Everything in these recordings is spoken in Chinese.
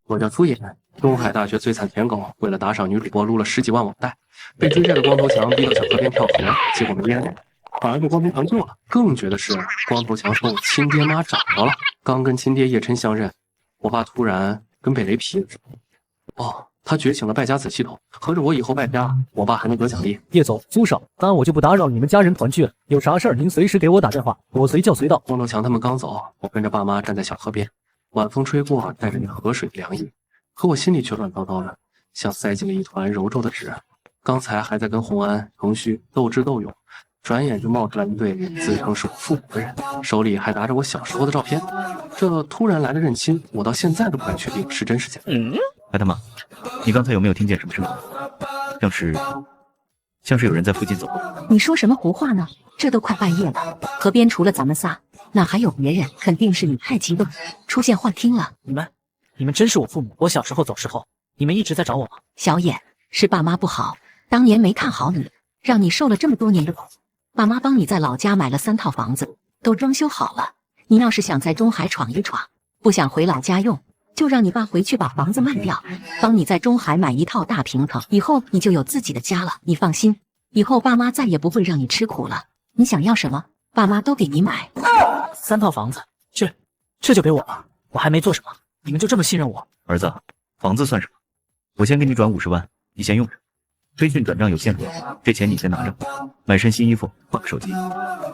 我叫苏野，东海大学最惨舔狗，为了打赏女主播撸了10几万网贷，被追债的光头强逼到小河边跳河，结果没淹死，反而被光头强救了。更绝的是，光头强说我亲爹妈找着了，刚跟亲爹叶琛相认，我爸突然跟被雷劈了。哦，他觉醒了败家子系统，合着我以后败家，我爸还能得奖励。叶总，苏少，当然我就不打扰你们家人团聚了，有啥事儿您随时给我打电话，我随叫随到。光头强他们刚走，我跟着爸妈站在小河边，晚风吹过，带着那河水的凉意，可我心里却乱糟糟的，像塞进了一团揉皱的纸。刚才还在跟洪安、程旭斗智斗勇，转眼就冒出来一对自称是我父母的人，手里还拿着我小时候的照片。这突然来的认亲，我到现在都不敢确定是真是假。白大妈，你刚才有没有听见什么声音？像是有人在附近走过。你说什么胡话呢？这都快半夜了，河边除了咱们仨，哪还有别人？肯定是你太激动，出现幻听了。你们真是我父母？我小时候走时候，你们一直在找我吗？小野，是爸妈不好，当年没看好你，让你受了这么多年的苦。爸妈帮你在老家买了3套房子，都装修好了。你要是想在中海闯一闯，不想回老家用，就让你爸回去把房子卖掉，帮你在中海买一套大平层，以后你就有自己的家了。你放心，以后爸妈再也不会让你吃苦了。你想要什么，爸妈都给你买。3套房子，这就给我了？我还没做什么，你们就这么信任我？儿子，房子算什么？我先给你转50万，你先用着。微信转账有限额，这钱你先拿着，买身新衣服，换个手机。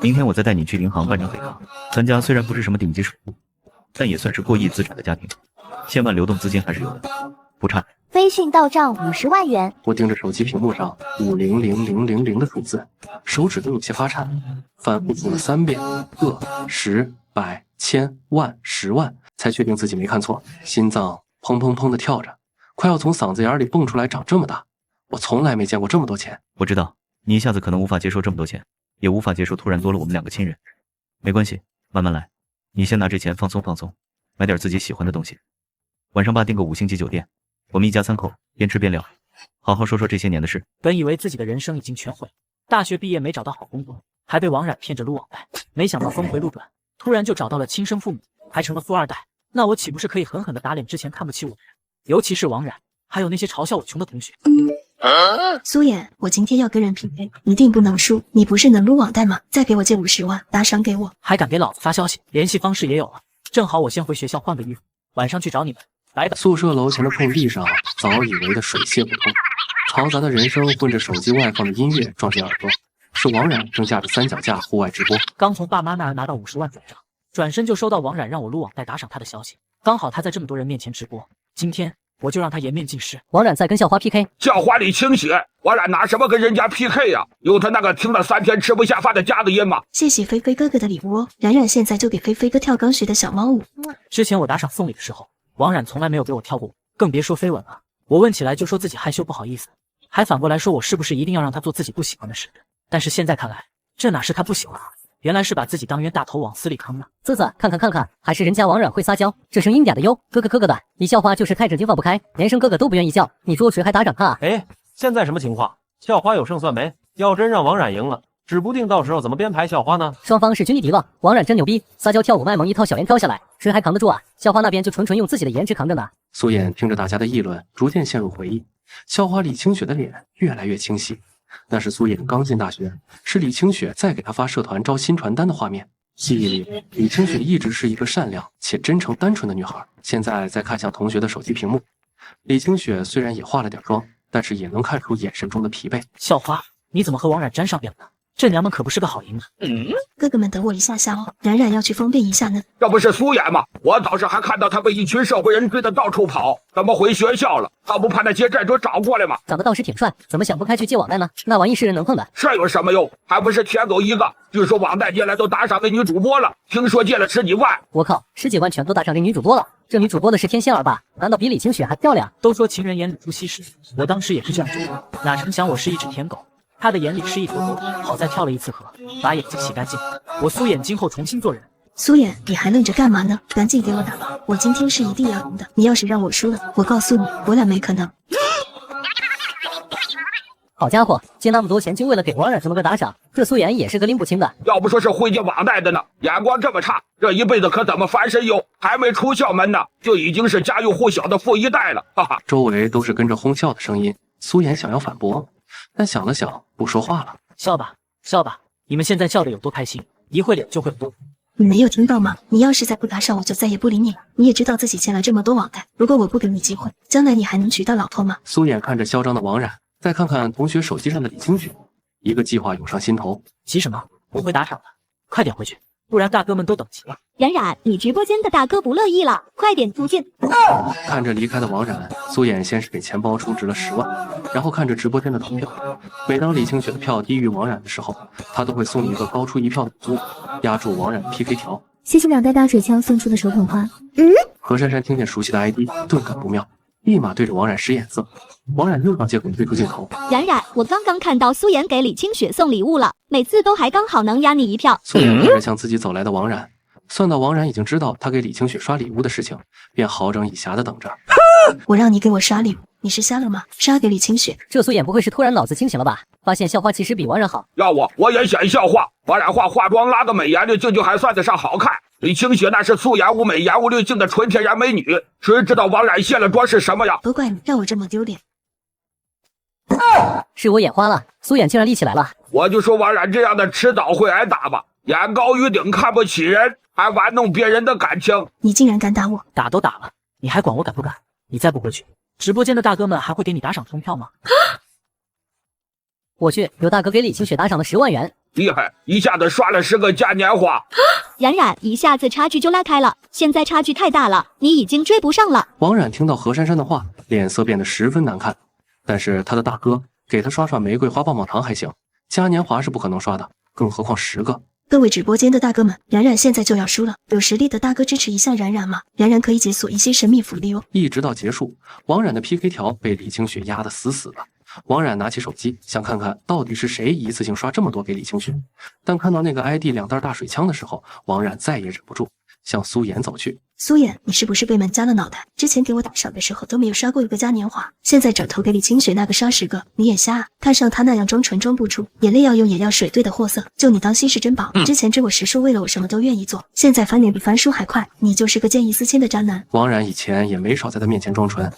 明天我再带你去银行办张黑卡。咱家虽然不是什么顶级首富，但也算是过亿资产的家庭，千万流动资金还是有的，不差。微信到账50万元。我盯着手机屏幕上500000的数字，手指都有些发颤，反复数了3遍，个、10、100、千、万、10万，才确定自己没看错，心脏砰砰砰的跳着，快要从嗓子眼里蹦出来，长这么大。我从来没见过这么多钱。我知道你一下子可能无法接受这么多钱，也无法接受突然多了我们2个亲人。没关系，慢慢来。你先拿这钱放松放松，买点自己喜欢的东西。晚上爸订个5星级酒店，我们一家3口边吃边聊，好好说说这些年的事。本以为自己的人生已经全毁，大学毕业没找到好工作，还被王冉骗着撸网贷，没想到峰回路转，突然就找到了亲生父母，还成了富二代。那我岂不是可以狠狠地打脸之前看不起我的人，尤其是王冉，还有那些嘲笑我穷的同学。苏野，我今天要跟人 PK， 一定不能输。你不是能撸网贷吗？再给我借50万，打赏给我。还敢给老子发消息？联系方式也有了，正好我先回学校换个衣服，晚上去找你们。拜拜。宿舍楼前的空地上，早已围得水泄不通，嘈杂的人声混着手机外放的音乐撞进耳朵。是王冉正驾着3脚架户外直播，刚从爸妈那儿拿到50万转账，转身就收到王冉让我撸网贷打赏他的消息，刚好他在这么多人面前直播，今天我就让他颜面尽失。王冉在跟校花 PK， 校花里清血，王冉拿什么跟人家 PK 呀？有他那个听了3天吃不下饭的夹子音吗？谢谢菲菲哥哥的礼物哦，冉冉现在就给菲菲哥跳刚学的小猫舞。之前我打赏送礼的时候，王冉从来没有给我跳过舞，更别说飞吻了。我问起来就说自己害羞不好意思，还反过来说我是不是一定要让他做自己不喜欢的事。但是现在看来，这哪是他不喜欢，原来是把自己当冤大头往死里坑呢。啧啧，看看，还是人家王冉会撒娇，这声音嗲的哟。哥哥的，你校花就是开着就放不开，连声哥哥都不愿意叫，你说谁还打赏他？哎，现在什么情况？校花有胜算没？要真让王冉赢了，指不定到时候怎么编排校花呢？双方是军力敌望，王冉真牛逼，撒娇跳舞卖萌，一套小烟飘下来，谁还扛得住啊？校花那边就纯用自己的颜值扛着呢。苏衍听着大家的议论，逐渐陷入回忆。校花李清雪的脸越来越清晰，那是苏衍刚进大学，是李清雪在给他发社团招新传单的画面。记忆里，李清雪一直是一个善良且真诚单纯的女孩。现在再看向同学的手机屏幕，李清雪虽然也化了点妆，但是也能看出眼神中的疲惫。校花，你怎么和王冉沾上边了？这娘们可不是个好人啊！哥哥们等我一下下哦，冉冉要去方便一下呢。这不是苏衍吗？我早上还看到他被一群社会人追得到处跑，怎么回学校了？他不怕那些债主找过来吗？长得倒是挺帅，怎么想不开去借网贷呢？那玩意是人能碰的？这有什么用？还不是舔狗一个。据说网贷借来都打赏给女主播了，听说借了10几万。我靠，10几万全都打赏给女主播了？这女主播的是天仙儿吧？难道比李清雪还漂亮？都说情人眼里出西施，我当时也是这样觉得，哪成想我是一只舔狗。他的眼里是一坨沟，好在跳了1次河，把眼睛洗干净。我苏衍今后重新做人。苏衍，你还愣着干嘛呢？赶紧给我打吧，我今天是一定要赢的。你要是让我输了，我告诉你，我俩没可能。好家伙，借那么多钱就为了给王冉这么个打赏，这苏妍也是个拎不清的。要不说是会借网贷的呢，眼光这么差，这一辈子可怎么翻身哟？还没出校门呢，就已经是家喻户晓的富一代了，哈哈。周围都是跟着哄笑的声音，苏妍想要反驳，但想了想，不说话了。笑吧，笑吧，你们现在笑得有多开心，一会脸就会有多。你没有听到吗？你要是再不打赏，我就再也不理你了。你也知道自己欠了这么多网贷，如果我不给你机会，将来你还能娶到老婆吗？苏妍看着嚣张的王冉，再看看同学手机上的李清雪，一个计划涌上心头。急什么？我会打赏的，快点回去，不然大哥们都等急了。冉冉，你直播间的大哥不乐意了，快点出去！看着离开的王冉，苏妍先是给钱包充值了10万，然后看着直播间的投票。每当李清雪的票低于王冉的时候，她都会送一个高出1票的礼物，压住王冉的 PK 条。谢谢两袋大水枪送出的手捧花。何珊珊听见熟悉的 ID， 顿感不妙，立马对着王冉使眼色。王冉又找借口退出镜头。冉冉，我刚刚看到苏妍给李清雪送礼物了，每次都还刚好能压你1票。苏妍看着向自己走来的王冉，算到王冉已经知道他给李清雪刷礼物的事情，便好整以暇的等着。我让你给我刷礼物，你是瞎了吗？刷给李清雪。这苏妍不会是突然脑子清醒了吧？发现校花其实比王冉好。要我也显笑话，王冉化妆拉个美颜滤镜就还算得上好看，李清雪那是素颜无美颜无滤镜的纯天然美女，谁知道王冉卸了妆是什么呀？都怪你让我这么丢脸。是我眼花了，苏妍竟然立起来了。我就说王冉这样的迟早会挨打吧，眼高于顶，看不起人，还玩弄别人的感情。你竟然敢打我！打都打了，你还管我敢不敢？你再不回去，直播间的大哥们还会给你打赏通票吗？我去，有大哥给李清雪打赏了10万元，厉害，一下子刷了10个嘉年华。冉冉，一下子差距就拉开了，现在差距太大了，你已经追不上了。王冉听到何珊珊的话，脸色变得十分难看。但是他的大哥给他刷玫瑰花棒棒糖还行，嘉年华是不可能刷的，更何况10个。各位直播间的大哥们，冉冉现在就要输了，有实力的大哥支持一下冉冉吗？冉冉可以解锁一些神秘福利哦。一直到结束，王冉的 PK 条被李清雪压得死死的。王冉拿起手机，想看看到底是谁一次性刷这么多给李清雪，但看到那个 ID 2袋大水枪的时候，王冉再也忍不住，向苏妍走去。苏妍，你是不是被门夹了脑袋？之前给我打赏的时候都没有刷过一个嘉年华，现在转头给李清雪那个刷10个，你也瞎啊？看上他那样装纯装不出，眼泪要用眼药水兑的货色，就你当稀世珍宝。之前追我10数，为了我什么都愿意做，现在翻脸比翻书还快，你就是个见异思迁的渣男。王冉以前也没少在他面前装纯，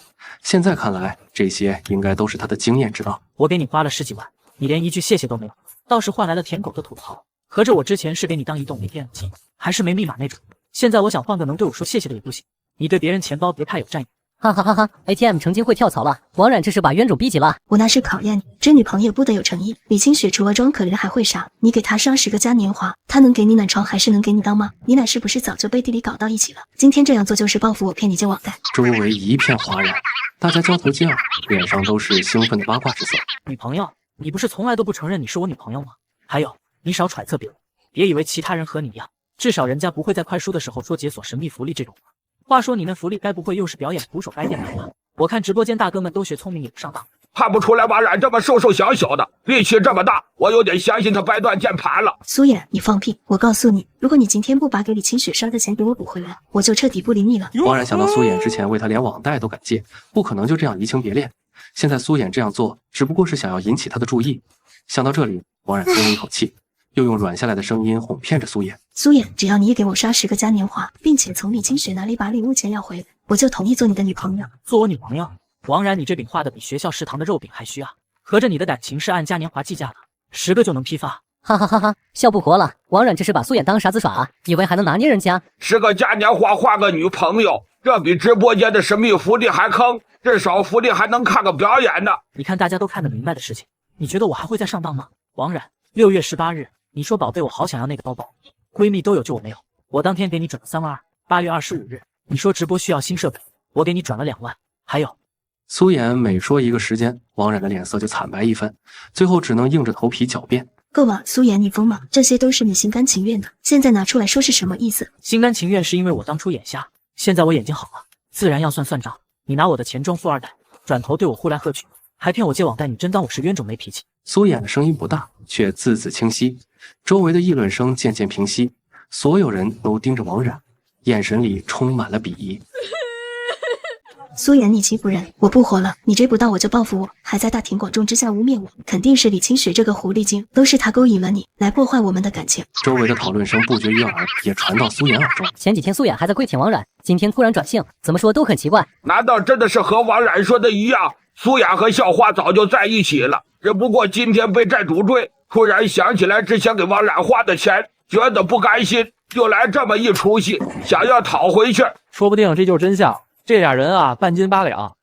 现在看来，这些应该都是他的经验之道。我给你花了10几万，你连一句谢谢都没有，倒是换来了舔狗的吐槽。合着我之前是给你当移动 ATM 机，还是没密码那种？现在我想换个能对我说谢谢的也不行。你对别人钱包别太有占有。哈哈哈哈 ！ATM 成精会跳槽了，王冉这是把冤种逼急了。我那是考验你，追女朋友不得有诚意。李清雪除了装可怜还会啥？你给她刷10个嘉年华，她能给你暖床还是能给你当吗？你俩是不是早就背地里搞到一起了？今天这样做就是报复我骗你借网贷。周围一片哗然，大家交头接耳，脸上都是兴奋的八卦之色。女朋友？你不是从来都不承认你是我女朋友吗？还有，你少揣测别人，别以为其他人和你一样，至少人家不会在快输的时候说解锁神秘福利这种话。话说你那福利该不会又是表演徒手掰电盘吧？我看直播间大哥们都学聪明也不上当。看不出来王冉这么瘦瘦小小的，力气这么大，我有点相信他掰断键盘了。苏妍，你放屁！我告诉你，如果你今天不把给李清雪刷的钱给我补回来，我就彻底不理你了。王冉想到苏妍之前为他连网贷都敢借，不可能就这样移情别恋。现在苏妍这样做，只不过是想要引起他的注意。想到这里，王冉松了一口气，又用软下来的声音哄骗着苏妍。苏妍，只要你也给我刷10个嘉年华，并且从李清雪那里把礼物钱要回来，我就同意做你的女朋友。做我女朋友？王冉，你这饼画的比学校食堂的肉饼还虚啊！合着你的感情是按嘉年华计价的，10个就能批发？哈哈哈哈，笑不活了！王冉这是把苏妍当傻子耍啊？以为还能拿捏人家？10个嘉年华换个女朋友，这比直播间的神秘福利还坑，至少福利还能看个表演呢。你看大家都看得明白的事情，你觉得我还会再上当吗？王冉，6月18日，你说宝贝，我好想要那个包包，闺蜜都有就我没有，我当天给你转了3万2。8月25日，你说直播需要新设备，我给你转了2万。还有，苏妍每说一个时间，王冉的脸色就惨白一分，最后只能硬着头皮狡辩。够了，苏妍，你疯了？这些都是你心甘情愿的，现在拿出来说是什么意思？心甘情愿是因为我当初眼瞎，现在我眼睛好了，自然要算账。你拿我的钱装富二代，转头对我呼来喝去，还骗我借网贷，你真当我是冤种没脾气？苏妍的声音不大，却字字清晰，周围的议论声渐渐平息，所有人都盯着王冉，眼神里充满了鄙夷。苏妍，你欺负人，我不活了！你追不到我就报复我，还在大庭广众之下污蔑我，肯定是李清雪这个狐狸精，都是她勾引了你，来破坏我们的感情。周围的讨论声不绝于耳，也传到苏妍耳中。前几天苏衍还在跪舔王冉，今天突然转性，怎么说都很奇怪。难道真的是和王冉说的一样，苏雅和校花早就在一起了，只不过今天被债主追，突然想起来之前给王冉花的钱，觉得不甘心，就来这么一出戏，想要讨回去。说不定这就是真相。这俩人啊，半斤八两。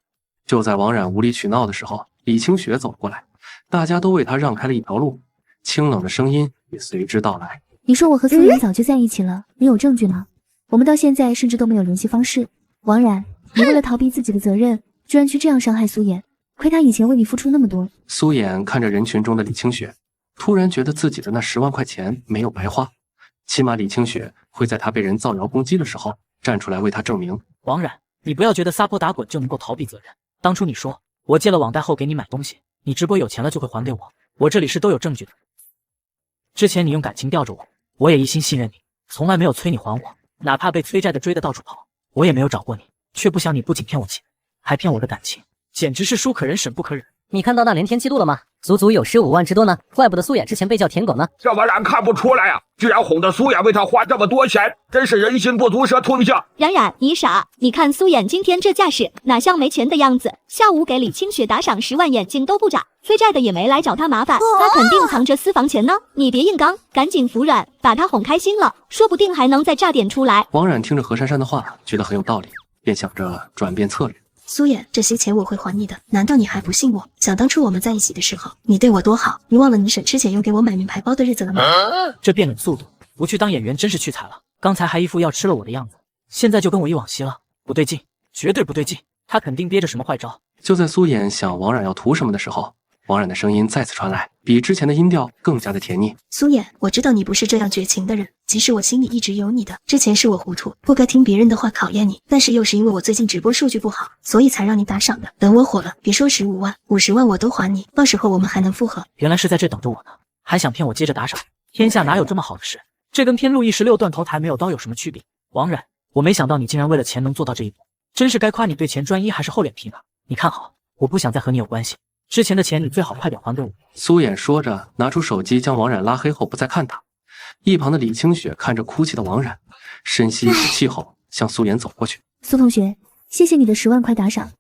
就在王冉无理取闹的时候，李清雪走过来，大家都为他让开了一条路，清冷的声音也随之到来。你说我和苏妍早就在一起了，你有证据吗？我们到现在甚至都没有联系方式。王冉，你为了逃避自己的责任，居然去这样伤害苏妍，亏他以前为你付出那么多。苏衍看着人群中的李清雪，突然觉得自己的那10万块钱没有白花，起码李清雪会在他被人造谣攻击的时候站出来为他证明。王冉，你不要觉得撒泼打滚就能够逃避责任。当初你说我借了网贷后给你买东西，你直播有钱了就会还给我，我这里是都有证据的。之前你用感情吊着我，我也一心信任你，从来没有催你还我，哪怕被催债的追得到处跑，我也没有找过你，却不想你不仅骗我钱，还骗我的感情，简直是书可忍审不可忍。你看到那连天记录了吗？足足有15万之多呢，怪不得苏衍之前被叫舔狗呢。这王冉看不出来啊，居然哄得苏衍为他花这么多钱，真是人心不足蛇吞象。冉冉，你傻！你看苏衍今天这架势，哪像没钱的样子？下午给李清雪打赏10万，眼睛都不眨，催债的也没来找他麻烦，他肯定藏着私房钱呢。你别硬刚，赶紧服软，把他哄开心了，说不定还能再炸点出来。王冉听着何珊珊的话，觉得很有道理，便想着转变策略。苏妍，这些钱我会还你的，难道你还不信我？想当初我们在一起的时候，你对我多好，你忘了你省吃俭用给我买名牌包的日子了吗？这变脸速度，不去当演员真是屈才了。刚才还一副要吃了我的样子，现在就跟我一往昔了，不对劲，绝对不对劲，他肯定憋着什么坏招。就在苏衍想王冉要图什么的时候，王冉的声音再次传来，比之前的音调更加的甜腻。苏妍，我知道你不是这样绝情的人，即使我心里一直有你的，之前是我糊涂，不该听别人的话考验你，但是又是因为我最近直播数据不好，所以才让你打赏的。等我火了，别说15万，50万我都还你，到时候我们还能复合。原来是在这等着我呢，还想骗我接着打赏？天下哪有这么好的事？这跟偏路16断头台没有刀有什么区别？王冉，我没想到你竟然为了钱能做到这一步，真是该夸你对钱专一还是厚脸皮呢？你看好，我不想再和你有关系，之前的钱你最好快点还给我。苏衍说着，拿出手机将王冉拉黑后不再看他。一旁的李清雪看着哭泣的王冉，深吸一口气后向苏衍走过去。苏同学，谢谢你的10万块打赏，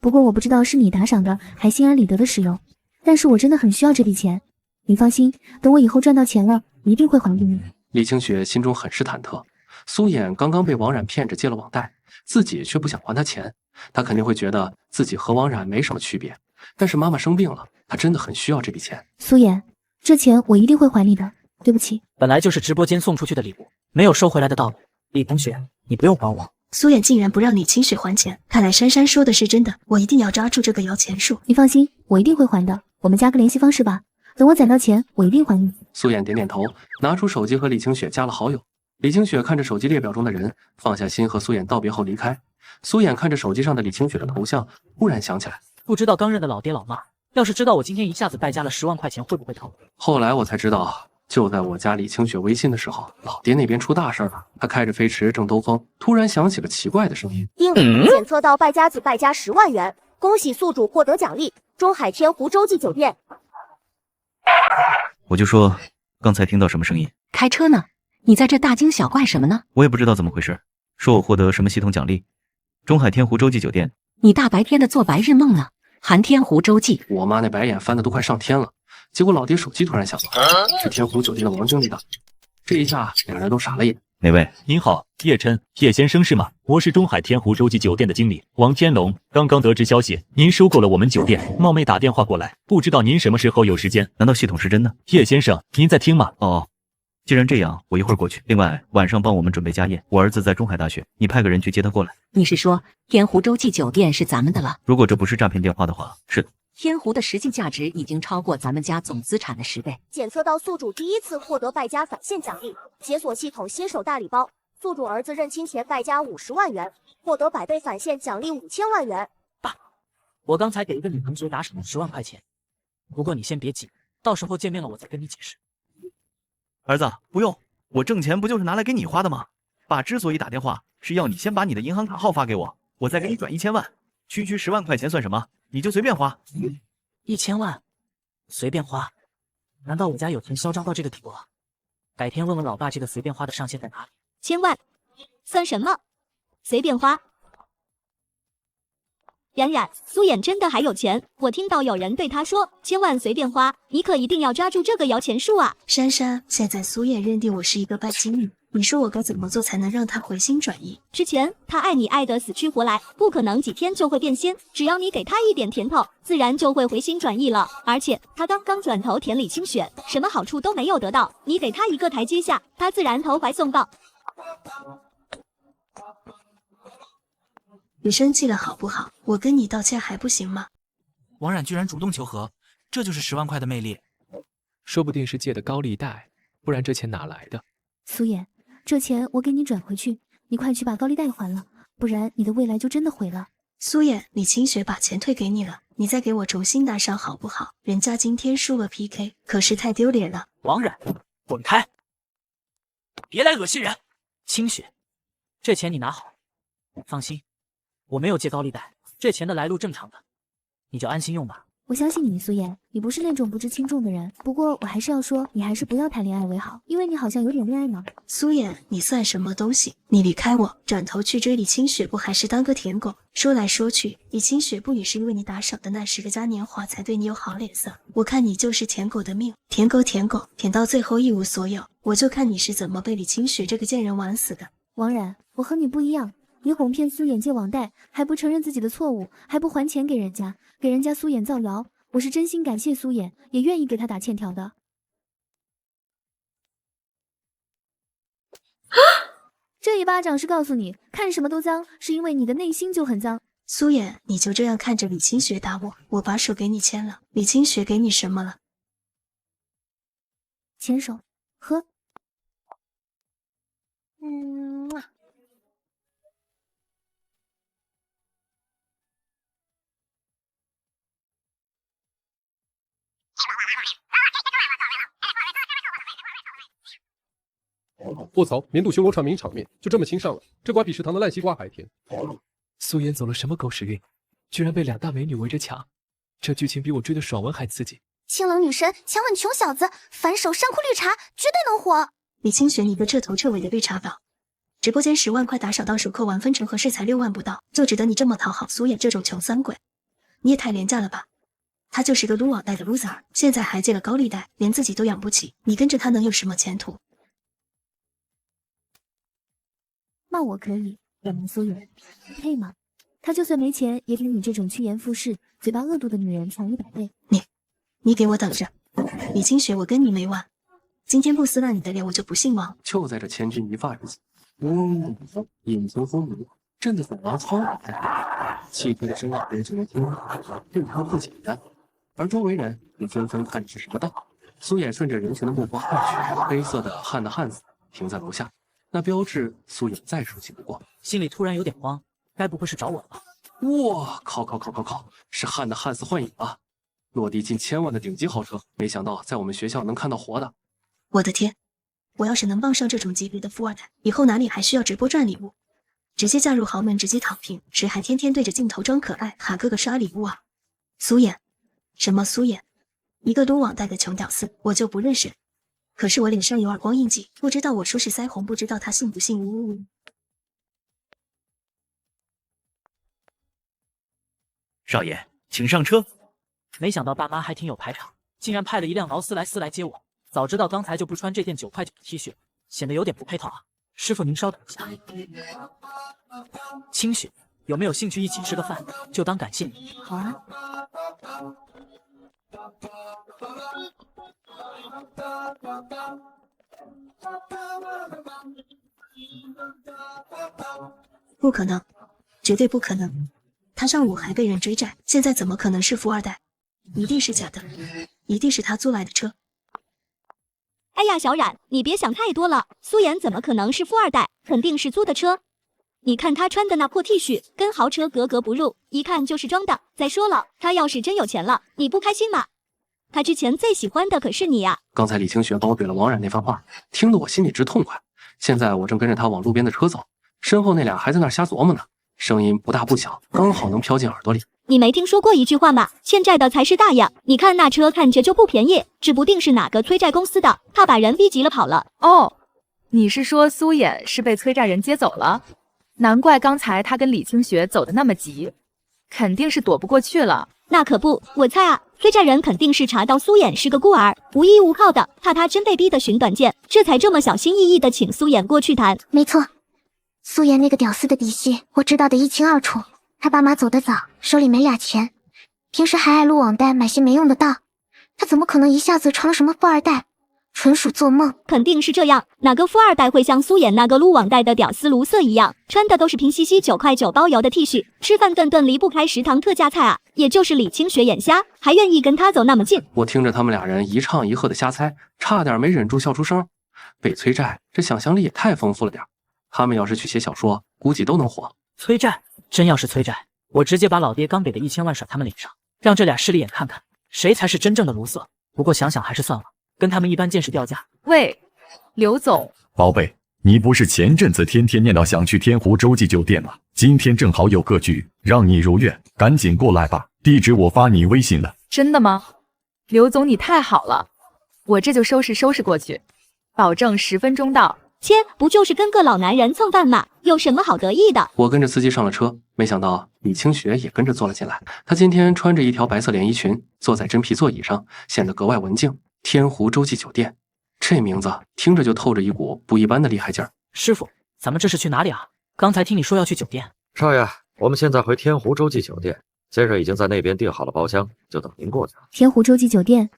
不过我不知道是你打赏的还心安理得的使用，但是我真的很需要这笔钱，你放心，等我以后赚到钱了一定会还给你。李清雪心中很是忐忑，苏衍刚刚被王冉骗着借了网贷，自己却不想还他钱，他肯定会觉得自己和王冉没什么区别。但是妈妈生病了，他真的很需要这笔钱。苏妍，这钱我一定会还你的，对不起。本来就是直播间送出去的礼物，没有收回来的道理。李同学，你不用还我。苏衍竟然不让李清雪还钱，看来珊珊说的是真的，我一定要抓住这个摇钱树。你放心，我一定会还的，我们加个联系方式吧，等我攒到钱我一定还你。苏衍点点头，拿出手机和李清雪加了好友。李清雪看着手机列表中的人，放下心和苏衍道别后离开。苏衍看着手机上的李清雪的头像，忽然想起来，不知道刚认的老爹老妈，要是知道我今天一下子败家了10万块钱，会不会逃？后来我才知道，就在我加李清雪微信的时候，老爹那边出大事了。他开着飞驰正兜风，突然响起了奇怪的声音：检测到败家子败家10万元，恭喜宿主获得奖励，中海天湖洲际酒店。我就说，刚才听到什么声音？开车呢？你在这大惊小怪什么呢？我也不知道怎么回事，说我获得什么系统奖励，中海天湖洲际酒店。你大白天的做白日梦呢？含天湖洲际，我妈那白眼翻得都快上天了。结果老爹手机突然响了，是天湖酒店的王经理的。这一下两人都傻了眼。哪位？您好，叶琛，叶先生是吗？我是中海天湖洲际酒店的经理王天龙，刚刚得知消息，您收购了我们酒店，冒昧打电话过来，不知道您什么时候有时间？难道系统是真的？叶先生，您在听吗？哦，既然这样，我一会儿过去。另外，晚上帮我们准备家宴，我儿子在中海大学，你派个人去接他过来。你是说天湖洲际酒店是咱们的了？如果这不是诈骗电话的话，是的。天湖的实际价值已经超过咱们家总资产的10倍。检测到宿主第一次获得败家返现奖励，解锁系统新手大礼包，宿主儿子认亲前败家50万元，获得100倍返现奖励5000万元。爸，我刚才给一个女同学打赏了10万块钱，不过你先别急，到时候见面了我再跟你解释。儿子，不用，我挣钱不就是拿来给你花的吗？爸之所以打电话，是要你先把你的银行卡号发给我，我再给你转1000万。区区10万块钱算什么？你就随便花。1000万，随便花？难道我家有钱嚣张到这个地步了？改天问问老爸，这个随便花的上限在哪里？1000万，算什么？随便花。冉冉，苏衍真的还有钱，我听到有人对他说1000万随便花，你可一定要抓住这个摇钱树啊！珊珊，现在苏衍认定我是一个拜金女，你说我该怎么做才能让他回心转意？之前他爱你爱得死去活来，不可能几天就会变心，只要你给他一点甜头，自然就会回心转意了。而且他刚刚转头舔李清雪，什么好处都没有得到，你给他一个台阶下，他自然投怀送抱。你生气了好不好？我跟你道歉还不行吗？王冉居然主动求和，这就是10万块的魅力。说不定是借的高利贷，不然这钱哪来的？苏衍，这钱我给你转回去，你快去把高利贷还了，不然你的未来就真的毁了。苏衍，李清雪把钱退给你了，你再给我重新打赏好不好？人家今天输了 PK， 可是太丢脸了。王冉，滚开！别来恶心人！清雪，这钱你拿好，放心。我没有借高利贷，这钱的来路正常的，你就安心用吧。我相信你，苏衍，你不是那种不知轻重的人。不过我还是要说，你还是不要谈恋爱为好，因为你好像有点恋爱脑。苏衍，你算什么东西？你离开我，转头去追李清雪，不还是当个舔狗？说来说去，李清雪不也是因为你打赏的那10个嘉年华才对你有好脸色？我看你就是舔狗的命，舔狗舔到最后一无所有。我就看你是怎么被李清雪这个贱人玩死的。王冉，我和你不一样。你哄骗苏衍借网贷，还不承认自己的错误，还不还钱给人家苏衍造谣。我是真心感谢苏衍，也愿意给他打欠条的。这一巴掌是告诉你，看什么都脏，是因为你的内心就很脏。苏衍，你就这样看着李清雪打我，我把手给你牵了，李清雪给你什么了？牵手，喝。卧槽！年度熊狗场名场面就这么亲上了，这瓜比食堂的烂西瓜还甜。苏衍走了什么狗屎运，居然被2大美女围着抢，这剧情比我追的爽文还刺激。清冷女神强吻穷小子，反手山库绿茶，绝对能火！李清雪，你个彻头彻尾的绿茶婊！直播间10万块打赏到手，扣完分成合适才6万不到，就值得你这么讨好苏衍这种穷三鬼？你也太廉价了吧！他就是个撸网贷的 loser， 现在还借了高利贷，连自己都养不起，你跟着他能有什么前途？骂我可以，要骂苏衍配吗？他就算没钱，也比你这种趋炎附势、嘴巴恶毒的女人强100倍。你给我等着，李清雪，我跟你没完！今天不撕烂你的脸，我就不姓王！就在这千钧一发之际，引擎风靡，震得粉王操来，汽车的声浪别只能听，对他不简单。而周围人也纷纷看是什么道。苏衍顺着人群的目光看去，黑色的汉的汉子停在楼下。那标志苏衍再熟悉不过，心里突然有点慌，该不会是找我了吧？哇靠！是汉的汉斯幻影啊！落地近1000万的顶级豪车，没想到在我们学校能看到活的。我的天！我要是能傍上这种级别的富二代，以后哪里还需要直播赚礼物？直接嫁入豪门，直接躺平，谁还天天对着镜头装可爱，喊哥哥刷礼物啊？苏衍？什么苏衍？一个撸网贷的穷屌丝，我就不认识。可是我脸上有耳光印记，不知道我说是腮红，不知道他信不信。呜。少爷，请上车。没想到爸妈还挺有排场，竟然派了一辆劳斯莱斯来接我。早知道刚才就不穿这件9块9的 T 恤，显得有点不配套啊。师傅您稍等一下。清雪，有没有兴趣一起吃个饭？就当感谢你。好啊。不可能，绝对不可能！他上午还被人追债，现在怎么可能是富二代？一定是假的，一定是他租来的车。哎呀，小冉，你别想太多了，苏衍怎么可能是富二代？肯定是租的车。你看他穿的那破 T 恤，跟豪车格格不入，一看就是装的。再说了，他要是真有钱了，你不开心吗？他之前最喜欢的可是你呀！刚才李清雪帮我怼了王冉那番话，听得我心里直痛快。现在我正跟着他往路边的车走，身后那俩还在那瞎琢磨呢。声音不大不小，刚好能飘进耳朵里。你没听说过一句话吗？欠债的才是大爷。你看那车看着就不便宜，指不定是哪个催债公司的，他把人逼急了跑了。哦，你是说苏衍是被催债人接走了？难怪刚才他跟李清雪走的那么急，肯定是躲不过去了。那可不，我猜啊，催债人肯定是查到苏衍是个孤儿，无依无靠的，怕他真被逼得寻短见，这才这么小心翼翼的请苏衍过去谈。没错，苏衍那个屌丝的底细我知道的一清二楚。他爸妈走得早，手里没俩钱，平时还爱撸网贷买些没用的道，他怎么可能一下子成了什么富二代？纯属做梦。肯定是这样，哪个富二代会像苏衍那个撸网贷的屌丝卢瑟一样，穿的都是平西西9块9包邮的 T 恤，吃饭顿顿离不开食堂特价菜啊？也就是李清雪眼瞎，还愿意跟他走那么近。我听着他们俩人一唱一和的瞎猜，差点没忍住笑出声。被催债，这想象力也太丰富了点。他们要是去写小说，估计都能火。催债，真要是催债，我直接把老爹刚给的1000万甩他们脸上，让这俩势利眼看看谁才是真正的卢瑟。不过想想还是算了，跟他们一般见识掉价。喂，刘总，宝贝，你不是前阵子天天念叨想去天湖洲际酒店吗？今天正好有个局，让你如愿，赶紧过来吧。地址我发你微信了。真的吗？刘总你太好了，我这就收拾过去，保证10分钟到。切，不就是跟个老男人蹭饭吗？有什么好得意的？我跟着司机上了车，没想到李清雪也跟着坐了进来。她今天穿着一条白色连衣裙，坐在真皮座椅上，显得格外文静。天湖洲际酒店，这名字听着就透着一股不一般的厉害劲儿。师傅，咱们这是去哪里啊？刚才听你说要去酒店。少爷，我们现在回天湖洲际酒店，先生已经在那边订好了包厢，就等您过去了。天湖洲际酒店，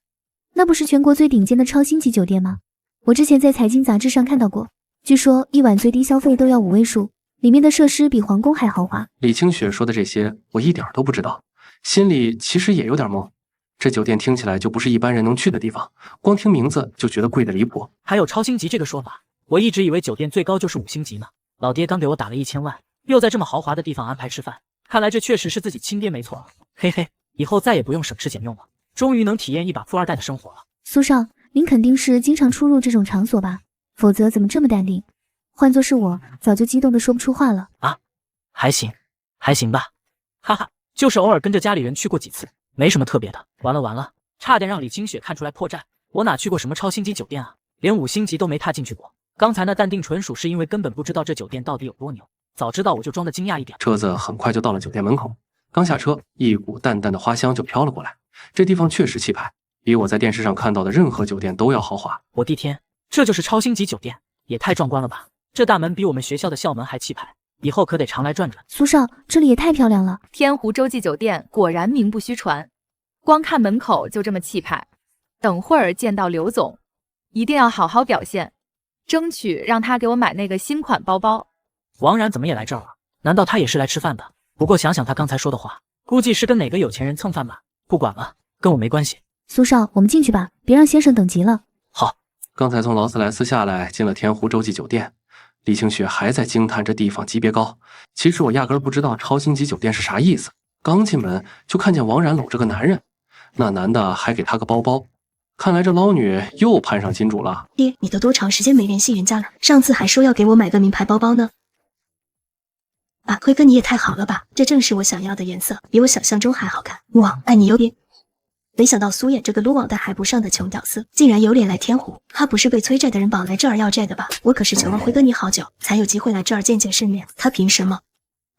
那不是全国最顶尖的超星级酒店吗？我之前在财经杂志上看到过，据说一晚最低消费都要5位数，里面的设施比皇宫还豪华。李清雪说的这些，我一点都不知道，心里其实也有点懵。这酒店听起来就不是一般人能去的地方，光听名字就觉得贵得离谱。还有超星级这个说法，我一直以为酒店最高就是5星级呢。老爹刚给我打了1000万，又在这么豪华的地方安排吃饭，看来这确实是自己亲爹没错。嘿嘿，以后再也不用省吃俭用了，终于能体验一把富二代的生活了。苏少，您肯定是经常出入这种场所吧？否则怎么这么淡定？换作是我，早就激动的说不出话了。啊，还行吧，哈哈，就是偶尔跟着家里人去过几次，没什么特别的。完了，差点让李清雪看出来破绽。我哪去过什么超星级酒店啊，连5星级都没踏进去过。刚才那淡定纯属是因为根本不知道这酒店到底有多牛，早知道我就装的惊讶一点。车子很快就到了酒店门口，刚下车，一股淡淡的花香就飘了过来。这地方确实气派，比我在电视上看到的任何酒店都要豪华。我的天，这就是超星级酒店，也太壮观了吧！这大门比我们学校的校门还气派，以后可得常来转转。苏少，这里也太漂亮了。天湖洲际酒店果然名不虚传，光看门口就这么气派。等会儿见到刘总，一定要好好表现，争取让他给我买那个新款包包。王然怎么也来这儿了？难道他也是来吃饭的？不过想想他刚才说的话，估计是跟哪个有钱人蹭饭吧。不管了，跟我没关系。苏少，我们进去吧，别让先生等急了。好。刚才从劳斯莱斯下来，进了天湖洲际酒店，李清雪还在惊叹这地方级别高。其实我压根儿不知道超星级酒店是啥意思。刚进门就看见王然搂着个男人，那男的还给他个包包。看来这捞女又攀上金主了。爹，你都多长时间没联系人家了？上次还说要给我买个名牌包包呢。啊，辉哥你也太好了吧，这正是我想要的颜色，比我想象中还好看。哇，爱你有点。没想到苏衍这个撸网贷还不上的穷屌丝，竟然有脸来天湖。他不是被催债的人绑来这儿要债的吧？我可是求了辉哥你好久，才有机会来这儿见见世面，他凭什么？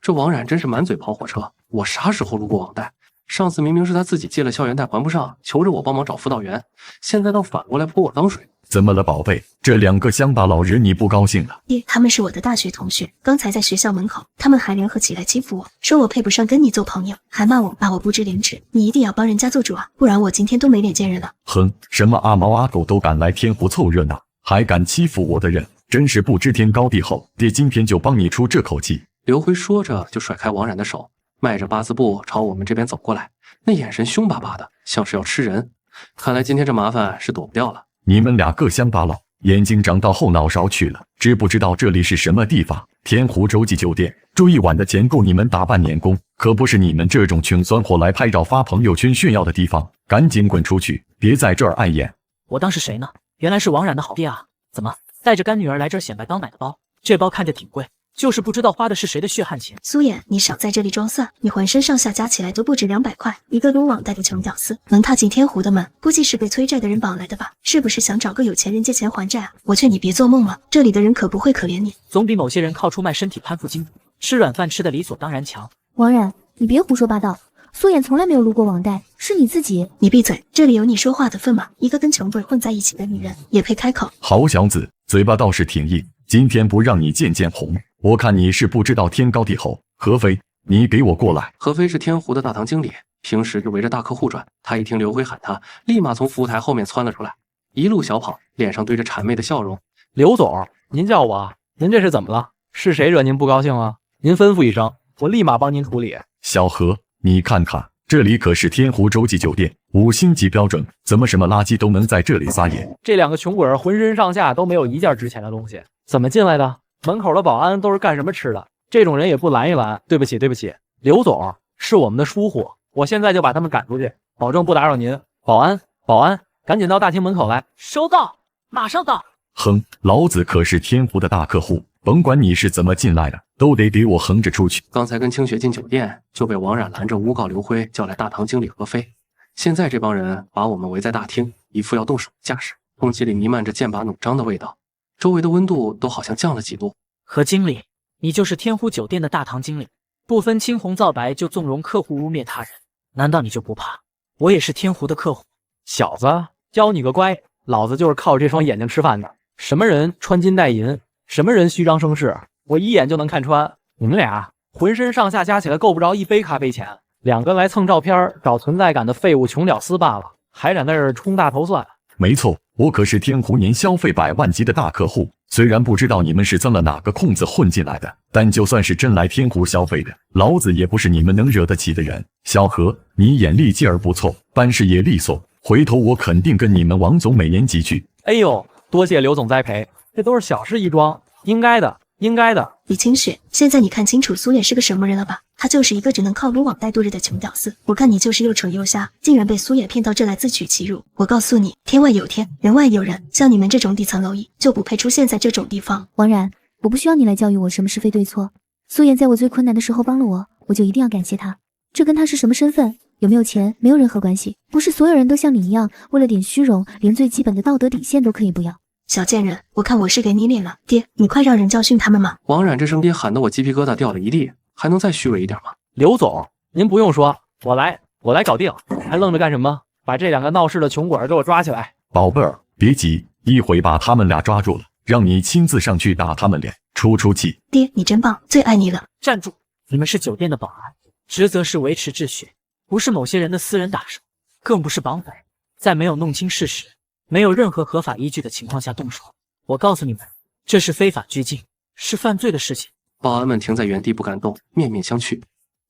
这王冉真是满嘴跑火车。我啥时候撸过网贷？上次明明是他自己借了校园贷还不上，求着我帮忙找辅导员，现在倒反过来泼我脏水。怎么了，宝贝？这2个乡巴佬惹你不高兴了？爹，他们是我的大学同学，刚才在学校门口，他们还联合起来欺负我，说我配不上跟你做朋友，还骂我不知廉耻。你一定要帮人家做主啊，不然我今天都没脸见人了。哼，什么阿猫阿狗都敢来天湖凑热闹，还敢欺负我的人，真是不知天高地厚。爹今天就帮你出这口气。刘辉说着就甩开王冉的手，迈着8字步朝我们这边走过来，那眼神凶巴巴的，像是要吃人。看来今天这麻烦是躲不掉了。你们2个乡巴佬，眼睛长到后脑勺去了，知不知道这里是什么地方？天湖洲际酒店，住一晚的钱够你们打半年工，可不是你们这种穷酸货来拍照发朋友圈炫耀的地方。赶紧滚出去，别在这儿碍眼。我当是谁呢？原来是王冉的好爹啊！怎么带着干女儿来这儿显摆刚买的包？这包看着挺贵，就是不知道花的是谁的血汗钱。苏衍，你少在这里装蒜，你浑身上下加起来都不止200块，一个撸网贷的穷屌丝，能踏进天湖的门，估计是被催债的人绑来的吧？是不是想找个有钱人借钱还债啊？我劝你别做梦了，这里的人可不会可怜你。总比某些人靠出卖身体攀附金主，吃软饭吃的理所当然强。王冉，你别胡说八道，苏衍从来没有撸过网贷，是你自己。你闭嘴，这里有你说话的份吗？一个跟穷鬼混在一起的女人也配开口？好小子，嘴巴倒是挺硬，今天不让你见见红，我看你是不知道天高地厚。何飞，你给我过来。何飞是天湖的大堂经理，平时就围着大客户转。他一听刘辉喊他，立马从服务台后面窜了出来，一路小跑，脸上堆着谄媚的笑容。刘总，您叫我，您这是怎么了？是谁惹您不高兴了？您吩咐一声，我立马帮您处理。小何，你看看，这里可是天湖洲际酒店，5星级标准，怎么什么垃圾都能在这里撒野？这2个穷鬼浑身上下都没有一件值钱的东西，怎么进来的？门口的保安都是干什么吃的？这种人也不拦一拦。对不起，对不起，刘总，是我们的疏忽，我现在就把他们赶出去，保证不打扰您。保安，赶紧到大厅门口来。收到，马上到。哼，老子可是天湖的大客户，甭管你是怎么进来的，都得给我横着出去。刚才跟清雪进酒店，就被王冉拦着诬告刘辉叫来大堂经理何飞。现在这帮人把我们围在大厅，一副要动手的架势，空气里弥漫着剑拔弩张的味道，周围的温度都好像降了几度。何经理，你就是天湖酒店的大堂经理，不分青红皂白就纵容客户污蔑他人，难道你就不怕？我也是天湖的客户。小子，教你个乖，老子就是靠这双眼睛吃饭的。什么人穿金戴银，什么人虚张声势，我一眼就能看穿。你们俩浑身上下加起来够不着一杯咖啡钱，2个来蹭照片找存在感的废物穷屌丝罢了，还在那儿冲大头蒜。没错，我可是天湖年消费100万级的大客户，虽然不知道你们是钻了哪个空子混进来的，但就算是真来天湖消费的，老子也不是你们能惹得起的人。小何，你眼力劲儿不错，办事也利索，回头我肯定跟你们王总美言几句。哎呦，多谢刘总栽培，这都是小事一桩，应该的，应该的。李清雪，现在你看清楚苏衍是个什么人了吧？他就是一个只能靠撸网贷度日的穷屌丝。我看你就是又丑又瞎，竟然被苏衍骗到这来自取其辱。我告诉你，天外有天，人外有人，像你们这种底层蝼蚁就不配出现在这种地方。王冉，我不需要你来教育我什么是非对错。苏衍在我最困难的时候帮了我，我就一定要感谢他。这跟他是什么身份，有没有钱没有任何关系。不是所有人都像你一样，为了点虚荣，连最基本的道德底线都可以不要。小贱人，我看我是给你脸了，爹，你快让人教训他们嘛！王冉这声爹喊得我鸡皮疙瘩掉了一地，还能再虚伪一点吗？刘总，您不用说，我来搞定，还愣着干什么？把这2个闹事的穷鬼给我抓起来！宝贝儿，别急，一会把他们俩抓住了，让你亲自上去打他们脸，出气。爹，你真棒，最爱你了！站住！你们是酒店的保安，职责是维持秩序，不是某些人的私人打手，更不是绑匪。在没有弄清事实，没有任何合法依据的情况下动手，我告诉你们，这是非法拘禁，是犯罪的事情。保安们停在原地不敢动，面面相觑。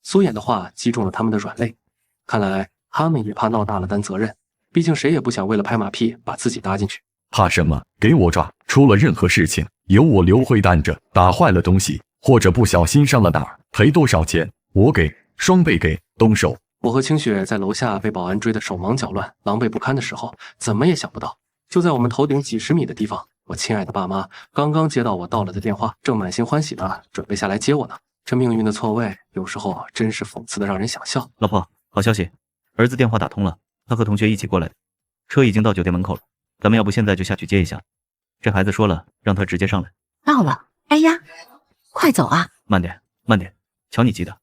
苏衍的话击中了他们的软肋，看来他们也怕闹大了担责任，毕竟谁也不想为了拍马屁把自己搭进去。怕什么？给我抓！出了任何事情，由我刘辉担着。打坏了东西，或者不小心伤了哪儿，赔多少钱，我给，双倍给。动手！我和清雪在楼下被保安追得手忙脚乱、狼狈不堪的时候，怎么也想不到，就在我们头顶几十米的地方，我亲爱的爸妈刚刚接到我到了的电话，正满心欢喜的准备下来接我呢。这命运的错位，有时候真是讽刺的让人想笑。老婆，好消息，儿子电话打通了，他和同学一起过来的，车已经到酒店门口了，咱们要不现在就下去接一下？这孩子说了，让他直接上来。到了，哎呀，快走啊！慢点，慢点，瞧你急的，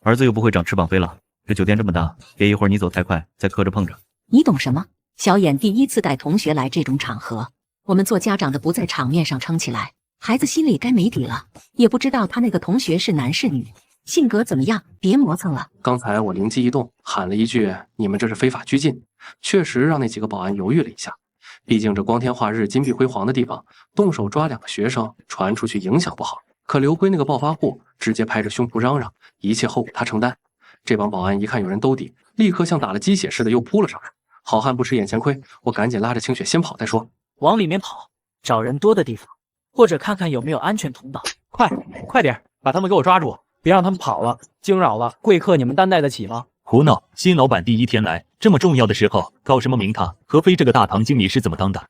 儿子又不会长翅膀飞了。这酒店这么大，别一会儿你走太快，再磕着碰着。你懂什么？小眼第一次带同学来这种场合，我们做家长的不在场面上撑起来，孩子心里该没底了，也不知道他那个同学是男是女，性格怎么样，别磨蹭了。刚才我灵机一动，喊了一句你们这是非法拘禁，确实让那几个保安犹豫了一下。毕竟这光天化日金碧辉煌的地方，动手抓2个学生传出去影响不好。可刘辉那个暴发户直接拍着胸脯嚷嚷，一切后果他承担。这帮保安一看有人兜底，立刻像打了鸡血似的又扑了上来。好汉不吃眼前亏，我赶紧拉着清雪先跑再说。往里面跑，找人多的地方，或者看看有没有安全通道。快点，把他们给我抓住，别让他们跑了，惊扰了贵客，你们担待得起吗？胡闹！新老板第一天来，这么重要的时候搞什么名堂？何非这个大堂经理是怎么当的？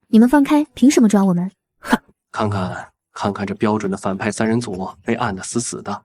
你们放开，凭什么抓我们？看看看看这标准的反派三人组被按得死死的，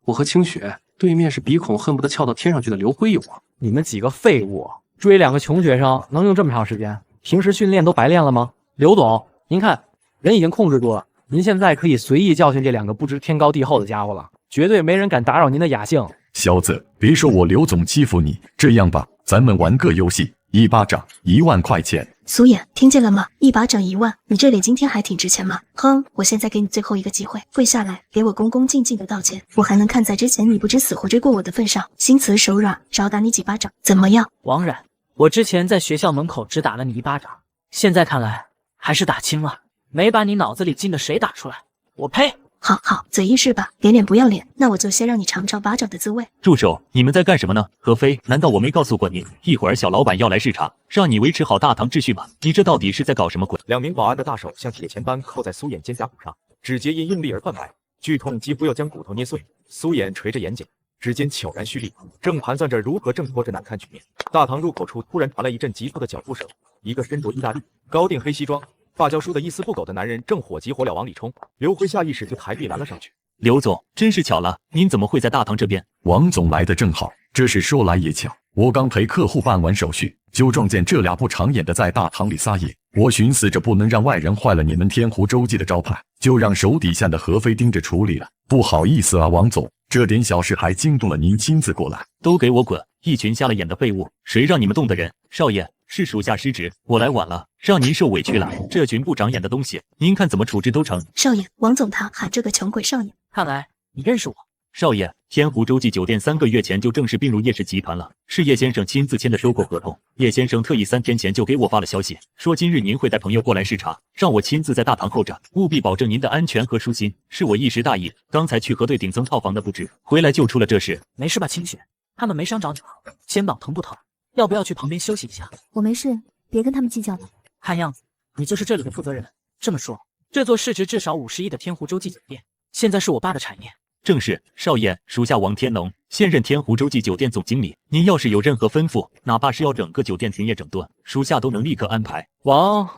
我和清雪对面是鼻孔恨不得翘到天上去的刘辉友啊！你们几个废物，追2个穷学生能用这么长时间？平时训练都白练了吗？刘总，您看人已经控制住了，您现在可以随意教训这2个不知天高地厚的家伙了，绝对没人敢打扰您的雅兴。小子，别说我刘总欺负你，这样吧，咱们玩个游戏，1巴掌1万块钱。苏衍，听见了吗？1巴掌1万，你这脸今天还挺值钱吗？哼，我现在给你最后一个机会，跪下来，给我恭恭敬敬的道歉。我还能看在之前你不知死活追过我的份上，心慈手软，少打你几巴掌，怎么样？王冉，我之前在学校门口只打了你1巴掌，现在看来还是打轻了，没把你脑子里进的水打出来。我呸！好，嘴硬是吧？给脸不要脸，那我就先让你尝尝巴掌的滋味。住手！你们在干什么呢？何飞，难道我没告诉过你，一会儿小老板要来视察，让你维持好大堂秩序吗？你这到底是在搞什么鬼？2名保安的大手像铁钳般扣在苏衍肩胛骨上，指节因用力而断白，剧痛几乎要将骨头捏碎。苏衍垂着眼睑，指尖悄然蓄力，正盘算着如何挣脱这难看局面。大堂入口处突然传来一阵急促的脚步声，一个身着意大利高定黑西装、发胶梳得一丝不苟的男人正火急火燎往里冲，刘辉下意识就抬臂拦了上去。刘总，真是巧了，您怎么会在大堂这边？王总来的正好，这事说来也巧，我刚陪客户办完手续，就撞见这俩不长眼的在大堂里撒野。我寻思着不能让外人坏了你们天湖洲际的招牌，就让手底下的何飞盯着处理了。不好意思啊，王总，这点小事还惊动了您亲自过来。都给我滚！一群瞎了眼的废物，谁让你们动的人？少爷，是属下失职，我来晚了，让您受委屈了。这群不长眼的东西，您看怎么处置都成。少爷，王总他喊这个穷鬼少爷，看来你认识我。少爷，天湖洲际酒店3个月前就正式并入叶氏集团了，是叶先生亲自签的收购合同。叶先生特意3天前就给我发了消息，说今日您会带朋友过来视察，让我亲自在大堂候着，务必保证您的安全和舒心。是我一时大意，刚才去核对顶层套房的布置，回来就出了这事。没事吧，清雪？他们没伤着你吧？肩膀疼不疼？要不要去旁边休息一下？我没事，别跟他们计较了。看样子你就是这里的负责人。这么说，这座市值至少50亿的天湖洲际酒店，现在是我爸的产业。正是，少爷，属下王天龙，现任天湖洲际酒店总经理。您要是有任何吩咐，哪怕是要整个酒店停业整顿，属下都能立刻安排。王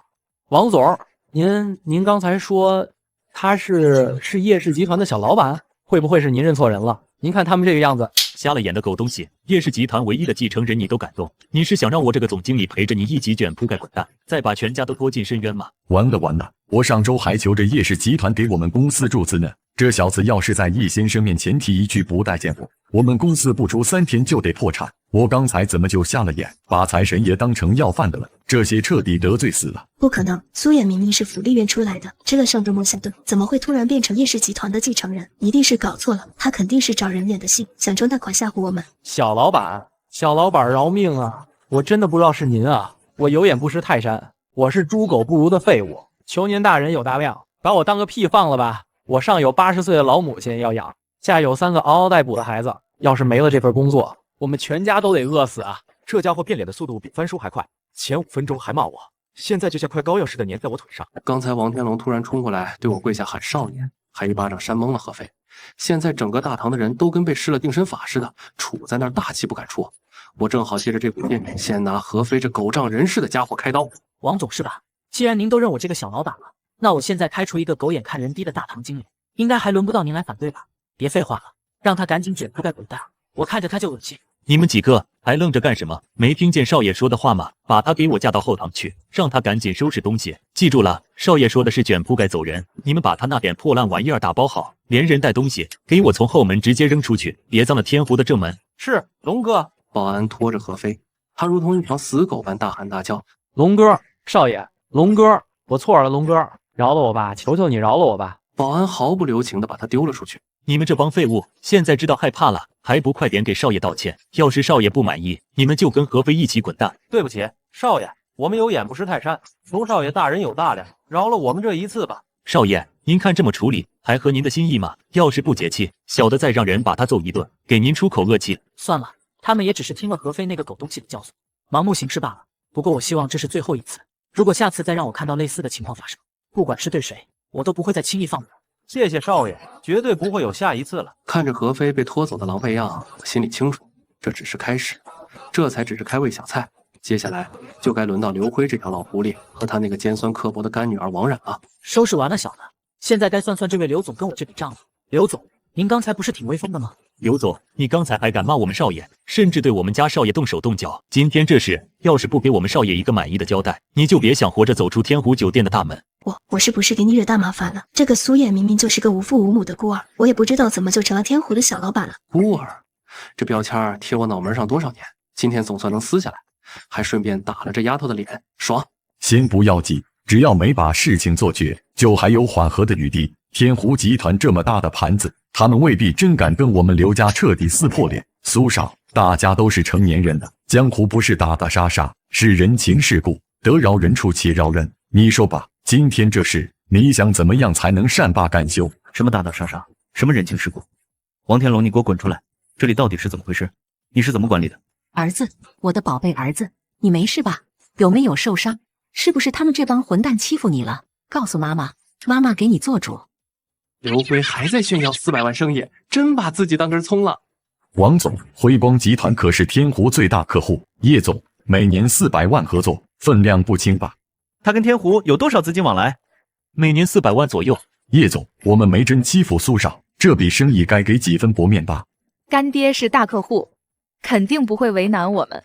总，您刚才说他是叶氏集团的小老板，会不会是您认错人了？您看他们这个样子，瞎了眼的狗东西！叶氏集团唯一的继承人你都敢动，你是想让我这个总经理陪着你一起卷铺盖滚蛋，再把全家都拖进深渊吗？完了，我上周还求着叶氏集团给我们公司注资呢，这小子要是在叶先生面前提一句不待见我们公司不出3天就得破产。我刚才怎么就瞎了眼，把财神爷当成要饭的了？这些彻底得罪死了。不可能，苏衍明明是福利院出来的，吃了上顿梦下顿，怎么会突然变成叶氏集团的继承人？一定是搞错了，他肯定是找人演的戏，想赚大款吓唬我们。小老板饶命啊！我真的不知道是您啊，我有眼不识泰山，我是猪狗不如的废物，求您大人有大量，把我当个屁放了吧！我上有80岁的老母亲要养，下有3个嗷嗷待哺的孩子，要是没了这份工作，我们全家都得饿死啊！这家伙变脸的速度比翻书还快，前5分钟还骂我，现在就像块膏药似的粘在我腿上。刚才王天龙突然冲过来对我跪下喊少爷，还一巴掌扇懵了何飞。现在整个大堂的人都跟被施了定身法似的，杵在那儿大气不敢出。我正好借着这股劲，先拿何飞这狗仗人势的家伙开刀。王总是吧？既然您都认我这个小老板了，那我现在开除一个狗眼看人低的大堂经理，应该还轮不到您来反对吧？别废话了，让他赶紧卷铺盖滚蛋，我看着他就恶心。你们几个还愣着干什么？没听见少爷说的话吗？把他给我架到后堂去，让他赶紧收拾东西。记住了，少爷说的是卷铺盖走人，你们把他那点破烂玩意儿打包好，连人带东西给我从后门直接扔出去，别脏了天湖的正门。是，龙哥。保安拖着何飞，他如同一条死狗般大喊大叫：“龙哥，少爷，龙哥，我错了，龙哥，饶了我吧，求求你饶了我吧！”保安毫不留情地把他丢了出去。你们这帮废物，现在知道害怕了，还不快点给少爷道歉？要是少爷不满意，你们就跟何飞一起滚蛋。对不起，少爷，我们有眼不识泰山，求少爷大人有大量，饶了我们这一次吧。少爷，您看这么处理，还合您的心意吗？要是不解气，小的再让人把他揍一顿，给您出口恶气。算了，他们也只是听了何飞那个狗东西的教唆，盲目行事罢了。不过我希望这是最后一次，如果下次再让我看到类似的情况发生，不管是对谁，我都不会再轻易放过。谢谢少爷，绝对不会有下一次了。看着何飞被拖走的狼狈样，我心里清楚，这只是开始，这才只是开胃小菜。接下来就该轮到刘辉这条老狐狸和他那个尖酸刻薄的干女儿王冉了。收拾完了，小的，现在该算算这位刘总跟我这笔账了。刘总，您刚才不是挺威风的吗？刘总，你刚才还敢骂我们少爷，甚至对我们家少爷动手动脚。今天这事要是不给我们少爷一个满意的交代，你就别想活着走出天湖酒店的大门。我是不是给你惹大麻烦了？这个苏衍明明就是个无父无母的孤儿，我也不知道怎么就成了天湖的小老板了。孤儿，这标签贴我脑门上多少年，今天总算能撕下来，还顺便打了这丫头的脸，爽。先不要急，只要没把事情做绝，就还有缓和的余地。天湖集团这么大的盘子，他们未必真敢跟我们刘家彻底撕破脸。苏少，大家都是成年人了，江湖不是打打杀杀，是人情世故，得饶人处且饶人。你说吧，今天这事，你想怎么样才能善罢甘休？什么打打杀杀，什么人情世故？王天龙，你给我滚出来！这里到底是怎么回事？你是怎么管理的？儿子，我的宝贝儿子，你没事吧？有没有受伤？是不是他们这帮混蛋欺负你了？告诉妈妈，妈妈给你做主。刘辉还在炫耀400万生意，真把自己当根葱了。王总，辉光集团可是天湖最大客户，叶总每年400万合作，分量不轻吧？他跟天湖有多少资金往来？每年400万左右。叶总，我们没真欺负苏少，这笔生意该给几分薄面吧？干爹是大客户，肯定不会为难我们。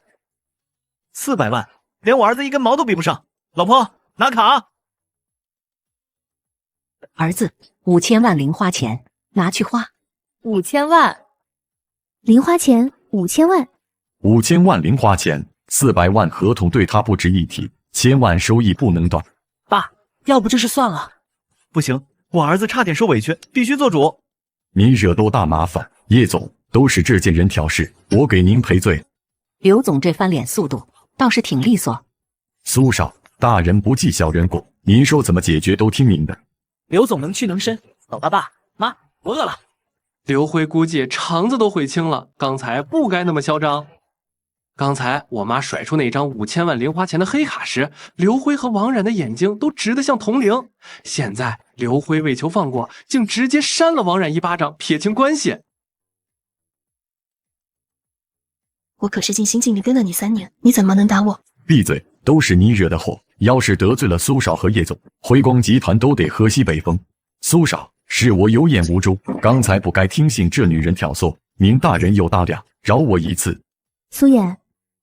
400万，连我儿子一根毛都比不上。老婆，拿卡。儿子，5000万零花钱，拿去花。5000万，零花钱5000万，5000万零花钱，400万合同对他不值一提，1000万收益不能断。爸，要不这事算了。不行，我儿子差点受委屈，必须做主。你惹多大麻烦？叶总，都是这件人挑事，我给您赔罪。刘总这翻脸速度倒是挺利索。苏少，大人不计小人过，您说怎么解决都听您的。刘总能屈能伸，走吧，爸妈，我饿了。刘辉估计肠子都悔青了，刚才不该那么嚣张。刚才我妈甩出那张5000万零花钱的黑卡时，刘辉和王冉的眼睛都直得像铜铃。现在刘辉为求放过，竟直接扇了王冉一巴掌，撇清关系。我可是尽心尽力跟了你3年，你怎么能打我？闭嘴，都是你惹的祸。要是得罪了苏少和叶总，辉光集团都得喝西北风。苏少，是我有眼无珠，刚才不该听信这女人挑唆，您大人有大量，饶我一次。苏衍，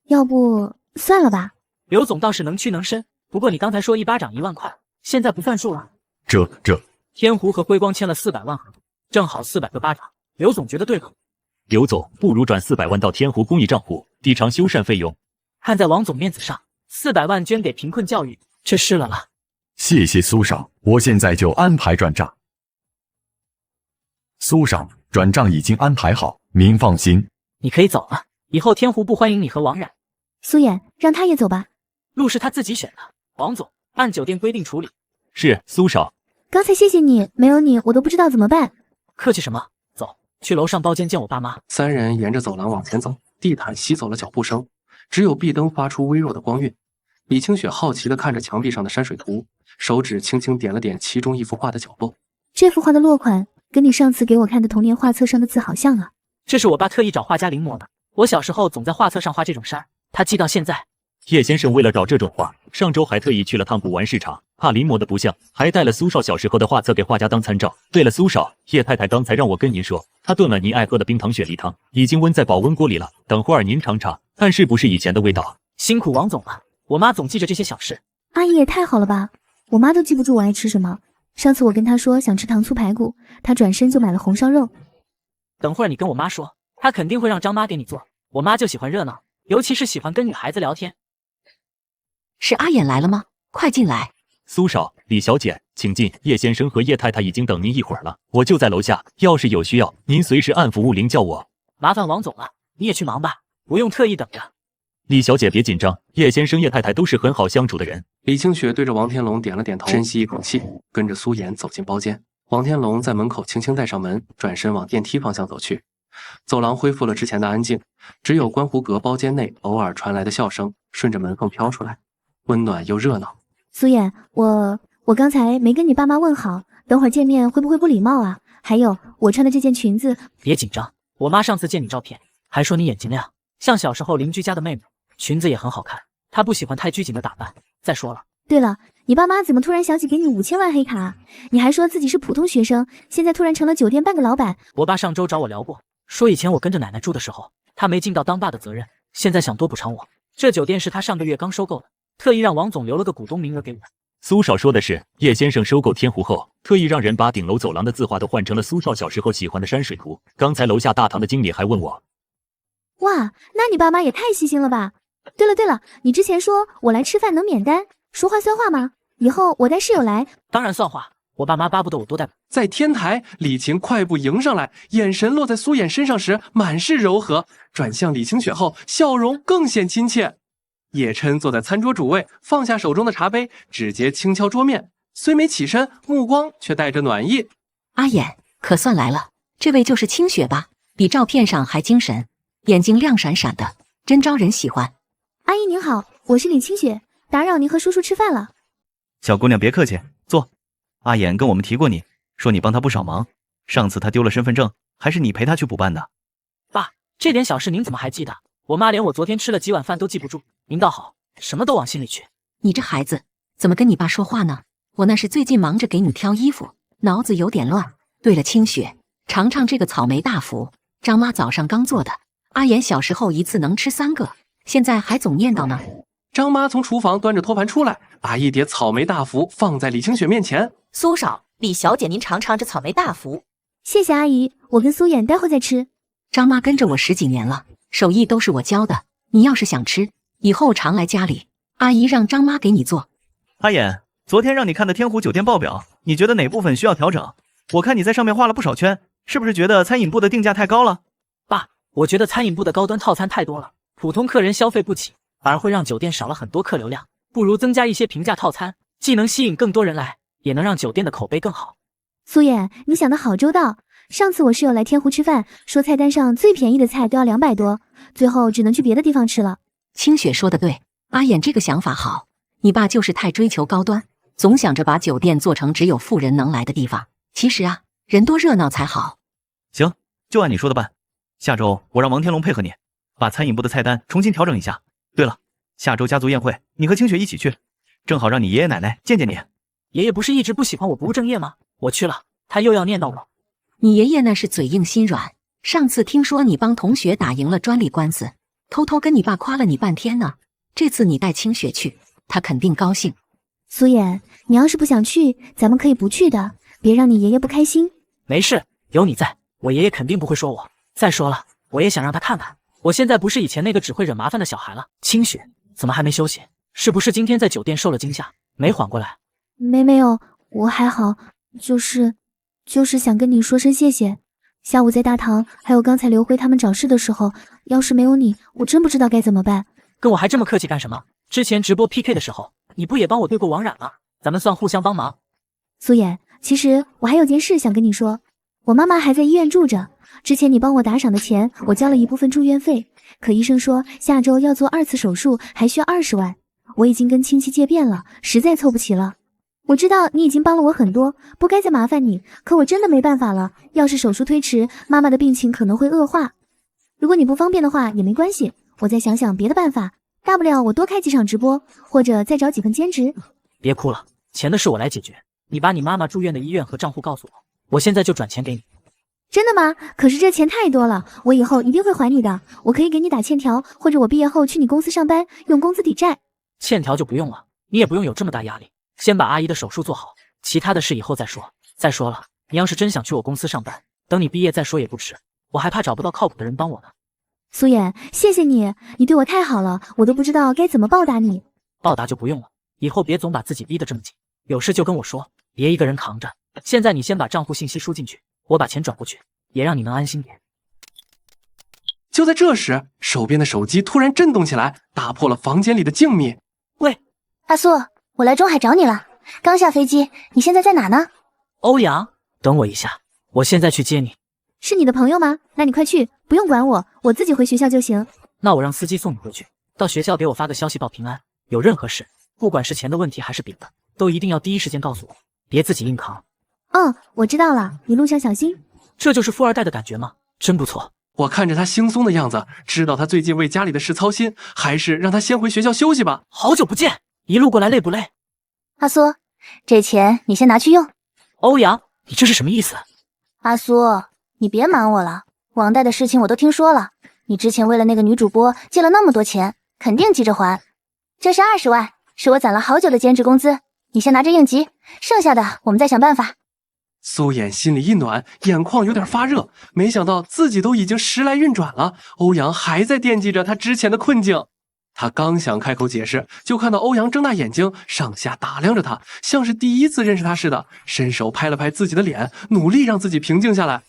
要不算了吧？刘总倒是能屈能伸，不过你刚才说一巴掌1万块，现在不算数了。这天湖和辉光签了400万合同，正好400个巴掌，刘总觉得对口。刘总，不如转400万到天湖公益账户，抵偿修缮费用。看在王总面子上，400万捐给贫困教育，这是了。谢谢苏少，我现在就安排转账。苏少，转账已经安排好，您放心。你可以走了，以后天湖不欢迎你和王冉。苏衍，让他也走吧。路是他自己选的，王总按酒店规定处理。是，苏少。刚才谢谢你，没有你我都不知道怎么办。客气什么？走，去楼上包间见我爸妈。3人沿着走廊往前走，地毯吸走了脚步声，只有壁灯发出微弱的光晕。李清雪好奇地看着墙壁上的山水图，手指轻轻点了点其中一幅画的角落。这幅画的落款跟你上次给我看的童年画册上的字好像啊。这是我爸特意找画家临摹的，我小时候总在画册上画这种山，他记到现在。叶先生为了找这种画，上周还特意去了趟古玩市场，怕临摹的不像，还带了苏少小时候的画册给画家当参照。对了，苏少，叶太太刚才让我跟您说，她炖了您爱喝的冰糖雪梨汤，已经温在保温锅里了，等会儿您尝尝，看是不是以前的味道。辛苦王总了，我妈总记着这些小事。阿姨也太好了吧，我妈都记不住我爱吃什么。上次我跟她说想吃糖醋排骨，她转身就买了红烧肉。等会儿你跟我妈说，她肯定会让张妈给你做。我妈就喜欢热闹，尤其是喜欢跟女孩子聊天。是阿衍来了吗？快进来。苏少，李小姐，请进。叶先生和叶太太已经等您一会儿了，我就在楼下，要是有需要，您随时按服务铃叫我。麻烦王总了，你也去忙吧，不用特意等着。李小姐别紧张，叶先生、叶太太都是很好相处的人。李清雪对着王天龙点了点头，深吸一口气，跟着苏衍走进包间。王天龙在门口轻轻带上门，转身往电梯方向走去。走廊恢复了之前的安静，只有观湖阁包间内偶尔传来的笑声顺着门缝飘出来，温暖又热闹。苏衍，我刚才没跟你爸妈问好，等会儿见面会不会不礼貌啊？还有我穿的这件裙子……别紧张，我妈上次见你照片还说你眼睛亮，像小时候邻居家的妹妹，裙子也很好看。她不喜欢太拘谨的打扮。再说了，对了，你爸妈怎么突然想起给你5000万黑卡？你还说自己是普通学生，现在突然成了酒店半个老板。我爸上周找我聊过，说以前我跟着奶奶住的时候，他没尽到当爸的责任，现在想多补偿我。这酒店是他上个月刚收购的，特意让王总留了个股东名额给我。苏少说的是，叶先生收购天湖后，特意让人把顶楼走廊的字画都换成了苏少小时候喜欢的山水图。刚才楼下大堂的经理还问我，哇，那你爸妈也太细心了吧？对了，你之前说我来吃饭能免单，说话算话吗？以后我带室友来，当然算话。我爸妈巴不得我多带。在天台，李晴快步迎上来，眼神落在苏衍身上时，满是柔和；转向李清雪后，笑容更显亲切。叶琛坐在餐桌主位，放下手中的茶杯，指节轻敲桌面，虽没起身，目光却带着暖意。阿衍，可算来了，这位就是清雪吧？比照片上还精神，眼睛亮闪闪的，真招人喜欢。阿姨您好，我是李清雪，打扰您和叔叔吃饭了。小姑娘别客气，坐。阿衍跟我们提过你，说你帮他不少忙，上次他丢了身份证，还是你陪他去补办的。爸，这点小事您怎么还记得？我妈连我昨天吃了几碗饭都记不住，您倒好，什么都往心里去。你这孩子怎么跟你爸说话呢？我那是最近忙着给你挑衣服，脑子有点乱。对了，清雪，尝尝这个草莓大福，张妈早上刚做的。阿衍小时候一次能吃3个，现在还总念叨呢。张妈从厨房端着托盘出来，把一碟草莓大福放在李清雪面前。苏少，李小姐您尝尝这草莓大福。谢谢阿姨，我跟苏衍待会再吃。张妈跟着我10几年了，手艺都是我教的，你要是想吃，以后常来家里，阿姨让张妈给你做。阿衍，昨天让你看的天湖酒店报表，你觉得哪部分需要调整？我看你在上面画了不少圈，是不是觉得餐饮部的定价太高了？爸，我觉得餐饮部的高端套餐太多了，普通客人消费不起，反而会让酒店少了很多客流量，不如增加一些平价套餐，既能吸引更多人来，也能让酒店的口碑更好。苏衍，你想得好周到。上次我室友来天湖吃饭，说菜单上最便宜的菜都要200多，最后只能去别的地方吃了。清雪说的对，阿衍这个想法好，你爸就是太追求高端，总想着把酒店做成只有富人能来的地方。其实啊，人多热闹才好。行，就按你说的办。下周我让王天龙配合你，把餐饮部的菜单重新调整一下。对了，下周家族宴会，你和清雪一起去，正好让你爷爷奶奶见见你。爷爷不是一直不喜欢我不务正业吗？我去了，他又要念叨我。你爷爷那是嘴硬心软，上次听说你帮同学打赢了专利官司，偷偷跟你爸夸了你半天呢。这次你带清雪去，他肯定高兴。苏衍，你要是不想去，咱们可以不去的，别让你爷爷不开心。没事，有你在，我爷爷肯定不会说我。再说了，我也想让他看看，我现在不是以前那个只会惹麻烦的小孩了。清雪，怎么还没休息？是不是今天在酒店受了惊吓，没缓过来？没有，我还好，就是想跟你说声谢谢。下午在大堂，还有刚才刘辉他们找事的时候，要是没有你，我真不知道该怎么办。跟我还这么客气干什么？之前直播 PK 的时候，你不也帮我对过王冉吗？咱们算互相帮忙。苏衍，其实我还有件事想跟你说，我妈妈还在医院住着，之前你帮我打赏的钱，我交了一部分住院费，可医生说下周要做2次手术，还需要20万，我已经跟亲戚借遍了，实在凑不齐了。我知道你已经帮了我很多，不该再麻烦你，可我真的没办法了，要是手术推迟，妈妈的病情可能会恶化。如果你不方便的话也没关系，我再想想别的办法，大不了我多开几场直播，或者再找几份兼职。别哭了，钱的事我来解决，你把你妈妈住院的医院和账户告诉我，我现在就转钱给你。真的吗？可是这钱太多了，我以后一定会还你的，我可以给你打欠条，或者我毕业后去你公司上班，用工资抵债。欠条就不用了，你也不用有这么大压力，先把阿姨的手术做好，其他的事以后再说。再说了，你要是真想去我公司上班，等你毕业再说也不迟，我还怕找不到靠谱的人帮我呢。苏衍，谢谢你，你对我太好了，我都不知道该怎么报答你。报答就不用了，以后别总把自己逼得这么紧，有事就跟我说，别一个人扛着。现在你先把账户信息输进去，我把钱转过去，也让你能安心点。就在这时，手边的手机突然震动起来，打破了房间里的静谧。喂，阿苏，我来中海找你了，刚下飞机，你现在在哪呢？欧阳，等我一下，我现在去接你。是你的朋友吗？那你快去，不用管我，我自己回学校就行。那我让司机送你回去，到学校给我发个消息报平安。有任何事，不管是钱的问题还是别的，都一定要第一时间告诉我，别自己硬扛。我知道了，你路上小心。这就是富二代的感觉吗？真不错。我看着他轻松的样子，知道他最近为家里的事操心，还是让他先回学校休息吧。好久不见，一路过来累不累？阿苏，这钱你先拿去用。欧阳，你这是什么意思？阿苏，你别瞒我了，网贷的事情我都听说了。你之前为了那个女主播借了那么多钱，肯定急着还。这是20万，是我攒了好久的兼职工资，你先拿着应急，剩下的我们再想办法。苏衍心里一暖，眼眶有点发热，没想到自己都已经时来运转了，欧阳还在惦记着他之前的困境。他刚想开口解释，就看到欧阳睁大眼睛，上下打量着他，像是第一次认识他似的，伸手拍了拍自己的脸，努力让自己平静下来。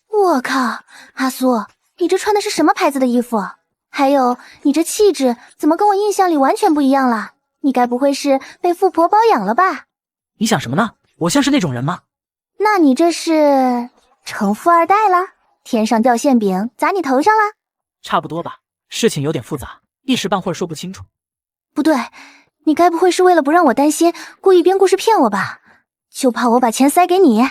我靠，阿苏，你这穿的是什么牌子的衣服？还有，你这气质怎么跟我印象里完全不一样了？你该不会是被富婆包养了吧？你想什么呢？我像是那种人吗？那你这是成富二代了？天上掉馅饼砸你头上了？差不多吧，事情有点复杂，一时半会儿说不清楚。不对，你该不会是为了不让我担心，故意编故事骗我吧？就怕我把钱塞给你。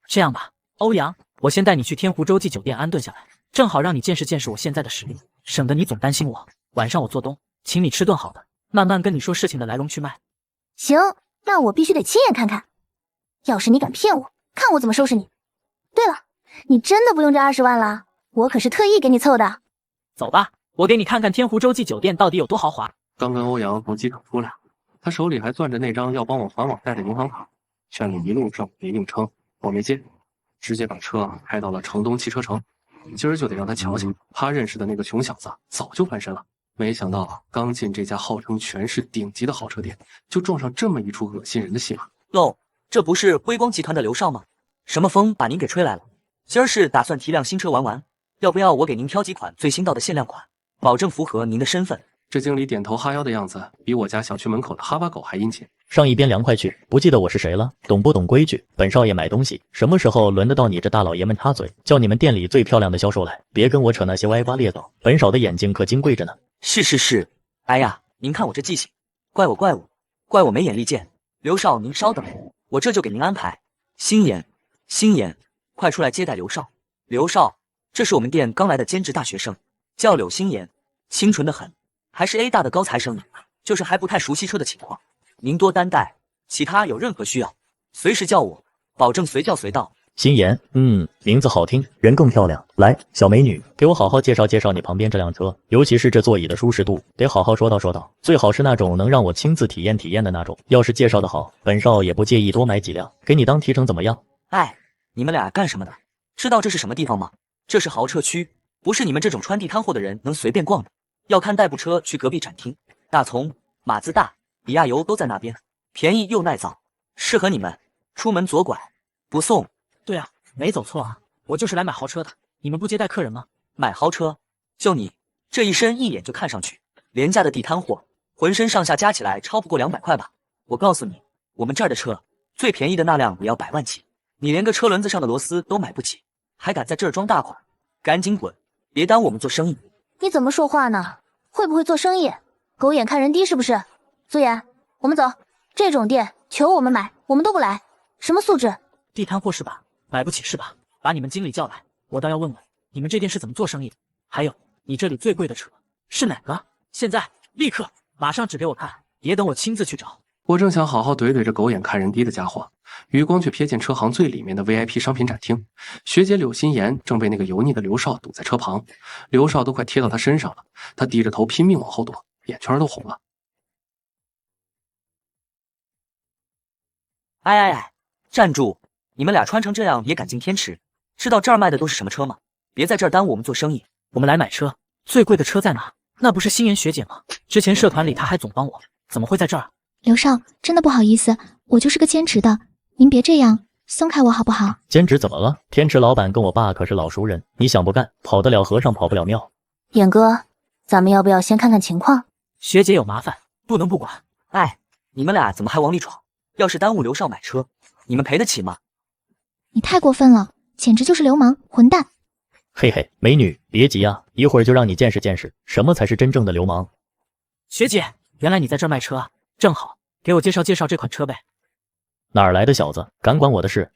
这样吧，欧阳，我先带你去天湖洲际酒店安顿下来，正好让你见识见识我现在的实力，省得你总担心我。晚上我做东，请你吃顿好的，慢慢跟你说事情的来龙去脉。行，那我必须得亲眼看看。要是你敢骗我，看我怎么收拾你。对了，你真的不用这20万了，我可是特意给你凑的。走吧，我给你看看天湖洲际酒店到底有多豪华。刚跟欧阳从机场出来，他手里还攥着那张要帮我还网贷的银行卡，劝了一路上别硬撑，我没接，直接把车开到了城东汽车城。今儿就得让他瞧瞧，他认识的那个穷小子早就翻身了。没想到刚进这家号称全市顶级的豪车店，就撞上这么一出恶心人的戏码。喽，这不是辉光集团的刘少吗？什么风把您给吹来了？今儿是打算提辆新车玩玩，要不要我给您挑几款最新到的限量款，保证符合您的身份？这经理点头哈腰的样子，比我家小区门口的哈巴狗还殷勤。上一边凉快去，不记得我是谁了？懂不懂规矩？本少爷买东西，什么时候轮得到你这大老爷们插嘴？叫你们店里最漂亮的销售来，别跟我扯那些歪瓜裂枣。本少的眼睛可金贵着呢。是。哎呀，您看我这记性，怪我没眼力见。刘少，您稍等，我这就给您安排。星妍，快出来接待刘少。刘少，这是我们店刚来的兼职大学生，叫柳星妍，清纯的很，还是 A 大的高材生呢，就是还不太熟悉车的情况。您多担待，其他有任何需要，随时叫我，保证随叫随到。星妍，名字好听，人更漂亮。来，小美女，给我好好介绍介绍你旁边这辆车，尤其是这座椅的舒适度，得好好说道，最好是那种能让我亲自体验的那种。要是介绍的好，本少也不介意多买几辆，给你当提成怎么样？哎，你们俩干什么的？知道这是什么地方吗？这是豪车区，不是你们这种穿地摊货的人能随便逛的。要看代步车去隔壁展厅，大从、马自达、比亚油都在那边，便宜又耐造，适合你们。出门左拐，不送。对啊，没走错啊，我就是来买豪车的。你们不接待客人吗？买豪车？就你这一身，一眼就看上去廉价的地摊货，浑身上下加起来超不过200块吧？我告诉你，我们这儿的车最便宜的那辆也要100万起，你连个车轮子上的螺丝都买不起，还敢在这儿装大款？赶紧滚，别耽误我们做生意。你怎么说话呢？会不会做生意？狗眼看人低是不是？苏妍，我们走，这种店求我们买，我们都不来。什么素质？地摊货是吧？买不起是吧？把你们经理叫来，我倒要问问你们这店是怎么做生意的。还有，你这里最贵的车是哪个？现在立刻马上指给我看，别等我亲自去找。我正想好好怼怼这狗眼看人低的家伙，余光却瞥见车行最里面的 VIP 商品展厅，学姐柳心妍正被那个油腻的刘少堵在车旁，刘少都快贴到他身上了，他低着头拼命往后躲，眼圈都红了。哎，站住！你们俩穿成这样也敢进天池？知道这儿卖的都是什么车吗？别在这儿耽误我们做生意。我们来买车，最贵的车在哪？那不是心妍学姐吗？之前社团里她还总帮我，怎么会在这儿？刘少，真的不好意思，我就是个兼职的，您别这样，松开我好不好？兼职怎么了？天池老板跟我爸可是老熟人，你想不干，跑得了和尚跑不了庙。眼哥，咱们要不要先看看情况？学姐有麻烦，不能不管。哎，你们俩怎么还往里闯？要是耽误刘少买车，你们赔得起吗？你太过分了，简直就是流氓混蛋！嘿嘿，美女别急啊，一会儿就让你见识见识什么才是真正的流氓。学姐，原来你在这儿卖车啊，正好，给我介绍介绍这款车呗。哪儿来的小子，敢管我的事？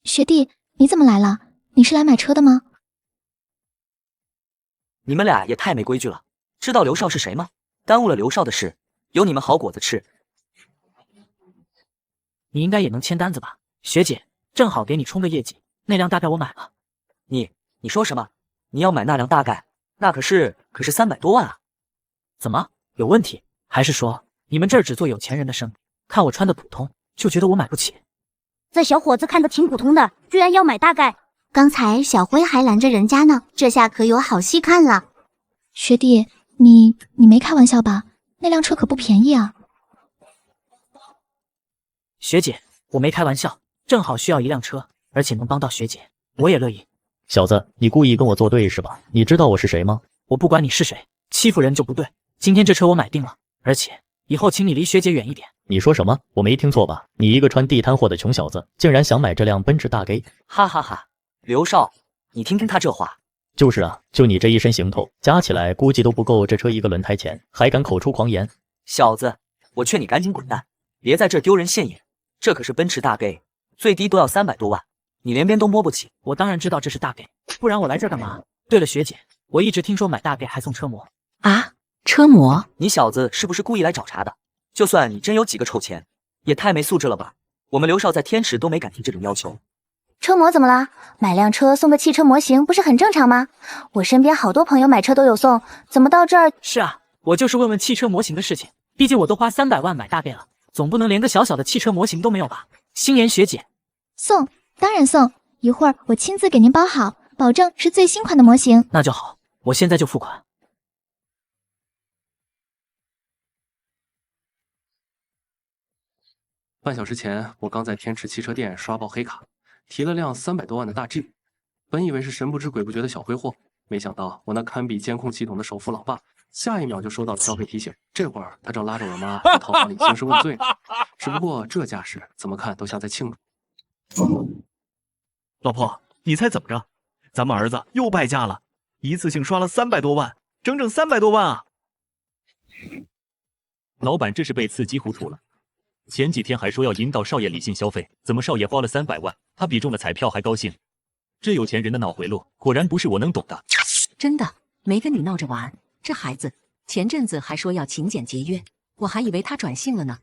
学弟，你怎么来了？你是来买车的吗？你们俩也太没规矩了，知道刘少是谁吗？耽误了刘少的事，有你们好果子吃。你应该也能签单子吧？学姐，正好给你冲个业绩。那辆大概我买了。你说什么？你要买那辆大概？那可是300多万啊！怎么有问题？还是说你们这儿只做有钱人的生意？看我穿的普通，就觉得我买不起？这小伙子看着挺普通的，居然要买大概。刚才小辉还拦着人家呢，这下可有好戏看了。学弟，你没开玩笑吧？那辆车可不便宜啊。学姐，我没开玩笑，正好需要一辆车，而且能帮到学姐，我也乐意。小子，你故意跟我作对是吧？你知道我是谁吗？我不管你是谁，欺负人就不对。今天这车我买定了，而且以后请你离学姐远一点。你说什么？我没听错吧？你一个穿地摊货的穷小子，竟然想买这辆奔驰大 G？ 哈哈哈！刘少，你听听他这话。就是啊，就你这一身行头，加起来估计都不够这车一个轮胎钱，还敢口出狂言！小子，我劝你赶紧滚蛋，别在这丢人现眼。这可是奔驰大 G， 最低都要300多万，你连边都摸不起。我当然知道这是大 G， 不然我来这干嘛？对了，学姐，我一直听说买大 G 还送车模啊？车模？你小子是不是故意来找茬的？就算你真有几个臭钱，也太没素质了吧！我们刘少在天池都没敢提这种要求。车模怎么了？买辆车送个汽车模型不是很正常吗？我身边好多朋友买车都有送，怎么到这儿？是啊，我就是问问汽车模型的事情，毕竟我都花300万买大 G 了，总不能连个小小的汽车模型都没有吧？星妍学姐，送，当然送，一会儿我亲自给您包好，保证是最新款的模型。那就好，我现在就付款。半小时前，我刚在天池汽车店刷爆黑卡，提了辆300多万的大 G。本以为是神不知鬼不觉的小挥霍，没想到我那堪比监控系统的首富老爸，下一秒就收到了消费提醒。这会儿他正拉着我妈在套房里兴师问罪呢。只不过这架势怎么看都像在庆祝。老婆，你猜怎么着？咱们儿子又败家了，一次性刷了300多万，整整300多万啊！老板这是被刺激糊涂了。前几天还说要引导少爷理性消费，怎么少爷花了300万，他比中了彩票还高兴？这有钱人的脑回路果然不是我能懂的。真的没跟你闹着玩，这孩子前阵子还说要勤俭节约，我还以为他转性了呢。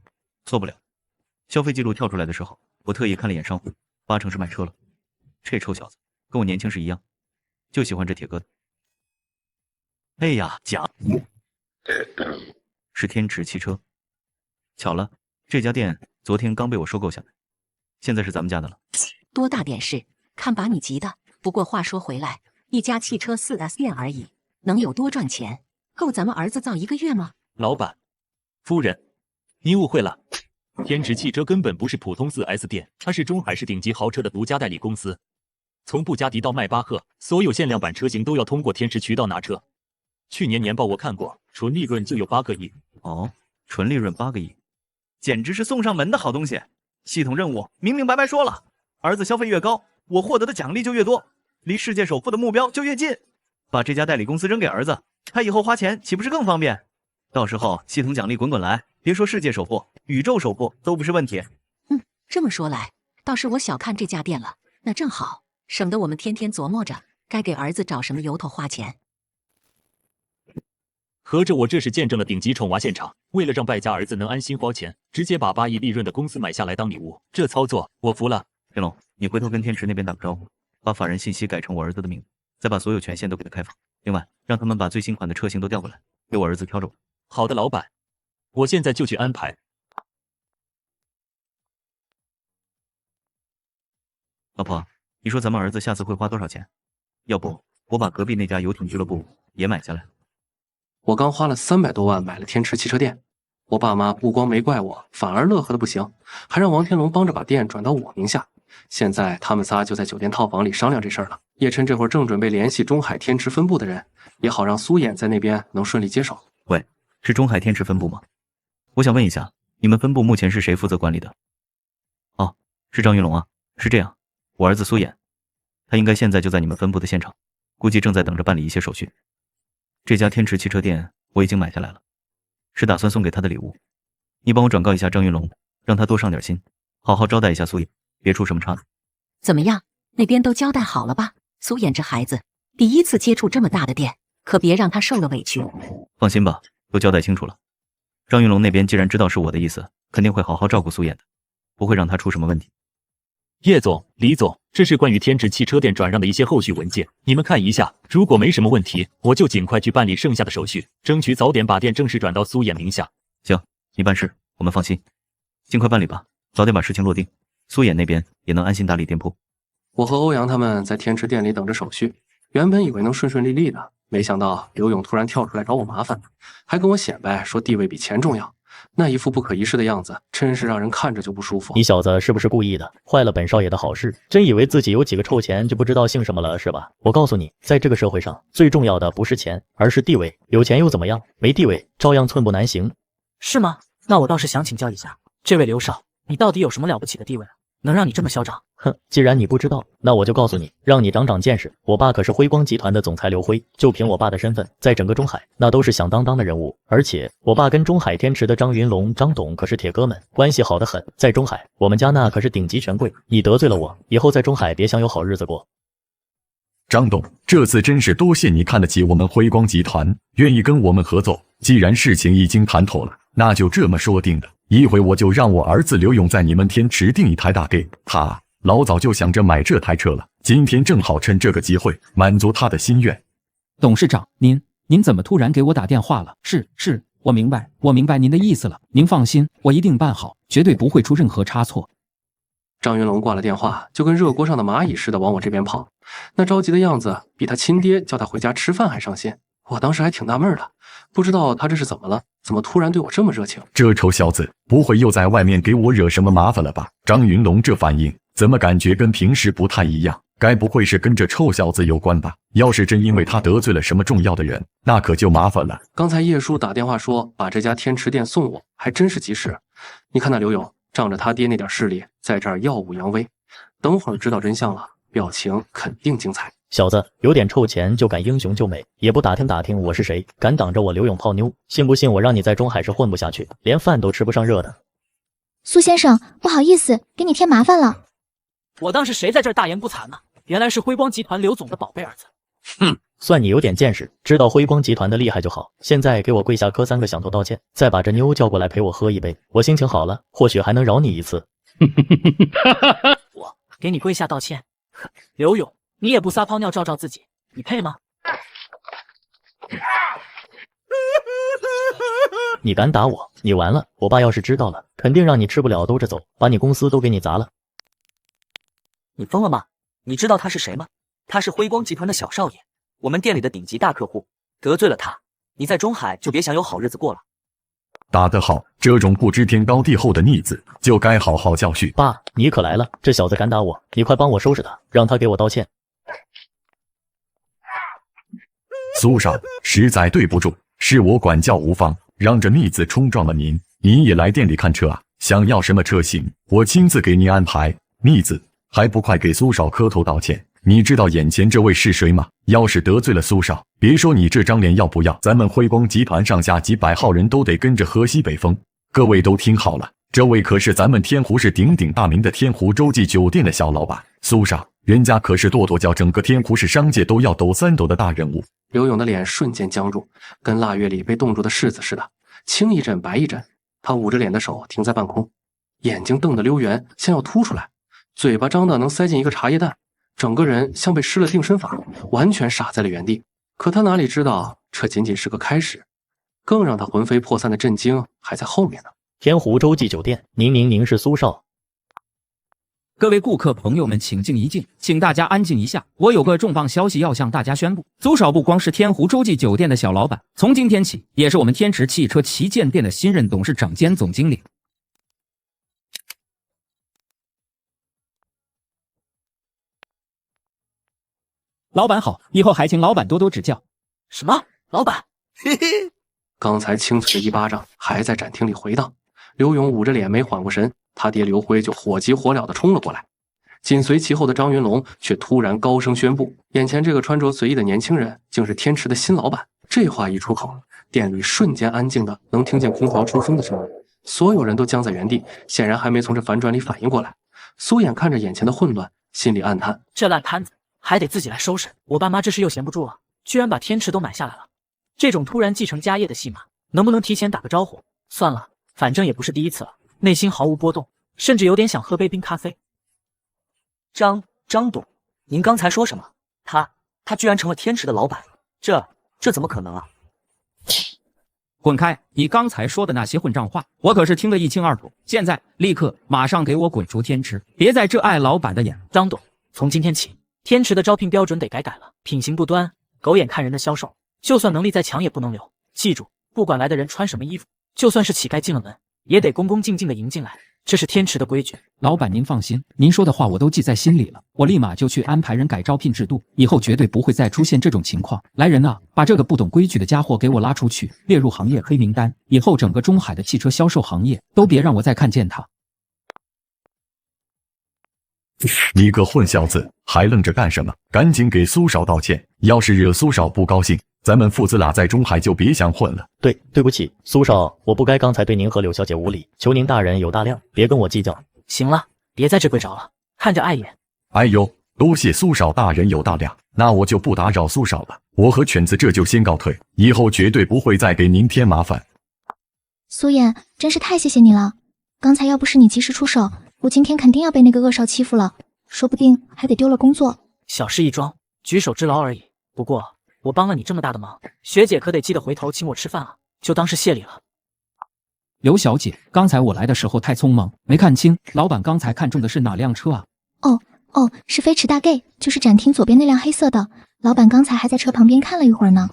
错不了，消费记录跳出来的时候，我特意看了眼商户，80%是买车了。这臭小子跟我年轻时一样，就喜欢这铁疙瘩。哎呀，奖是天池汽车。巧了，这家店昨天刚被我收购下来，现在是咱们家的了。多大点事，看把你急的。不过话说回来，一家汽车4S 店而已，能有多赚钱？够咱们儿子造1个月吗？老板，夫人，您误会了。天池汽车根本不是普通4S 店，它是中海市顶级豪车的独家代理公司。从布加迪到迈巴赫，所有限量版车型都要通过天池渠道拿车。去年年报我看过，纯利润就有8个亿。哦，纯利润8个亿，简直是送上门的好东西。系统任务明明白白说了，儿子消费越高，我获得的奖励就越多，离世界首富的目标就越近。把这家代理公司扔给儿子，他以后花钱岂不是更方便？到时候系统奖励滚滚来，别说世界首富，宇宙首富都不是问题。这么说来，倒是我小看这家店了。那正好，省得我们天天琢磨着该给儿子找什么由头花钱。合着我这是见证了顶级宠娃现场，为了让败家儿子能安心花钱，直接把8亿利润的公司买下来当礼物，这操作我服了。天龙，你回头跟天池那边打个招呼，把法人信息改成我儿子的名字，再把所有权限都给他开放。另外，让他们把最新款的车型都调过来，给我儿子挑着玩。好的，老板，我现在就去安排。老婆，你说咱们儿子下次会花多少钱？要不我把隔壁那家游艇俱乐部也买下来。我刚花了300多万买了天池汽车店，我爸妈不光没怪我，反而乐呵的不行，还让王天龙帮着把店转到我名下。现在他们仨就在酒店套房里商量这事儿了。叶琛这会儿正准备联系中海天池分部的人，也好让苏衍在那边能顺利接手。喂，是中海天池分部吗？我想问一下，你们分部目前是谁负责管理的？哦，是张云龙啊。是这样，我儿子苏衍，他应该现在就在你们分部的现场，估计正在等着办理一些手续。这家天池汽车店我已经买下来了，是打算送给他的礼物。你帮我转告一下张云龙，让他多上点心，好好招待一下苏衍，别出什么岔子。怎么样，那边都交代好了吧？苏衍这孩子第一次接触这么大的店，可别让他受了委屈。放心吧，都交代清楚了。张云龙那边既然知道是我的意思，肯定会好好照顾苏衍的。不会让他出什么问题。叶总、李总，这是关于天池汽车店转让的一些后续文件，你们看一下。如果没什么问题，我就尽快去办理剩下的手续，争取早点把店正式转到苏衍名下。行，你办事我们放心，尽快办理吧，早点把事情落定，苏衍那边也能安心打理店铺。我和欧阳他们在天池店里等着手续，原本以为能顺顺利利的，没想到刘勇突然跳出来找我麻烦，还跟我显摆说地位比钱重要。那一副不可一世的样子，真是让人看着就不舒服。你小子是不是故意的，坏了本少爷的好事？真以为自己有几个臭钱就不知道姓什么了是吧？我告诉你，在这个社会上，最重要的不是钱，而是地位。有钱又怎么样？没地位照样寸步难行。是吗？那我倒是想请教一下，这位刘少，你到底有什么了不起的地位啊？能让你这么嚣张？哼，既然你不知道，那我就告诉你，让你长长见识。我爸可是辉光集团的总裁刘辉，就凭我爸的身份，在整个中海那都是响当当的人物。而且我爸跟中海天池的张云龙、张董可是铁哥们，关系好得很。在中海，我们家那可是顶级权贵。你得罪了我，以后在中海别想有好日子过。张董，这次真是多谢你看得起我们辉光集团，愿意跟我们合作。既然事情已经谈妥了，那就这么说定了。一会我就让我儿子刘勇在你们天池订一台大 G， 他老早就想着买这台车了，今天正好趁这个机会满足他的心愿。董事长，您怎么突然给我打电话了？是，我明白您的意思了。您放心，我一定办好，绝对不会出任何差错。张云龙挂了电话，就跟热锅上的蚂蚁似的往我这边跑，那着急的样子比他亲爹叫他回家吃饭还上心。我当时还挺纳闷的，不知道他这是怎么了，怎么突然对我这么热情？这臭小子不会又在外面给我惹什么麻烦了吧？张云龙这反应怎么感觉跟平时不太一样？该不会是跟这臭小子有关吧？要是真因为他得罪了什么重要的人，那可就麻烦了。刚才叶叔打电话说把这家天池店送我，还真是及时。你看那刘勇仗着他爹那点势力，在这儿耀武扬威，等会儿知道真相了，表情肯定精彩。小子有点臭钱就敢英雄救美，也不打听我是谁，敢挡着我刘勇泡妞，信不信我让你在中海市混不下去，连饭都吃不上热的？苏先生，不好意思，给你添麻烦了。我当是谁在这儿大言不惭呢？原来是辉光集团刘总的宝贝儿子。哼，算你有点见识，知道辉光集团的厉害就好。现在给我跪下磕3个响头道歉，再把这妞叫过来陪我喝一杯，我心情好了，或许还能饶你一次。我给你跪下道歉？刘勇，你也不撒泡尿照照自己，你配吗？你敢打我，你完了！我爸要是知道了，肯定让你吃不了兜着走，把你公司都给你砸了。你疯了吗？你知道他是谁吗？他是辉光集团的小少爷，我们店里的顶级大客户。得罪了他，你在中海就别想有好日子过了。打得好，这种不知天高地厚的逆子就该好好教训。爸，你可来了，这小子敢打我，你快帮我收拾他，让他给我道歉。苏少，实在对不住，是我管教无方，让这逆子冲撞了您。您也来店里看车啊？想要什么车型，我亲自给您安排。逆子，还不快给苏少磕头道歉？你知道眼前这位是谁吗？要是得罪了苏少，别说你这张脸要不要，咱们辉光集团上下几百号人都得跟着喝西北风。各位都听好了，这位可是咱们天湖市鼎鼎大名的天湖洲际酒店的小老板苏少，人家可是跺跺脚整个天湖市商界都要抖3抖的大人物。刘勇的脸瞬间僵住，跟腊月里被冻住的柿子似的，青一阵白一阵。他捂着脸的手停在半空，眼睛瞪得溜圆，像要凸出来，嘴巴张得能塞进一个茶叶蛋，整个人像被施了定身法，完全傻在了原地。可他哪里知道，这仅仅是个开始，更让他魂飞魄散的震惊还在后面呢。天湖洲际酒店，您是苏少？各位顾客朋友们，请静一静，请大家安静一下。我有个重磅消息要向大家宣布，苏少不光是天湖洲际酒店的小老板，从今天起也是我们天池汽车旗舰店的新任董事长兼总经理。老板好，以后还请老板多多指教。什么？老板？嘿嘿，刚才清脆的一巴掌还在展厅里回荡，刘勇捂着脸没缓过神，他爹刘辉就火急火燎地冲了过来，紧随其后的张云龙却突然高声宣布，眼前这个穿着随意的年轻人竟是天池的新老板。这话一出口，店里瞬间安静的能听见空调出风的声音，所有人都僵在原地，显然还没从这反转里反应过来。苏衍看着眼前的混乱，心里暗叹，这烂摊子还得自己来收拾。我爸妈这是又闲不住了，居然把天池都买下来了。这种突然继承家业的戏码，能不能提前打个招呼？算了，反正也不是第一次了。内心毫无波动，甚至有点想喝杯冰咖啡。张董，您刚才说什么？他居然成了天池的老板，这怎么可能啊？滚开！你刚才说的那些混账话，我可是听得一清二楚。现在立刻马上给我滚出天池，别在这碍老板的眼。张董，从今天起，天池的招聘标准得改了，品行不端、狗眼看人的销售，就算能力再强也不能留。记住，不管来的人穿什么衣服，就算是乞丐进了门，也得恭恭敬敬的迎进来，这是天池的规矩。老板您放心，您说的话我都记在心里了，我立马就去安排人改招聘制度，以后绝对不会再出现这种情况。来人啊，把这个不懂规矩的家伙给我拉出去，列入行业黑名单，以后整个中海的汽车销售行业都别让我再看见他。你个混小子，还愣着干什么？赶紧给苏少道歉！要是惹苏少不高兴，咱们父子俩在中海就别想混了。对不起，苏少，我不该刚才对您和柳小姐无礼，求您大人有大量，别跟我计较。行了，别再这跪着了，看着碍眼。哎呦，多谢苏少大人有大量，那我就不打扰苏少了。我和犬子这就先告退，以后绝对不会再给您添麻烦。苏妍，真是太谢谢你了，刚才要不是你及时出手，我今天肯定要被那个恶少欺负了，说不定还得丢了工作。小事一桩，举手之劳而已。不过我帮了你这么大的忙，学姐可得记得回头请我吃饭啊，就当是谢礼了。刘小姐，刚才我来的时候太匆忙，没看清老板刚才看中的是哪辆车啊？哦，是飞驰大 G， 就是展厅左边那辆黑色的，老板刚才还在车旁边看了一会儿呢。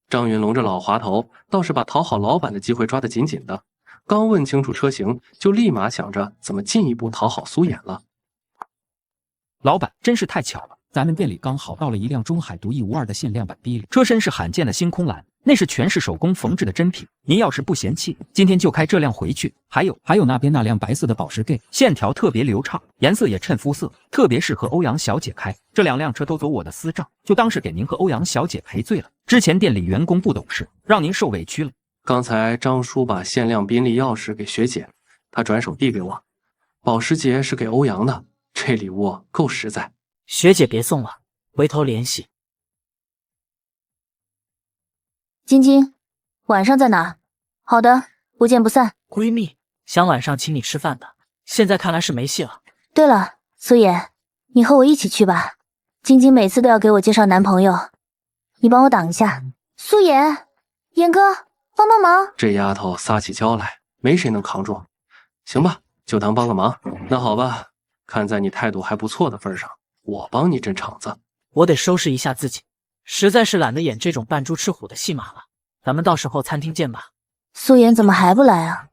张云龙这老滑头倒是把讨好老板的机会抓得紧紧的，刚问清楚车型，就立马想着怎么进一步讨好苏衍了。老板，真是太巧了，咱们店里刚好到了一辆中海独一无二的限量版宾利，车身是罕见的星空蓝，那是全是手工缝制的真品。您要是不嫌弃，今天就开这辆回去。还有那边那辆白色的保时 G， 线条特别流畅，颜色也衬肤色，特别适合欧阳小姐开。这2辆车都走我的私账，就当是给您和欧阳小姐赔罪了。之前店里员工不懂事，让您受委屈了。刚才张叔把限量宾利钥匙给学姐，她转手递给我，保时捷是给欧阳的，这礼物够实在。学姐别送了，回头联系。晶晶，晚上在哪？好的，不见不散。闺蜜想晚上请你吃饭的，现在看来是没戏了。对了，苏妍，你和我一起去吧。晶晶每次都要给我介绍男朋友，你帮我挡一下。苏妍，妍哥，帮忙。这丫头撒起娇来，没谁能扛住。行吧，就当帮个忙。那好吧，看在你态度还不错的份上，我帮你镇场子。我得收拾一下自己，实在是懒得演这种扮猪吃虎的戏码了。咱们到时候餐厅见吧。苏妍怎么还不来啊？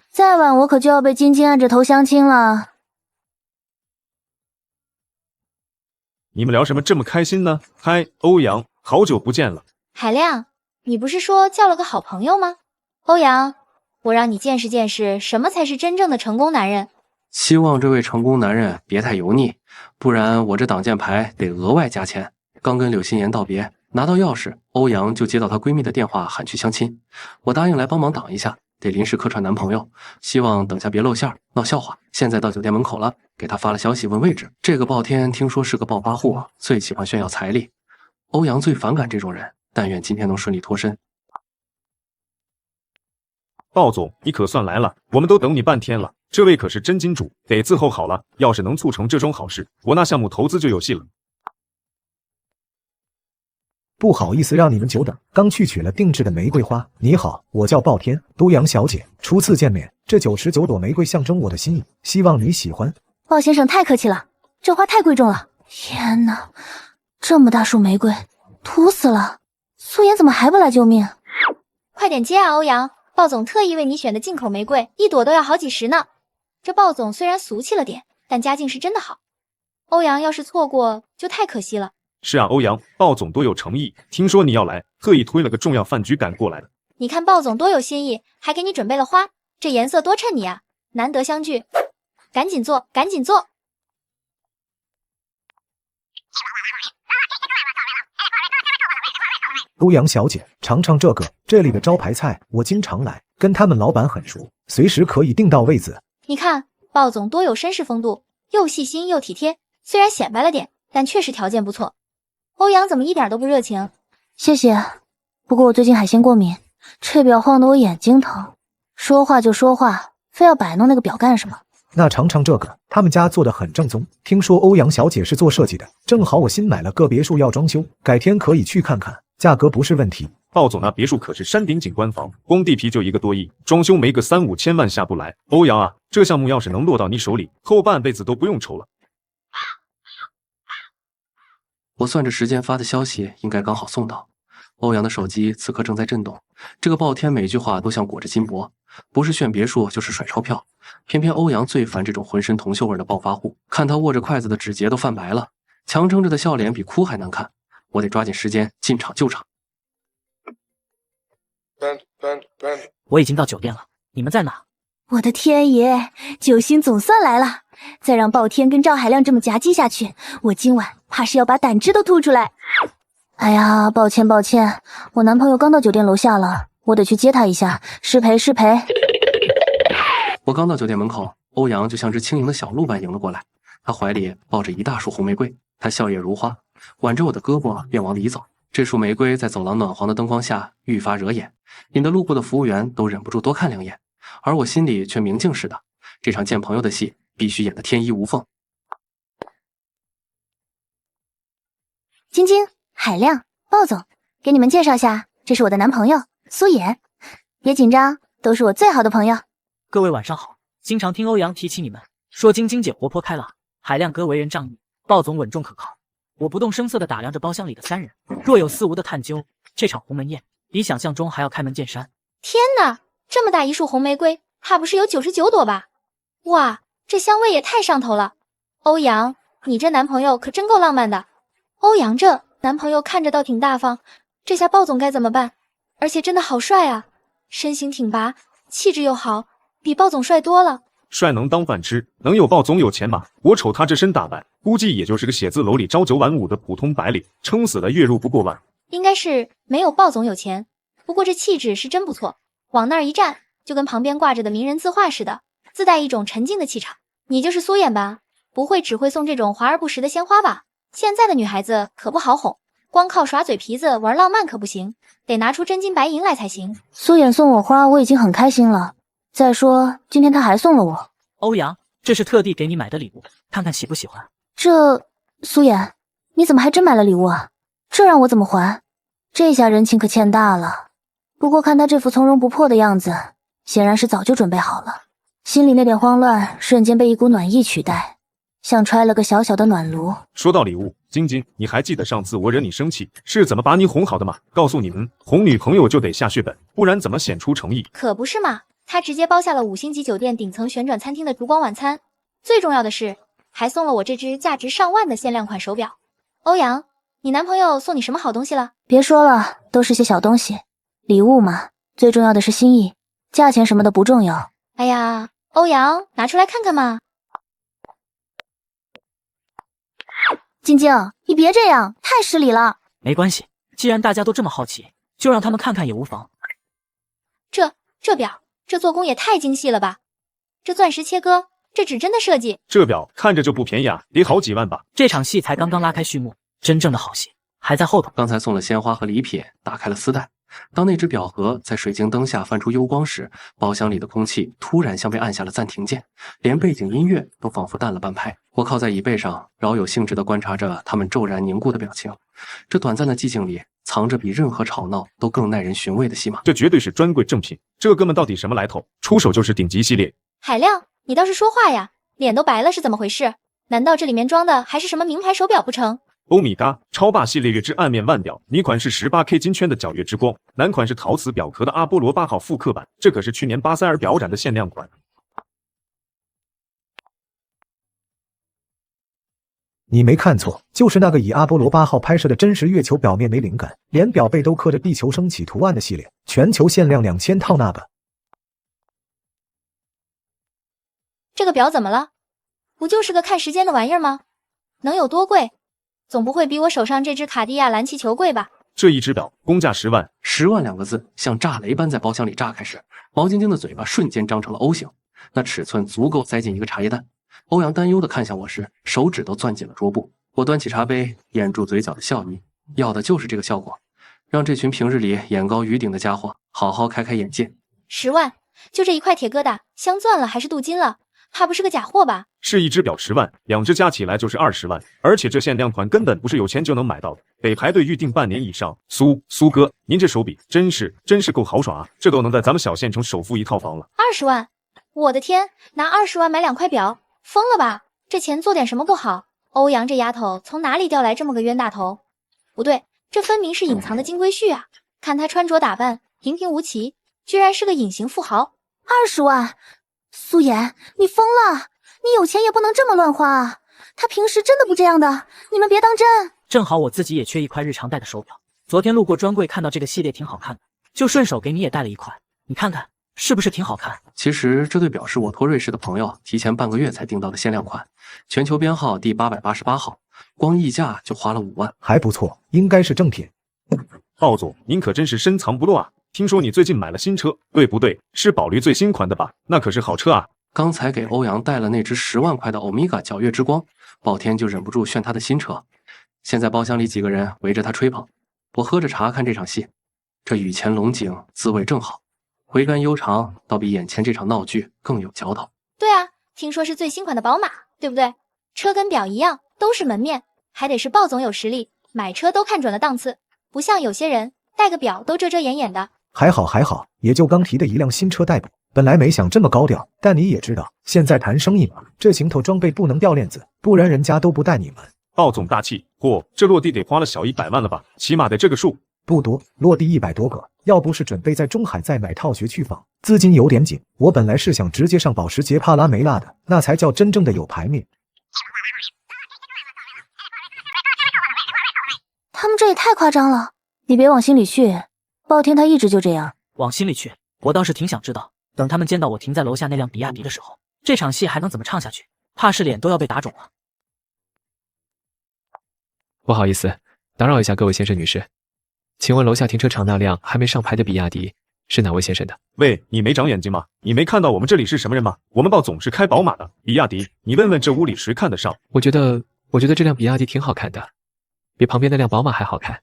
再晚我可就要被晶晶按着头相亲了。你们聊什么这么开心呢？嗨，欧阳，好久不见了。海亮，你不是说叫了个好朋友吗？欧阳，我让你见识见识什么才是真正的成功男人。希望这位成功男人别太油腻，不然我这挡箭牌得额外加钱。刚跟柳心妍道别，拿到钥匙，欧阳就接到她闺蜜的电话，喊去相亲。我答应来帮忙挡一下，得临时客串男朋友，希望等下别露馅闹笑话。现在到酒店门口了，给他发了消息问位置。这个暴天听说是个暴发户，最喜欢炫耀财力。欧阳最反感这种人，但愿今天能顺利脱身。鲍总，你可算来了，我们都等你半天了。这位可是真金主，得伺候好了。要是能促成这桩好事，我那项目投资就有戏了。不好意思让你们久等，刚去取了定制的玫瑰花。你好，我叫鲍天，都阳小姐，初次见面，这99朵玫瑰象征我的心意，希望你喜欢。鲍先生太客气了，这花太贵重了。天哪，这么大束玫瑰，土死了！苏妍怎么还不来救命？快点接啊，欧阳！鲍总特意为你选的进口玫瑰，一朵都要好几十呢。这鲍总虽然俗气了点，但家境是真的好。欧阳要是错过，就太可惜了。是啊，欧阳，鲍总多有诚意，听说你要来，特意推了个重要饭局赶过来的。你看鲍总多有心意，还给你准备了花，这颜色多衬你啊！难得相聚，赶紧坐，赶紧坐。都阳小姐，尝尝这个，这里的招牌菜，我经常来，跟他们老板很熟，随时可以订到位子。你看，鲍总多有绅士风度，又细心又体贴，虽然显摆了点，但确实条件不错。欧阳怎么一点都不热情？谢谢，不过我最近海鲜过敏，这表晃得我眼睛疼。说话就说话，非要摆弄那个表干什么？那尝尝这个，他们家做的很正宗。听说欧阳小姐是做设计的，正好我新买了个别墅要装修，改天可以去看看，价格不是问题。鲍总那别墅可是山顶景观房，光地皮就1个多亿，装修没个3、5千万下不来。欧阳啊，这项目要是能落到你手里，后半辈子都不用愁了。我算着时间发的消息应该刚好送到。欧阳的手机此刻正在震动，这个暴天每句话都像裹着金箔，不是炫别墅就是甩钞票。偏偏欧阳最烦这种浑身铜锈味的暴发户，看他握着筷子的指节都泛白了，强撑着的笑脸比哭还难看。我得抓紧时间进场救场。我已经到酒店了，你们在哪？我的天爷，救星总算来了！再让暴天跟赵海亮这么夹击下去，我今晚怕是要把胆汁都吐出来。哎呀，抱歉，我男朋友刚到酒店楼下了，我得去接他一下，失陪。我刚到酒店门口，欧阳就像只轻盈的小鹿般迎了过来，他怀里抱着一大束红玫瑰，他笑靥如花，挽着我的胳膊便往里走。这束玫瑰在走廊暖黄的灯光下愈发惹眼，引得路过的服务员都忍不住多看2眼，而我心里却明镜似的，这场见朋友的戏必须演得天衣无缝。晶晶、海亮、鲍总，给你们介绍下，这是我的男朋友苏衍。别紧张，都是我最好的朋友。各位晚上好，经常听欧阳提起你们，说晶晶姐活泼开朗，海亮哥为人仗义，鲍总稳重可靠。我不动声色地打量着包厢里的3人，若有似无地探究，这场鸿门宴比想象中还要开门见山。天哪，这么大一束红玫瑰，怕不是有99朵吧？哇，这香味也太上头了！欧阳，你这男朋友可真够浪漫的。欧阳这男朋友看着倒挺大方，这下鲍总该怎么办？而且真的好帅啊，身形挺拔，气质又好，比鲍总帅多了。帅能当饭吃，能有鲍总有钱吗？我瞅他这身打扮，估计也就是个写字楼里朝9晚5的普通白领，撑死了月入不过万。应该是没有鲍总有钱，不过这气质是真不错，往那儿一站，就跟旁边挂着的名人字画似的，自带一种沉静的气场。你就是苏衍吧？不会只会送这种华而不实的鲜花吧？现在的女孩子可不好哄，光靠耍嘴皮子玩浪漫可不行，得拿出真金白银来才行。苏衍送我花，我已经很开心了。再说，今天他还送了我。欧阳，这是特地给你买的礼物，看看喜不喜欢。苏衍，你怎么还真买了礼物啊？这让我怎么还？这下人情可欠大了。不过看他这副从容不迫的样子，显然是早就准备好了。心里那点慌乱瞬间被一股暖意取代，像揣了个小小的暖炉。说到礼物，晶晶，你还记得上次我惹你生气是怎么把你哄好的吗？告诉你们，哄女朋友就得下血本，不然怎么显出诚意？可不是嘛，他直接包下了5星级酒店顶层旋转餐厅的烛光晚餐，最重要的是还送了我这只价值上万的限量款手表。欧阳，你男朋友送你什么好东西了？别说了，都是些小东西，礼物嘛，最重要的是心意，价钱什么的不重要。哎呀，欧阳，拿出来看看嘛。晶晶，你别这样，太失礼了。没关系，既然大家都这么好奇，就让他们看看也无妨。这表，这做工也太精细了吧！这钻石切割，这指针的设计，这表看着就不便宜啊，得好几万吧。这场戏才刚刚拉开序幕，真正的好戏还在后头。刚才送了鲜花和礼品，打开了丝带。当那只表盒在水晶灯下泛出幽光时，包厢里的空气突然像被按下了暂停键，连背景音乐都仿佛淡了半拍。我靠在椅背上，饶有兴致地观察着他们骤然凝固的表情。这短暂的寂静里，藏着比任何吵闹都更耐人寻味的戏码。这绝对是专柜正品，这哥们到底什么来头？出手就是顶级系列。海亮，你倒是说话呀，脸都白了是怎么回事？难道这里面装的还是什么名牌手表不成？欧米伽超霸系列月之暗面腕表，女款是18K 金圈的皎月之光，男款是陶瓷表壳的阿波罗8号复刻版，这可是去年巴塞尔表展的限量款。你没看错，就是那个以阿波罗8号拍摄的真实月球表面没灵感，连表背都刻着地球升起图案的系列，全球限量2000套那个。这个表怎么了？不就是个看时间的玩意儿吗？能有多贵？总不会比我手上这只卡地亚蓝气球贵吧？这一只表公价10万，10万2个字像炸雷般在包厢里炸开时，毛晶晶的嘴巴瞬间张成了 O 型，那尺寸足够塞进一个茶叶蛋。欧阳担忧地看向我时，手指都攥紧了桌布。我端起茶杯，掩住嘴角的笑意，要的就是这个效果，让这群平日里眼高于顶的家伙好好开开眼界。10万，就这一块铁疙瘩，镶钻了还是镀金了？怕不是个假货吧？是一只表10万，2只加起来就是20万，而且这限量款根本不是有钱就能买到的，得排队预定半年以上。苏哥，您这手笔真是够豪爽啊！这都能在咱们小县城首付一套房了。20万！我的天，拿20万买2块表，疯了吧？这钱做点什么不好？欧阳这丫头从哪里调来这么个冤大头？不对，这分明是隐藏的金龟婿啊！看她穿着打扮平平无奇，居然是个隐形富豪。20万！苏妍，你疯了！你有钱也不能这么乱花啊！他平时真的不这样的，你们别当真。正好我自己也缺一块日常戴的手表，昨天路过专柜看到这个系列挺好看的，就顺手给你也带了一块，你看看是不是挺好看？其实这对表是我托瑞士的朋友提前半个月才订到的限量款，全球编号第888号，光溢价就花了5万，还不错，应该是正品。鲍总，您可真是深藏不露啊！听说你最近买了新车，对不对？是保驴最新款的吧？那可是好车啊！刚才给欧阳带了那只10万块的欧米伽皎月之光，暴天就忍不住炫他的新车。现在包厢里几个人围着他吹捧，我喝着茶看这场戏，这雨前龙井滋味正好，回甘悠长，倒比眼前这场闹剧更有嚼头。对啊，听说是最新款的宝马，对不对？车跟表一样，都是门面，还得是鲍总有实力，买车都看准了档次，不像有些人戴个表都遮遮掩掩的。还好，也就刚提的一辆新车代步，本来没想这么高调，但你也知道，现在谈生意嘛，这行头装备不能掉链子，不然人家都不带你们。鲍总大气，嚯，这落地得花了小100万了吧？起码得这个数。不多，落地100多个。要不是准备在中海再买套学区房，资金有点紧，我本来是想直接上保时捷帕拉梅拉的，那才叫真正的有排面。他们这也太夸张了，你别往心里去。暴天他一直就这样。往心里去，我倒是挺想知道，等他们见到我停在楼下那辆比亚迪的时候，这场戏还能怎么唱下去？怕是脸都要被打肿了。不好意思，打扰一下各位先生女士，请问楼下停车场那辆还没上牌的比亚迪是哪位先生的？喂，你没长眼睛吗？你没看到我们这里是什么人吗？我们鲍总是开宝马的，比亚迪，你问问这屋里谁看得上？我觉得这辆比亚迪挺好看的，比旁边那辆宝马还好看。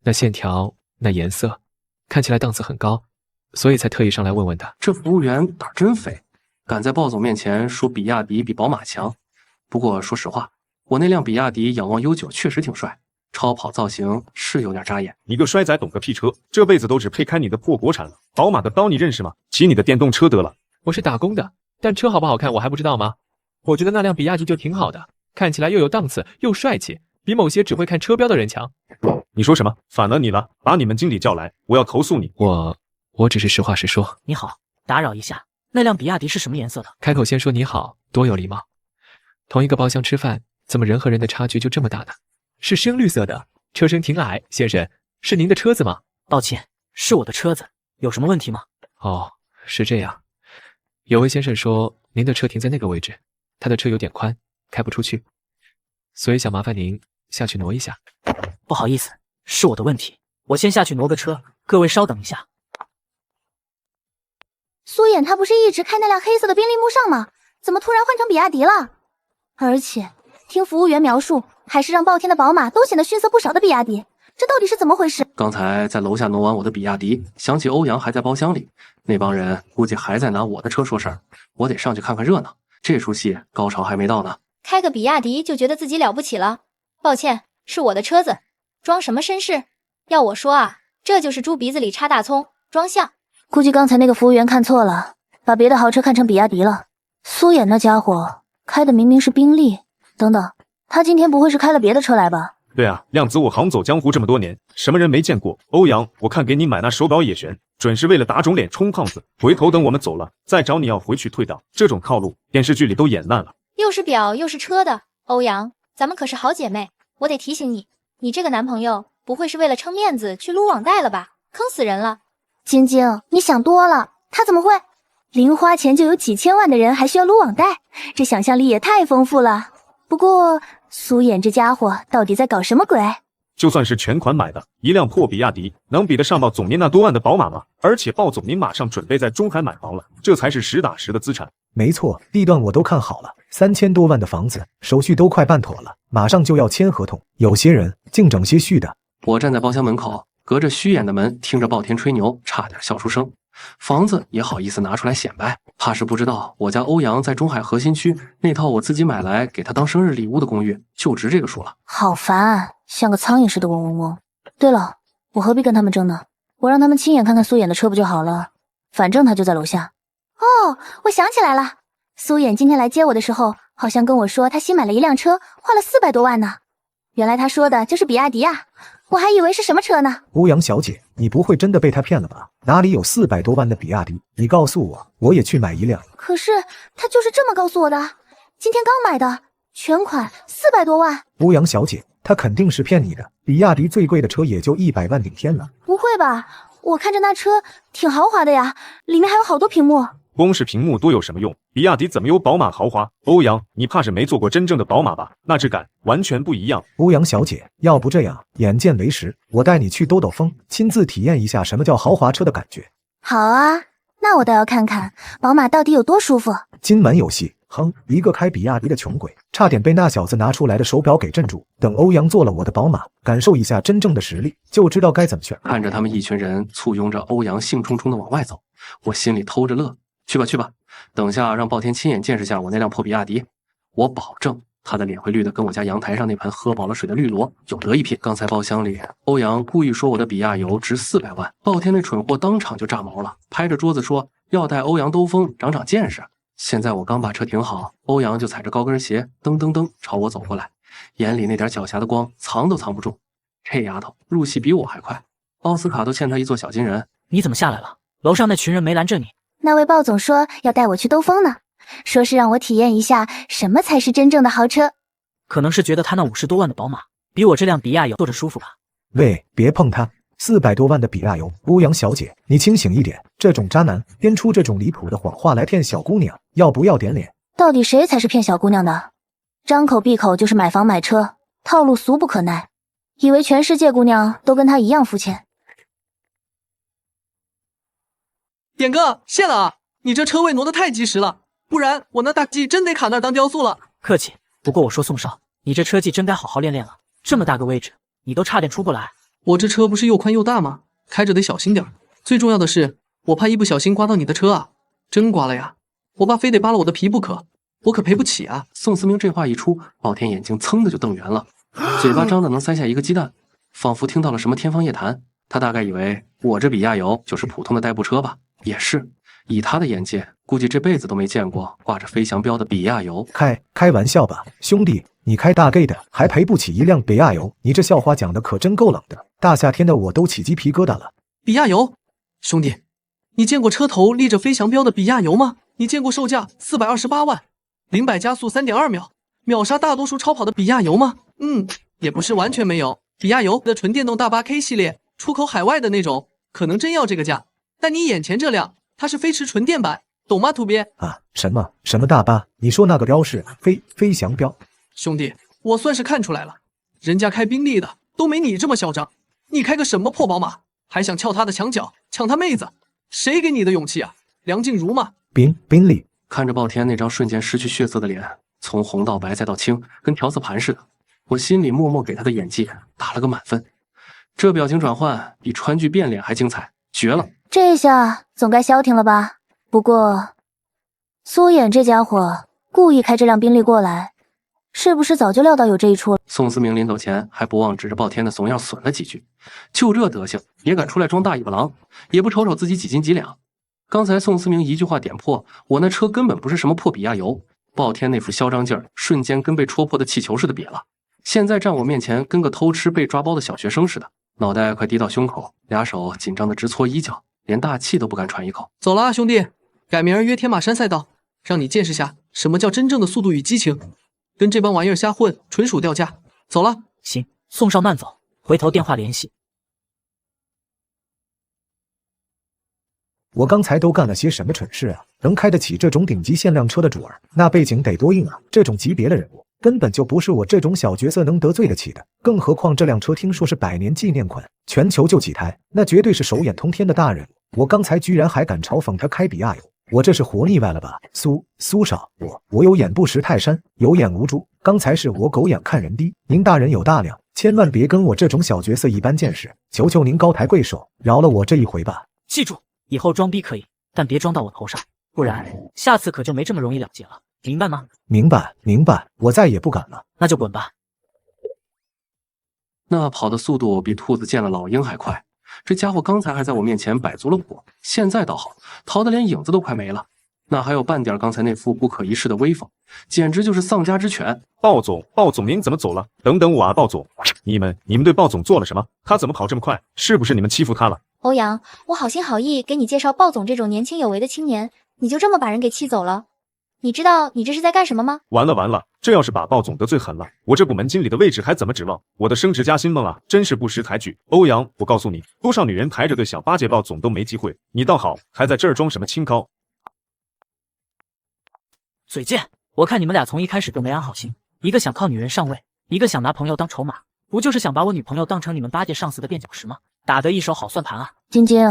那线条，那颜色，看起来档次很高，所以才特意上来问问的。这服务员胆真肥，敢在鲍总面前说比亚迪比宝马强。不过说实话，我那辆比亚迪仰望悠久确实挺帅，超跑造型是有点扎眼。你个衰仔懂个屁车，这辈子都只配开你的破国产了。宝马的刀你认识吗？骑你的电动车得了。我是打工的，但车好不好看我还不知道吗？我觉得那辆比亚迪就挺好的，看起来又有档次又帅气，比某些只会看车标的人强。你说什么？反了你了！把你们经理叫来，我要投诉你。我只是实话实说。你好，打扰一下，那辆比亚迪是什么颜色的？开口先说你好，多有礼貌。同一个包厢吃饭，怎么人和人的差距就这么大呢？是深绿色的，车身挺矮。先生，是您的车子吗？抱歉，是我的车子，有什么问题吗？哦，是这样。有位先生说您的车停在那个位置，他的车有点宽，开不出去，所以想麻烦您下去挪一下。不好意思，是我的问题，我先下去挪个车，各位稍等一下。苏衍他不是一直开那辆黑色的宾利慕尚吗？怎么突然换成比亚迪了？而且听服务员描述，还是让暴天的宝马都显得逊色不少的比亚迪，这到底是怎么回事？刚才在楼下挪完我的比亚迪，想起欧阳还在包厢里，那帮人估计还在拿我的车说事儿，我得上去看看热闹。这出戏高潮还没到呢。开个比亚迪就觉得自己了不起了？抱歉，是我的车子，装什么绅士？要我说啊，这就是猪鼻子里插大葱，装像。估计刚才那个服务员看错了，把别的豪车看成比亚迪了。苏衍那家伙开的明明是宾利。等等，他今天不会是开了别的车来吧？对啊，量子我行走江湖这么多年，什么人没见过？欧阳，我看给你买那手表也悬，准是为了打肿脸充胖子。回头等我们走了，再找你要回去退档。这种套路，电视剧里都演烂了。又是表又是车的，欧阳，咱们可是好姐妹，我得提醒你，你这个男朋友不会是为了撑面子去撸网贷了吧？坑死人了！晶晶，你想多了，他怎么会？零花钱就有几千万的人还需要撸网贷，这想象力也太丰富了。不过苏衍这家伙到底在搞什么鬼？就算是全款买的一辆破比亚迪，能比得上鲍总您那多万的宝马吗？而且鲍总您马上准备在中海买房了，这才是实打实的资产。没错，地段我都看好了，3000多万的房子，手续都快办妥了，马上就要签合同。有些人净整些虚的。我站在包厢门口，隔着虚掩的门听着暴天吹牛，差点笑出声。房子也好意思拿出来显摆，怕是不知道我家欧阳在中海核心区那套我自己买来给他当生日礼物的公寓就值这个数了。好烦，像个苍蝇似的嗡嗡嗡。对了，我何必跟他们争呢？我让他们亲眼看看苏衍的车不就好了？反正他就在楼下。哦，我想起来了，苏衍今天来接我的时候，好像跟我说他新买了一辆车，花了400多万呢。原来他说的就是比亚迪啊，我还以为是什么车呢。欧阳小姐，你不会真的被他骗了吧？哪里有400多万的比亚迪？你告诉我，我也去买一辆。可是他就是这么告诉我的，今天刚买的，全款400多万。欧阳小姐，他肯定是骗你的，比亚迪最贵的车也就100万顶天了。不会吧？我看着那车挺豪华的呀，里面还有好多屏幕。光是屏幕多有什么用？比亚迪怎么有宝马豪华？欧阳，你怕是没坐过真正的宝马吧？那质感完全不一样。欧阳小姐，要不这样，眼见为实，我带你去兜兜风，亲自体验一下什么叫豪华车的感觉。好啊，那我倒要看看宝马到底有多舒服。今晚有戏。哼，一个开比亚迪的穷鬼，差点被那小子拿出来的手表给镇住。等欧阳做了我的宝马，感受一下真正的实力，就知道该怎么选。看着他们一群人簇拥着欧阳兴冲冲的往外走，我心里偷着乐。去吧去吧，等下让暴天亲眼见识下我那辆破比亚迪，我保证他的脸会绿的跟我家阳台上那盆喝饱了水的绿萝有得一拼。刚才包厢里欧阳故意说我的比亚油值400万，暴天那蠢货当场就炸毛了，拍着桌子说要带欧阳兜风长长见识。现在我刚把车停好，欧阳就踩着高跟鞋噔噔噔朝我走过来，眼里那点狡黠的光藏都藏不住。这丫头入戏比我还快，奥斯卡都欠她一座小金人。你怎么下来了？楼上那群人没拦着你？那位鲍总说要带我去兜风呢，说是让我体验一下什么才是真正的豪车。可能是觉得他那50多万的宝马比我这辆比亚油坐着舒服吧。喂，别碰他，400多万的比亚油。欧阳小姐，你清醒一点，这种渣男编出这种离谱的谎话来骗小姑娘，要不要点脸？到底谁才是骗小姑娘的？张口闭口就是买房买车，套路俗不可耐，以为全世界姑娘都跟他一样肤浅。点哥，谢了啊！你这车位挪得太及时了，不然我那大 G 真得卡那儿当雕塑了。客气，不过我说宋少，你这车技真该好好练练了。这么大个位置，你都差点出不来。我这车不是又宽又大吗？开着得小心点。最重要的是，我怕一不小心刮到你的车啊！真刮了呀！我爸非得扒了我的皮不可，我可赔不起啊！宋思明这话一出，暴天眼睛噌的就瞪圆了，嘴巴张的能塞下一个鸡蛋，仿佛听到了什么天方夜谭。他大概以为我这比亚油就是普通的代步车吧。也是，以他的眼界，估计这辈子都没见过挂着飞翔标的比亚油。开玩笑吧，兄弟，你开大 G 的还赔不起一辆比亚油，你这笑话讲的可真够冷的，大夏天的我都起鸡皮疙瘩了。比亚油，兄弟，你见过车头立着飞翔标的比亚油吗？你见过售价428万，0-100加速3.2秒，秒杀大多数超跑的比亚油吗？也不是完全没有。比亚油的纯电动大 8K 系列，出口海外的那种，可能真要这个价。但你眼前这辆，它是飞驰纯电版，懂吗，土鳖？啊，什么大巴？你说那个标是飞翔标？兄弟，我算是看出来了，人家开宾利的都没你这么嚣张，你开个什么破宝马，还想撬他的墙角，抢他妹子，谁给你的勇气啊？梁静茹吗？宾利。看着暴天那张瞬间失去血色的脸，从红到白再到青，跟调色盘似的，我心里默默给他的演技打了个满分。这表情转换比川剧变脸还精彩，绝了！这下总该消停了吧？不过，苏衍这家伙故意开这辆宾利过来，是不是早就料到有这一出了？宋思明临走前还不忘指着暴天的怂样损了几句，就这德行也敢出来装大尾巴狼，也不瞅瞅自己几斤几两。刚才宋思明一句话点破，我那车根本不是什么破比亚油，暴天那副嚣张劲儿瞬间跟被戳破的气球似的瘪了。现在站我面前跟个偷吃被抓包的小学生似的，脑袋快低到胸口，俩手紧张的直搓衣角，连大气都不敢喘一口。走了啊，兄弟，改明儿约天马山赛道，让你见识下什么叫真正的速度与激情。跟这帮玩意儿瞎混，纯属掉价。走了。行，宋少慢走，回头电话联系。我刚才都干了些什么蠢事啊？能开得起这种顶级限量车的主儿，那背景得多硬啊！这种级别的人物，根本就不是我这种小角色能得罪得起的。更何况这辆车听说是100年纪念款，全球就几台，那绝对是手眼通天的大人物。我刚才居然还敢嘲讽他开比亚油，我这是活腻歪了吧？苏少，我有眼不识泰山，有眼无珠。刚才是我狗眼看人低，您大人有大量，千万别跟我这种小角色一般见识，求求您高抬贵手，饶了我这一回吧。记住，以后装逼可以，但别装到我头上，不然下次可就没这么容易了结了，明白吗？明白，明白，我再也不敢了。那就滚吧。那跑的速度比兔子见了老鹰还快。这家伙刚才还在我面前摆足了火，现在倒好，逃得连影子都快没了。哪还有半点刚才那副不可一世的威风，简直就是丧家之犬。鲍总您怎么走了？等等我啊，鲍总，你们对鲍总做了什么？他怎么跑这么快？是不是你们欺负他了？欧阳，我好心好意给你介绍鲍总这种年轻有为的青年，你就这么把人给气走了？你知道你这是在干什么吗？完了，这要是把鲍总得罪狠了，我这部门经理的位置还怎么指望？我的升职加薪梦啊，真是不识抬举。欧阳，我告诉你，多少女人排着队想巴结鲍总都没机会，你倒好，还在这儿装什么清高？嘴贱！我看你们俩从一开始就没安好心，一个想靠女人上位，一个想拿朋友当筹码，不就是想把我女朋友当成你们巴结上司的垫脚石吗？打得一手好算盘啊！晶晶，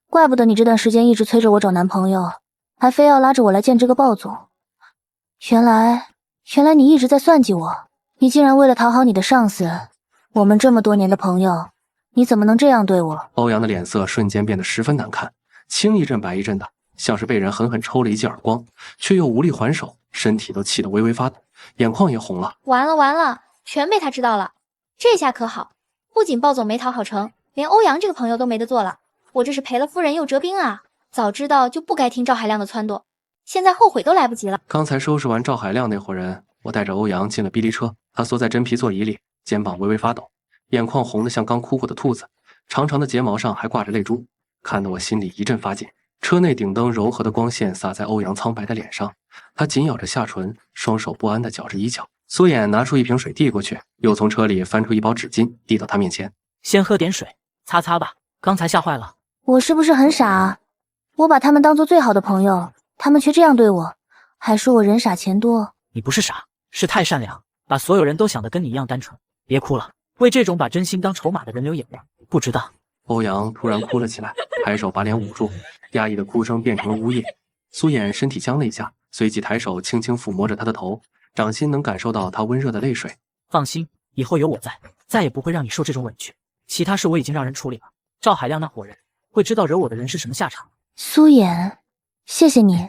怪不得你这段时间一直催着我找男朋友，还非要拉着我来见这个鲍总。原来你一直在算计我，你竟然为了讨好你的上司，我们这么多年的朋友，你怎么能这样对我？欧阳的脸色瞬间变得十分难看，青一阵白一阵的，像是被人狠狠抽了一记耳光，却又无力还手，身体都气得微微发抖，眼眶也红了。完了，全被他知道了。这下可好，不仅鲍总没讨好成，连欧阳这个朋友都没得做了。我这是赔了夫人又折兵啊！早知道就不该听赵海亮的撺掇，现在后悔都来不及了。刚才收拾完赵海亮那伙人，我带着欧阳进了逼离车，他缩在真皮座椅里，肩膀微微发抖，眼眶红得像刚哭过的兔子，长长的睫毛上还挂着泪珠，看得我心里一阵发紧。车内顶灯柔和的光线洒在欧阳苍白的脸上，他紧咬着下唇，双手不安地绞着衣角。苏衍拿出一瓶水递过去，又从车里翻出一包纸巾递到他面前，先喝点水擦擦吧，刚才吓坏了。我是不是很傻啊？我把他们当做最好的朋友，他们却这样对我，还说我人傻钱多。你不是傻，是太善良，把所有人都想得跟你一样单纯。别哭了，为这种把真心当筹码的人留眼泪。不知道。欧阳突然哭了起来，抬手把脸捂住，压抑的哭声变成了呜咽。苏衍身体僵了一下，随即抬手轻轻抚摸着他的头，掌心能感受到他温热的泪水。放心，以后有我在，再也不会让你受这种委屈。其他事我已经让人处理了，赵海亮那伙人会知道惹我的人是什么下场。苏衍，谢谢你，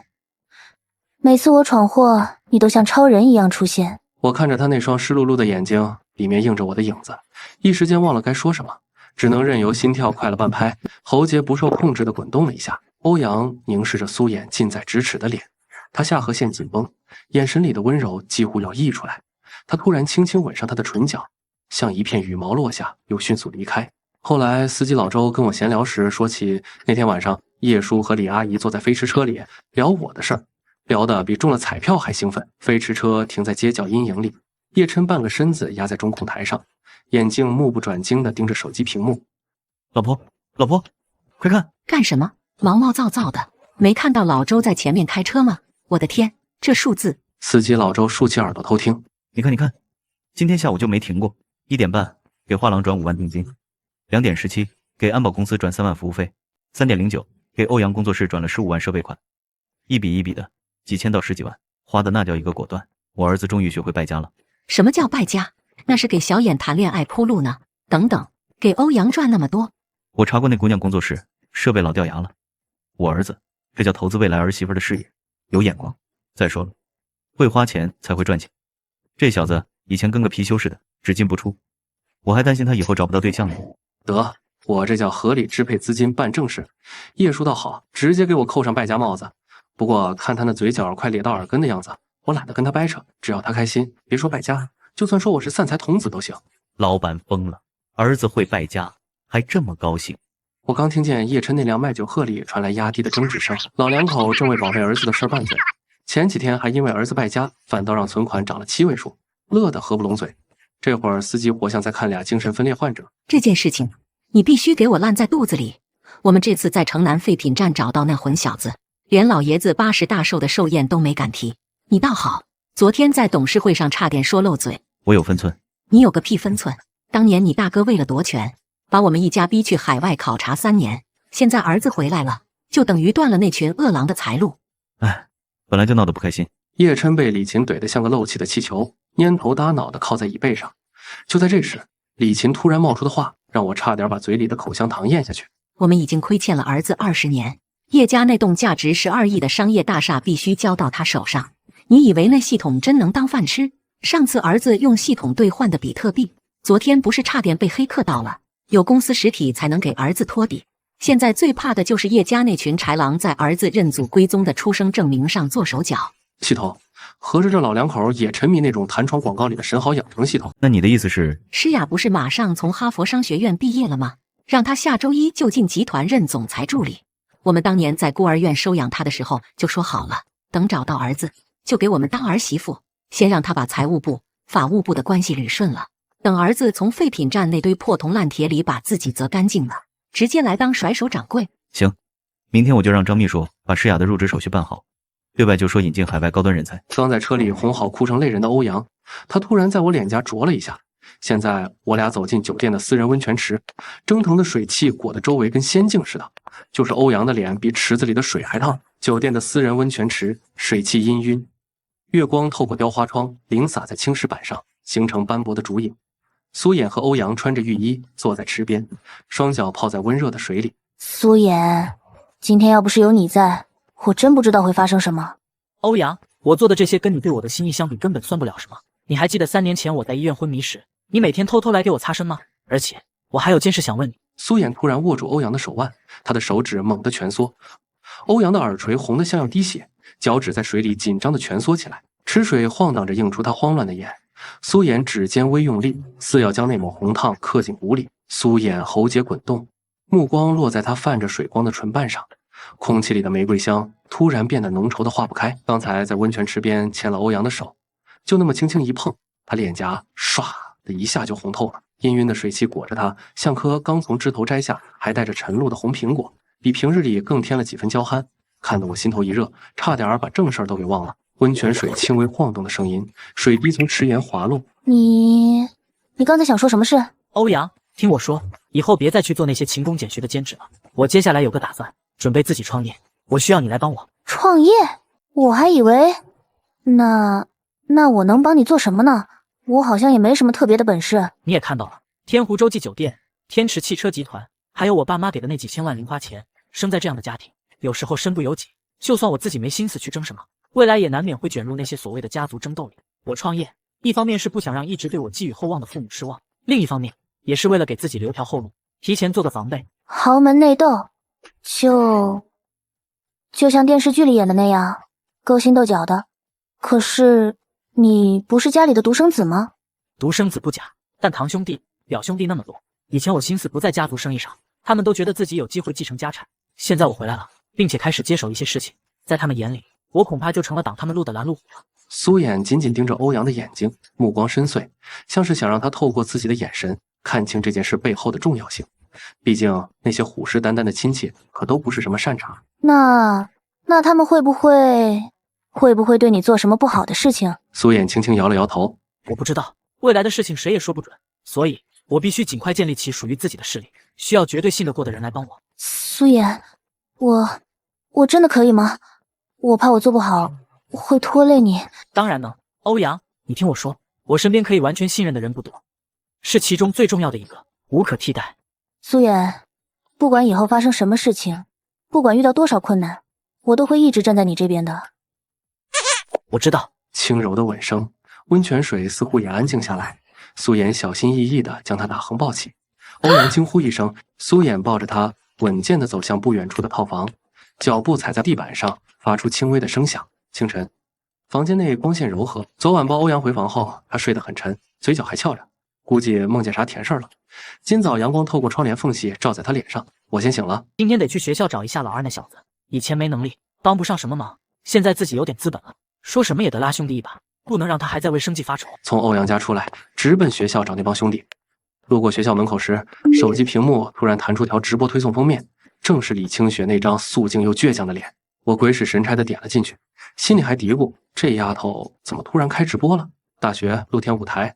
每次我闯祸，你都像超人一样出现。我看着他那双湿漉漉的眼睛，里面映着我的影子，一时间忘了该说什么，只能任由心跳快了半拍，喉结不受控制地滚动了一下。欧阳凝视着苏衍近在咫尺的脸，他下颌线紧绷，眼神里的温柔几乎要溢出来。他突然轻轻吻上他的唇角，像一片羽毛落下，又迅速离开。后来司机老周跟我闲聊时说起那天晚上叶叔和李阿姨坐在飞驰车里聊我的事儿，聊得比中了彩票还兴奋。飞驰车停在街角阴影里，叶琛半个身子压在中控台上，眼睛目不转睛地盯着手机屏幕。老婆，快看！干什么？毛毛躁躁的，没看到老周在前面开车吗？我的天，这数字！司机老周竖起耳朵偷听。你看，今天下午就没停过。1点半给画廊转5万定金，2点17给安保公司转3万服务费，3点09给欧阳工作室转了15万设备款，一笔一笔的，几千到10几万，花的那叫一个果断。我儿子终于学会败家了。什么叫败家？那是给小眼谈恋爱铺路呢。等等，给欧阳赚那么多？我查过那姑娘工作室，设备老掉牙了。我儿子这叫投资未来儿媳妇的事业，有眼光。再说了，会花钱才会赚钱。这小子以前跟个貔貅似的，只进不出，我还担心他以后找不到对象呢。得，我这叫合理支配资金办正事。叶叔倒好，直接给我扣上败家帽子。不过看他那嘴角快咧到耳根的样子，我懒得跟他掰扯，只要他开心，别说败家，就算说我是散财童子都行。老板疯了，儿子会败家，还这么高兴。我刚听见叶琛那辆迈酒鹤里传来压低的争执声，老两口正为宝贝儿子的事拌嘴。前几天还因为儿子败家，反倒让存款涨了7位数，乐得合不拢嘴。这会儿司机活像在看俩精神分裂患者。这件事情你必须给我烂在肚子里。我们这次在城南废品站找到那混小子，连老爷子80大寿的寿宴都没敢提。你倒好，昨天在董事会上差点说漏嘴。我有分寸。你有个屁分寸！当年你大哥为了夺权，把我们一家逼去海外考察3年，现在儿子回来了，就等于断了那群饿狼的财路。哎，本来就闹得不开心。叶琛被李琴怼得像个漏气的气球，蔫头耷脑的靠在椅背上。就在这时，李琴突然冒出的话，让我差点把嘴里的口香糖咽下去。我们已经亏欠了儿子20年，叶家那栋价值12亿的商业大厦必须交到他手上。你以为那系统真能当饭吃？上次儿子用系统兑换的比特币，昨天不是差点被黑客盗了？有公司实体才能给儿子托底。现在最怕的就是叶家那群豺狼在儿子认祖归宗的出生证明上做手脚。系统，合着这老两口也沉迷那种弹窗广告里的神好养成系统？那你的意思是？诗雅不是马上从哈佛商学院毕业了吗？让他下周一就进集团任总裁助理。我们当年在孤儿院收养他的时候就说好了，等找到儿子就给我们当儿媳妇，先让他把财务部、法务部的关系捋顺了，等儿子从废品站那堆破铜烂铁里把自己择干净了，直接来当甩手掌柜。行，明天我就让张秘书把诗雅的入职手续办好，对外就说引进海外高端人才。刚在车里哄好哭成泪人的欧阳，他突然在我脸颊啄了一下。现在我俩走进酒店的私人温泉池，蒸腾的水汽裹得周围跟仙境似的，就是欧阳的脸比池子里的水还烫。酒店的私人温泉池，水汽氤氲，月光透过雕花窗零洒在青石板上，形成斑驳的竹影。苏衍和欧阳穿着浴衣坐在池边，双脚泡在温热的水里。苏衍，今天要不是有你在，我真不知道会发生什么。欧阳，我做的这些跟你对我的心意相比根本算不了什么。你还记得3年前我在医院昏迷时，你每天偷偷来给我擦身吗？而且我还有件事想问你。苏衍突然握住欧阳的手腕，他的手指猛地蜷缩，欧阳的耳垂红得像要滴血，脚趾在水里紧张地蜷缩起来，池水晃荡着映出他慌乱的眼。苏衍指尖微用力，似要将那抹红烫刻进骨里。苏衍喉结滚动，目光落在他泛着水光的唇瓣上，空气里的玫瑰香突然变得浓稠的化不开。刚才在温泉池边牵了欧阳的手，就那么轻轻一碰，他脸颊唰的一下就红透了，氤氲的水汽裹着他，像颗刚从枝头摘下还带着晨露的红苹果，比平日里更添了几分娇憨，看得我心头一热，差点把正事儿都给忘了。温泉水轻微晃动的声音，水滴从池沿滑落。你刚才想说什么事？欧阳，听我说，以后别再去做那些勤工俭学的兼职了。我接下来有个打算，准备自己创业，我需要你来帮我。创业？我还以为……那我能帮你做什么呢？我好像也没什么特别的本事。你也看到了，天湖洲际酒店、天池汽车集团，还有我爸妈给的那几千万零花钱，生在这样的家庭，有时候身不由己。就算我自己没心思去争什么，未来也难免会卷入那些所谓的家族争斗里。我创业，一方面是不想让一直对我寄予厚望的父母失望，另一方面也是为了给自己留条后路，提前做个防备。豪门内斗，就像电视剧里演的那样，勾心斗角的。可是你不是家里的独生子吗？独生子不假，但堂兄弟、表兄弟那么多，以前我心思不在家族生意上，他们都觉得自己有机会继承家产。现在我回来了，并且开始接手一些事情，在他们眼里，我恐怕就成了挡他们路的拦路虎了。苏衍紧紧盯着欧阳的眼睛，目光深邃，像是想让他透过自己的眼神看清这件事背后的重要性。毕竟那些虎视眈眈的亲戚可都不是什么善茬。那他们会不会对你做什么不好的事情？苏衍轻轻摇了摇头，我不知道，未来的事情谁也说不准，所以我必须尽快建立起属于自己的势力，需要绝对信得过的人来帮我。苏衍，我真的可以吗？我怕我做不好会拖累你。当然能，欧阳，你听我说，我身边可以完全信任的人不多，是其中最重要的一个，无可替代。苏衍，不管以后发生什么事情，不管遇到多少困难，我都会一直站在你这边的。我知道。轻柔的吻声，温泉水似乎也安静下来。苏衍小心翼翼地将他大横抱起，欧阳惊呼一声，苏衍抱着他稳健地走向不远处的套房，脚步踩在地板上，发出轻微的声响。清晨，房间内光线柔和。昨晚抱欧阳回房后，他睡得很沉，嘴角还翘着，估计梦见啥甜事儿了。今早阳光透过窗帘缝隙照在他脸上，我先醒了。今天得去学校找一下老二那小子，以前没能力，帮不上什么忙，现在自己有点资本了，说什么也得拉兄弟一把，不能让他还在为生计发愁。从欧阳家出来，直奔学校找那帮兄弟。路过学校门口时，手机屏幕突然弹出条直播推送封面，正是李清雪那张素净又倔强的脸。我鬼使神差地点了进去，心里还嘀咕，这丫头怎么突然开直播了？大学露天舞台，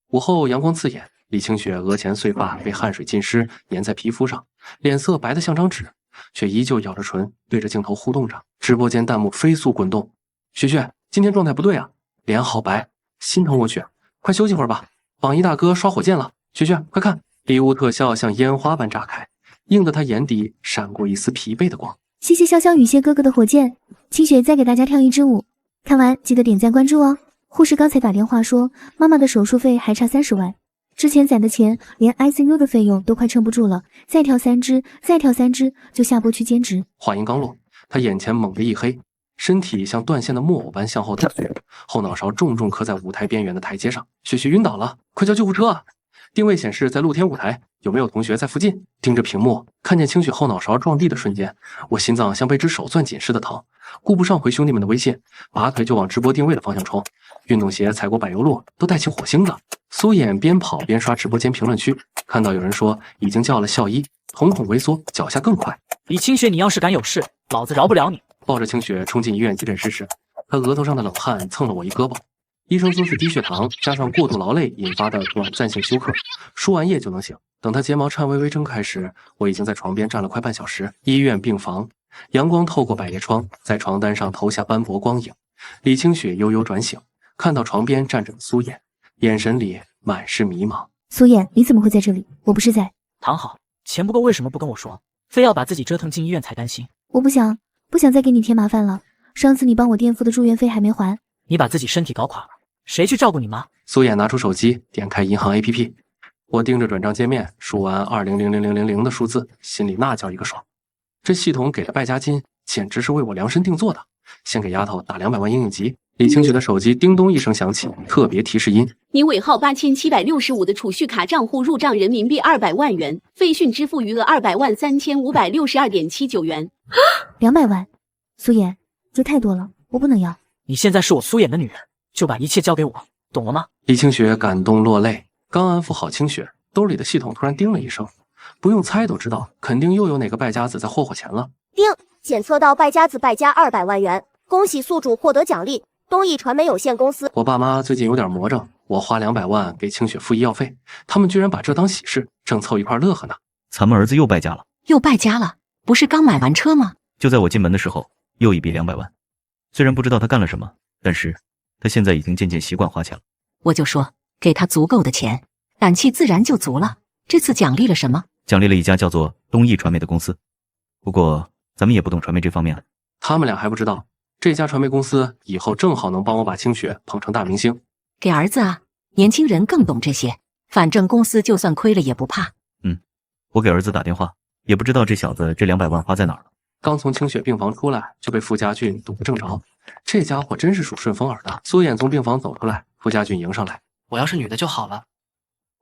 午后阳光刺眼，李清雪额前碎发被汗水浸湿，粘在皮肤上，脸色白得像张纸，却依旧咬着唇对着镜头互动着。直播间弹幕飞速滚动，雪雪今天状态不对啊，脸好白，心疼我雪，快休息会儿吧。榜一大哥刷火箭了，雪雪快看，礼物特效像烟花般炸开，映得他眼底闪过一丝疲惫的光。谢谢潇潇雨歇哥哥的火箭，清雪再给大家跳一支舞。看完记得点赞关注哦。护士刚才打电话说，妈妈的手术费还差30万，之前攒的钱连 ICU 的费用都快撑不住了，再跳3支，就下播去兼职。话音刚落，他眼前猛地一黑，身体像断线的木偶般向后倒退，后脑勺重重磕在舞台边缘的台阶上，雪雪晕倒了，快叫救护车啊！定位显示在露天舞台，有没有同学在附近？盯着屏幕，看见清雪后脑勺撞地的瞬间，我心脏像被只手攥紧似的疼，顾不上回兄弟们的微信，拔腿就往直播定位的方向冲。运动鞋踩过柏油路，都带起火星子。苏衍边跑边刷直播间评论区，看到有人说已经叫了校医，瞳孔微缩，脚下更快。李清雪，你要是敢有事，老子饶不了你！抱着清雪冲进医院急诊室时，他额头上的冷汗蹭了我一胳膊。医生说是低血糖加上过度劳累引发的短暂性休克，输完液就能醒。等他睫毛颤微微睁开时，我已经在床边站了快半小时。医院病房，阳光透过百叶窗，在床单上投下斑驳光影。李清雪悠悠转醒，看到床边站着的苏衍，眼神里满是迷茫。苏衍，你怎么会在这里？我不是在……躺好，钱不够为什么不跟我说？非要把自己折腾进医院才甘心？我不想再给你添麻烦了。上次你帮我垫付的住院费还没还。你把自己身体搞垮了，谁去照顾你妈？苏衍拿出手机，点开银行 APP， 我盯着转账界面，数完20000000的数字，心里那叫一个爽。这系统给的败家金简直是为我量身定做的。先给丫头打200万应应急。李清雪的手机叮咚一声响起，特别提示音：您尾号8765的储蓄卡账户入账人民币200万元，费讯支付余额2003562.79元。200万，苏衍，这太多了，我不能要。你现在是我苏衍的女人，就把一切交给我，懂了吗？李清雪感动落泪，刚安抚好清雪，兜里的系统突然叮了一声，不用猜都知道，肯定又有哪个败家子在霍霍钱了。叮，检测到败家子败家200万元，恭喜宿主获得奖励。东艺传媒有限公司。我爸妈最近有点魔怔，我花200万给清雪付医药费，他们居然把这当喜事，正凑一块乐呵呢。咱们儿子又败家了。又败家了？不是刚买完车吗？就在我进门的时候，又一笔200万。虽然不知道他干了什么，但是他现在已经渐渐习惯花钱了。我就说给他足够的钱，胆气自然就足了。这次奖励了什么？奖励了一家叫做东艺传媒的公司。不过咱们也不懂传媒这方面。他们俩还不知道，这家传媒公司以后正好能帮我把清雪捧成大明星。给儿子啊，年轻人更懂这些，反正公司就算亏了也不怕。我给儿子打电话，也不知道这小子这200万花在哪儿了。刚从清雪病房出来，就被傅家俊堵个正着。这家伙真是属顺风耳的。苏衍从病房走出来，傅家俊迎上来：“我要是女的就好了，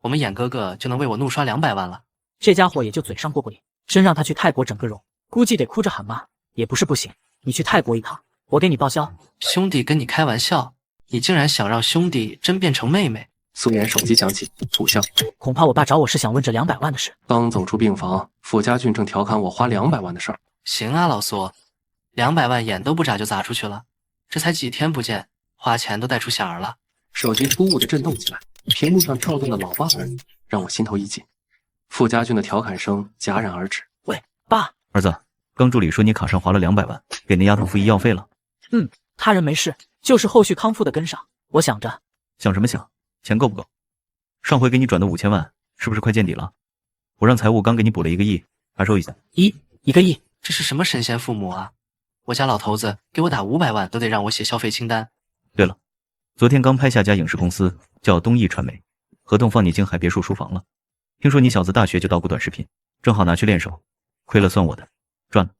我们衍哥哥就能为我怒刷200万了。”这家伙也就嘴上过过瘾，真让他去泰国整个容，估计得哭着喊妈。也不是不行，你去泰国一趟，我给你报销。兄弟跟你开玩笑，你竟然想让兄弟真变成妹妹？苏衍手机响起，土象。恐怕我爸找我是想问这200万的事。刚走出病房，傅家俊正调侃我花200万的事儿。行啊，老苏，200万眼都不眨就砸出去了，这才几天不见，花钱都带出响儿了。手机突兀的震动起来，屏幕上跳动的老爸二字让我心头一紧。傅家俊的调侃声戛然而止。喂，爸，儿子，刚助理说你卡上划了200万，给那丫头付医药费了。他人没事，就是后续康复的跟上。我想着，想什么想？钱够不够？上回给你转的5000万，是不是快见底了？我让财务刚给你补了1个亿，查收一下。1个亿，这是什么神仙父母啊？我家老头子给我打500万都得让我写消费清单。对了，昨天刚拍下家影视公司，叫东艺传媒，合同放你京海别墅书房了。听说你小子大学就捣鼓短视频，正好拿去练手，亏了算我的，赚了，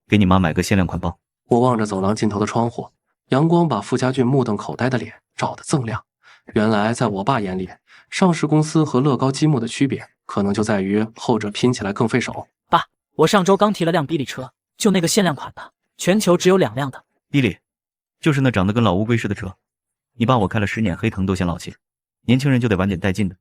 给你妈买个限量款包。我望着走廊尽头的窗户，阳光把傅家俊目瞪口呆的脸照得锃亮。原来在我爸眼里，上市公司和乐高积木的区别，可能就在于后者拼起来更费手。爸，我上周刚提了辆宾利车，就那个限量款的，全球只有2辆的。宾利，就是那长得跟老乌龟似的车。你爸我开了10年，黑藤都嫌老气。年轻人就得玩点带劲的。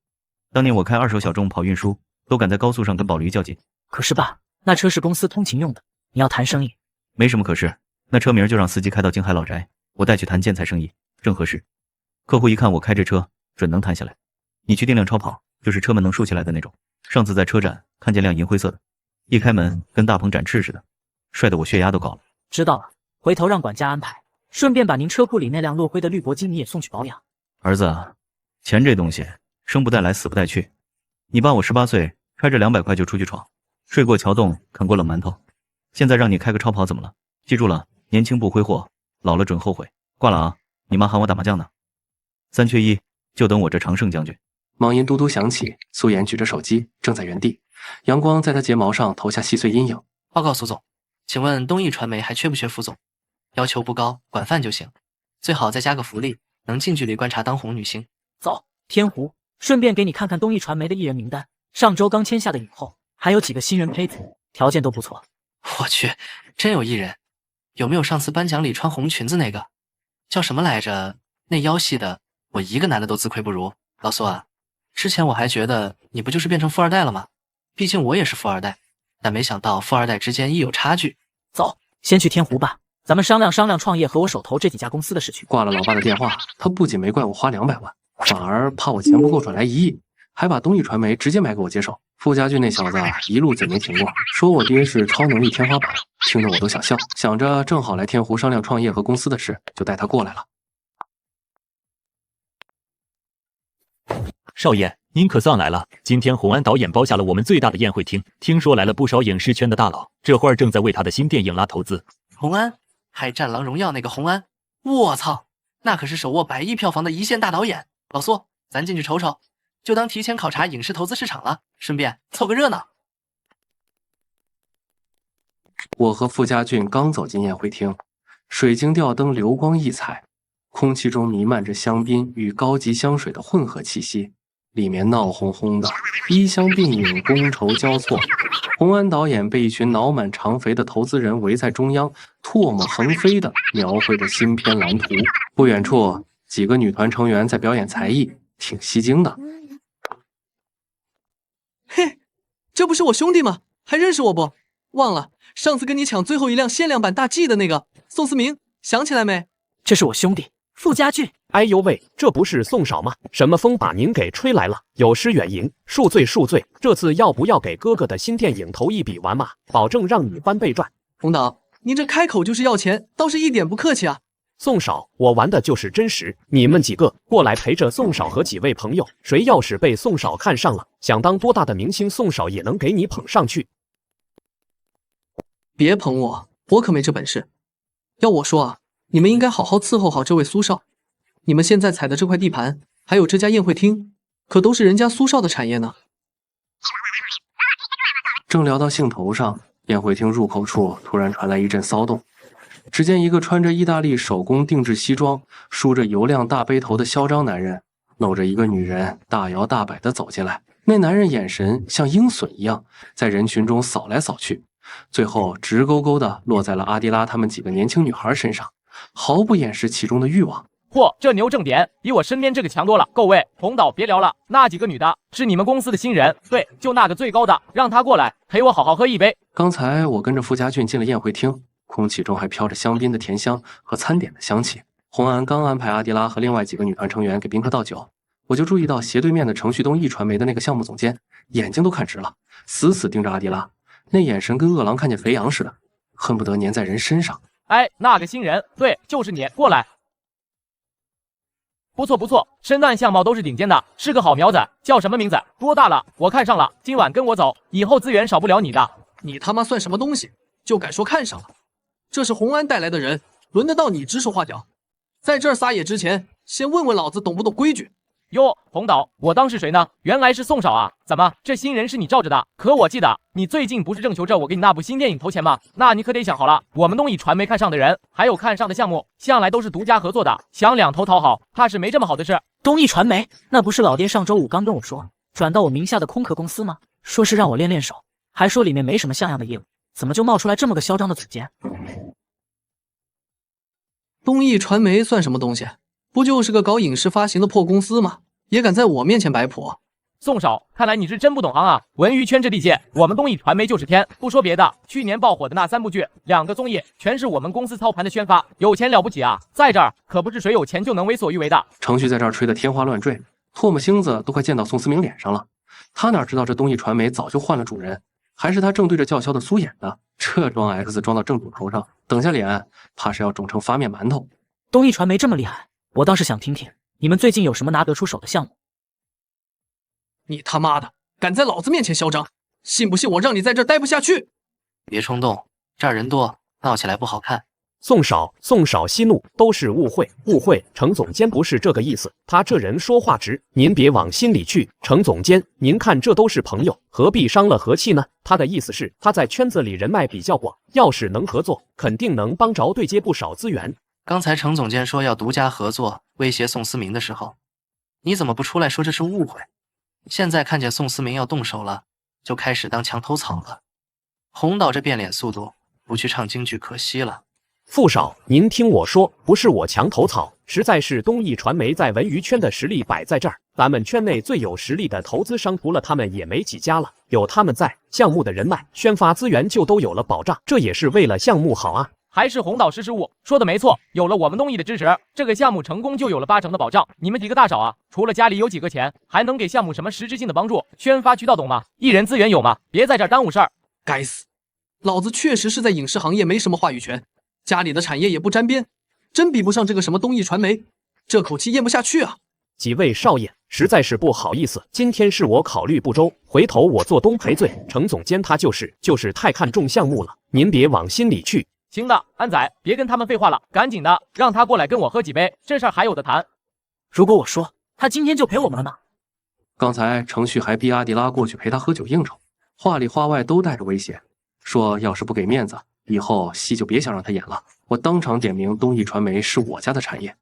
当年我开2手小众跑运输，都敢在高速上跟宝驴较劲。可是爸，那车是公司通勤用的，你要谈生意。没什么可是，那车名就让司机开到京海老宅，我带去谈建材生意，正合适。客户一看我开这车，准能谈下来。你去定量超跑，就是车门能竖起来的那种。上次在车展看见辆银灰色的，一开门跟大鹏展翅似的，帅得我血压都高了。知道了，回头让管家安排，顺便把您车库里那辆落灰的绿铂金你也送去保养。儿子啊，钱这东西生不带来死不带去。你爸我18岁开着200块就出去闯，睡过桥洞，啃过冷馒头，现在让你开个超跑怎么了？记住了，年轻不挥霍，老了准后悔。挂了啊！你妈喊我打麻将呢。3缺1，就等我这常胜将军。忙音嘟嘟响起，苏妍举着手机，正在原地，阳光在她睫毛上投下细碎阴影。报告苏总，请问东艺传媒还缺不缺副总？要求不高，管饭就行，最好再加个福利，能近距离观察当红女星。走，天湖，顺便给你看看东艺传媒的艺人名单，上周刚签下的影后，还有几个新人胚子，条件都不错。我去，真有艺人，有没有上次颁奖礼穿红裙子那个？叫什么来着？那腰细的，我一个男的都自愧不如。老苏啊，之前我还觉得你不就是变成富二代了吗？毕竟我也是富二代，但没想到富二代之间亦有差距。走，先去天湖吧，咱们商量商量创业和我手头这几家公司的事去。挂了老爸的电话，他不仅没怪我花200万，反而怕我钱不够转来1亿，还把东艺传媒直接买给我接手。傅家俊那小子一路嘴没停过，说我爹是超能力天花板，听得我都想笑。想着正好来天湖商量创业和公司的事，就带他过来了。少爷，您可算来了！今天洪安导演包下了我们最大的宴会厅，听说来了不少影视圈的大佬，这会儿正在为他的新电影拉投资。洪安，拍《战狼荣耀》那个洪安，我操，那可是手握100亿票房的一线大导演。老苏，咱进去瞅瞅，就当提前考察影视投资市场了，顺便凑个热闹。我和傅家俊刚走进宴会厅，水晶吊灯流光溢彩，空气中弥漫着香槟与高级香水的混合气息，里面闹哄哄的，衣香鬓影，觥筹交错。洪安导演被一群脑满肠肥的投资人围在中央，唾沫横飞的描绘着新片蓝图。不远处，几个女团成员在表演才艺，挺吸睛的。嘿，这不是我兄弟吗？还认识我不？忘了上次跟你抢最后一辆限量版大 G 的那个宋思明，想起来没？这是我兄弟傅家俊。哎呦喂，这不是宋少吗？什么风把您给吹来了？有失远迎，恕罪恕罪。这次要不要给哥哥的新电影投一笔玩嘛？保证让你翻倍赚。洪导，您这开口就是要钱，倒是一点不客气啊。宋少，我玩的就是真实。你们几个过来陪着宋少和几位朋友，谁要是被宋少看上了，想当多大的明星，宋少也能给你捧上去。别捧我，我可没这本事。要我说啊，你们应该好好伺候好这位苏少。你们现在踩的这块地盘，还有这家宴会厅，可都是人家苏少的产业呢。正聊到兴头上，宴会厅入口处突然传来一阵骚动。只见一个穿着意大利手工定制西装、梳着油亮大背头的嚣张男人，搂着一个女人，大摇大摆地走进来。那男人眼神像鹰隼一样，在人群中扫来扫去，最后直勾勾地落在了阿迪拉他们几个年轻女孩身上，毫不掩饰其中的欲望。嚯，这牛正点比我身边这个强多了。各位，洪导别聊了，那几个女的是你们公司的新人，对，就那个最高的，让她过来陪我好好喝一杯。刚才我跟着傅家俊进了宴会厅，空气中还飘着香槟的甜香和餐点的香气。洪安刚安排阿迪拉和另外几个女团成员给宾客倒酒，我就注意到斜对面的程旭东艺传媒的那个项目总监眼睛都看直了，死死盯着阿迪拉，那眼神跟饿狼看见肥羊似的，恨不得粘在人身上。哎，那个新人，对，就是你，过来。不错不错，身段相貌都是顶尖的，是个好苗子。叫什么名字？多大了？我看上了，今晚跟我走，以后资源少不了你的。你他妈算什么东西？就敢说看上了？这是洪安带来的人，轮得到你指手画脚？在这儿撒野之前，先问问老子懂不懂规矩。哟，洪导，我当是谁呢？原来是宋少啊！怎么，这新人是你罩着的？可我记得你最近不是正求着我给你那部新电影投钱吗？那你可得想好了，我们东艺传媒看上的人，还有看上的项目，向来都是独家合作的，想两头讨好，怕是没这么好的事。东艺传媒，那不是老爹上周五刚跟我说，转到我名下的空壳公司吗？说是让我练练手，还说里面没什么像样的业务，怎么就冒出来这么个嚣张的总监？东艺传媒算什么东西？不就是个搞影视发行的破公司吗？也敢在我面前摆谱？宋少，看来你是真不懂行啊！文娱圈这地界，我们东艺传媒就是天。不说别的，去年爆火的那3部剧、2个综艺，全是我们公司操盘的宣发。有钱了不起啊！在这儿可不是谁有钱就能为所欲为的。程序在这儿吹得天花乱坠，唾沫星子都快溅到宋思明脸上了。他哪知道这东艺传媒早就换了主人，还是他正对着叫嚣的苏衍呢？这装 X 装到正主头上，等下脸怕是要肿成发面馒头。东艺传媒这么厉害，我倒是想听听你们最近有什么拿得出手的项目。你他妈的敢在老子面前嚣张，信不信我让你在这儿待不下去？别冲动，这儿人多，闹起来不好看。宋少息怒，都是误会，程总监不是这个意思，他这人说话直，您别往心里去。程总监，您看这都是朋友，何必伤了和气呢？他的意思是他在圈子里人脉比较广，要是能合作，肯定能帮着对接不少资源。刚才程总监说要独家合作，威胁宋思明的时候，你怎么不出来说这是误会？现在看见宋思明要动手了，就开始当墙头草了。洪导这变脸速度，不去唱京剧可惜了。副少，您听我说，不是我墙头草，实在是东艺传媒在文娱圈的实力摆在这儿，咱们圈内最有实力的投资商除了他们也没几家了，有他们在，项目的人脉、宣发资源就都有了保障，这也是为了项目好啊。还是洪导识时务，说的没错，有了我们东艺的支持，这个项目成功就有了80%的保障。你们几个大少啊，除了家里有几个钱，还能给项目什么实质性的帮助？宣发渠道懂吗？艺人资源有吗？别在这儿耽误事儿。该死，老子确实是在影视行业没什么话语权，家里的产业也不沾边，真比不上这个什么东艺传媒，这口气咽不下去啊！几位少爷，实在是不好意思，今天是我考虑不周，回头我做东赔罪。程总监他就是太看重项目了，您别往心里去。行的，安仔，别跟他们废话了，赶紧的，让他过来跟我喝几杯，这事儿还有的谈。如果我说他今天就陪我们了呢？刚才程旭还逼阿迪拉过去陪他喝酒应酬，话里话外都带着威胁，说要是不给面子，以后戏就别想让他演了。我当场点名东艺传媒是我家的产业。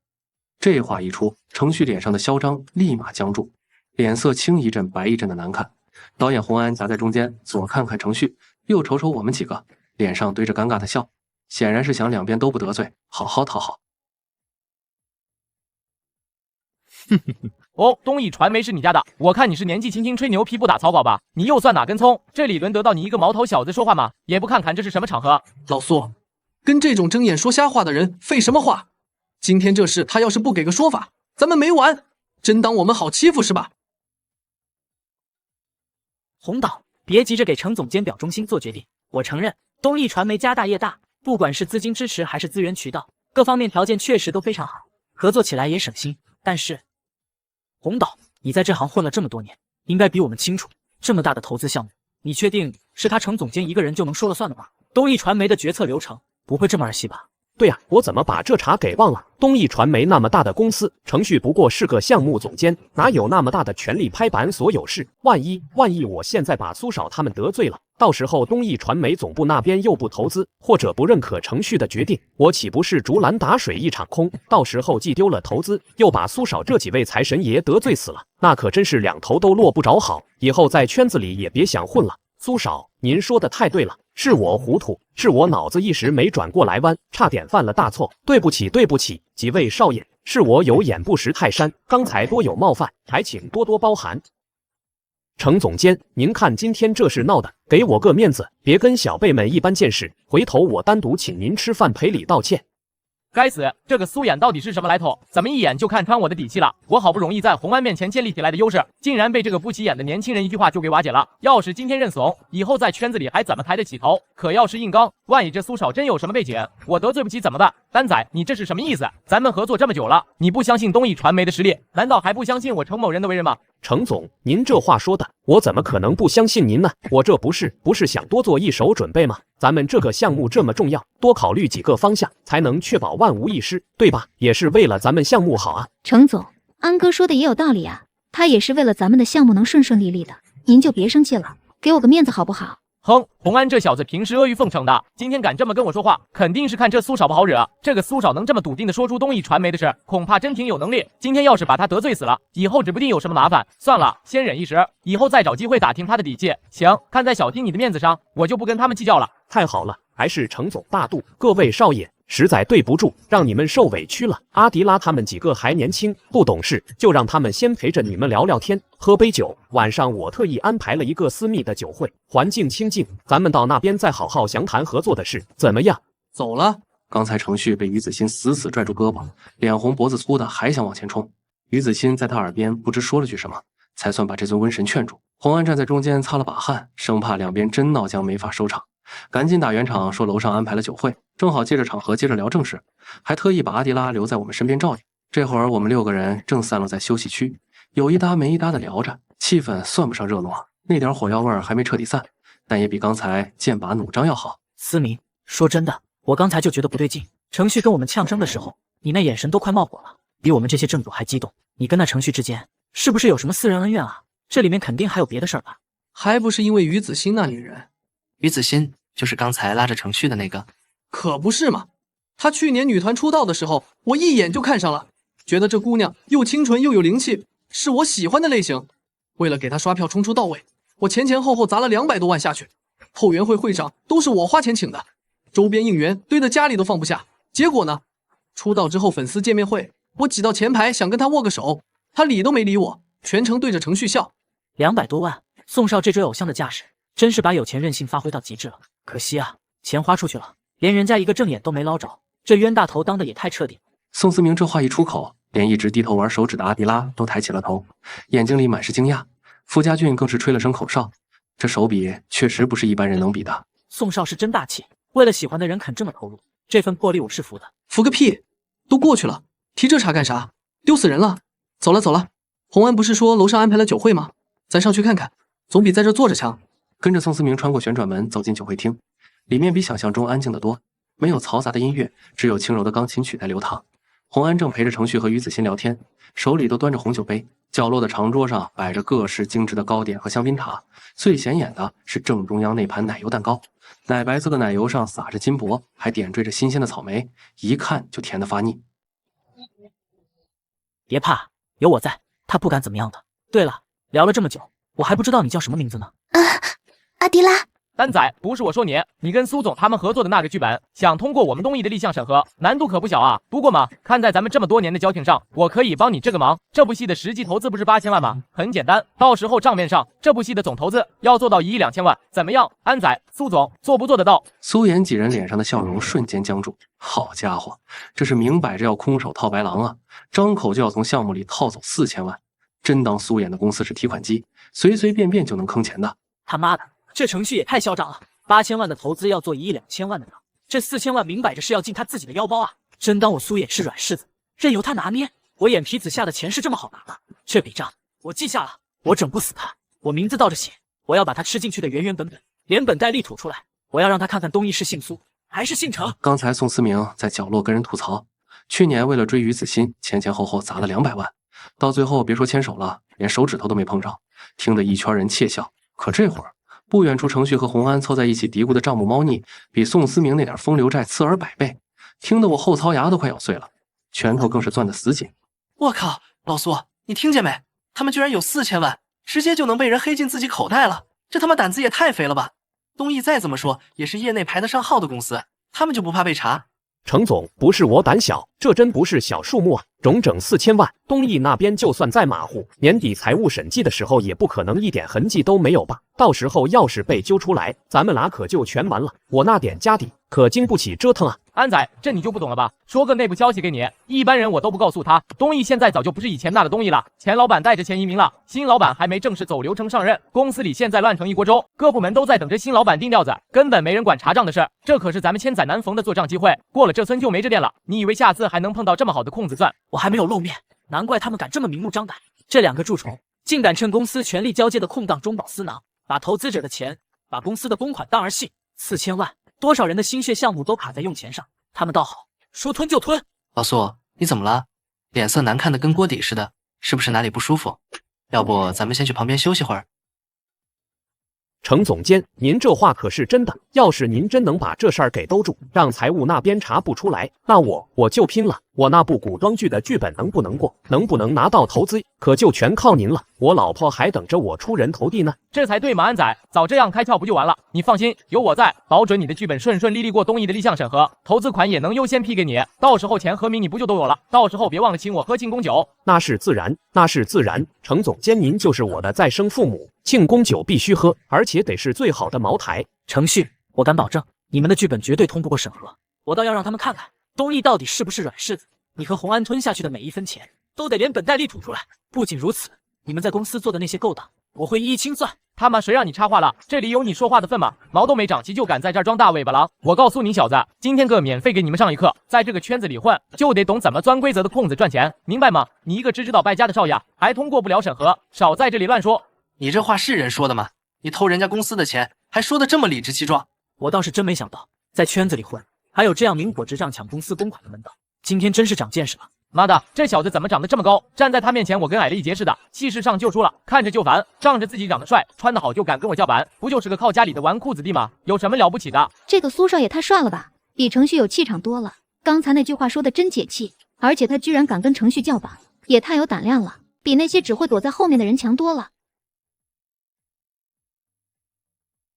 这话一出，程旭脸上的嚣张立马僵住，脸色青一阵白一阵的难看。导演洪安夹在中间，左看看程旭，右瞅瞅我们几个，脸上堆着尴尬的笑，显然是想两边都不得罪，好好讨好。哦，东艺传媒是你家的，我看你是年纪轻轻吹牛皮不打草稿吧？你又算哪根葱？这里轮得到你一个毛头小子说话吗？也不看看这是什么场合？老苏，跟这种睁眼说瞎话的人废什么话？今天这事他要是不给个说法，咱们没完！真当我们好欺负是吧？洪导，别急着给程总监表忠心做决定。我承认，东艺传媒家大业大，不管是资金支持还是资源渠道，各方面条件确实都非常好，合作起来也省心。但是，洪导，你在这行混了这么多年，应该比我们清楚，这么大的投资项目，你确定是他程总监一个人就能说了算的吗？东艺传媒的决策流程不会这么儿戏吧？对呀，我怎么把这茬给忘了？东艺传媒那么大的公司，程旭不过是个项目总监，哪有那么大的权力拍板所有事？万一我现在把苏少他们得罪了，到时候东艺传媒总部那边又不投资，或者不认可程旭的决定，我岂不是竹篮打水一场空？到时候既丢了投资，又把苏少这几位财神爷得罪死了，那可真是两头都落不着好，以后在圈子里也别想混了。苏少，您说的太对了，是我糊涂，是我脑子一时没转过来弯，差点犯了大错，对不起，几位少爷，是我有眼不识泰山，刚才多有冒犯，还请多多包涵。程总监，您看今天这事闹的，给我个面子，别跟小辈们一般见识，回头我单独请您吃饭赔礼道歉。该死，这个苏衍到底是什么来头？怎么一眼就看穿我的底气了？我好不容易在洪安面前建立起来的优势，竟然被这个不起眼的年轻人一句话就给瓦解了。要是今天认怂，以后在圈子里还怎么抬得起头？可要是硬刚，万一这苏少真有什么背景，我得罪不起怎么办？丹仔，你这是什么意思？咱们合作这么久了，你不相信东艺传媒的实力，难道还不相信我程某人的为人吗？程总，您这话说的，我怎么可能不相信您呢？我这不是想多做一手准备吗？咱们这个项目这么重要，多考虑几个方向，才能确保万无一失，对吧？也是为了咱们项目好啊。程总，安哥说的也有道理啊，他也是为了咱们的项目能顺顺利利的，您就别生气了，给我个面子好不好？哼，洪安这小子平时阿谀奉承的，今天敢这么跟我说话，肯定是看这苏少不好惹。这个苏少能这么笃定的说出东艺传媒的事，恐怕真挺有能力。今天要是把他得罪死了，以后指不定有什么麻烦。算了，先忍一时，以后再找机会打听他的底气。行，看在小弟你的面子上，我就不跟他们计较了。太好了，还是程总大度，各位少爷，实在对不住，让你们受委屈了。阿迪拉他们几个还年轻，不懂事，就让他们先陪着你们聊聊天，喝杯酒。晚上我特意安排了一个私密的酒会，环境清静，咱们到那边再好好详谈合作的事，怎么样？走了。刚才程旭被于子欣死死拽住胳膊，脸红脖子粗的还想往前冲。于子欣在他耳边不知说了句什么，才算把这尊瘟神劝住。洪安站在中间擦了把汗，生怕两边真闹僵没法收场，赶紧打圆场说楼上安排了酒会，正好借着场合接着聊正事，还特意把阿迪拉留在我们身边照应。这会儿我们6个人正散落在休息区，有一搭没一搭的聊着，气氛算不上热络，那点火药味还没彻底散，但也比刚才剑拔弩张要好。思明，说真的，我刚才就觉得不对劲。程序跟我们呛声的时候，你那眼神都快冒火了，比我们这些正主还激动。你跟那程序之间是不是有什么私人恩怨啊？这里面肯定还有别的事儿吧？还不是因为于子欣那女人。于子欣就是刚才拉着程序的那个？可不是嘛！她去年女团出道的时候，我一眼就看上了，觉得这姑娘又清纯又有灵气，是我喜欢的类型。为了给她刷票冲出道位，我前前后后砸了200多万下去，后援会会长都是我花钱请的，周边应援堆得家里都放不下。结果呢，出道之后粉丝见面会，我挤到前排想跟她握个手，她理都没理我，全程对着程序笑。200多万，宋少这追偶像的架势，真是把有钱任性发挥到极致了。可惜啊，钱花出去了，连人家一个正眼都没捞着，这冤大头当的也太彻底了。宋思明这话一出口，连一直低头玩手指的阿迪拉都抬起了头，眼睛里满是惊讶。傅家俊更是吹了声口哨，这手笔确实不是一般人能比的。宋少是真大气，为了喜欢的人肯这么投入，这份魄力我是服的。服个屁，都过去了，提这茬干啥？丢死人了！走了走了，洪安不是说楼上安排了酒会吗？咱上去看看，总比在这坐着强。跟着宋思明穿过旋转门走进酒会厅，里面比想象中安静得多，没有嘈杂的音乐，只有轻柔的钢琴曲在流淌。洪安正陪着程序和于子欣聊天，手里都端着红酒杯，角落的长桌上摆着各式精致的糕点和香槟塔，最显眼的是正中央那盘奶油蛋糕，奶白色的奶油上撒着金箔，还点缀着新鲜的草莓，一看就甜得发腻。别怕，有我在，他不敢怎么样的。对了，聊了这么久，我还不知道你叫什么名字呢。阿迪拉。丹仔，不是我说你，你跟苏总他们合作的那个剧本，想通过我们东艺的立项审核，难度可不小啊。不过嘛，看在咱们这么多年的交情上，我可以帮你这个忙。这部戏的实际投资不是8000万吗？很简单，到时候账面上这部戏的总投资要做到1亿2千万，怎么样？安仔、苏总做不做得到？苏妍几人脸上的笑容瞬间僵住。好家伙，这是明摆着要空手套白狼啊！张口就要从项目里套走4000万，真当苏妍的公司是提款机，随随便便就能坑钱的？他妈的！这程序也太嚣张了，8000万的投资要做1亿2千万的账，这4000万明摆着是要进他自己的腰包啊！真当我苏衍是软柿子，任由他拿捏？我眼皮子下的钱是这么好拿的？这笔账我记下了，我整不死他，我名字倒着写，我要把他吃进去的原原本本，连本带利吐出来，我要让他看看东艺是姓苏还是姓程。刚才宋思明在角落跟人吐槽，去年为了追于子欣，前前后后砸了200万，到最后别说牵手了，连手指头都没碰着，听得一圈人窃笑。可这会儿不远处，程序和洪安凑在一起嘀咕的账目猫腻，比宋思明那点风流债刺耳100倍，听得我后槽牙都快咬碎了，拳头更是攥得死紧。我靠，老苏，你听见没？他们居然有4000万，直接就能被人黑进自己口袋了，这他妈胆子也太肥了吧！东艺再怎么说也是业内排得上号的公司，他们就不怕被查？程总，不是我胆小，这真不是小数目啊，整4000万，东艺那边就算再马虎，年底财务审计的时候也不可能一点痕迹都没有吧？到时候要是被揪出来，咱们俩可就全完了，我那点家底可经不起折腾啊！安仔，这你就不懂了吧？说个内部消息给你，一般人我都不告诉他。东艺现在早就不是以前那的东艺了，前老板带着钱移民了，新老板还没正式走流程上任，公司里现在乱成一锅粥，各部门都在等着新老板定调子，根本没人管查账的事。这可是咱们千载难逢的做账机会，过了这村就没这店了。你以为下次还能碰到这么好的空子钻？我还没有露面，难怪他们敢这么明目张胆。这两个蛀虫竟敢趁公司权力交接的空档中饱私囊，把投资者的钱，把公司的公款当儿戏。4000万，多少人的心血项目都卡在用钱上，他们倒好，说吞就吞。老苏，你怎么了？脸色难看的跟锅底似的，是不是哪里不舒服？要不咱们先去旁边休息会儿。程总监，您这话可是真的？要是您真能把这事儿给兜住，让财务那边查不出来，那我就拼了！我那部古装剧的剧本能不能过，能不能拿到投资，可就全靠您了。我老婆还等着我出人头地呢。这才对嘛，安仔，早这样开窍不就完了？你放心，有我在，保准你的剧本顺顺利利过东艺的立项审核，投资款也能优先批给你，到时候钱和名你不就都有了？到时候别忘了请我喝庆功酒。那是自然，那是自然。程总监，您就是我的再生父母，庆功酒必须喝，而且得是最好的茅台。程序，我敢保证，你们的剧本绝对通不过审核。我倒要让他们看看，东艺到底是不是软柿子。你和洪安吞下去的每一分钱，都得连本带利吐出来。不仅如此，你们在公司做的那些勾当，我会一一清算。他妈，谁让你插话了？这里有你说话的份吗？毛都没长齐就敢在这儿装大尾巴狼！我告诉你小子，今天个免费给你们上一课，在这个圈子里混，就得懂怎么钻规则的空子赚钱，明白吗？你一个只知道败家的少爷，还通过不了审核，少在这里乱说。你这话是人说的吗？你偷人家公司的钱，还说的这么理直气壮。我倒是真没想到，在圈子里混，还有这样明火执仗抢公司公款的门道，今天真是长见识了。妈的，这小子怎么长得这么高？站在他面前，我跟矮了一截似的，气势上就输了，看着就烦，仗着自己长得帅，穿得好就敢跟我叫板，不就是个靠家里的纨绔子弟吗？有什么了不起的？这个苏少也太帅了吧，比程序有气场多了。刚才那句话说的真解气，而且他居然敢跟程序叫板，也太有胆量了，比那些只会躲在后面的人强多了。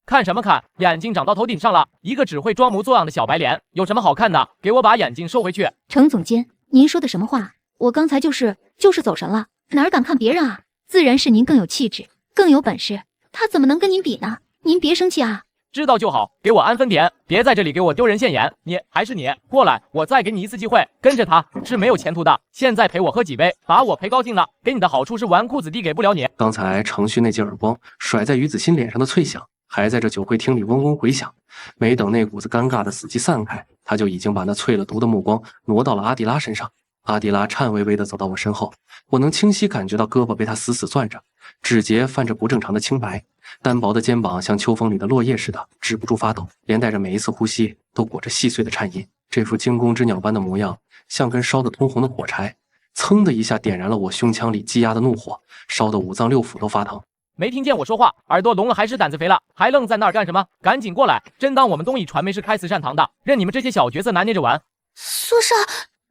看什么看？眼睛长到头顶上了，一个只会装模作样的小白脸，有什么好看的？给我把眼睛收回去！程总监，您说的什么话？我刚才就是走神了，哪敢看别人啊？自然是您更有气质，更有本事，他怎么能跟您比呢？您别生气啊！知道就好，给我安分点，别在这里给我丢人现眼。你还是你，过来，我再给你一次机会，跟着他是没有前途的。现在陪我喝几杯，把我陪高兴了。给你的好处是纨绔子弟给不了你。刚才程序那记耳光甩在于子欣脸上的脆响，还在这酒会厅里嗡嗡回响。没等那股子尴尬的死寂散开，他就已经把那淬了毒的目光挪到了阿迪拉身上。阿迪拉颤巍巍地走到我身后，我能清晰感觉到胳膊被他死死攥着，指节泛着不正常的青白，单薄的肩膀像秋风里的落叶似的止不住发抖，连带着每一次呼吸都裹着细碎的颤音。这副惊弓之鸟般的模样，像根烧得通红的火柴，噌的一下点燃了我胸腔里积压的怒火，烧得五脏六腑都发疼。没听见我说话，耳朵聋了还是胆子肥了？还愣在那儿干什么？赶紧过来！真当我们东艺传媒是开慈善堂的，任你们这些小角色拿捏着玩？苏少，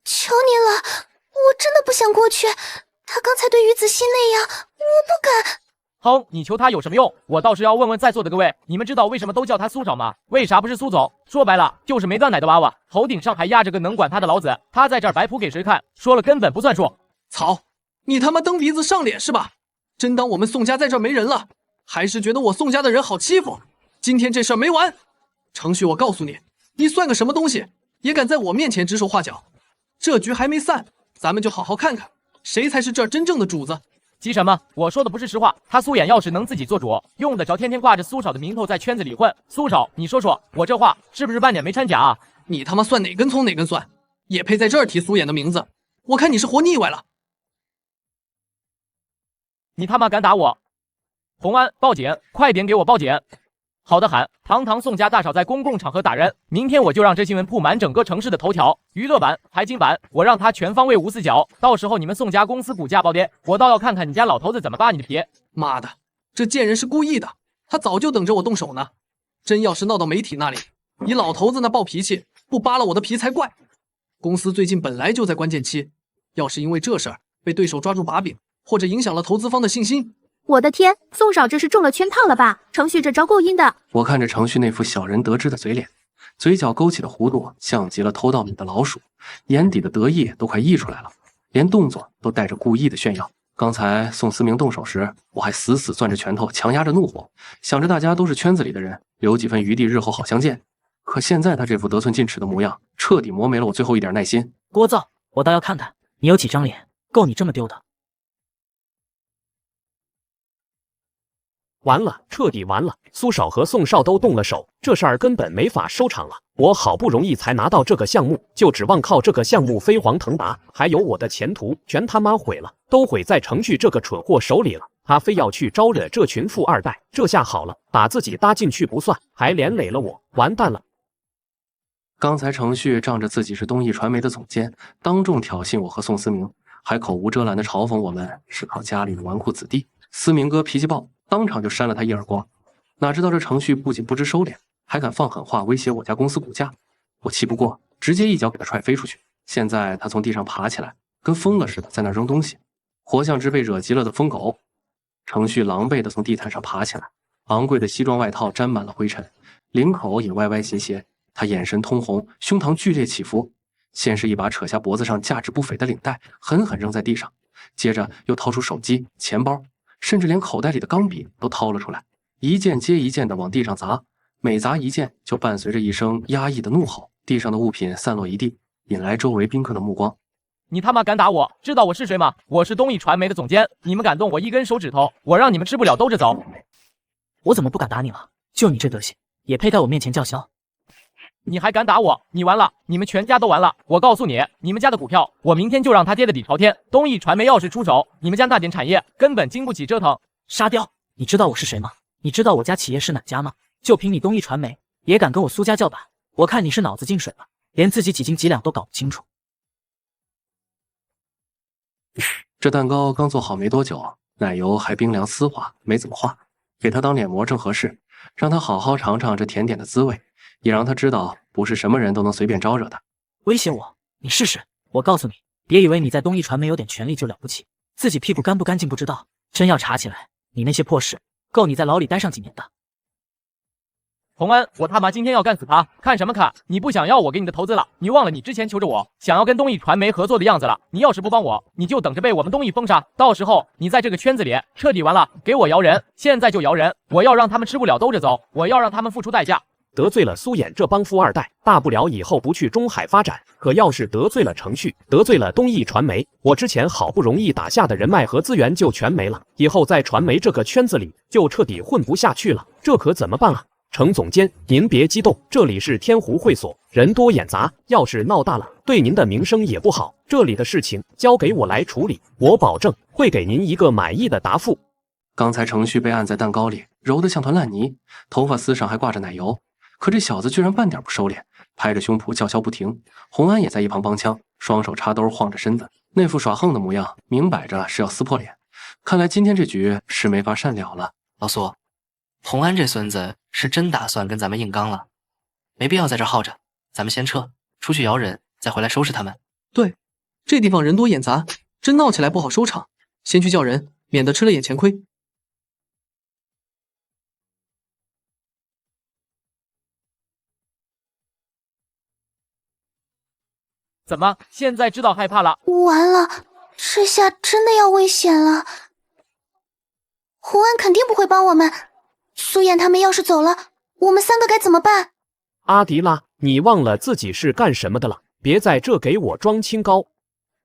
求您了，我真的不想过去。他刚才对于子欣那样，我不敢。哼，你求他有什么用？我倒是要问问在座的各位，你们知道为什么都叫他苏少吗？为啥不是苏总？说白了，就是没断奶的娃娃，头顶上还压着个能管他的老子。他在这儿摆谱给谁看？说了根本不算数。操，你他妈蹬鼻子上脸是吧？真当我们宋家在这儿没人了，还是觉得我宋家的人好欺负？今天这事儿没完！程序，我告诉你，你算个什么东西，也敢在我面前指手画脚？这局还没散，咱们就好好看看谁才是这儿真正的主子。急什么？我说的不是实话。他苏衍要是能自己做主，用得着天天挂着苏少的名头在圈子里混？苏少，你说说，我这话是不是半点没掺假啊？你他妈算哪根葱哪根蒜，也配在这儿提苏衍的名字？我看你是活腻歪了。你他妈敢打我！洪安，报警！快点给我报警！好的喊，堂堂宋家大嫂在公共场合打人，明天我就让这新闻铺满整个城市的头条、娱乐版、财经版，我让他全方位无死角。到时候你们宋家公司股价暴跌，我倒要看看你家老头子怎么扒你的皮！妈的，这贱人是故意的，他早就等着我动手呢。真要是闹到媒体那里，你老头子那暴脾气，不扒了我的皮才怪。公司最近本来就在关键期，要是因为这事儿被对手抓住把柄，或者影响了投资方的信心，我的天，宋少这是中了圈套了吧？程序这招够阴的。我看着程序那副小人得志的嘴脸，嘴角勾起的弧度像极了偷到米的老鼠，眼底的得意都快溢出来了，连动作都带着故意的炫耀。刚才宋思明动手时，我还死死攥着拳头，强压着怒火，想着大家都是圈子里的人，留几分余地，日后好相见。可现在他这副得寸进尺的模样，彻底磨没了我最后一点耐心。聒噪！我倒要看看你有几张脸，够你这么丢的。完了，彻底完了！苏少和宋少都动了手，这事儿根本没法收场了。我好不容易才拿到这个项目，就指望靠这个项目飞黄腾达，还有我的前途，全他妈毁了，都毁在程序这个蠢货手里了。他非要去招惹这群富二代，这下好了，把自己搭进去不算，还连累了我，完蛋了！刚才程序仗着自己是东艺传媒的总监，当众挑衅我和宋思明，还口无遮拦地嘲讽我们是靠家里的纨绔子弟。思明哥脾气暴，当场就扇了他一耳光。哪知道这程序不仅不知收敛，还敢放狠话威胁我家公司股价。我气不过，直接一脚给他踹飞出去。现在他从地上爬起来，跟疯了似的在那扔东西，活像只被惹急了的疯狗。程序狼狈地从地毯上爬起来，昂贵的西装外套沾满了灰尘，领口也歪歪斜斜。他眼神通红，胸膛剧烈起伏，先是一把扯下脖子上价值不菲的领带，狠狠扔在地上，接着又掏出手机、钱包，甚至连口袋里的钢笔都掏了出来，一件接一件地往地上砸，每砸一件就伴随着一声压抑的怒吼，地上的物品散落一地，引来周围宾客的目光。你他妈敢打我？知道我是谁吗？我是东艺传媒的总监，你们敢动我一根手指头，我让你们吃不了兜着走。我怎么不敢打你了？就你这德行，也配在我面前叫嚣？你还敢打我？你完了，你们全家都完了！我告诉你，你们家的股票，我明天就让他跌得底朝天。东艺传媒要是出手，你们家那点产业根本经不起折腾。沙雕，你知道我是谁吗？你知道我家企业是哪家吗？就凭你东艺传媒，也敢跟我苏家叫板？我看你是脑子进水了，连自己几斤几两都搞不清楚。这蛋糕刚做好没多久，奶油还冰凉丝滑，没怎么化，给他当脸膜正合适，让他好好尝尝这甜点的滋味，也让他知道不是什么人都能随便招惹的。威胁我？你试试！我告诉你，别以为你在东艺传媒有点权利就了不起，自己屁股干不干净不知道，真要查起来，你那些破事，够你在牢里待上几年的。洪安，我他妈今天要干死他！看什么看？你不想要我给你的投资了？你忘了你之前求着我想要跟东艺传媒合作的样子了？你要是不帮我，你就等着被我们东艺封杀！到时候你在这个圈子里彻底完了！给我摇人！现在就摇人！我要让他们吃不了兜着走！我要让他们付出代价！得罪了苏衍这帮富二代，大不了以后不去中海发展。可要是得罪了程旭，得罪了东艺传媒，我之前好不容易打下的人脉和资源就全没了。以后在传媒这个圈子里就彻底混不下去了，这可怎么办啊？程总监，您别激动，这里是天湖会所，人多眼杂，要是闹大了，对您的名声也不好。这里的事情交给我来处理，我保证会给您一个满意的答复。刚才程旭被按在蛋糕里，揉得像团烂泥，头发丝上还挂着奶油，可这小子居然半点不收敛，拍着胸脯叫嚣不停。洪安也在一旁帮腔，双手插兜晃着身子，那副耍横的模样，明摆着是要撕破脸。看来今天这局是没法善了了。老苏，洪安这孙子是真打算跟咱们硬刚了，没必要在这耗着，咱们先撤，出去摇人，再回来收拾他们。对，这地方人多眼杂，真闹起来不好收场，先去叫人，免得吃了眼前亏。怎么，现在知道害怕了？完了，这下真的要危险了。洪安肯定不会帮我们，苏衍他们要是走了，我们3个该怎么办？阿迪拉，你忘了自己是干什么的了？别在这给我装清高。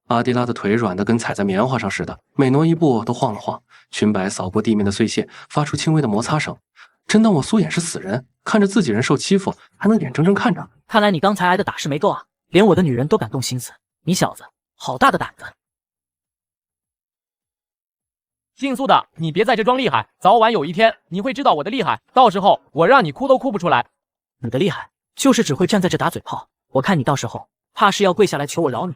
阿迪拉的腿软得跟踩在棉花上似的，每挪一步都晃了晃，裙摆扫过地面的碎屑，发出轻微的摩擦声。真当我苏衍是死人，看着自己人受欺负，还能眼睁睁看着？看来你刚才挨的打是没够啊，连我的女人都敢动心思，你小子好大的胆子！姓苏的，你别在这装厉害，早晚有一天你会知道我的厉害，到时候我让你哭都哭不出来。你的厉害就是只会站在这打嘴炮，我看你到时候怕是要跪下来求我饶你。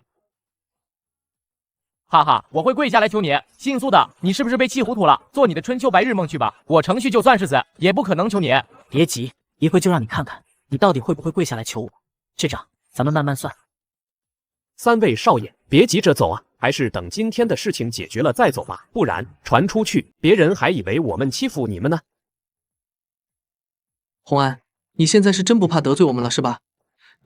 哈哈，我会跪下来求你。姓苏的，你是不是被气糊涂了？做你的春秋白日梦去吧，我程旭就算是死，也不可能求你。别急，一会就让你看看，你到底会不会跪下来求我。这账咱们慢慢算。3位少爷，别急着走啊，还是等今天的事情解决了再走吧，不然传出去，别人还以为我们欺负你们呢。洪安，你现在是真不怕得罪我们了是吧？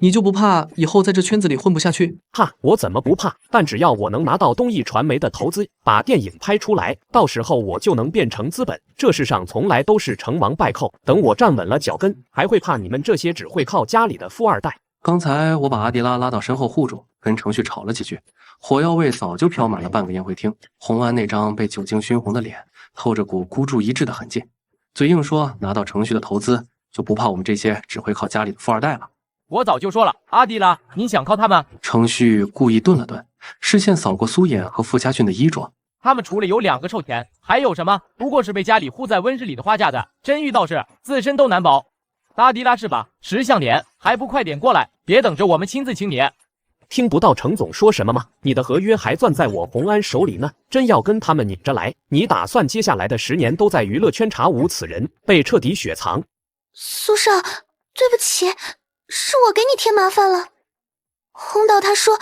你就不怕以后在这圈子里混不下去？怕，我怎么不怕？但只要我能拿到东艺传媒的投资，把电影拍出来，到时候我就能变成资本。这世上从来都是成王败寇，等我站稳了脚跟，还会怕你们这些只会靠家里的富二代？刚才我把阿迪拉拉到身后护住，跟程旭吵了几句，火药味早就飘满了半个宴会厅。洪安那张被酒精熏红的脸，透着股孤注一掷的痕迹，嘴硬说拿到程旭的投资，就不怕我们这些只会靠家里的富二代了。我早就说了，阿迪拉，你想靠他们？程旭故意顿了顿，视线扫过苏衍和傅家俊的衣着。他们除了有2个臭钱，还有什么？不过是被家里护在温室里的花架子，真遇到事，自身都难保。阿迪拉是吧？识相点，还不快点过来，别等着我们亲自请你。听不到程总说什么吗？你的合约还攥在我洪安手里呢，真要跟他们拧着来，你打算接下来的10年都在娱乐圈查无此人，被彻底雪藏？苏少，对不起，是我给你添麻烦了。洪导他说，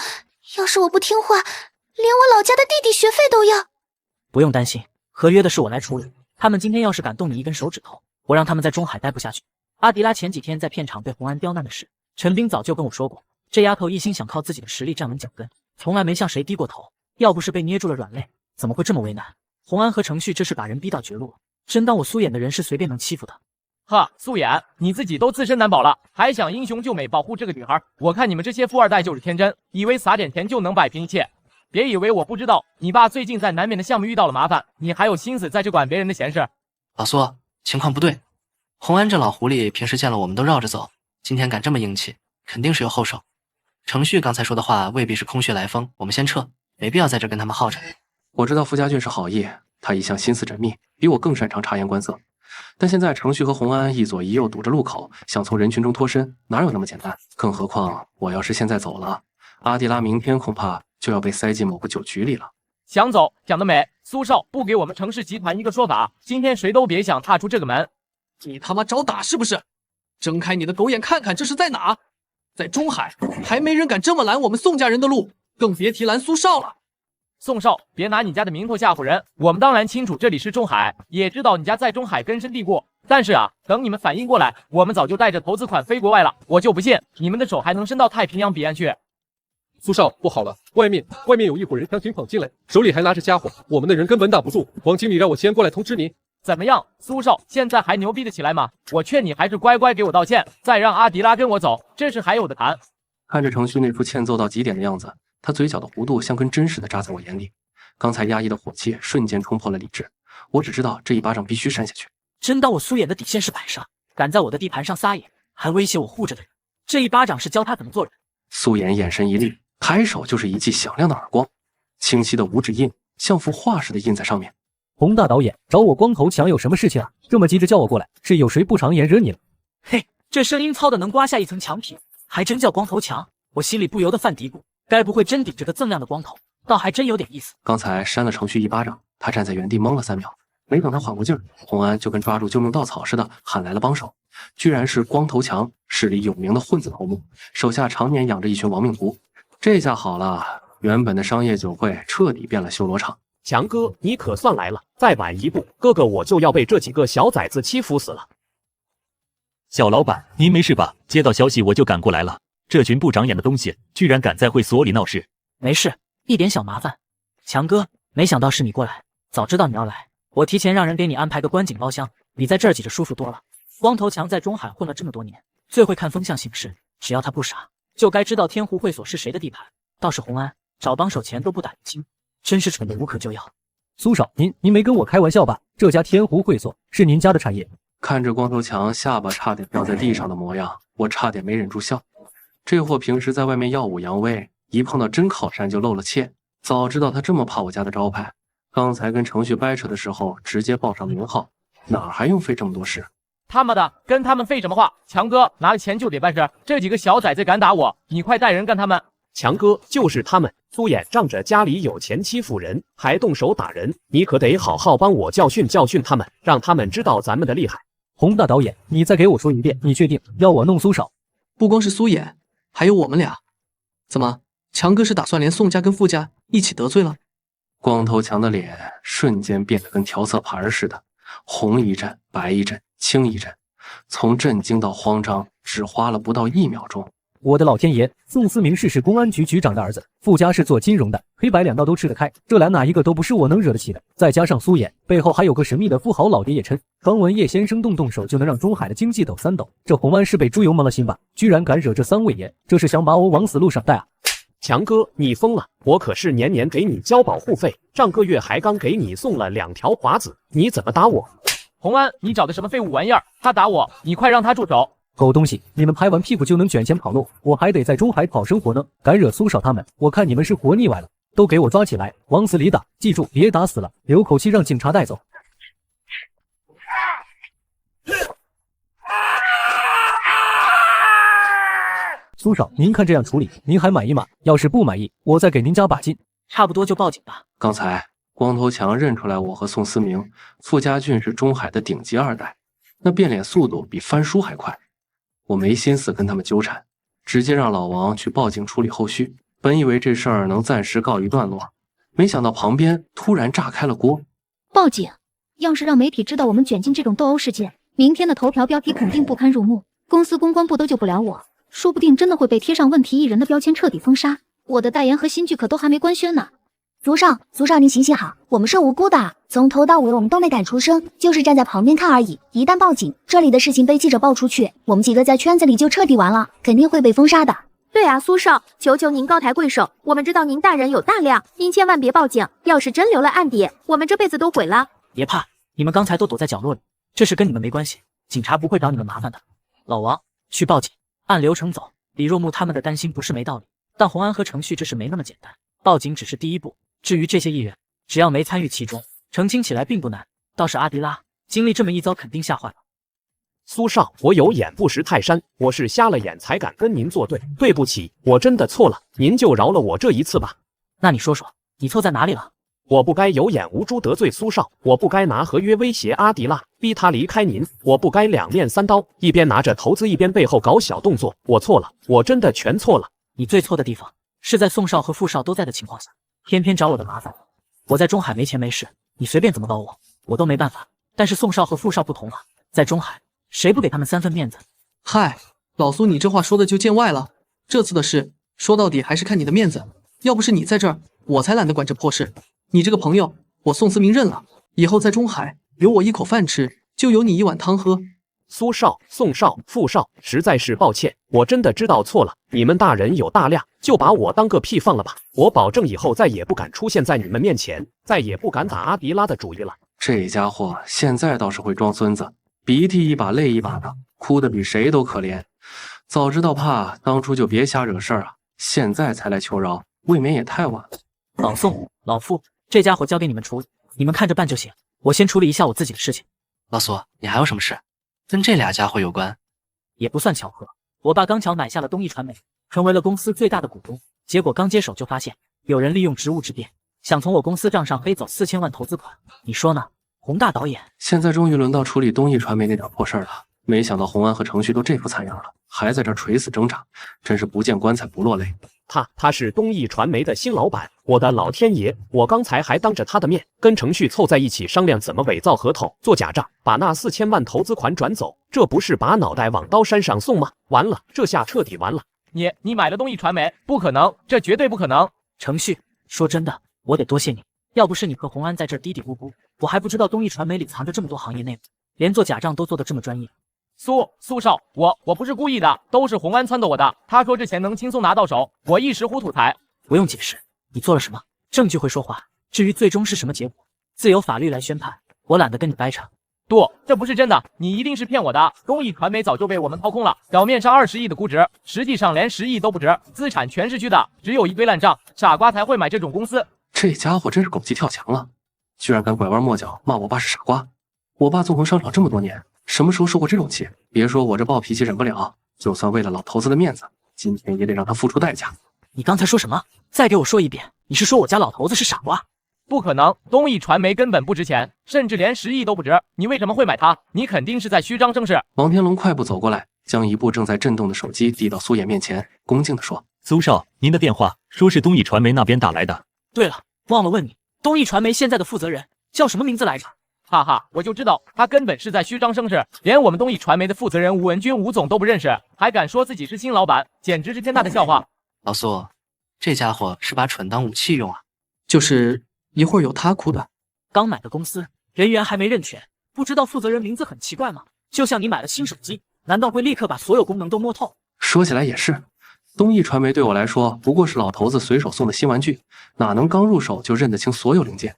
要是我不听话，连我老家的弟弟学费都要。不用担心，合约的事我来处理。他们今天要是敢动你一根手指头，我让他们在中海待不下去。阿迪拉前几天在片场被洪安刁难的事，陈斌早就跟我说过，这丫头一心想靠自己的实力站稳脚跟，从来没向谁低过头。要不是被捏住了软肋，怎么会这么为难？洪安和程旭这是把人逼到绝路了，真当我苏衍的人是随便能欺负的？哈，苏衍，你自己都自身难保了，还想英雄救美保护这个女孩？我看你们这些富二代就是天真，以为撒点钱就能摆平一切。别以为我不知道，你爸最近在南面的项目遇到了麻烦，你还有心思在这管别人的闲事？老苏，情况不对。洪安这老狐狸平时见了我们都绕着走，今天敢这么硬气，肯定是有后手。程旭刚才说的话未必是空穴来风，我们先撤，没必要在这跟他们耗着。我知道傅家俊是好意，他一向心思缜密，比我更擅长察言观色。但现在程序和洪安一左一右堵着路口，想从人群中脱身，哪有那么简单？更何况我要是现在走了，阿迪拉明天恐怕就要被塞进某个酒局里了。想走，讲得美！苏少，不给我们程氏集团一个说法，今天谁都别想踏出这个门！你他妈找打是不是？睁开你的狗眼看看，这是在哪？在中海，还没人敢这么拦我们宋家人的路，更别提拦苏少了。宋少，别拿你家的名头吓唬人。我们当然清楚这里是中海，也知道你家在中海根深蒂固。但是啊，等你们反应过来，我们早就带着投资款飞国外了。我就不信你们的手还能伸到太平洋彼岸去。苏少，不好了，外面有一伙人强行闯进来，手里还拉着家伙，我们的人根本挡不住。王经理让我先过来通知您。怎么样，苏少，现在还牛逼得起来吗？我劝你还是乖乖给我道歉，再让阿迪拉跟我走，这事还有的谈。看着程旭那副欠揍到极点的样子，他嘴角的弧度像根针似的扎在我眼里。刚才压抑的火气瞬间冲破了理智，我只知道这一巴掌必须扇下去。真当我苏衍的底线是板上，敢在我的地盘上撒野，还威胁我护着的人，这一巴掌是教他怎么做人。苏衍眼神一厉，抬手就是一记响亮的耳光，清晰的五指印像幅画似的印在上面。洪大导演找我光头强有什么事情啊？这么急着叫我过来，是有谁不长眼惹你了？嘿，这声音糙的能刮下一层墙皮，还真叫光头强。我心里不由得犯嘀咕，该不会真顶着个锃亮的光头，倒还真有点意思。刚才扇了程旭一巴掌，他站在原地懵了3秒，没等他缓过劲儿，洪安就跟抓住救命稻草似的喊来了帮手，居然是光头强，市里有名的混子头目，手下常年养着一群亡命徒。这下好了，原本的商业酒会彻底变了修罗场。强哥，你可算来了！再晚一步，哥哥我就要被这几个小崽子欺负死了。小老板，您没事吧？接到消息我就赶过来了。这群不长眼的东西，居然敢在会所里闹事！没事，一点小麻烦。强哥，没想到是你过来，早知道你要来，我提前让人给你安排个观景包厢，你在这儿挤着舒服多了。光头强在中海混了这么多年，最会看风向行事，只要他不傻，就该知道天湖会所是谁的地盘。倒是洪安，找帮手前都不打清，真是蠢得无可救药。苏少，您没跟我开玩笑吧？这家天湖会所是您家的产业？看着光头强下巴差点掉在地上的模样，我差点没忍住笑。这货平时在外面耀武扬威，一碰到真靠山就露了怯。早知道他这么怕我家的招牌，刚才跟程旭掰扯的时候直接报上名号，哪还用费这么多事？他妈的，跟他们废什么话？强哥拿了钱就得办事，这几个小崽子敢打我，你快带人干他们！强哥，就是他们，苏衍仗着家里有钱欺负人，还动手打人，你可得好好帮我教训教训他们，让他们知道咱们的厉害。洪大导演，你再给我说一遍，你确定要我弄苏少？不光是苏衍，还有我们俩。怎么，强哥是打算连宋家跟傅家一起得罪了？光头强的脸瞬间变得跟调色盘似的，红一阵，白一阵，青一阵，从震惊到慌张，只花了不到1秒钟。我的老天爷！宋思明是公安局局长的儿子，傅家是做金融的，黑白两道都吃得开，这俩哪一个都不是我能惹得起的。再加上苏衍背后还有个神秘的富豪老爹叶琛，刚闻叶先生动手就能让中海的经济抖3抖，这洪安是被猪油蒙了心吧？居然敢惹这3位爷，这是想把我往死路上带啊！强哥，你疯了！我可是年年给你交保护费，上个月还刚给你送了2条华子，你怎么打我？洪安，你找的什么废物玩意儿？他打我，你快让他住手！狗东西，你们拍完屁股就能卷钱跑路，我还得在中海讨生活呢。敢惹苏少他们，我看你们是活腻歪了，都给我抓起来，往死里打！记住，别打死了，留口气让警察带走。苏少，您看这样处理，您还满意吗？要是不满意，我再给您加把劲。差不多就报警吧。刚才光头强认出来我和宋思明、傅家俊是中海的顶级2代，那变脸速度比翻书还快。我没心思跟他们纠缠，直接让老王去报警处理后续。本以为这事儿能暂时告一段落，没想到旁边突然炸开了锅。报警！要是让媒体知道我们卷进这种斗殴事件，明天的头条标题肯定不堪入目，公司公关部都救不了我，说不定真的会被贴上问题艺人的标签，彻底封杀。我的代言和新剧可都还没官宣呢。苏少，您行行好，我们是无辜的，从头到尾我们都没敢出声，就是站在旁边看而已。一旦报警，这里的事情被记者爆出去，我们几个在圈子里就彻底完了，肯定会被封杀的。对啊，苏少，求求您高抬贵手，我们知道您大人有大量，您千万别报警，要是真留了案底，我们这辈子都毁了。别怕，你们刚才都躲在角落里，这事跟你们没关系，警察不会找你们麻烦的。老王，去报警，按流程走。李若木他们的担心不是没道理，但洪安和程旭这事没那么简单，报警只是第一步。至于这些艺人，只要没参与其中，澄清起来并不难。倒是阿迪拉，经历这么一遭，肯定吓坏了。苏少，我有眼不识泰山，我是瞎了眼才敢跟您作对，对不起，我真的错了，您就饶了我这一次吧。那你说说，你错在哪里了？我不该有眼无珠得罪苏少，我不该拿合约威胁阿迪拉，逼他离开您，我不该两面三刀，一边拿着投资，一边背后搞小动作。我错了，我真的全错了。你最错的地方是在宋少和傅少都在的情况下，偏偏找我的麻烦。我在中海没钱没势，你随便怎么搞我都没办法。但是宋少和傅少不同了，在中海，谁不给他们3分面子？嗨，老苏，你这话说的就见外了。这次的事，说到底还是看你的面子。要不是你在这儿，我才懒得管这破事。你这个朋友，我宋思明认了，以后在中海有我一口饭吃，就有你一碗汤喝。苏少、宋少、傅少，实在是抱歉，我真的知道错了。你们大人有大量，就把我当个屁放了吧。我保证以后再也不敢出现在你们面前，再也不敢打阿迪拉的主意了。这家伙现在倒是会装孙子，鼻涕一把泪一把的，哭得比谁都可怜。早知道怕，当初就别瞎惹事儿啊！现在才来求饶，未免也太晚了。老宋、老傅，这家伙交给你们处理，你们看着办就行。我先处理一下我自己的事情。老苏，你还有什么事？跟这俩家伙有关？也不算巧合，我爸刚巧买下了东艺传媒，成为了公司最大的股东。结果刚接手就发现有人利用职务之便，想从我公司账上黑走4000万投资款。你说呢？洪大导演，现在终于轮到处理东艺传媒那点破事儿了。没想到洪安和程旭都这副惨样了，还在这垂死挣扎，真是不见棺材不落泪。他是东艺传媒的新老板，我的老天爷！我刚才还当着他的面跟程旭凑在一起商量怎么伪造合同、做假账，把那4000万投资款转走，这不是把脑袋往刀山上送吗？完了，这下彻底完了！你买了东艺传媒？不可能，这绝对不可能！程旭，说真的，我得多谢你，要不是你和洪安在这儿嘀嘀咕咕，我还不知道东艺传媒里藏着这么多行业内幕，连做假账都做得这么专业。苏少，我不是故意的，都是洪安撺掇我的。他说这钱能轻松拿到手，我一时糊涂才。不用解释，你做了什么，证据会说话。至于最终是什么结果，自有法律来宣判。我懒得跟你掰扯。这不是真的，你一定是骗我的。东艺传媒早就被我们掏空了，表面上20亿的估值，实际上连10亿都不值，资产全是虚的，只有一堆烂账，傻瓜才会买这种公司。这家伙真是狗急跳墙啊！居然敢拐弯抹角骂我爸是傻瓜。我爸纵横商场这么多年，什么时候受过这种气？别说我这暴脾气忍不了，就算为了老头子的面子，今天也得让他付出代价。你刚才说什么？再给我说一遍，你是说我家老头子是傻瓜？不可能，东艺传媒根本不值钱，甚至连10亿都不值，你为什么会买它？你肯定是在虚张声势。王天龙快步走过来，将一部正在震动的手机递到苏野面前，恭敬地说：“苏少，您的电话说是东艺传媒那边打来的。对了，忘了问你，东艺传媒现在的负责人叫什么名字来着？”哈哈，我就知道他根本是在虚张声势，连我们东艺传媒的负责人吴文军吴总都不认识，还敢说自己是新老板，简直是天大的笑话。老苏，这家伙是把蠢当武器用啊！就是一会儿有他哭的。刚买的公司，人员还没认全，不知道负责人名字很奇怪吗？就像你买了新手机，难道会立刻把所有功能都摸透？说起来也是，东艺传媒对我来说不过是老头子随手送的新玩具，哪能刚入手就认得清所有零件？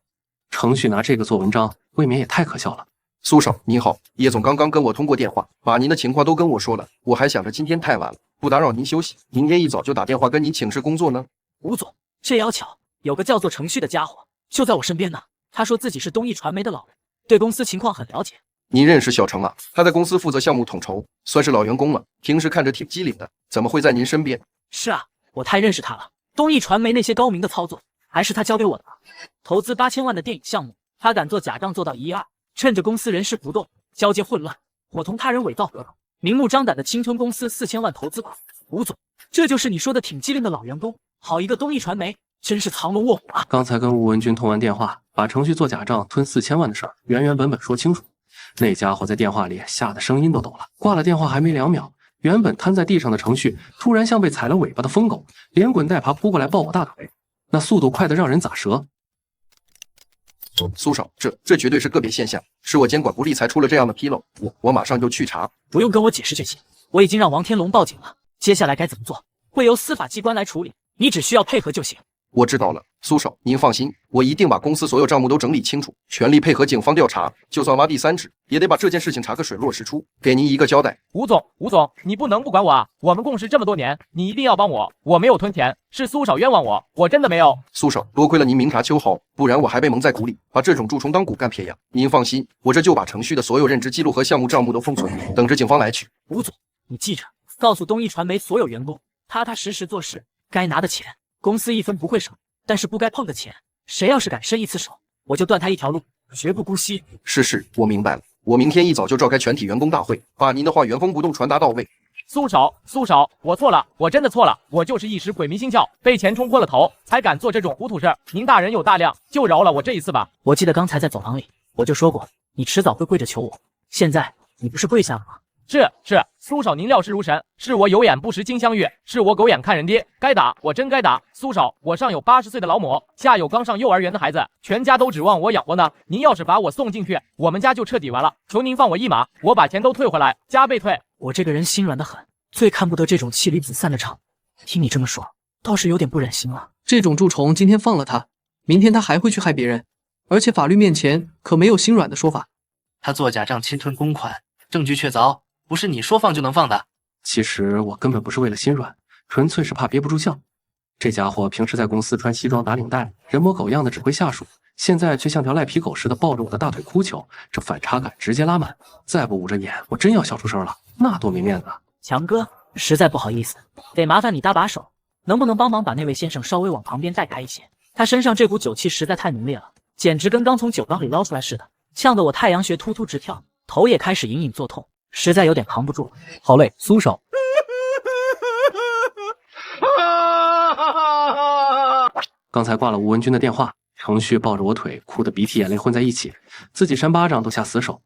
程序拿这个做文章，未免也太可笑了。苏少你好，叶总刚刚跟我通过电话，把您的情况都跟我说了。我还想着今天太晚了，不打扰您休息，明天一早就打电话跟您请示工作呢。吴总，这要巧，有个叫做程序的家伙就在我身边呢。他说自己是东艺传媒的老人，对公司情况很了解。您认识小程啊？他在公司负责项目统筹，算是老员工了，平时看着挺机灵的，怎么会在您身边？是啊，我太认识他了。东艺传媒那些高明的操作，还是他教给我的。投资8000万的电影项目，他敢做假账做到1亿2，趁着公司人事不动，交接混乱，伙同他人伪造合同，明目张胆的侵吞公司4000万投资款。吴总，这就是你说的挺机灵的老员工。好一个东艺传媒，真是藏龙卧虎啊！刚才跟吴文军通完电话，把程序做假账吞4000万的事儿原原本本说清楚。那家伙在电话里吓得声音都抖了。挂了电话还没2秒，原本瘫在地上的程序突然像被踩了尾巴的疯狗，连滚带爬扑过来抱我大腿，那速度快得让人咋舌。苏少，这绝对是个别现象，是我监管不力才出了这样的纰漏，我马上就去查。不用跟我解释这些，我已经让王天龙报警了，接下来该怎么做，会由司法机关来处理，你只需要配合就行。我知道了，苏少，您放心，我一定把公司所有账目都整理清楚，全力配合警方调查，就算挖第三指，也得把这件事情查个水落石出，给您一个交代。吴总，你不能不管我啊！我们共事这么多年，你一定要帮我。我没有吞钱，是苏少冤枉我，我真的没有。苏少，多亏了您明察秋毫，不然我还被蒙在鼓里，把这种蛀虫当骨干撇养。您放心，我这就把程序的所有认知记录和项目账目都封存，等着警方来取。吴总，你记着，告诉东一传媒所有员工，踏踏实实做事，该拿的钱，公司一分不会少。但是不该碰的钱，谁要是敢伸一次手，我就断他一条路，绝不姑息。是，我明白了。我明天一早就召开全体员工大会，把您的话原封不动传达到位。苏少，我错了，我真的错了，我就是一时鬼迷心窍，被钱冲昏了头，才敢做这种糊涂事。您大人有大量，就饶了我这一次吧。我记得刚才在走廊里，我就说过，你迟早会跪着求我。现在你不是跪下了吗？是，苏少您料事如神，是我有眼不识金镶玉，是我狗眼看人低，该打我真该打。苏少，我上有80岁的老母，下有刚上幼儿园的孩子，全家都指望我养活呢。您要是把我送进去，我们家就彻底完了。求您放我一马，我把钱都退回来，加倍退。我这个人心软得很，最看不得这种妻离子散的场。听你这么说，倒是有点不忍心了。这种蛀虫今天放了他，明天他还会去害别人，而且法律面前可没有心软的说法。他做假账侵吞公款，证据确凿。不是你说放就能放的。其实我根本不是为了心软，纯粹是怕憋不住笑。这家伙平时在公司穿西装打领带，人模狗样的指挥下属，现在却像条赖皮狗似的抱着我的大腿哭求，这反差感直接拉满。再不捂着眼，我真要笑出声了，那多没面子啊！强哥，实在不好意思，得麻烦你搭把手，能不能帮忙把那位先生稍微往旁边带开一些？他身上这股酒气实在太浓烈了，简直跟刚从酒缸里捞出来似的，呛得我太阳穴突突直跳，头也开始隐隐作痛。实在有点扛不住了。好嘞，苏少。刚才挂了吴文军的电话，程旭抱着我腿，哭得鼻涕眼泪混在一起，自己扇巴掌都下死手。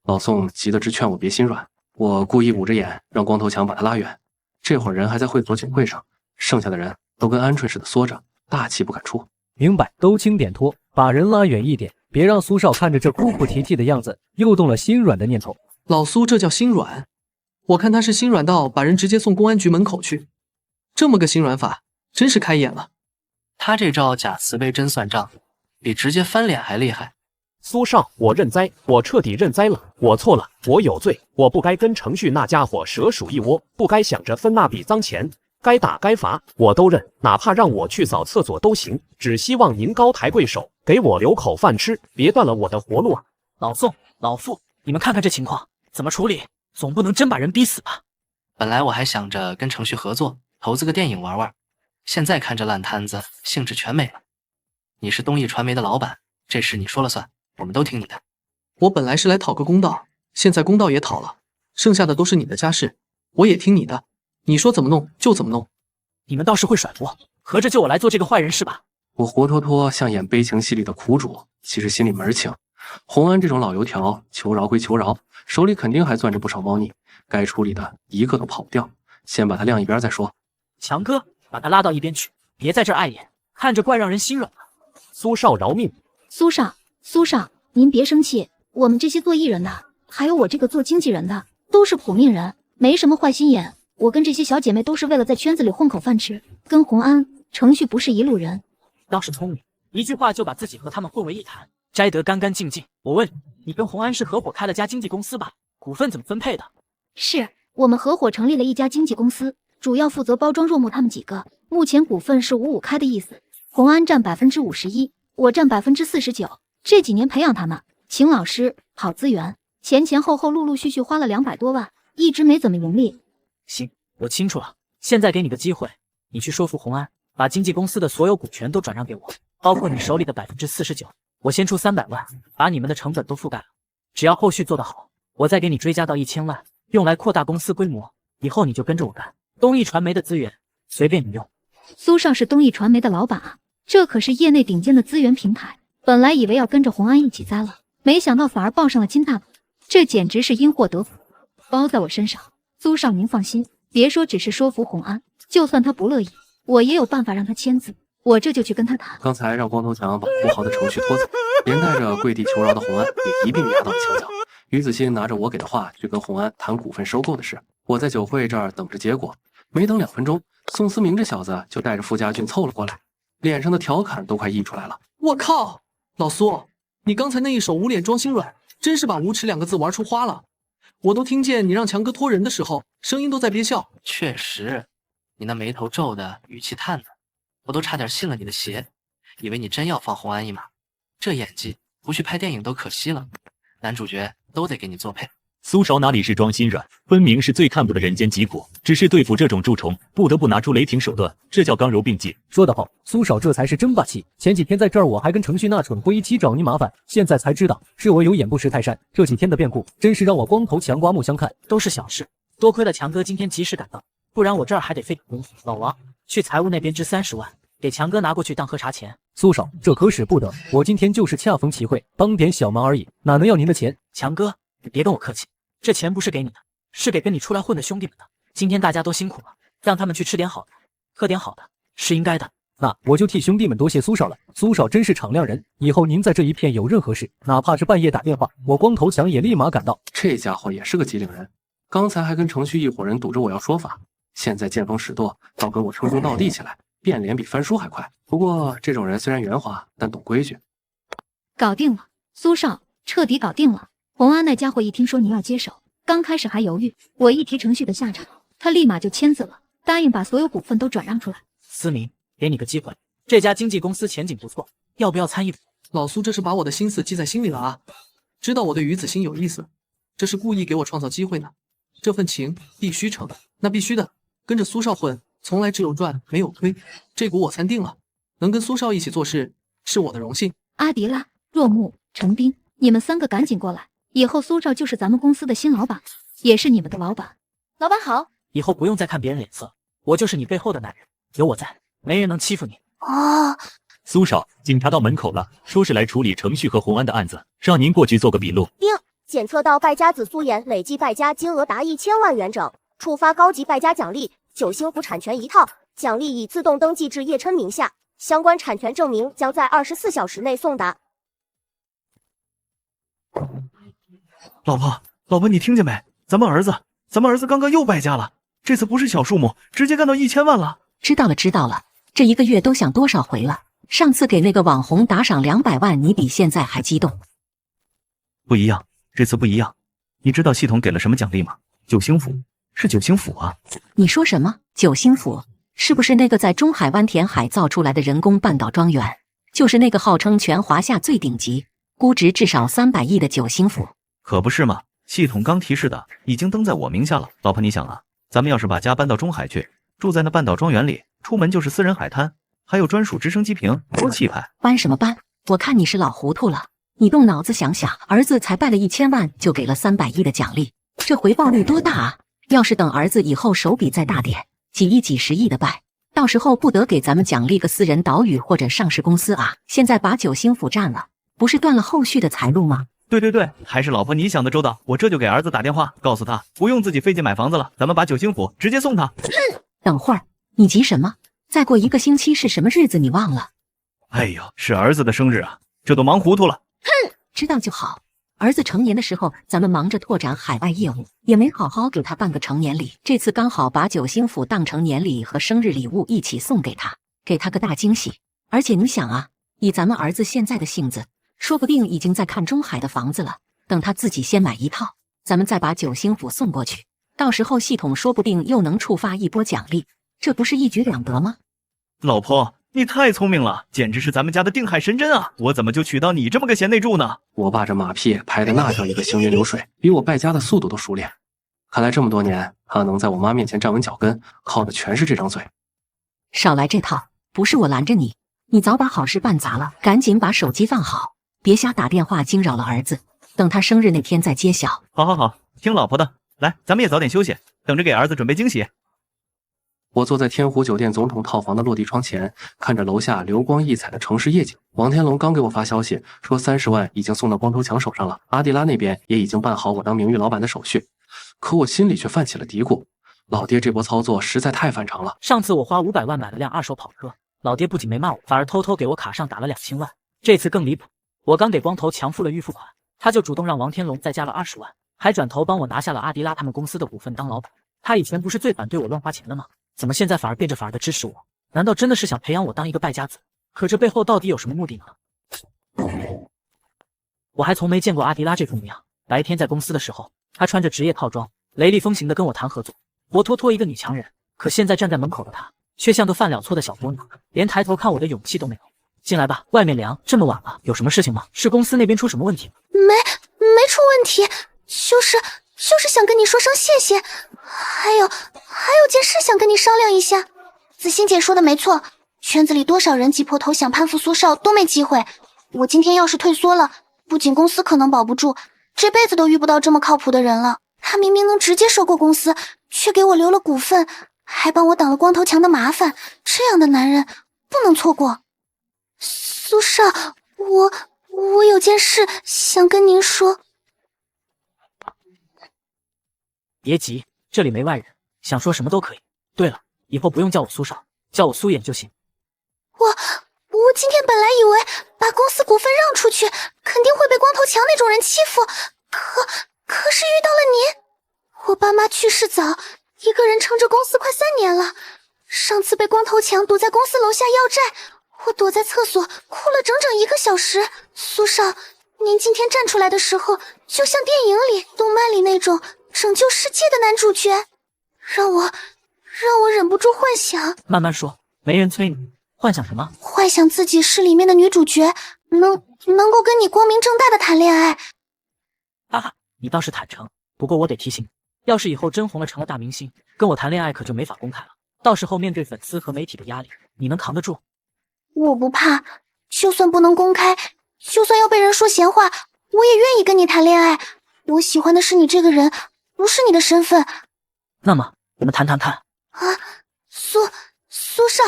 老宋急得直劝我别心软，我故意捂着眼，让光头强把他拉远。这会儿人还在会所警会上，剩下的人都跟鹌鹑似的缩着，大气不敢出。明白，都轻点拖，把人拉远一点，别让苏少看着这哭哭啼啼的样子，又动了心软的念头。老苏这叫心软，我看他是心软到把人直接送公安局门口去，这么个心软法，真是开眼了。他这招假慈悲真算账，比直接翻脸还厉害。苏少，我认栽，我彻底认栽了，我错了，我有罪，我不该跟程序那家伙蛇鼠一窝，不该想着分那笔脏钱，该打该罚我都认，哪怕让我去扫厕所都行，只希望您高抬贵手，给我留口饭吃，别断了我的活路啊！老宋、老傅，你们看看这情况。怎么处理？总不能真把人逼死吧？本来我还想着跟程序合作，投资个电影玩玩，现在看这烂摊子，兴致全没了。你是东艺传媒的老板，这事你说了算，我们都听你的。我本来是来讨个公道，现在公道也讨了，剩下的都是你的家事，我也听你的，你说怎么弄就怎么弄。你们倒是会甩锅，合着就我来做这个坏人是吧？我活脱脱像演悲情戏里的苦主，其实心里门儿清。洪安这种老油条，求饶归求饶，手里肯定还攥着不少猫腻，该处理的一个都跑不掉，先把他晾一边再说。强哥，把他拉到一边去，别在这儿碍眼，看着怪让人心软啊。苏少饶命！苏少，您别生气，我们这些做艺人的，还有我这个做经纪人的，都是苦命人，没什么坏心眼。我跟这些小姐妹都是为了在圈子里混口饭吃，跟洪安、程序不是一路人。倒是聪明，一句话就把自己和他们混为一谈。摘得干干净净。我问你，跟洪安是合伙开了家经纪公司吧？股份怎么分配的？是我们合伙成立了一家经纪公司，主要负责包装若木他们几个。目前股份是5-5开的意思，洪安占51%，我占49%。这几年培养他们，请老师，跑资源，前后陆续花了200多万，一直没怎么盈利。行，我清楚了。现在给你个机会，你去说服洪安，把经纪公司的所有股权都转让给我，包括你手里的49%。我先出300万，把你们的成本都覆盖了。只要后续做得好，我再给你追加到1000万，用来扩大公司规模。以后你就跟着我干，东艺传媒的资源随便你用。苏少是东艺传媒的老板啊，这可是业内顶尖的资源平台。本来以为要跟着洪安一起栽了，没想到反而抱上了金大补，这简直是因祸得福，包在我身上。苏少您放心，别说只是说服洪安，就算他不乐意，我也有办法让他签字。我这就去跟他谈。刚才让光头强把不好的程序拖走，连带着跪地求饶的洪安也一并压到了墙角。于子欣拿着我给的话去跟洪安谈股份收购的事。我在酒会这儿等着结果，没等2分钟，宋思明这小子就带着傅家俊凑了过来。脸上的调侃都快溢出来了。我靠，老苏，你刚才那一手捂脸装心软，真是把无耻2个字玩出花了。我都听见你让强哥托人的时候，声音都在憋笑。确实，你那眉头皱的，语气叹的，我都差点信了你的邪，以为你真要放红安一马。这演技不去拍电影都可惜了，男主角都得给你做配。苏少哪里是装心软，分明是最看不得人间疾苦，只是对付这种蛀虫，不得不拿出雷霆手段，这叫刚柔并济。说得好，苏少这才是真霸气。前几天在这儿我还跟程序那蠢货一起找你麻烦，现在才知道是我有眼不识泰山。这几天的变故真是让我光头强刮目相看。都是小事，多亏了强哥今天及时赶到，不然我这儿还得费点功夫。老王，去财务那边支30万，给强哥拿过去当喝茶钱。苏少，这可使不得，我今天就是恰逢其会，帮点小忙而已，哪能要您的钱？强哥，你别跟我客气，这钱不是给你的，是给跟你出来混的兄弟们的。今天大家都辛苦了，让他们去吃点好的，喝点好的，是应该的。那我就替兄弟们多谢苏少了。苏少真是敞亮人，以后您在这一片有任何事，哪怕是半夜打电话，我光头强也立马赶到。这家伙也是个机灵人，刚才还跟程序一伙人赌着我要说法，现在见风使舵，倒跟我称兄道弟起来，变脸比翻书还快。不过这种人虽然圆滑，但懂规矩。搞定了，苏少，彻底搞定了。洪安那家伙一听说你要接手，刚开始还犹豫，我一提程序的下场，他立马就签字了，答应把所有股份都转让出来。思明，给你个机会，这家经纪公司前景不错，要不要参与？老苏这是把我的心思记在心里了啊，知道我对于子欣有意思，这是故意给我创造机会呢。这份情必须成，那必须的，跟着苏少混，从来只有赚没有亏，这股我参定了，能跟苏少一起做事是我的荣幸。阿迪拉、若木、陈斌，你们3个赶紧过来，以后苏少就是咱们公司的新老板，也是你们的老板。老板好。以后不用再看别人脸色，我就是你背后的男人，有我在，没人能欺负你。哦，苏少，警察到门口了，说是来处理程序和洪安的案子，让您过去做个笔录。丁，检测到败家子苏妍累计败家金额达1000万元整，触发高级败家奖励9星符产权1套，奖励已自动登记至叶琛名下，相关产权证明将在24小时内送达。老婆，你听见没？咱们儿子刚刚又败家了，这次不是小数目，直接干到1000万了。知道了，这1个月都想多少回了？上次给那个网红打赏200万，你比现在还激动。不一样，这次不一样。你知道系统给了什么奖励吗？9星符，是9星符啊。你说什么？9星符？是不是那个在中海湾填海造出来的人工半岛庄园？就是那个号称全华夏最顶级，估值至少300亿的9星符？可不是嘛，系统刚提示的，已经登在我名下了。老婆，你想啊，咱们要是把家搬到中海去，住在那半岛庄园里，出门就是私人海滩，还有专属直升机坪，多气派！搬什么搬？我看你是老糊涂了。你动脑子想想，儿子才败了1000万，就给了300亿的奖励，这回报率多大啊！要是等儿子以后手笔再大点，几亿、几十亿的败，到时候不得给咱们奖励个私人岛屿或者上市公司啊！现在把9星符占了，不是断了后续的财路吗？对，还是老婆你想的周到，我这就给儿子打电话，告诉他不用自己费劲买房子了，咱们把9星符直接送他。等会儿，你急什么？再过1个星期是什么日子？你忘了？哎呦，是儿子的生日啊，这都忙糊涂了。哼，知道就好。儿子成年的时候，咱们忙着拓展海外业务，也没好好给他办个成年礼。这次刚好把9星符当成年礼和生日礼物一起送给他，给他个大惊喜。而且你想啊，以咱们儿子现在的性子，说不定已经在看中海的房子了。等他自己先买1套，咱们再把9星符送过去，到时候系统说不定又能触发一波奖励，这不是一举两得吗？老婆，你太聪明了，简直是咱们家的定海神针啊！我怎么就娶到你这么个贤内助呢？我爸这马屁拍的那叫一个行云流水，比我败家的速度都熟练。看来这么多年，他能在我妈面前站稳脚跟，靠的全是这张嘴。少来这套，不是我拦着你，你早把好事办砸了，赶紧把手机放好，别瞎打电话惊扰了儿子，等他生日那天再揭晓。好，听老婆的，来，咱们也早点休息，等着给儿子准备惊喜。我坐在天湖酒店总统套房的落地窗前，看着楼下流光溢彩的城市夜景。王天龙刚给我发消息说30万已经送到光头强手上了，阿迪拉那边也已经办好我当名誉老板的手续。可我心里却泛起了嘀咕，老爹这波操作实在太反常了。上次我花500万买了辆2手跑车，老爹不仅没骂我，反而偷偷给我卡上打了2000万。这次更离谱，我刚给光头强付了预付款，他就主动让王天龙再加了20万，还转头帮我拿下了阿迪拉他们公司的股份当老板。他以前不是最反对我乱花钱的吗？怎么现在反而变着法儿的支持我？难道真的是想培养我当一个败家子？可这背后到底有什么目的呢？我还从没见过阿迪拉这副模样。白天在公司的时候，他穿着职业套装，雷厉风行的跟我谈合作，活脱脱一个女强人。可现在站在门口的他，却像个犯了错的小姑娘，连抬头看我的勇气都没有。进来吧，外面凉，这么晚了，有什么事情吗？是公司那边出什么问题吗？没出问题，就是想跟你说声谢谢，还有件事想跟你商量一下。子欣姐说的没错，圈子里多少人挤破头想攀附苏少都没机会。我今天要是退缩了，不仅公司可能保不住，这辈子都遇不到这么靠谱的人了。他明明能直接收购公司，却给我留了股份，还帮我挡了光头强的麻烦，这样的男人不能错过。苏少，我有件事想跟您说。别急，这里没外人，想说什么都可以。对了，以后不用叫我苏少，叫我苏衍就行。我今天本来以为把公司股份让出去，肯定会被光头强那种人欺负，可是遇到了你。我爸妈去世早，一个人撑着公司快3年了。上次被光头强堵在公司楼下要债，我躲在厕所哭了整整1个小时。苏少，您今天站出来的时候，就像电影里、动漫里那种拯救世界的男主角，让我忍不住幻想。慢慢说，没人催你。幻想什么？幻想自己是里面的女主角，能够跟你光明正大的谈恋爱。你倒是坦诚。不过我得提醒你，要是以后真红了成了大明星，跟我谈恋爱可就没法公开了。到时候面对粉丝和媒体的压力，你能扛得住？我不怕，就算不能公开，就算要被人说闲话，我也愿意跟你谈恋爱。我喜欢的是你这个人，不是你的身份。那么我们谈谈看。苏少，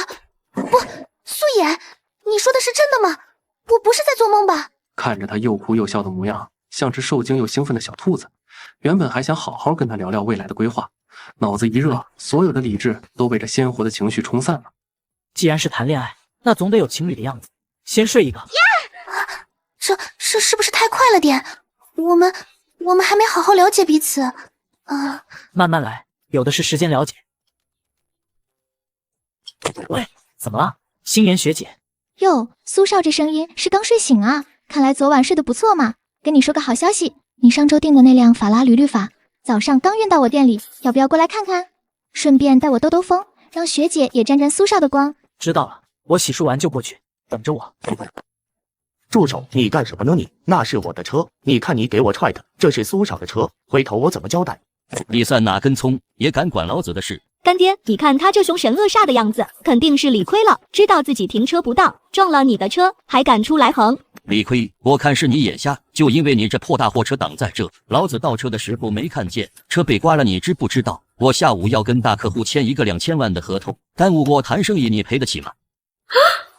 不，苏衍，你说的是真的吗？我不是在做梦吧？看着他又哭又笑的模样，像只受惊又兴奋的小兔子。原本还想好好跟他聊聊未来的规划，脑子一热，所有的理智都被这鲜活的情绪冲散了。既然是谈恋爱，那总得有情侣的样子。先睡一个。这是不是太快了点？我们还没好好了解彼此。慢慢来，有的是时间了解。喂，怎么了，星妍学姐？哟，苏少这声音是刚睡醒啊，看来昨晚睡得不错嘛。跟你说个好消息，你上周订的那辆法拉驴律法，早上刚运到我店里，要不要过来看看？顺便带我兜兜风，让学姐也沾沾苏少的光。知道了，我洗漱完就过去，等着我。住手！你干什么呢你？那是我的车，你看你给我踹的，这是苏少的车，回头我怎么交代？你算哪根葱，也敢管老子的事？干爹，你看他这凶神恶煞的样子，肯定是理亏了，知道自己停车不当，撞了你的车，还敢出来横。理亏？我看是你眼瞎，就因为你这破大货车挡在这，老子倒车的时候没看见，车被刮了，你知不知道？我下午要跟大客户签一个2000万的合同，耽误我谈生意，你赔得起吗？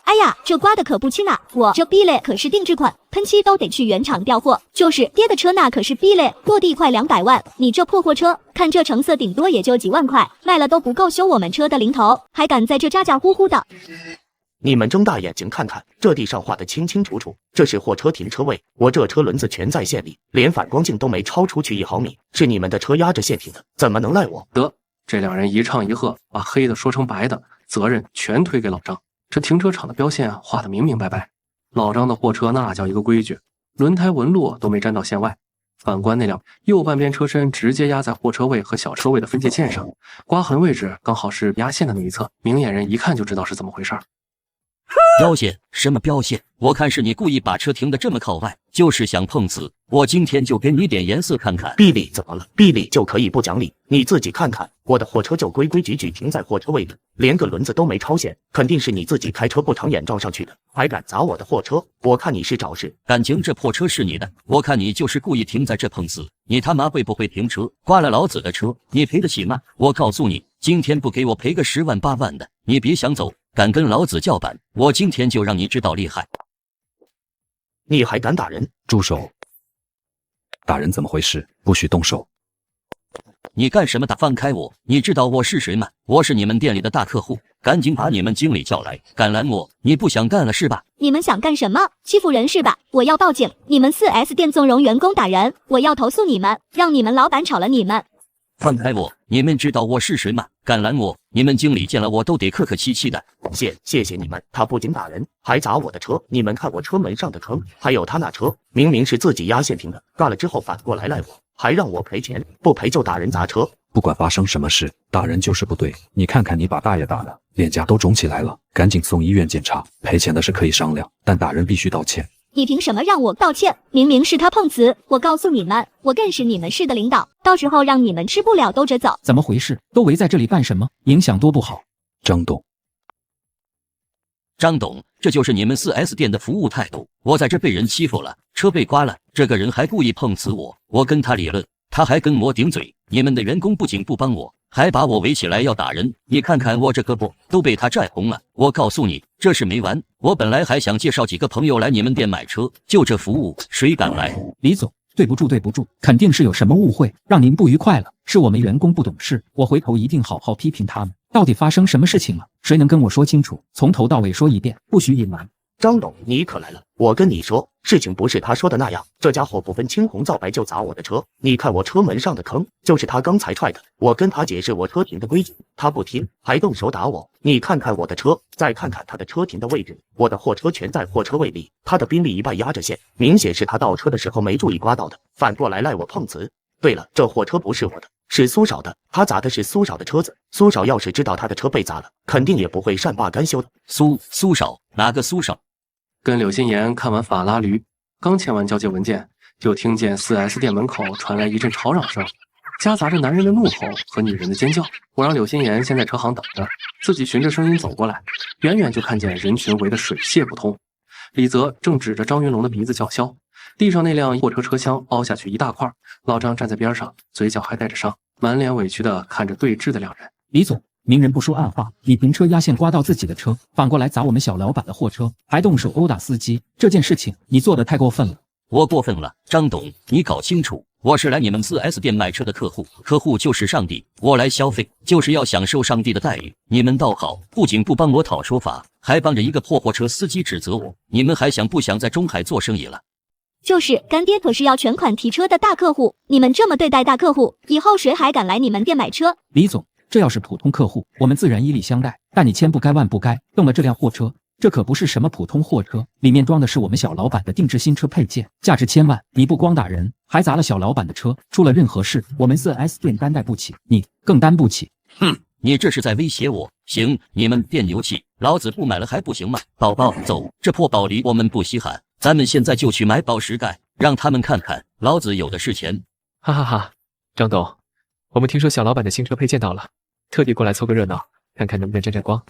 哎呀，这刮的可不轻啊！我这 B 类可是定制款，喷漆都得去原厂调货。就是爹的车那可是 B 类，落地快200万。你这破货车，看这成色顶多也就几万块，卖了都不够修我们车的零头，还敢在这咋咋呼呼的。你们睁大眼睛看看，这地上画的清清楚楚，这是货车停车位，我这车轮子全在线里，连反光镜都没超出去1毫米，是你们的车压着线停的，怎么能赖我？得，这两人一唱一和，把黑的说成白的，责任全推给老张。这停车场的标线画得明明白白，老张的货车那叫一个规矩，轮胎纹路都没沾到线外。反观那辆右半边车身直接压在货车位和小车位的分界线上，刮痕位置刚好是压线的那一侧，明眼人一看就知道是怎么回事。标线？什么标线？我看是你故意把车停得这么靠外，就是想碰瓷。我今天就给你点颜色看看。毕力怎么了？毕力就可以不讲理？你自己看看，我的货车就规规矩矩停在货车位里，连个轮子都没超线，肯定是你自己开车不长眼撞上去的，还敢砸我的货车？我看你是找事。感情这破车是你的，我看你就是故意停在这碰瓷。你他妈会不会停车？刮了老子的车，你赔得起吗？我告诉你，今天不给我赔个10万8万的，你别想走。敢跟老子叫板，我今天就让你知道厉害。你还敢打人？住手！打人怎么回事？不许动手！你干什么打？放开我！你知道我是谁吗？我是你们店里的大客户，赶紧把你们经理叫来！敢拦我？你不想干了是吧？你们想干什么？欺负人是吧？我要报警！你们4S店纵容员工打人，我要投诉你们，让你们老板炒了你们！放开我！你们知道我是谁吗？敢拦我，你们经理见了我都得客客气气的。谢谢你们，他不仅打人，还砸我的车。你们看我车门上的坑，还有他那车明明是自己压线停的，挂了之后反过来赖我，还让我赔钱，不赔就打人砸车。不管发生什么事，打人就是不对。你看看你把大爷打的，脸颊都肿起来了，赶紧送医院检查。赔钱的事可以商量，但打人必须道歉。你凭什么让我道歉？明明是他碰瓷！我告诉你们，我更是你们市的领导，到时候让你们吃不了兜着走。怎么回事？都围在这里干什么？影响多不好。张董，这就是你们 4S 店的服务态度。我在这被人欺负了，车被刮了，这个人还故意碰瓷我，我跟他理论，他还跟我顶嘴。你们的员工不仅不帮我，还把我围起来要打人。你看看我这胳膊都被他拽红了。我告诉你，这事没完。我本来还想介绍几个朋友来你们店买车，就这服务，谁敢来？李总，对不住，肯定是有什么误会，让您不愉快了。是我们员工不懂事，我回头一定好好批评他们。到底发生什么事情了？谁能跟我说清楚？从头到尾说一遍，不许隐瞒。张董，你可来了！我跟你说，事情不是他说的那样，这家伙不分青红皂白就砸我的车。你看我车门上的坑，就是他刚才踹的。我跟他解释我车停的规矩，他不听，还动手打我。你看看我的车，再看看他的车停的位置，我的货车全在货车位里，他的宾利一半压着线，明显是他倒车的时候没注意刮到的，反过来赖我碰瓷。对了，这货车不是我的，是苏少的，他砸的是苏少的车子。苏少要是知道他的车被砸了，肯定也不会善罢甘休的。苏少？哪个苏少？跟柳心言看完法拉驴，刚签完交接文件，就听见 4S 店门口传来一阵吵嚷声，夹杂着男人的怒吼和女人的尖叫。我让柳心言先在车行等着，自己循着声音走过来，远远就看见人群围得水泄不通。李泽正指着张云龙的鼻子叫嚣，地上那辆货车车厢凹下去一大块，老张站在边上，嘴角还带着伤，满脸委屈地看着对峙的两人。李总，明人不说暗话，你停车压线刮到自己的车，反过来砸我们小老板的货车，还动手殴打司机，这件事情你做得太过分了。我过分了？张董，你搞清楚，我是来你们 4S 店买车的客户，客户就是上帝，我来消费就是要享受上帝的待遇。你们倒好，不仅不帮我讨说法，还帮着一个破货车司机指责我，你们还想不想在中海做生意了？就是干爹可是要全款提车的大客户，你们这么对待大客户，以后谁还敢来你们店买车？李总，这要是普通客户，我们自然以礼相待，但你千不该万不该动了这辆货车，这可不是什么普通货车，里面装的是我们小老板的定制新车配件，价值千万。你不光打人，还砸了小老板的车，出了任何事，我们 4S 店担待不起，你更担不起。哼，你这是在威胁我？行，你们店牛气，老子不买了还不行吗？宝宝，走，这破宝梨我们不稀罕，咱们现在就去买宝石盖，让他们看看老子有的是钱。哈哈哈，张董，我们听说小老板的新车配件到了，特地过来凑个热闹，看看能不能沾沾光，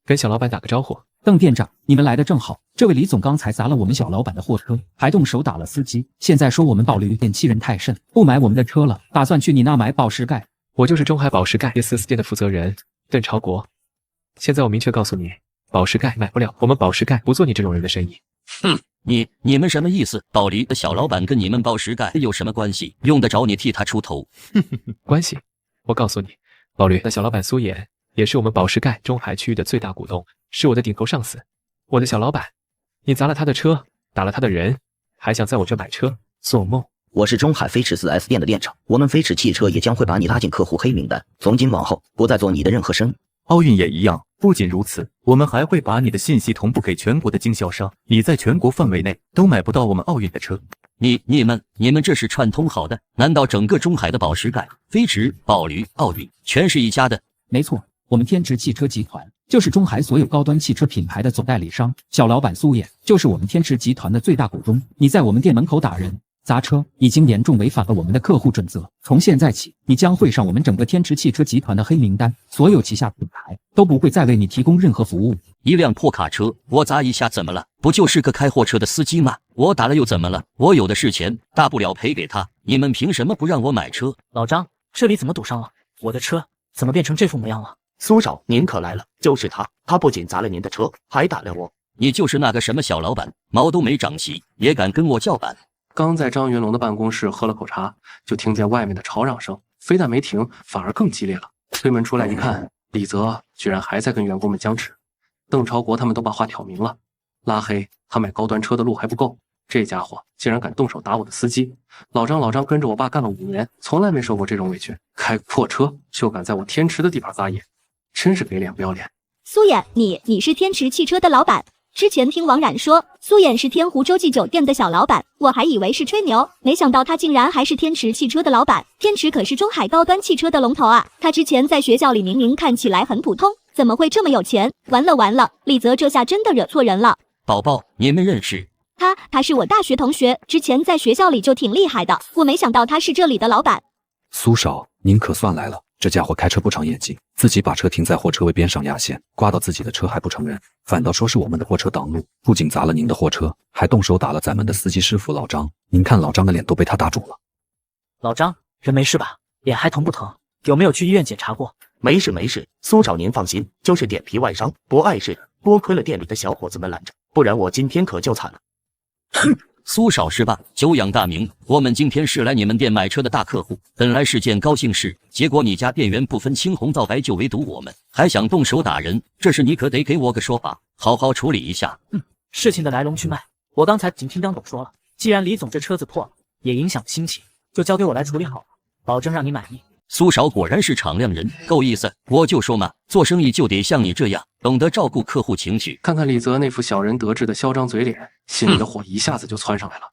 跟小老板打个招呼。邓店长，你们来的正好，这位李总刚才砸了我们小老板的货车，还动手打了司机，现在说我们宝驴店欺人太甚，不买我们的车了，打算去你那买宝石盖。我就是中海宝石盖 4S 店的负责人邓超国，现在我明确告诉你，宝石盖买不了，我们宝石盖不做你这种人的生意。哼，你们什么意思？宝梨的小老板跟你们宝石盖有什么关系？用得着你替他出头？关系？我告诉你，宝驴的小老板苏岩也是我们宝石盖中海区域的最大股东，是我的顶头上司。我的小老板，你砸了他的车，打了他的人，还想在我这买车，做梦！我是中海飞驰 4S 店的店长，我们飞驰汽车也将会把你拉进客户黑名单，从今往后不再做你的任何生意。奥运也一样，不仅如此，我们还会把你的信息同步给全国的经销商，你在全国范围内都买不到我们奥运的车。你们这是串通好的？难道整个中海的宝石盖、飞驰、宝驴、奥运全是一家的？没错，我们天驰汽车集团就是中海所有高端汽车品牌的总代理商，小老板苏野就是我们天驰集团的最大股东。你在我们店门口打人砸车，已经严重违反了我们的客户准则。从现在起，你将会上我们整个天驰汽车集团的黑名单，所有旗下品牌都不会再为你提供任何服务。一辆破卡车，我砸一下怎么了？不就是个开货车的司机吗？我打了又怎么了？我有的是钱，大不了赔给他。你们凭什么不让我买车？老张，这里怎么堵上了？我的车怎么变成这副模样了？苏少，您可来了，就是他，他不仅砸了您的车，还打了我。你就是那个什么小老板，毛都没长齐，也敢跟我叫板？刚在张云龙的办公室喝了口茶，就听见外面的吵嚷声，非但没停，反而更激烈了。推门出来一看，李泽居然还在跟员工们僵持。邓超国他们都把话挑明了，拉黑他买高端车的路还不够，这家伙竟然敢动手打我的司机！老张跟着我爸干了5年，从来没受过这种委屈，开破车就敢在我天池的地盘撒野，真是给脸不要脸！苏衍，你是天池汽车的老板？之前听王冉说苏衍是天湖洲际酒店的小老板，我还以为是吹牛，没想到他竟然还是天池汽车的老板。天池可是中海高端汽车的龙头啊！他之前在学校里明明看起来很普通，怎么会这么有钱？完了，李泽这下真的惹错人了。宝宝，你们认识？他是我大学同学，之前在学校里就挺厉害的，我没想到他是这里的老板。苏少，您可算来了。这家伙开车不长眼睛，自己把车停在货车位边上压线，刮到自己的车还不承认，反倒说是我们的货车挡路，不仅砸了您的货车，还动手打了咱们的司机师傅老张。您看老张的脸都被他打肿了。老张，人没事吧？脸还疼不疼？有没有去医院检查过？没事，苏少您放心，就是点皮外伤，不碍事的。多亏了店里的小伙子们拦着，不然我今天可就惨了。哼，苏少是吧？久仰大名，我们今天是来你们店买车的大客户，本来是件高兴事，结果你家店员不分青红皂白，就唯独我们，还想动手打人，这事你可得给我个说法，好好处理一下。事情的来龙去脉，我刚才已经听张总说了，既然李总这车子破了，也影响心情，就交给我来处理好了，保证让你满意。苏少果然是敞亮人，够意思。我就说嘛，做生意就得像你这样，懂得照顾客户情绪。看看李泽那副小人得志的嚣张嘴脸，心里的火一下子就窜上来了。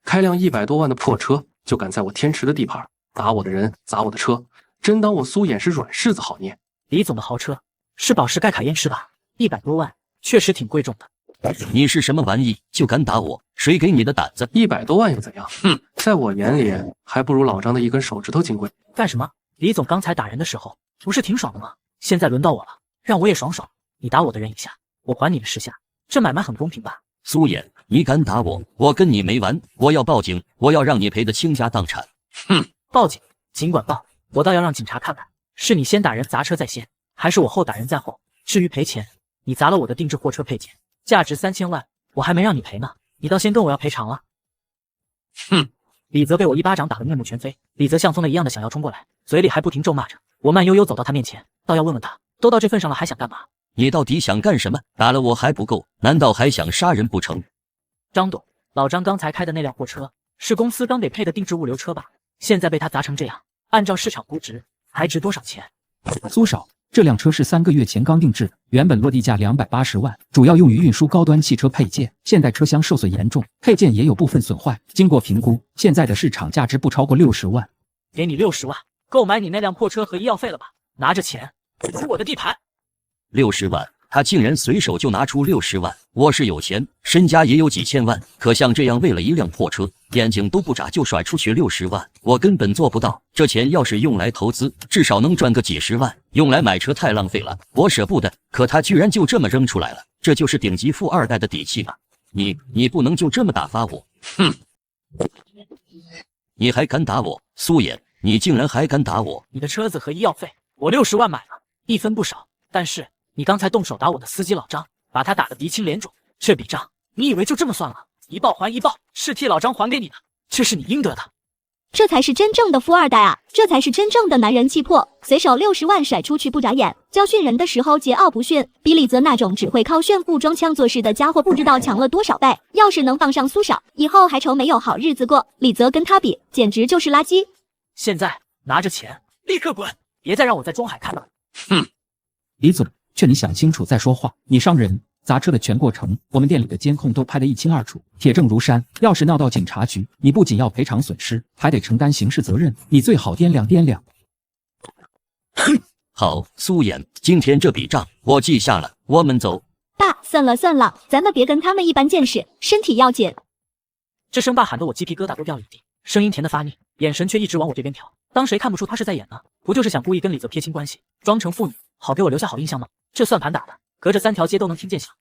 开辆100多万的破车，就敢在我天池的地盘打我的人，砸我的车，真当我苏衍是软柿子好捏？李总的豪车是保时盖凯宴是吧？100多万，确实挺贵重的。你是什么玩意，就敢打我？谁给你的胆子？100多万又怎样？在我眼里，还不如老张的一根手指头金贵。干什么？李总刚才打人的时候不是挺爽的吗？现在轮到我了，让我也爽爽。你打我的人一下，我还你们10下，这买卖很公平吧？苏衍，你敢打我，我跟你没完！我要报警，我要让你赔得倾家荡产！报警，尽管报，我倒要让警察看看，是你先打人砸车在先，还是我后打人在后？至于赔钱，你砸了我的定制货车配件，价值3000万，我还没让你赔呢，你倒先跟我要赔偿了。李泽被我一巴掌打得面目全非，李泽像疯了一样的想要冲过来，嘴里还不停咒骂着。我慢悠悠走到他面前，倒要问问他，都到这份上了还想干嘛？你到底想干什么？打了我还不够，难道还想杀人不成？张董，老张刚才开的那辆货车是公司刚给配的定制物流车吧？现在被他砸成这样，按照市场估值还值多少钱？苏少，这辆车是3个月前刚定制，原本落地价280万，主要用于运输高端汽车配件。现在车厢受损严重，配件也有部分损坏，经过评估，现在的市场价值不超过60万。给你60万，购买你那辆破车和医药费了吧？拿着钱，出我的地盘。60万，他竟然随手就拿出60万。我是有钱，身家也有几千万，可像这样为了一辆破车，眼睛都不眨就甩出去60万，我根本做不到。这钱要是用来投资，至少能赚个几十万，用来买车太浪费了，我舍不得。可他居然就这么扔出来了，这就是顶级富二代的底气吧？你不能就这么打发我！你还敢打我，苏衍？你竟然还敢打我！你的车子和医药费，我60万买了，一分不少。但是你刚才动手打我的司机老张，把他打得鼻青脸肿，这笔账你以为就这么算了？一报还一报，是替老张还给你的，这是你应得的。这才是真正的富二代啊！这才是真正的男人气魄，随手60万甩出去不眨眼，教训人的时候桀骜不驯，比李泽那种只会靠炫富装腔作势的家伙不知道强了多少倍。要是能放上苏少，以后还愁没有好日子过。李泽跟他比，简直就是垃圾。现在拿着钱，立刻滚，别再让我在中海看到你。李总，劝你想清楚再说话。你伤人砸车的全过程，我们店里的监控都拍得一清二楚，铁证如山。要是闹到警察局，你不仅要赔偿损失，还得承担刑事责任。你最好掂量。好，苏衍，今天这笔账我记下了，我们走。爸，算了，咱们别跟他们一般见识，身体要紧。这声爸喊得我鸡皮疙瘩都掉了一地，声音甜得发腻，眼神却一直往我这边瞟。当谁看不出他是在演呢？不就是想故意跟李泽撇清关系，装成父女，好给我留下好印象吗？这算盘打的，隔着3条街都能听见响。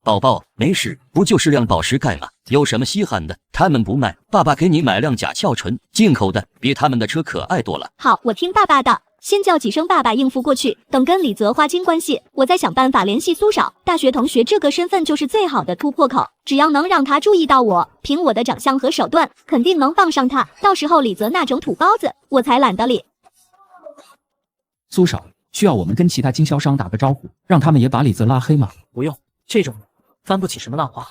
宝宝，没事，不就是辆保时盖吗？有什么稀罕的？他们不卖，爸爸给你买辆甲壳醇，进口的，比他们的车可爱多了。好，我听爸爸的。先叫几声爸爸应付过去，等跟李泽划清关系，我再想办法联系苏少。大学同学这个身份就是最好的突破口，只要能让他注意到我，凭我的长相和手段，肯定能放上他。到时候李泽那种土包子，我才懒得理。苏少，需要我们跟其他经销商打个招呼，让他们也把李泽拉黑吗？不用，这种人翻不起什么浪花。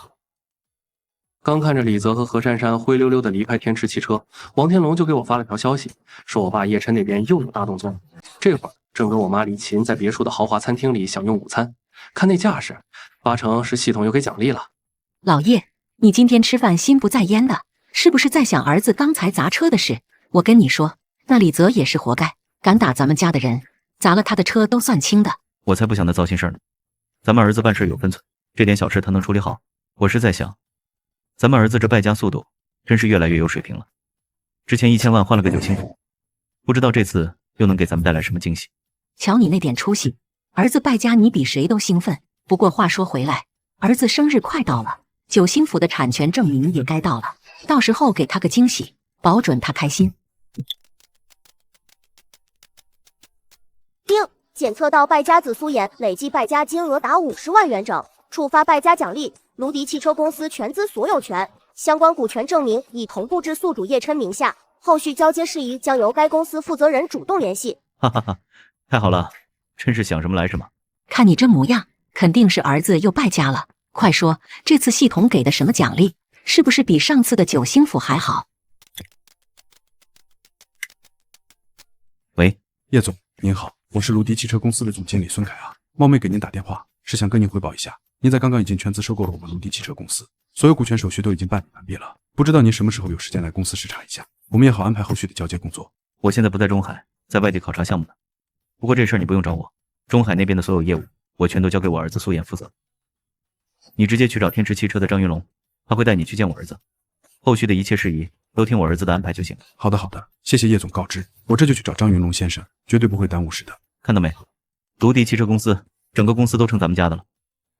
刚看着李泽和何珊珊灰溜溜的离开天池汽车，王天龙就给我发了条消息，说我爸叶琛那边又有大动作。这会儿正跟我妈李琴在别墅的豪华餐厅里享用午餐，看那架势，八成是系统又给奖励了。老叶，你今天吃饭心不在焉的，是不是在想儿子刚才砸车的事？我跟你说，那李泽也是活该，敢打咱们家的人，砸了他的车都算轻的。我才不想那糟心事儿呢。咱们儿子办事有分寸，这点小事他能处理好。我是在想，咱们儿子这败家速度真是越来越有水平了。之前1000万换了个9星府，不知道这次又能给咱们带来什么惊喜。瞧你那点出息，儿子败家你比谁都兴奋。不过话说回来，儿子生日快到了，9星府的产权证明也该到了，到时候给他个惊喜，保准他开心。丁，检测到败家紫苏颜，累计败家金额达50万元整，触发败家奖励，卢迪汽车公司全资所有权，相关股权证明已同步至宿主叶琛名下，后续交接事宜将由该公司负责人主动联系。哈哈哈，太好了，真是想什么来什么。看你这模样，肯定是儿子又败家了。快说，这次系统给的什么奖励？是不是比上次的9星府还好？喂，叶总，您好，我是卢迪汽车公司的总经理孙凯啊，冒昧给您打电话，是想跟您汇报一下，您在刚刚已经全资收购了我们卢迪汽车公司，所有股权手续都已经办理完毕了，不知道您什么时候有时间来公司视察一下，我们也好安排后续的交接工作。我现在不在中海，在外地考察项目呢。不过这事儿你不用找我，中海那边的所有业务我全都交给我儿子苏衍负责。你直接去找天池汽车的张云龙，他会带你去见我儿子，后续的一切事宜都听我儿子的安排就行。好的好的，谢谢叶总告知，我这就去找张云龙先生，绝对不会耽误事的。看到没，卢迪汽车公司整个公司都成咱们家的了，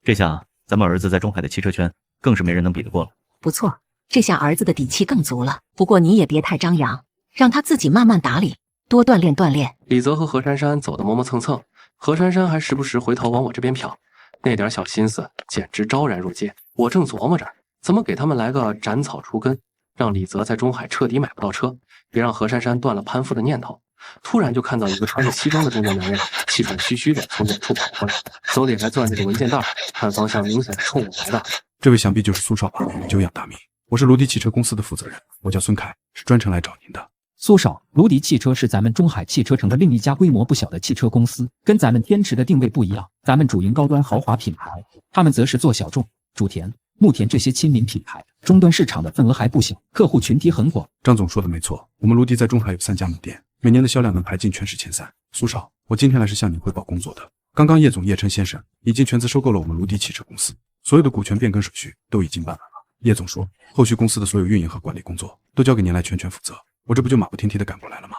这下咱们儿子在中海的汽车圈更是没人能比得过了。不错，这下儿子的底气更足了。不过你也别太张扬，让他自己慢慢打理，多锻炼锻炼。李泽和何珊珊走得磨磨蹭蹭，何珊珊还时不时回头往我这边瞟，那点小心思简直昭然若揭。我正琢磨着怎么给他们来个斩草除根，让李泽在中海彻底买不到车，别让何珊珊断了攀附的念头。突然就看到一个穿着西装的中年男人气喘吁吁的从远处跑过来，手里还攥着个文件袋，看方向明显是冲我来的。这位想必就是苏少吧，久仰大名，我是卢迪汽车公司的负责人，我叫孙凯，是专程来找您的。苏少，卢迪汽车是咱们中海汽车城的另一家规模不小的汽车公司，跟咱们天池的定位不一样，咱们主营高端豪华品牌，他们则是做小众、莆田、牧田这些亲民品牌，终端市场的份额还不小，客户群体很广。张总说的没错，我们卢迪在中海有3家门店，每年的销量能排进全市前3。苏少，我今天来是向你汇报工作的。刚刚叶总叶琛先生已经全资收购了我们卢迪汽车公司，所有的股权变更手续都已经办完了。叶总说，后续公司的所有运营和管理工作都交给您来全权负责。我这不就马不停蹄的赶过来了吗？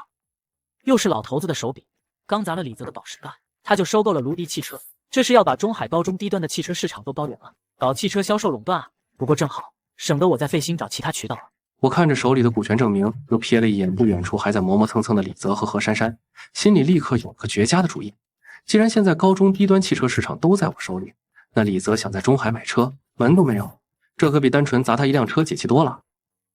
又是老头子的手笔，刚砸了李泽的宝石盖，他就收购了卢迪汽车，这是要把中海高中低端的汽车市场都包圆了，搞汽车销售垄断啊！不过正好，省得我再费心找其他渠道了。我看着手里的股权证明，又瞥了一眼不远处还在磨磨蹭蹭的李泽和何珊珊，心里立刻有个绝佳的主意。既然现在高中低端汽车市场都在我手里，那李泽想在中海买车门都没有，这可比单纯砸他一辆车解气多了。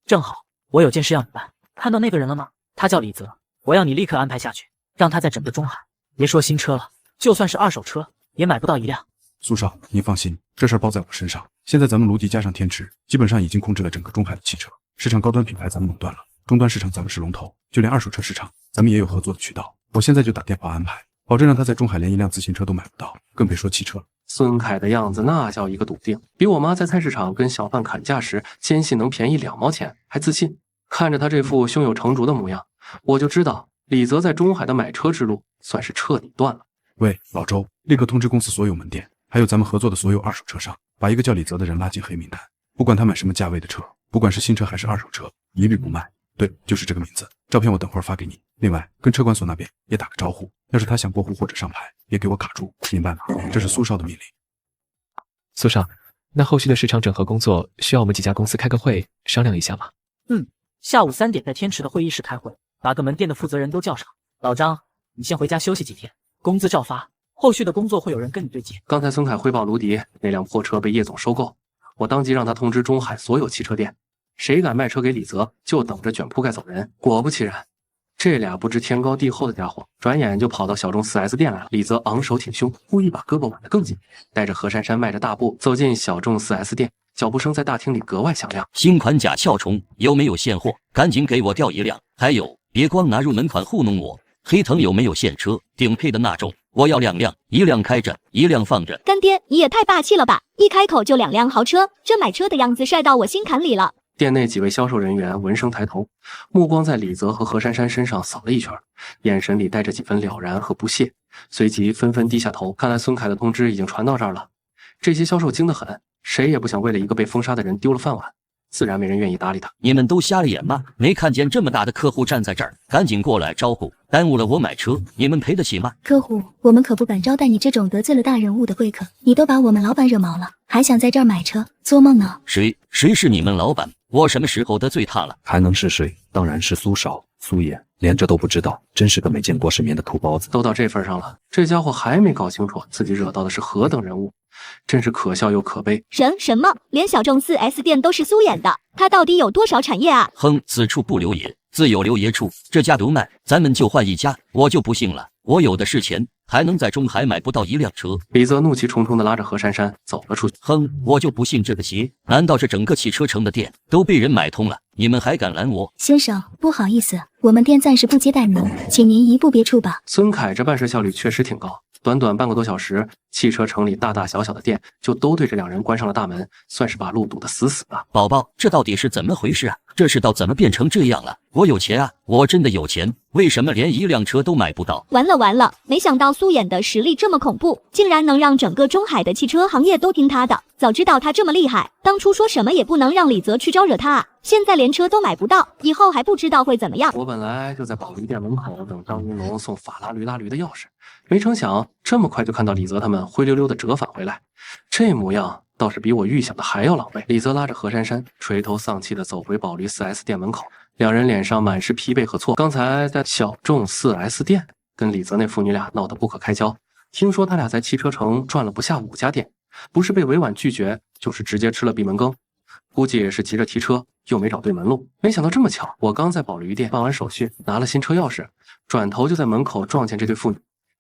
正好，我有件事要你办。看到那个人了吗？他叫李泽，我要你立刻安排下去，让他在整个中海，别说新车了，就算是二手车也买不到一辆。苏少，您放心，这事儿包在我身上。现在咱们卢迪加上天池，基本上已经控制了整个中海的汽车市场，高端品牌咱们垄断了，终端市场咱们是龙头，就连二手车市场咱们也有合作的渠道。我现在就打电话安排，保证让他在中海连一辆自行车都买不到，更别说汽车了。孙凯的样子那叫一个笃定，比我妈在菜市场跟小贩砍价时坚信能便宜2毛钱还自信。看着他这副胸有成竹的模样，我就知道李泽在中海的买车之路算是彻底断了。喂，老周，立刻通知公司所有门店，还有咱们合作的所有二手车商，把一个叫李泽的人拉进黑名单，不管他买什么价位的车，不管是新车还是二手车，一律不卖。对，就是这个名字，照片我等会儿发给你。另外，跟车管所那边也打个招呼，要是他想过户或者上牌，别给我卡住，明白吗？这是苏少的命令。苏少，那后续的市场整合工作需要我们几家公司开个会商量一下吗？下午3点在天池的会议室开会，把个门店的负责人都叫上。老张，你先回家休息几天，工资照发，后续的工作会有人跟你对接。刚才孙凯汇报卢迪那辆破车被叶总收购，我当即让他通知中海所有汽车店，谁敢卖车给李泽，就等着卷铺盖走人。果不其然，这俩不知天高地厚的家伙，转眼就跑到小众 4S 店来了。李泽昂首挺胸，故意把胳膊挽得更紧，带着何珊珊迈着大步走进小众 4S 店，脚步声在大厅里格外响亮。新款甲壳虫有没有现货？赶紧给我调一辆！还有，别光拿入门款糊弄我。黑藤有没有现车？顶配的那种，我要2辆，一辆开着，一辆放着。干爹，你也太霸气了吧！一开口就2辆豪车，这买车的样子帅到我心坎里了。店内几位销售人员闻声抬头，目光在李泽和何珊珊身上扫了一圈，眼神里带着几分了然和不屑，随即纷纷低下头。看来孙凯的通知已经传到这儿了。这些销售精得很，谁也不想为了一个被封杀的人丢了饭碗，自然没人愿意搭理他。你们都瞎了眼吗？没看见这么大的客户站在这儿，赶紧过来招呼，耽误了我买车，你们赔得起吗？客户，我们可不敢招待你这种得罪了大人物的贵客，你都把我们老板惹毛了，还想在这儿买车，做梦呢！谁是你们老板？我什么时候得罪他了？还能是谁？当然是苏少、苏衍，连这都不知道，真是个没见过世面的土包子。都到这份上了，这家伙还没搞清楚自己惹到的是何等人物，真是可笑又可悲。什么？连小众 4S 店都是苏衍的，他到底有多少产业啊？哼，此处不留爷，自有留爷处。这家独卖，咱们就换一家。我就不信了，我有的是钱，还能在中海买不到一辆车。李泽怒气冲冲地拉着何珊珊走了出去。哼，我就不信这个邪！难道这整个汽车城的店都被人买通了？你们还敢拦我？先生，不好意思，我们店暂时不接待您，请您移步别处吧。孙凯这办事效率确实挺高，短短半个多小时，汽车城里大大小小的店就都对这2人关上了大门，算是把路堵得死死的。宝宝，这到底是怎么回事啊？这世道怎么变成这样了？我有钱啊，我真的有钱，为什么连一辆车都买不到？完了，没想到苏衍的实力这么恐怖，竟然能让整个中海的汽车行业都听他的。早知道他这么厉害，当初说什么也不能让李泽去招惹他啊！现在连车都买不到，以后还不知道会怎么样。我本来就在保利店门口等张云龙送法拉驴拉驴的钥匙，没成想这么快就看到李泽他们灰溜溜的折返回来，这模样倒是比我预想的还要狼狈。李泽拉着何珊珊垂头丧气地走回保利 4S 店门口，两人脸上满是疲惫和错。刚才在小众 4S 店跟李泽那父女俩闹得不可开交，听说他俩在汽车城转了不下5家店，不是被委婉拒绝，就是直接吃了闭门羹。估计也是急着提车，又没找对门路。没想到这么巧，我刚在保驴店办完手续，拿了新车钥匙，转头就在门口撞见这对父女。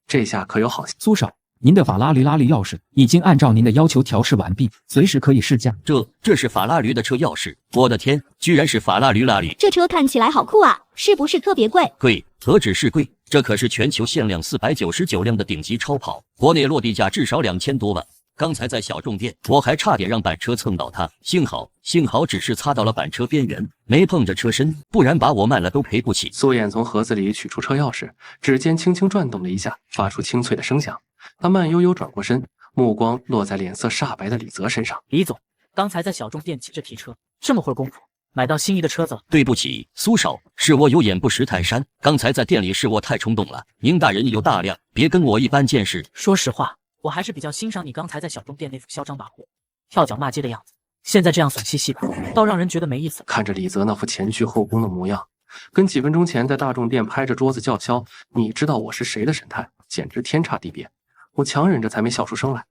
这下可有好戏。苏少，您的法拉驴拉力钥匙已经按照您的要求调试完毕，随时可以试驾。这是法拉驴的车钥匙，我的天，居然是法拉驴拉力！这车看起来好酷啊，是不是特别贵？贵，何止是贵，这可是全球限量499辆的顶级超跑，国内落地价至少2000多万。刚才在小众店，我还差点让板车蹭到它，幸好只是擦到了板车边缘，没碰着车身，不然把我卖了都赔不起。苏衍从盒子里取出车钥匙，指尖轻轻转动了一下，发出清脆的声响。他慢悠悠转过身，目光落在脸色煞白的李泽身上。李总，刚才在小众店急着提车，这么会儿功夫买到心仪的车子了。对不起，苏少，是我有眼不识泰山，刚才在店里是我太冲动了，您大人有大量，别跟我一般见识。说实话，我还是比较欣赏你刚才在小众店那副嚣张跋扈、跳脚骂街的样子，现在这样损兮兮的，倒让人觉得没意思。看着李泽那副前去后恭的模样，跟几分钟前在大众店拍着桌子叫嚣“你知道我是谁”的神态，简直天差地别。我强忍着才没笑出声来。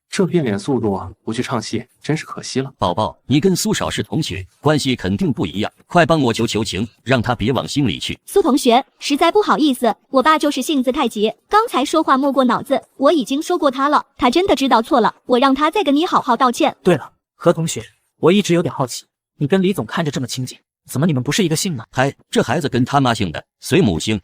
这变脸速度不去唱戏，真是可惜了。宝宝，你跟苏少是同学，关系肯定不一样，快帮我求情，让他别往心里去。苏同学，实在不好意思，我爸就是性子太急，刚才说话没过脑子，我已经说过他了，他真的知道错了，我让他再跟你好好道歉。对了，何同学，我一直有点好奇，你跟李总看着这么亲近，怎么你们不是一个姓呢？嗨，这孩子跟他妈姓的，随母姓。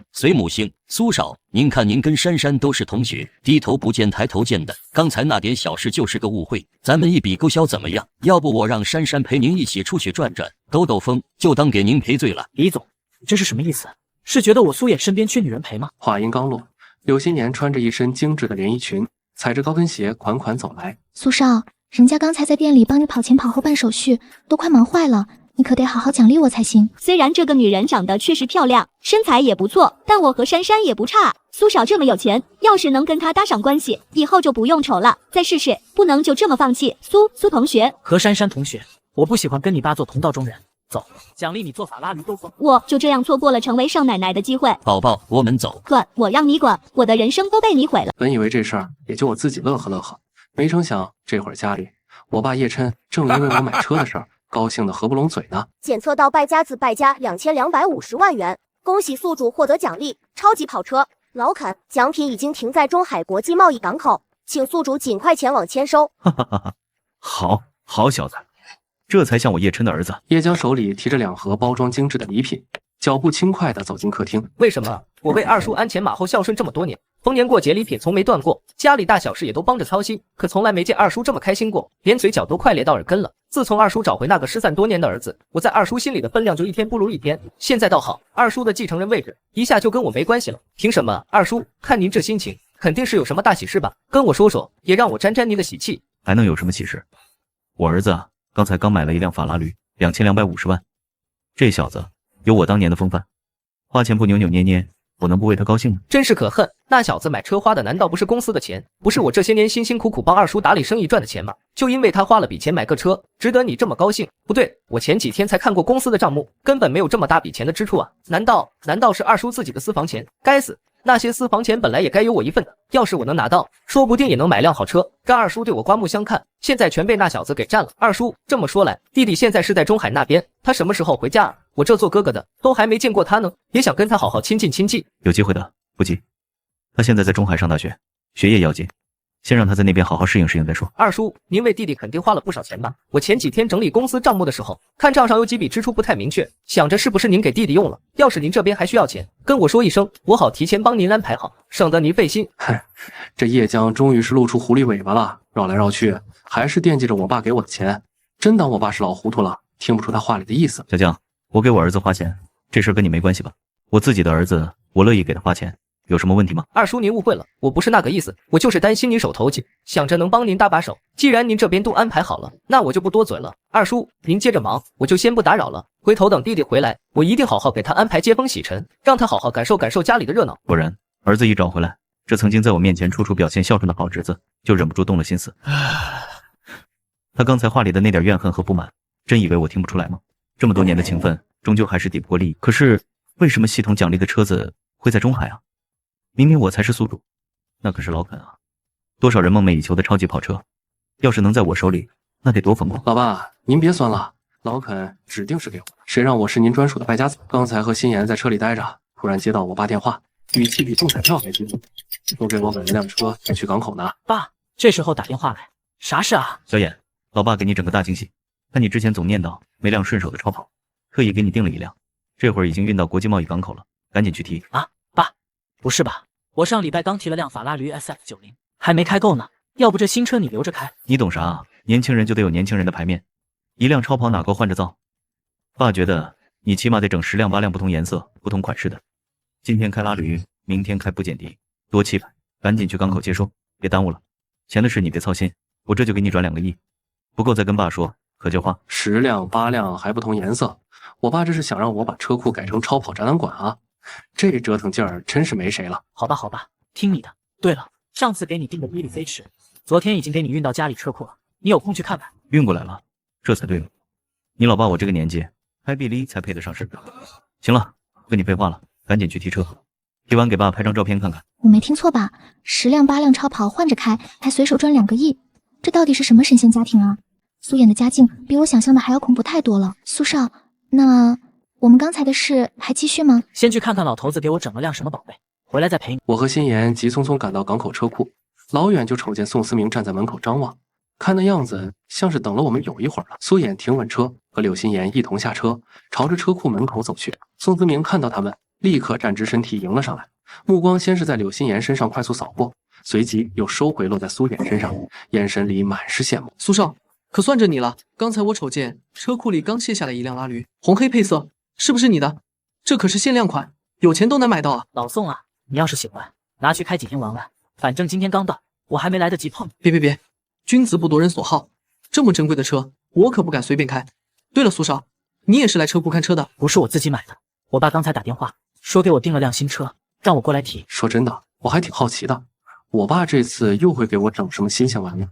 苏少，您看您跟珊珊都是同学，低头不见抬头见的，刚才那点小事就是个误会，咱们一笔勾销怎么样？要不我让珊珊陪您一起出去转转，兜兜风，就当给您赔罪了。李总，这是什么意思？是觉得我苏衍身边缺女人陪吗？话音刚落，柳新年穿着一身精致的连衣裙，踩着高跟鞋款款走来。苏少，人家刚才在店里帮你跑前跑后办手续，都快忙坏了，你可得好好奖励我才行。虽然这个女人长得确实漂亮，身材也不错，但我和珊珊也不差。苏少这么有钱，要是能跟她搭上关系，以后就不用愁了。再试试，不能就这么放弃。苏同学，何珊珊同学，我不喜欢跟你爸做同道中人。走，奖励你做法拉驴兜风。我就这样错过了成为少奶奶的机会。宝宝，我们走。滚！我让你滚！我的人生都被你毁了。本以为这事儿也就我自己乐呵乐呵，没成想这会儿家里，我爸叶琛正因为我买车的事儿高兴得合不拢嘴呢。检测到败家子败家2250万元，恭喜宿主获得奖励超级跑车。老肯，奖品已经停在中海国际贸易港口，请宿主尽快前往签收。哈哈哈哈！好小子，这才像我叶琛的儿子。叶江手里提着2盒包装精致的礼品，脚步轻快地走进客厅。为什么我为二叔鞍前马后孝顺这么多年，逢年过节礼品从没断过，家里大小事也都帮着操心，可从来没见二叔这么开心过，连嘴角都快咧到耳根了。自从二叔找回那个失散多年的儿子，我在二叔心里的分量就一天不如一天。现在倒好，二叔的继承人位置一下就跟我没关系了。凭什么？二叔，看您这心情，肯定是有什么大喜事吧？跟我说说，也让我沾沾您的喜气。还能有什么喜事？我儿子刚才刚买了一辆法拉驴，2250万。这小子有我当年的风范，花钱不扭扭捏捏，我能不为他高兴吗？真是可恨！那小子买车花的难道不是公司的钱，不是我这些年辛辛苦苦帮二叔打理生意赚的钱吗？就因为他花了笔钱买个车，值得你这么高兴？不对，我前几天才看过公司的账目，根本没有这么大笔钱的支出啊！难道是二叔自己的私房钱？该死！那些私房钱本来也该有我一份的，要是我能拿到，说不定也能买辆好车，让二叔对我刮目相看。现在全被那小子给占了。二叔，这么说来，弟弟现在是在中海那边，他什么时候回家啊？我这做哥哥的都还没见过他呢，也想跟他好好亲近亲近。有机会的，不急。他现在在中海上大学，学业要紧，先让他在那边好好适应适应再说。二叔，您为弟弟肯定花了不少钱吧？我前几天整理公司账目的时候，看账上有几笔支出不太明确，想着是不是您给弟弟用了？要是您这边还需要钱，跟我说一声，我好提前帮您安排好，省得您费心。嗨，这叶江终于是露出狐狸尾巴了，绕来绕去，还是惦记着我爸给我的钱，真当我爸是老糊涂了，听不出他话里的意思。小江，我给我儿子花钱，这事跟你没关系吧？我自己的儿子，我乐意给他花钱。有什么问题吗？二叔您误会了，我不是那个意思，我就是担心您手头紧，想着能帮您搭把手。既然您这边都安排好了，那我就不多嘴了。二叔您接着忙，我就先不打扰了。回头等弟弟回来，我一定好好给他安排接风洗尘，让他好好感受感受家里的热闹。果然，儿子一找回来，这曾经在我面前处处表现孝顺的好侄子，就忍不住动了心思。他刚才话里的那点怨恨和不满，真以为我听不出来吗？这么多年的情分，终究还是抵不过利益。可是为什么系统奖励的车子会在中海啊？明明我才是宿主，那可是老肯啊，多少人梦寐以求的超级跑车，要是能在我手里，那得多风光。老爸，您别酸了，老肯指定是给我的，谁让我是您专属的败家子？刚才和心妍在车里待着，突然接到我爸电话，语气比中彩票还激动，说给我买了辆车，得去港口拿。爸，这时候打电话来，啥事啊？小野，老爸给你整个大惊喜，看你之前总念叨没辆顺手的超跑，特意给你订了一辆，这会儿已经运到国际贸易港口了，赶紧去提啊！爸，不是吧？我上礼拜刚提了辆法拉驴 SF90，还没开够呢。要不这新车你留着开？你懂啥啊？年轻人就得有年轻人的牌面，一辆超跑哪够换着造？爸觉得你起码得整10辆8辆不同颜色、不同款式的。今天开拉驴，明天开不减迪，多气派！赶紧去港口接收，别耽误了。钱的事你别操心，我这就给你转2个亿，不够再跟爸说，可就花。10辆8辆还不同颜色，我爸这是想让我把车库改成超跑展览馆啊！这折腾劲儿真是没谁了。好吧，好吧，听你的。对了，上次给你订的宾利飞驰，昨天已经给你运到家里车库了，你有空去看看。运过来了，这才对了。你老爸我这个年纪，开宾利才配得上是。行了，不跟你废话了，赶紧去提车，提完给爸拍张照片看看。我没听错吧？10辆8辆超跑换着开，还随手赚2个亿，这到底是什么神仙家庭啊？苏妍的家境比我想象的还要恐怖太多了。苏少，那我们刚才的事还继续吗？先去看看老头子给我整了辆什么宝贝，回来再陪你。我和心妍急匆匆赶到港口车库，老远就瞅见宋思明站在门口张望，看那样子像是等了我们有一会儿了。苏衍停稳车，和柳心妍一同下车，朝着车库门口走去。宋思明看到他们，立刻站直身体迎了上来，目光先是在柳心妍身上快速扫过，随即又收回落在苏衍身上，眼神里满是羡慕。苏少，可算着你了，刚才我瞅见车库里刚卸下来一辆拉驴，红黑配色，是不是你的？这可是限量款，有钱都难买到啊！老宋啊，你要是喜欢，拿去开几天玩玩，反正今天刚到，我还没来得及碰。别，君子不夺人所好，这么珍贵的车，我可不敢随便开。对了，苏少，你也是来车库看车的？不是我自己买的，我爸刚才打电话说给我订了辆新车，让我过来提。说真的，我还挺好奇的，我爸这次又会给我整什么新鲜玩意？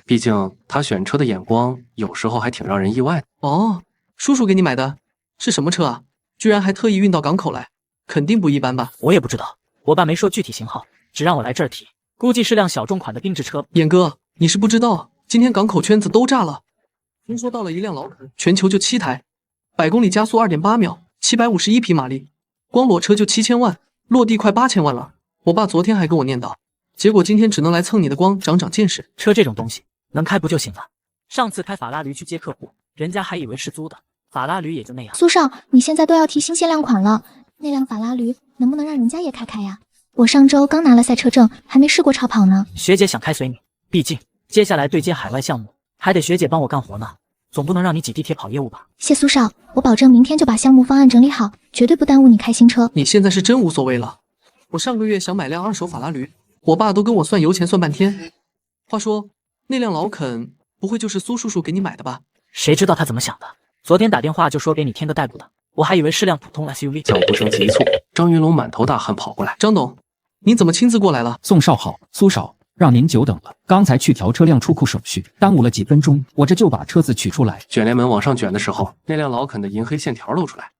毕竟他选车的眼光有时候还挺让人意外的。哦，叔叔给你买的是什么车啊？居然还特意运到港口来，肯定不一般吧？我也不知道，我爸没说具体型号，只让我来这儿提，估计是辆小众款的定制车。眼哥，你是不知道，今天港口圈子都炸了，听说到了一辆老肯，全球就7台，100公里加速2.8秒，751匹马力，光裸车就7000万，落地快8000万了。我爸昨天还跟我念叨，结果今天只能来蹭你的光，长长见识。车这种东西能开不就行了？上次开法拉驴去接客户，人家还以为是租的，法拉驴也就那样。苏少，你现在都要提新限量款了，那辆法拉驴能不能让人家也开开呀？我上周刚拿了赛车证，还没试过超跑呢。学姐想开随你，毕竟接下来对接海外项目，还得学姐帮我干活呢，总不能让你挤地铁跑业务吧？谢苏少，我保证明天就把项目方案整理好，绝对不耽误你开新车。你现在是真无所谓了。我上个月想买辆2手法拉驴，我爸都跟我算油钱算半天。话说，那辆老肯不会就是苏叔叔给你买的吧？谁知道他怎么想的？昨天打电话就说给你添个代步的，我还以为是辆普通 SUV。脚步声急促，张云龙满头大汗跑过来。张董，你怎么亲自过来了？宋少好，苏少，让您久等了。刚才去调车辆出库手续，耽误了几分钟，我这就把车子取出来。卷帘门往上卷的时候，那辆老肯的银黑线条露出来，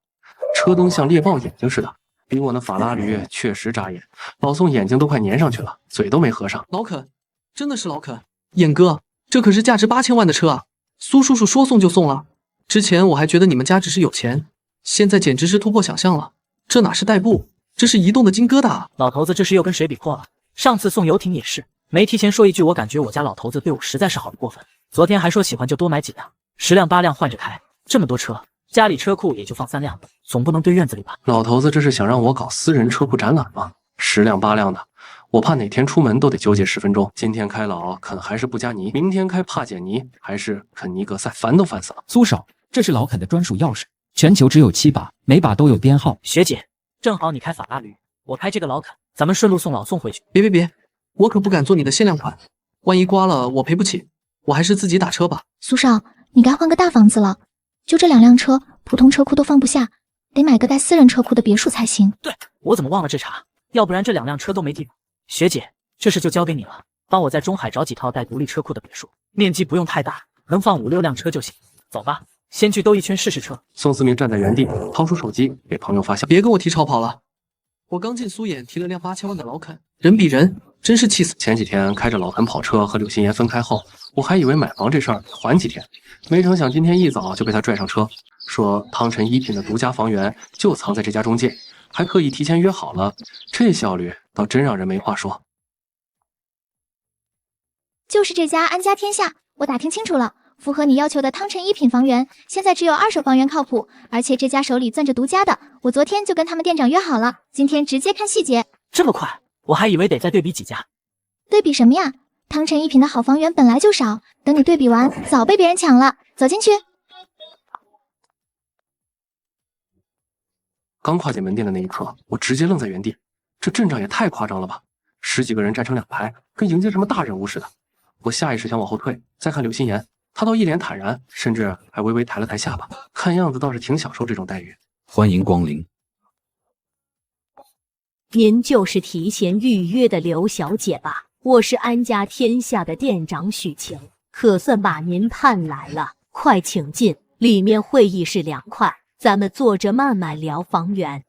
车灯像猎豹眼睛似的，比我那法拉驴确实扎眼。老宋眼睛都快粘上去了，嘴都没合上。老肯，真的是老肯。眼哥，这可是价值8000万的车啊！苏叔叔说送就送了。之前我还觉得你们家只是有钱，现在简直是突破想象了。这哪是代步，这是移动的金疙瘩啊！老头子这是又跟谁比破了？上次送游艇也是，没提前说一句，我感觉我家老头子对我实在是好的过分。昨天还说喜欢就多买几辆，10辆8辆换着开，这么多车，家里车库也就放3辆，总不能堆院子里吧？老头子这是想让我搞私人车库展览吗？10辆8辆的，我怕哪天出门都得纠结10分钟。今天开老肯还是布加尼，明天开帕简尼还是肯尼格塞，烦都烦死了。苏少，这是老肯的专属钥匙，全球只有7把，每把都有编号。学姐，正好你开法拉驴，我开这个老肯，咱们顺路送老宋回去。别，我可不敢做你的限量款，万一刮了我赔不起，我还是自己打车吧。苏少，你该换个大房子了，就这2辆车，普通车库都放不下，得买个带私人车库的别墅才行。对，我怎么忘了这茬？要不然这2辆车都没地方。学姐，这事就交给你了，帮我在中海找几套带独立车库的别墅，面积不用太大，能放5、6辆车就行。走吧，先去兜一圈试试车。宋思明站在原地，掏出手机给朋友发消息。别跟我提超跑了，我刚进苏眼提了辆8000万的老肯，人比人，真是气死。前几天开着老肯跑车和柳心妍分开后，我还以为买房这事儿得缓几天，没成想今天一早就被他拽上车，说汤臣一品的独家房源就藏在这家中介，还特意提前约好了，这效率倒真让人没话说。就是这家安家天下，我打听清楚了，符合你要求的汤臣一品房源，现在只有2手房源靠谱，而且这家手里攥着独家的，我昨天就跟他们店长约好了，今天直接看细节。这么快？我还以为得再对比几家。对比什么呀？汤臣一品的好房源本来就少，等你对比完，早被别人抢了。走进去。刚跨进门店的那一刻，我直接愣在原地，这阵仗也太夸张了吧！10几个人站成2排，跟迎接什么大人物似的。我下意识想往后退，再看柳心妍，她倒一脸坦然，甚至还微微抬了抬下巴，看样子倒是挺享受这种待遇。欢迎光临。您就是提前预约的刘小姐吧？我是安家天下的店长许晴，可算把您盼来了。快请进，里面会议室凉快，咱们坐着慢慢聊房源。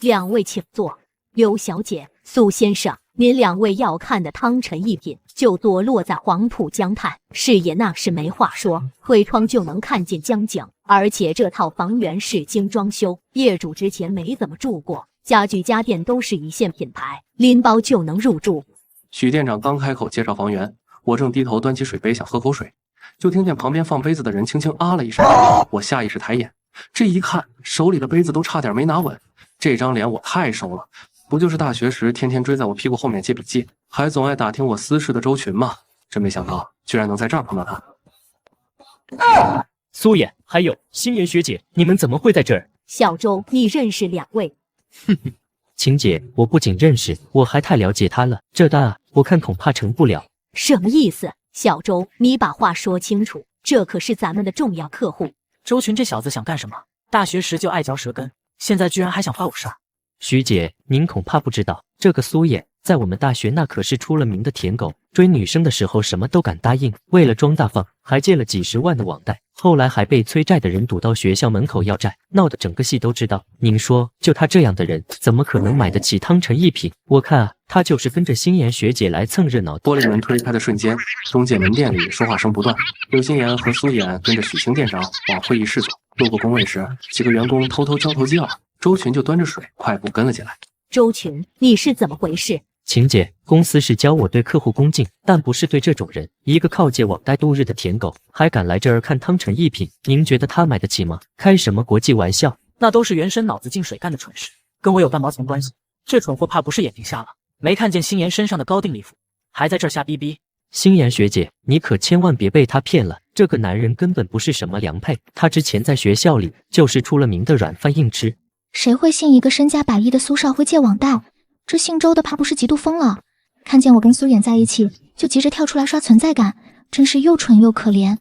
2位请坐。刘小姐、苏先生，您2位要看的汤臣一品就坐落在黄浦江畔，视野那是没话说，推窗就能看见江景。而且这套房源是精装修，业主之前没怎么住过，家具家电都是一线品牌，拎包就能入住。许店长刚开口介绍房源，我正低头端起水杯想喝口水，就听见旁边放杯子的人轻轻啊了一声，我下意识抬眼，这一看手里的杯子都差点没拿稳，这张脸我太熟了，不就是大学时天天追在我屁股后面借笔记，还总爱打听我私事的周群吗？真没想到居然能在这儿碰到他。苏妍，还有心妍学姐，你们怎么会在这儿？小周，你认识2位？晴姐，我不仅认识，我还太了解她了，这单啊，我看恐怕成不了。什么意思？小周，你把话说清楚，这可是咱们的重要客户。周群这小子想干什么？大学时就爱嚼舌根，现在居然还想花我事儿。徐姐，您恐怕不知道，这个苏衍在我们大学那可是出了名的舔狗，追女生的时候什么都敢答应，为了装大方，还借了几十万的网贷，后来还被催债的人堵到学校门口要债，闹得整个系都知道。您说，就他这样的人，怎么可能买得起汤臣一品？我看啊，他就是跟着心妍学姐来蹭热闹。玻璃门推开的瞬间，中介门店里说话声不断。刘心妍和苏衍跟着许晴店长往会议室走，路过工位时，几个员工偷偷交头接耳，周群就端着水快步跟了进来。周群，你是怎么回事？晴姐，公司是教我对客户恭敬，但不是对这种人。一个靠借网贷度日的舔狗，还敢来这儿看汤臣一品，您觉得他买得起吗？开什么国际玩笑？那都是原生脑子进水干的蠢事，跟我有半毛钱关系。这蠢货怕不是眼睛瞎了，没看见心妍身上的高定礼服，还在这儿瞎逼逼。心妍学姐，你可千万别被他骗了，这个男人根本不是什么良配，他之前在学校里就是出了名的软饭硬吃。谁会信一个身家百亿的苏少会借网贷？这姓周的怕不是嫉妒疯了？看见我跟苏衍在一起，就急着跳出来刷存在感，真是又蠢又可怜。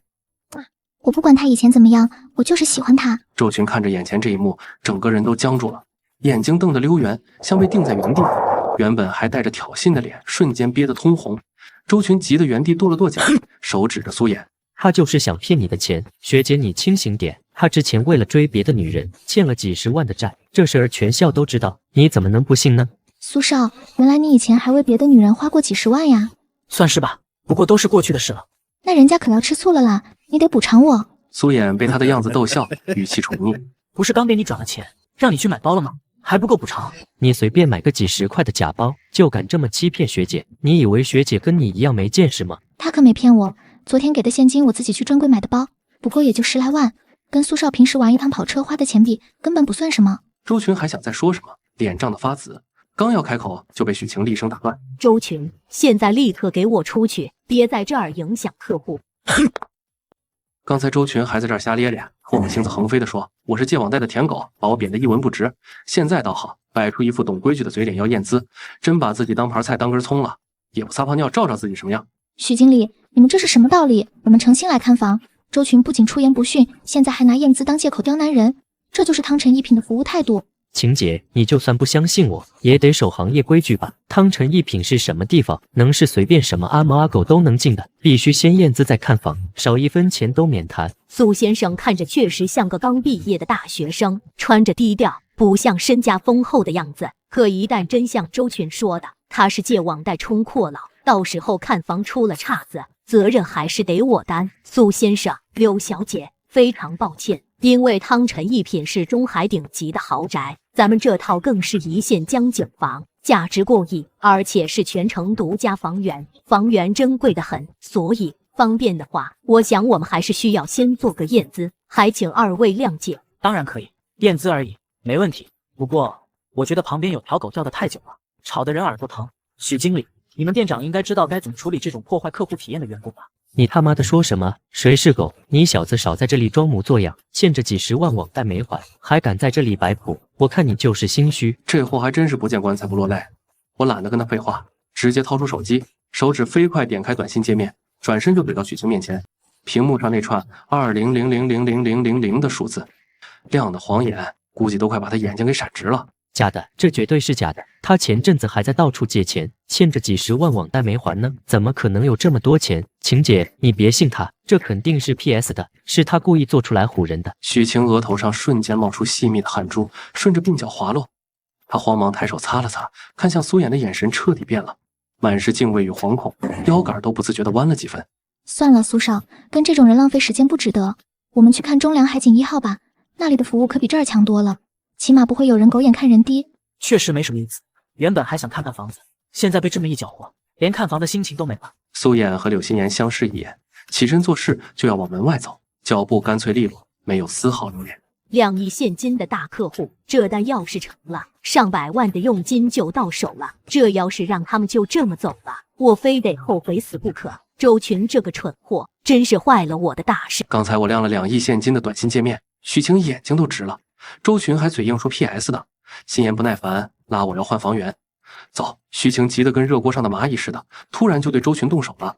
我不管他以前怎么样，我就是喜欢他。周群看着眼前这一幕，整个人都僵住了，眼睛瞪得溜圆，像被定在原地。原本还带着挑衅的脸瞬间憋得通红。周群急得原地跺了跺脚，手指着苏衍。他就是想骗你的钱，学姐你清醒点。他之前为了追别的女人，欠了几十万的债，这事儿全校都知道，你怎么能不信呢？苏少，原来你以前还为别的女人花过几十万呀？算是吧，不过都是过去的事了。那人家可要吃醋了啦，你得补偿我。苏衍被他的样子逗笑，语气宠溺。不是刚给你转了钱，让你去买包了吗？还不够补偿？你随便买个几十块的假包，就敢这么欺骗学姐？你以为学姐跟你一样没见识吗？他可没骗我，昨天给的现金我自己去专柜买的包，不过也就10来万，跟苏少平时玩一趟跑车花的钱比，根本不算什么。周群还想再说什么，脸涨得发紫，刚要开口就被许晴厉声打断。周群，现在立刻给我出去，别在这儿影响客户。刚才周群还在这儿瞎咧咧，唾沫星子横飞地说：“我是借网贷的舔狗，把我贬得一文不值。”现在倒好，摆出一副懂规矩的嘴脸要验资，真把自己当盘菜当根葱了，也不撒泡尿照照自己什么样。许经理，你们这是什么道理？我们诚心来看房，周群不仅出言不逊，现在还拿验资当借口刁难人，这就是汤臣一品的服务态度。晴姐，你就算不相信我，也得守行业规矩吧？汤臣一品是什么地方？能是随便什么阿猫阿狗都能进的？必须先验资再看房，少1分钱都免谈。苏先生看着确实像个刚毕业的大学生，穿着低调，不像身家丰厚的样子。可一旦真像周群说的，他是借网贷充阔佬，到时候看房出了岔子，责任还是得我担。苏先生，刘小姐，非常抱歉。因为汤臣一品是中海顶级的豪宅，咱们这套更是一线江景房，价值过亿，而且是全城独家房源，房源珍贵的很，所以方便的话，我想我们还是需要先做个验资，还请二位谅解。当然可以，验资而已，没问题。不过我觉得旁边有条狗叫得太久了，吵得人耳朵疼。许经理，你们店长应该知道该怎么处理这种破坏客户体验的员工吧？你他妈的说什么？谁是狗？你小子少在这里装模作样，欠着几十万网贷没还，还敢在这里摆谱，我看你就是心虚。这货还真是不见棺材不落泪。我懒得跟他废话，直接掏出手机，手指飞快点开短信界面，转身就怼到许晴面前。屏幕上那串2000000000的数字，亮的晃眼，估计都快把他眼睛给闪直了。假的，这绝对是假的。他前阵子还在到处借钱，欠着几十万网贷没还呢，怎么可能有这么多钱？晴姐，你别信他，这肯定是 PS 的，是他故意做出来唬人的。许晴额头上瞬间冒出细密的汗珠，顺着鬓角滑落。他慌忙抬手擦了擦，看向苏衍的眼神彻底变了，满是敬畏与惶恐，腰杆都不自觉地弯了几分。算了，苏少，跟这种人浪费时间不值得。我们去看中粮海景1号吧，那里的服务可比这儿强多了。起码不会有人狗眼看人低。确实没什么意思，原本还想看看房子，现在被这么一搅和，连看房的心情都没了。苏衍和柳心妍相视一眼，起身做事就要往门外走，脚步干脆利落，没有丝毫留恋。2亿现金的大客户，这单要是成了，上百万的佣金就到手了。这要是让他们就这么走了，我非得后悔死不可。周群这个蠢货，真是坏了我的大事。刚才我亮了2亿现金的短信界面，许晴眼睛都直了。周群还嘴硬说 PS 的，心妍不耐烦拉我要换房源。走，许晴急得跟热锅上的蚂蚁似的，突然就对周群动手了。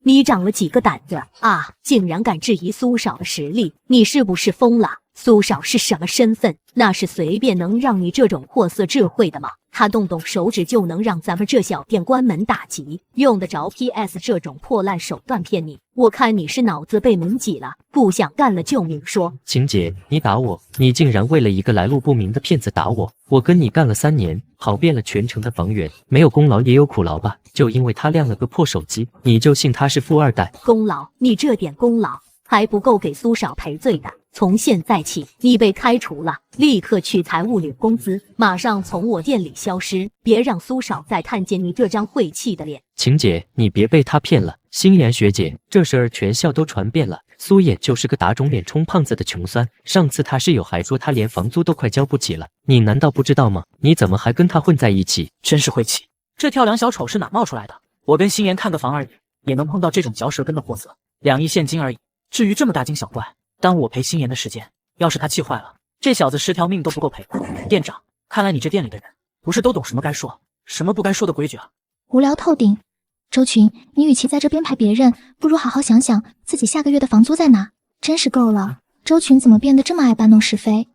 你长了几个胆子啊！竟然敢质疑苏少的实力，你是不是疯了？苏少是什么身份？那是随便能让你这种货色智慧的吗？他动动手指就能让咱们这小店关门大吉，用得着 PS 这种破烂手段骗你？我看你是脑子被门挤了，不想干了就明说。晴姐，你打我，你竟然为了一个来路不明的骗子打我！我跟你干了3年，跑遍了全城的房源，没有功劳也有苦劳吧？就因为他亮了个破手机，你就信他是富2代？功劳？你这点功劳还不够给苏少赔罪的。从现在起，你被开除了，立刻去财务领工资，马上从我店里消失，别让苏少再看见你这张晦气的脸。晴姐，你别被他骗了。欣妍学姐，这事儿全校都传遍了，苏野就是个打肿脸充胖子的穷酸。上次他室友还说他连房租都快交不起了，你难道不知道吗？你怎么还跟他混在一起？真是晦气！这跳梁小丑是哪冒出来的？我跟欣妍看个房而已，也能碰到这种嚼舌根的货色，2亿现金而已。至于这么大惊小怪，耽误我陪欣妍的时间，要是他气坏了，这小子10条命都不够赔。店长，看来你这店里的人不是都懂什么该说，什么不该说的规矩啊！无聊透顶。周群，你与其在这编排别人，不如好好想想自己下个月的房租在哪。真是够了，周群怎么变得这么爱搬弄是非？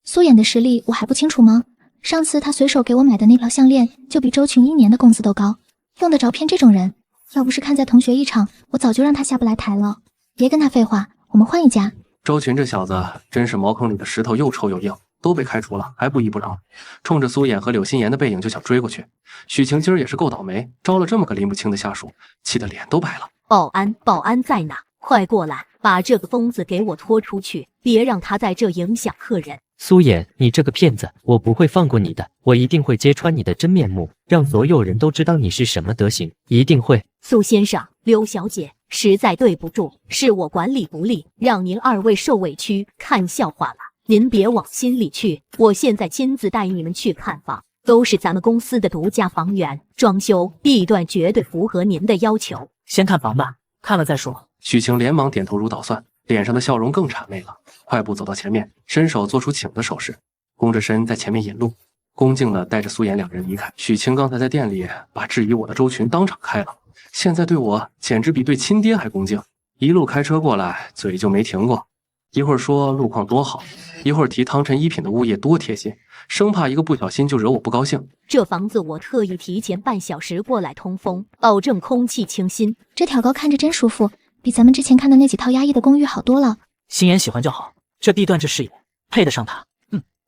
苏衍的实力我还不清楚吗？上次他随手给我买的那条项链，就比周群1年的工资都高，用得着骗这种人？要不是看在同学一场，我早就让他下不来台了。别跟他废话，我们换一家。周群这小子真是茅坑里的石头，又臭又硬，都被开除了还不依不饶，冲着苏衍和柳心妍的背影就想追过去。许晴今儿也是够倒霉，招了这么个拎不清的下属，气得脸都白了。保安，保安在哪？快过来，把这个疯子给我拖出去，别让他在这影响客人。苏衍，你这个骗子，我不会放过你的，我一定会揭穿你的真面目，让所有人都知道你是什么德行，一定会。苏先生，刘小姐，实在对不住，是我管理不力，让您2位受委屈，看笑话了。您别往心里去，我现在亲自带你们去看房，都是咱们公司的独家房源，装修地段绝对符合您的要求。先看房吧，看了再说。许晴连忙点头如捣蒜，脸上的笑容更谄媚了，快步走到前面，伸手做出请的手势，弓着身在前面引路，恭敬地带着苏衍2人离开。许晴刚才在店里把质疑我的周群当场开了，现在对我简直比对亲爹还恭敬，一路开车过来，嘴就没停过，一会儿说路况多好，一会儿提汤臣一品的物业多贴心，生怕一个不小心就惹我不高兴。这房子我特意提前半小时过来通风，保证空气清新。这挑高看着真舒服，比咱们之前看的那几套压抑的公寓好多了。欣妍喜欢就好，这地段这视野配得上他。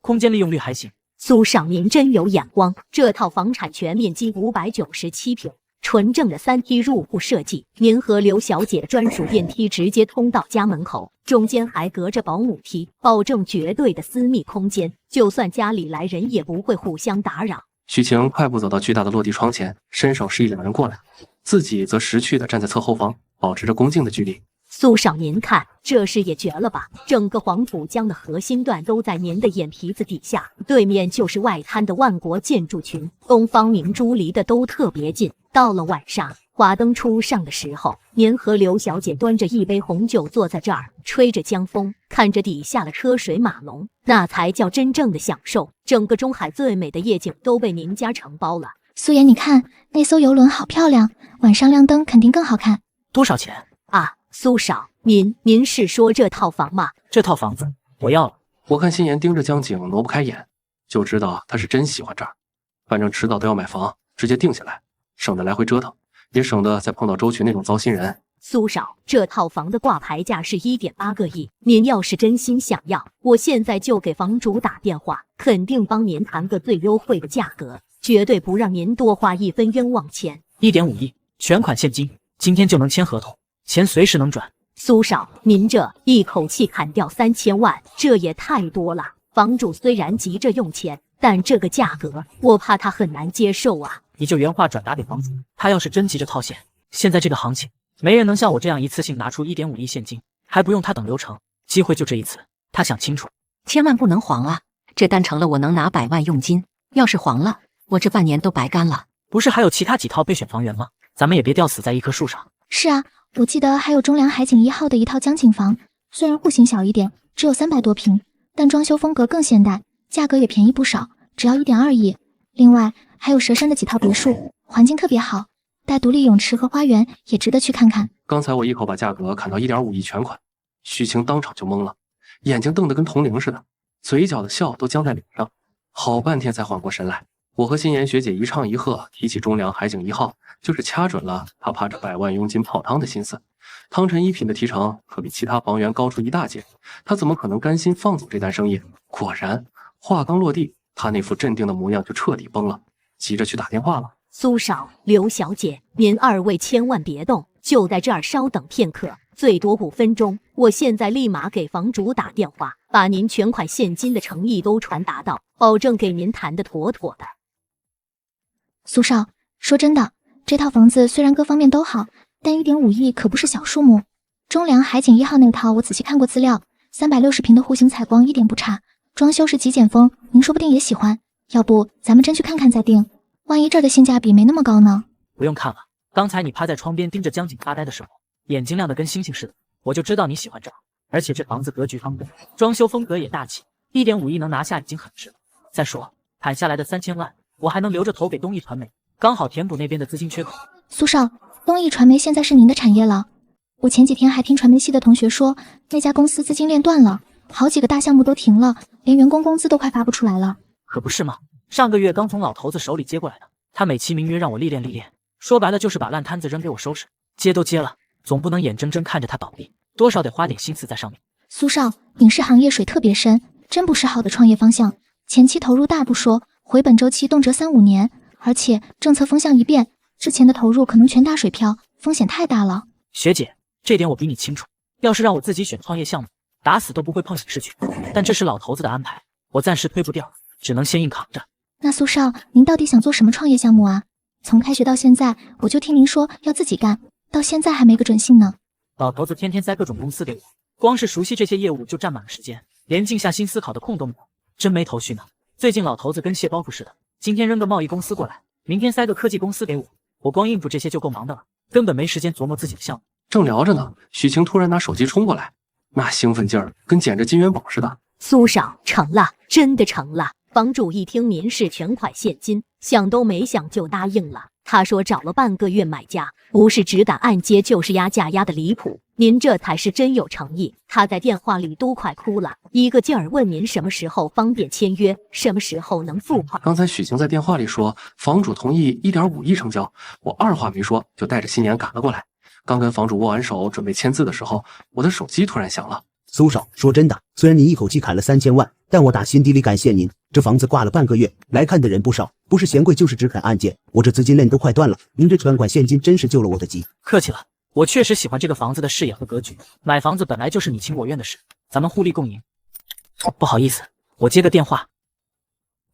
空间利用率还行。苏少，您真有眼光，这套房产全面积597平。纯正的3梯入户设计，您和刘小姐的专属电梯直接通到家门口，中间还隔着保姆梯，保证绝对的私密空间，就算家里来人也不会互相打扰。许晴快步走到巨大的落地窗前，伸手示意2人过来，自己则识趣地站在侧后方，保持着恭敬的距离。苏少，您看这视野绝了吧？整个黄浦江的核心段都在您的眼皮子底下，对面就是外滩的万国建筑群，东方明珠离得都特别近。到了晚上，华灯初上的时候，您和刘小姐端着一杯红酒坐在这儿，吹着江风，看着底下的车水马龙，那才叫真正的享受。整个中海最美的夜景都被您家承包了。苏妍，你看那艘游轮好漂亮，晚上亮灯肯定更好看。多少钱啊？苏少，您是说这套房吗？这套房子我要了。我看欣妍盯着江景挪不开眼，就知道他是真喜欢这儿。反正迟早都要买房，直接定下来，省得来回折腾，也省得再碰到周群那种糟心人。苏少，这套房的挂牌价是1.8个亿，您要是真心想要，我现在就给房主打电话，肯定帮您谈个最优惠的价格，绝对不让您多花1分冤枉钱。1.5亿，全款现金，今天就能签合同，钱随时能转。苏少，您这一口气砍掉3000万，这也太多了。房主虽然急着用钱，但这个价格，我怕他很难接受啊。你就原话转达给房主，他要是真急着套现，现在这个行情，没人能像我这样一次性拿出1.5亿现金，还不用他等流程，机会就这一次，他想清楚，千万不能黄啊！这单成了，我能拿100万佣金，要是黄了，我这半年都白干了。不是还有其他几套备选房源吗？咱们也别吊死在一棵树上。是啊，我记得还有中粮海景1号的一套江景房，虽然户型小一点，只有300多平，但装修风格更现代，价格也便宜不少，只要1.2亿。另外还有佘山的几套别墅，环境特别好，带独立泳池和花园，也值得去看看。刚才我一口把价格砍到1.5亿全款，许晴当场就懵了，眼睛瞪得跟铜铃似的，嘴角的笑都僵在脸上，好半天才缓过神来。我和心妍学姐一唱一和，提起中粮海景1号，就是掐准了他怕着100万佣金泡汤的心思。汤臣一品的提成可比其他房源高出一大截，他怎么可能甘心放走这单生意？果然，话刚落地，他那副镇定的模样就彻底崩了，急着去打电话了。苏少、刘小姐，您二位千万别动，就在这儿稍等片刻，最多5分钟。我现在立马给房主打电话，把您全款现金的诚意都传达到，保证给您谈得妥妥的。苏少，说真的，这套房子虽然各方面都好，但1.5亿可不是小数目。中粮海景1号那套我仔细看过资料，360平的户型采光一点不差，装修是极简风，您说不定也喜欢。要不咱们真去看看再定，万一这儿的性价比没那么高呢？不用看了，刚才你趴在窗边盯着江景发呆的时候，眼睛亮得跟星星似的，我就知道你喜欢这儿。而且这房子格局方正，装修风格也大气，1.5亿能拿下已经很值了。再说砍下来的3000万，我还能留着投给东艺传媒，刚好填补那边的资金缺口。苏少，东艺传媒现在是您的产业了。我前几天还听传媒系的同学说，那家公司资金链断了，好几个大项目都停了，连员工工资都快发不出来了。可不是吗？上个月刚从老头子手里接过来的，他美其名曰让我历练历练，说白了就是把烂摊子扔给我收拾。接都接了，总不能眼睁睁看着他倒闭，多少得花点心思在上面。苏少，影视行业水特别深，真不是好的创业方向。前期投入大不说，回本周期动辄3-5年，而且政策风向一变，之前的投入可能全打水漂，风险太大了。学姐，这点我比你清楚。要是让我自己选创业项目，打死都不会碰影视剧，但这是老头子的安排，我暂时推不掉，只能先硬扛着。那苏少，您到底想做什么创业项目啊？从开学到现在，我就听您说要自己干，到现在还没个准信呢。老头子天天塞各种公司给我，光是熟悉这些业务就占满了时间，连静下心思考的空都没有，真没头绪呢。最近老头子跟卸包袱似的，今天扔个贸易公司过来，明天塞个科技公司给我，我光应付这些就够忙的了，根本没时间琢磨自己的项目。正聊着呢，许晴突然拿手机冲过来，那兴奋劲儿跟捡着金元宝似的。苏少，成了，真的成了。房主一听您是全款现金，想都没想就答应了。他说找了半个月买家，不是只敢按揭就是压价压的离谱，您这才是真有诚意。他在电话里都快哭了，一个劲儿问您什么时候方便签约，什么时候能付款。刚才许晴在电话里说房主同意1.5亿成交，我二话没说就带着心妍赶了过来。刚跟房主握完手准备签字的时候，我的手机突然响了。苏少，说真的，虽然您一口气砍了3000万，但我打心底里感谢您。这房子挂了半个月，来看的人不少，不是嫌贵就是只砍案件，我这资金链都快断了。您这全款现金真是救了我的急。客气了，我确实喜欢这个房子的视野和格局。买房子本来就是你情我愿的事，咱们互利共赢。不好意思，我接个电话。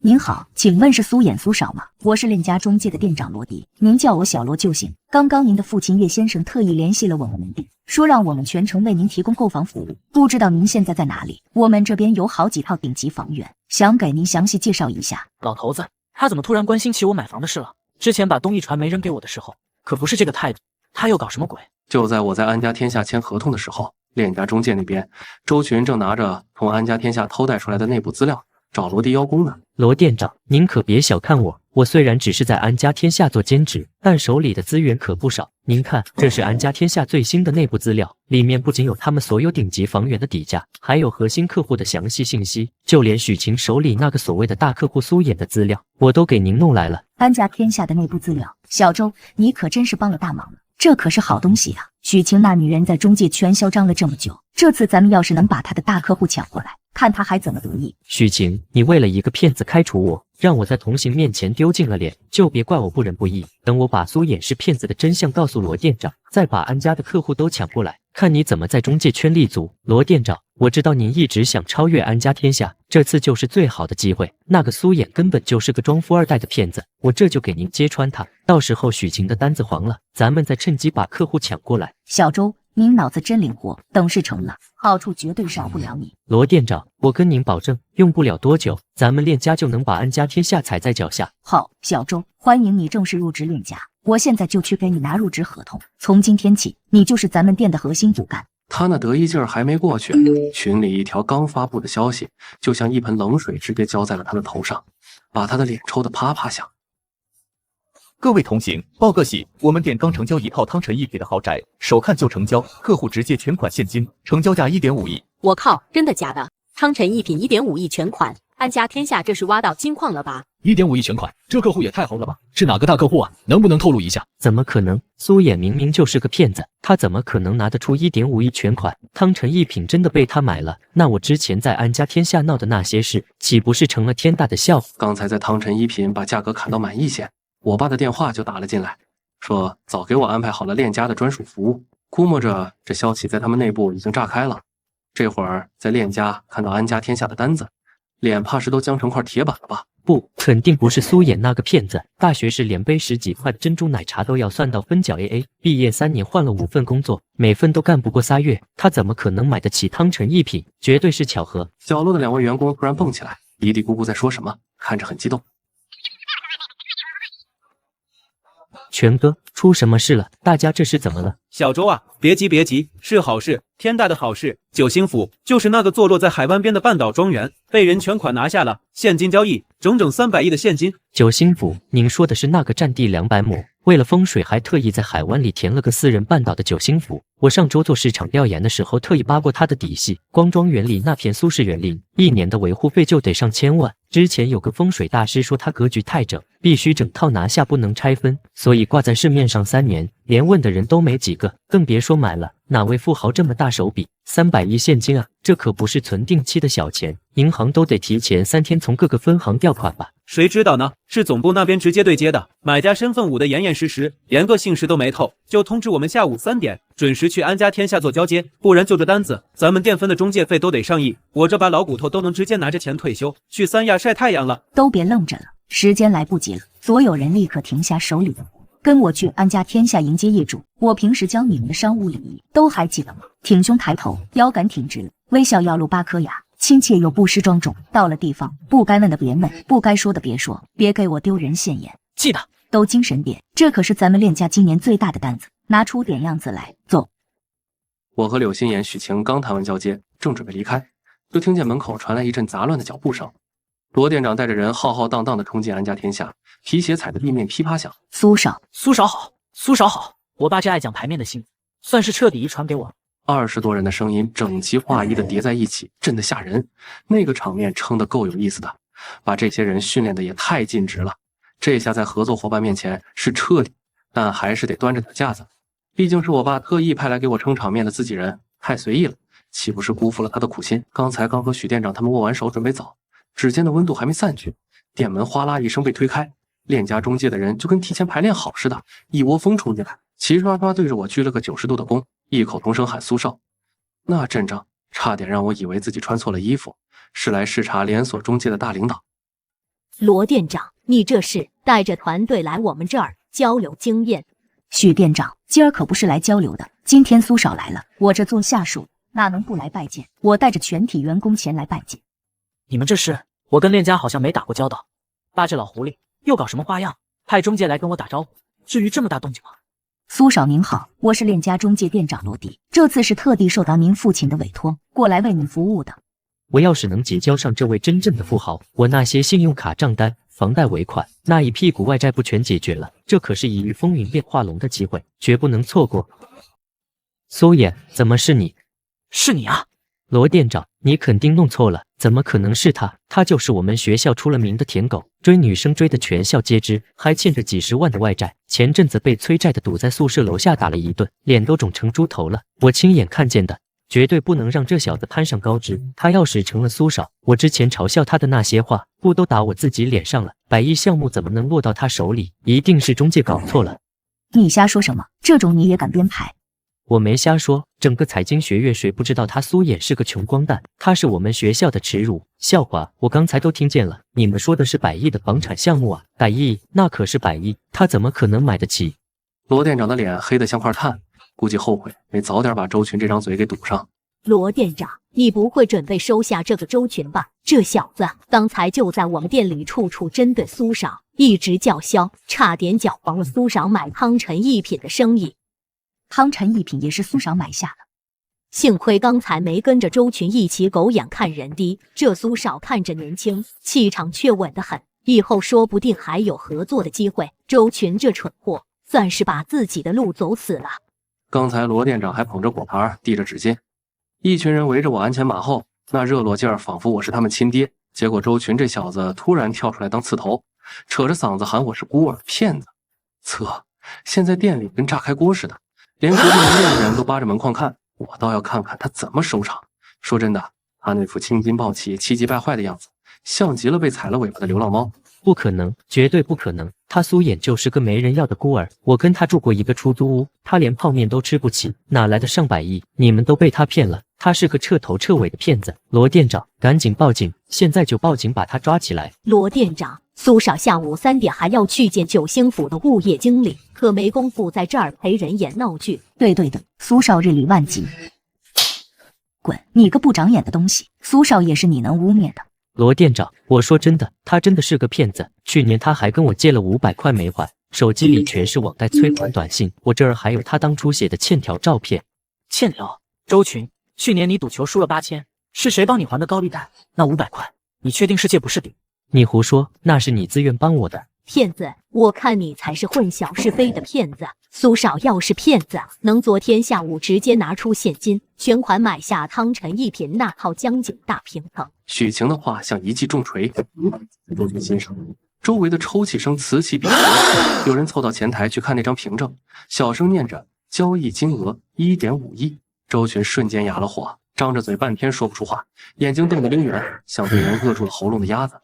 您好，请问是苏衍苏少吗？我是链家中介的店长罗迪，您叫我小罗就行。刚刚您的父亲叶先生特意联系了我们门店，说让我们全程为您提供购房服务。不知道您现在在哪里？我们这边有好几套顶级房源，想给您详细介绍一下。老头子，他怎么突然关心起我买房的事了？之前把东艺传媒扔给我的时候，可不是这个态度，他又搞什么鬼？就在我在安家天下签合同的时候，链家中介那边，周群正拿着从安家天下偷带出来的内部资料找罗迪邀功呢。罗店长，您可别小看我，我虽然只是在安家天下做兼职，但手里的资源可不少。您看，这是安家天下最新的内部资料，里面不仅有他们所有顶级房源的底价，还有核心客户的详细信息，就连许晴手里那个所谓的大客户苏衍的资料，我都给您弄来了。安家天下的内部资料，小周，你可真是帮了大忙了，这可是好东西啊！许晴那女人在中介圈嚣张了这么久，这次咱们要是能把她的大客户抢过来，看她还怎么得意。许晴，你为了一个骗子开除我，让我在同行面前丢尽了脸，就别怪我不仁不义。等我把苏衍是骗子的真相告诉罗店长，再把安家的客户都抢过来，看你怎么在中介圈立足。罗店长，我知道您一直想超越安家天下，这次就是最好的机会。那个苏衍根本就是个装富二代的骗子，我这就给您揭穿他，到时候许晴的单子黄了，咱们再趁机把客户抢过来。小周，您脑子真灵活，等事成了，好处绝对少不了你。罗店长，我跟您保证，用不了多久，咱们链家就能把安家天下踩在脚下。好，小周，欢迎你正式入职链家，我现在就去给你拿入职合同。从今天起，你就是咱们店的核心骨干。他那得意劲儿还没过去，群里一条刚发布的消息，就像一盆冷水直接浇在了他的头上，把他的脸抽得啪啪响。各位同行，报个喜，我们店刚成交一套汤臣一品的豪宅，首看就成交，客户直接全款现金，成交价1.5亿，我靠，真的假的？汤臣一品1.5亿全款，安家天下这是挖到金矿了吧？1.5亿全款，这客户也太猴了吧？是哪个大客户啊？能不能透露一下？怎么可能？苏衍明明就是个骗子，他怎么可能拿得出1.5亿全款？汤臣一品真的被他买了，那我之前在安家天下闹的那些事，岂不是成了天大的笑话？刚才在汤臣一品把价格砍到满意线，我爸的电话就打了进来，说早给我安排好了链家的专属服务，估摸着这消息在他们内部已经炸开了。这会儿在链家看到安家天下的单子，脸怕是都僵成块铁板了吧？不，肯定不是苏衍那个骗子。大学时连杯10几块的珍珠奶茶都要算到分缴 AA， 毕业3年换了5份工作，每份都干不过3月，他怎么可能买得起汤臣一品？绝对是巧合。角落的2位员工突然蹦起来，嘀嘀咕咕在说什么，看着很激动。全哥，出什么事了？大家这是怎么了？小周啊，别急别急，是好事，天大的好事！九星府就是那个坐落在海湾边的半岛庄园，被人全款拿下了，现金交易，整整300亿的现金。九星府，您说的是那个占地200亩，为了风水还特意在海湾里填了个私人半岛的九星府？我上周做市场调研的时候，特意扒过他的底细，光庄园里那片苏式园林，1年的维护费就得上千万。之前有个风水大师说他格局太整，必须整套拿下，不能拆分，所以挂在市面上3年，连问的人都没几个，更别说买了。哪位富豪这么大手笔？300亿现金啊，这可不是存定期的小钱，银行都得提前3天从各个分行调款吧？谁知道呢？是总部那边直接对接的，买家身份捂得严严实实，连个姓氏都没透，就通知我们下午3点准时去安家天下做交接，不然就这单子，咱们店分的中介费都得上亿，我这把老骨头都能直接拿着钱退休，去三亚晒太阳了。都别愣着了，时间来不及了，所有人立刻停下手里的活，跟我去安家天下迎接业主。我平时教你们的商务礼仪都还记得吗？挺胸抬头，腰杆挺直了，微笑要露8颗牙，亲切又不失庄重。到了地方，不该问的别问，不该说的别说，别给我丢人现眼。记得，都精神点，这可是咱们链家今年最大的单子，拿出点样子来。走。我和柳心妍、许晴刚谈完交接，正准备离开，就听见门口传来一阵杂乱的脚步声。罗店长带着人浩浩荡荡地冲进安家天下，皮鞋踩的地面噼啪响。苏少，苏少好，苏少好，我爸这爱讲排面的性子，算是彻底遗传给我了。20多人的声音整齐划一的叠在一起，震得吓人。那个场面撑得够有意思的，把这些人训练的也太尽职了。这下在合作伙伴面前是彻底，但还是得端着点架子。毕竟是我爸特意派来给我撑场面的自己人，太随意了，岂不是辜负了他的苦心？刚才刚和许店长他们握完手准备走，指尖的温度还没散去，店门哗啦一声被推开，链家中介的人就跟提前排练好似的，一窝蜂冲进来，齐刷刷对着我鞠了个90度的躬，异口同声喊苏少。那阵仗差点让我以为自己穿错了衣服，是来视察连锁中介的大领导。罗店长，你这是带着团队来我们这儿交流经验？许店长，今儿可不是来交流的，今天苏少来了，我这做下属哪能不来拜见？我带着全体员工前来拜见。你们这是？我跟链家好像没打过交道，爸这老狐狸又搞什么花样？派中介来跟我打招呼，至于这么大动静吗？苏少您好，我是链家中介店长罗迪，这次是特地受到您父亲的委托，过来为您服务的。我要是能结交上这位真正的富豪，我那些信用卡账单、房贷尾款，那一屁股外债不全解决了？这可是一遇风云变化龙的机会，绝不能错过。苏衍，怎么是你？是你啊！罗店长，你肯定弄错了，怎么可能是他？他就是我们学校出了名的舔狗，追女生追的全校皆知，还欠着几10万的外债。前阵子被催债的堵在宿舍楼下打了一顿，脸都肿成猪头了，我亲眼看见的。绝对不能让这小子攀上高枝，他要是成了苏少，我之前嘲笑他的那些话，不都打我自己脸上了？100亿项目怎么能落到他手里？一定是中介搞错了。你瞎说什么？这种你也敢编排？我没瞎说，整个财经学院谁不知道他苏衍是个穷光蛋？他是我们学校的耻辱笑话，我刚才都听见了。你们说的是100亿的房产项目啊？100亿，那可是100亿，他怎么可能买得起？罗店长的脸黑得像块炭，估计后悔没早点把周群这张嘴给堵上。罗店长，你不会准备收下这个周群吧？这小子刚才就在我们店里处处针对苏少，一直叫嚣，差点搅黄了苏少买汤臣一品的生意。汤臣一品也是苏少买下的，幸亏刚才没跟着周群一起狗眼看人低，这苏少看着年轻，气场却稳得很，以后说不定还有合作的机会。周群这蠢货，算是把自己的路走死了。刚才罗店长还捧着果盘递着纸巾，一群人围着我鞍前马后，那热络劲儿仿佛我是他们亲爹。结果周群这小子突然跳出来当刺头，扯着嗓子喊我是孤儿骗子。现在店里跟炸开锅似的，连隔壁门店的人都扒着门框看，我倒要看看他怎么收场。说真的，他那副青筋暴起、气急败坏的样子，像极了被踩了尾巴的流浪猫。不可能，绝对不可能！他苏衍就是个没人要的孤儿。我跟他住过一个出租屋，他连泡面都吃不起，哪来的上百亿？你们都被他骗了，他是个彻头彻尾的骗子！罗店长，赶紧报警，现在就报警把他抓起来！罗店长，苏少下午3点还要去见九星府的物业经理，可没工夫在这儿陪人演闹剧。对，苏少日理万机。滚！你个不长眼的东西，苏少也是你能污蔑的。罗店长，我说真的，他真的是个骗子。去年他还跟我借了500块没还，手机里全是网贷催还短信，我这儿还有他当初写的欠条照片。欠条？周群，去年你赌球输了8000，是谁帮你还的高利贷？那500块，你确定是借不是抵？你胡说，那是你自愿帮我的。骗子，我看你才是混淆是非的骗子。苏少要是骗子，能昨天下午直接拿出现金全款买下汤臣一品那套江景大平层。许晴的话像一记重锤，在周群心上。周围的抽泣声此起彼伏，有人凑到前台去看那张凭证，小声念着交易金额1.5亿。周群瞬间哑了火，张着嘴半天说不出话，眼睛瞪得溜圆，像被人扼住了喉咙的鸭子。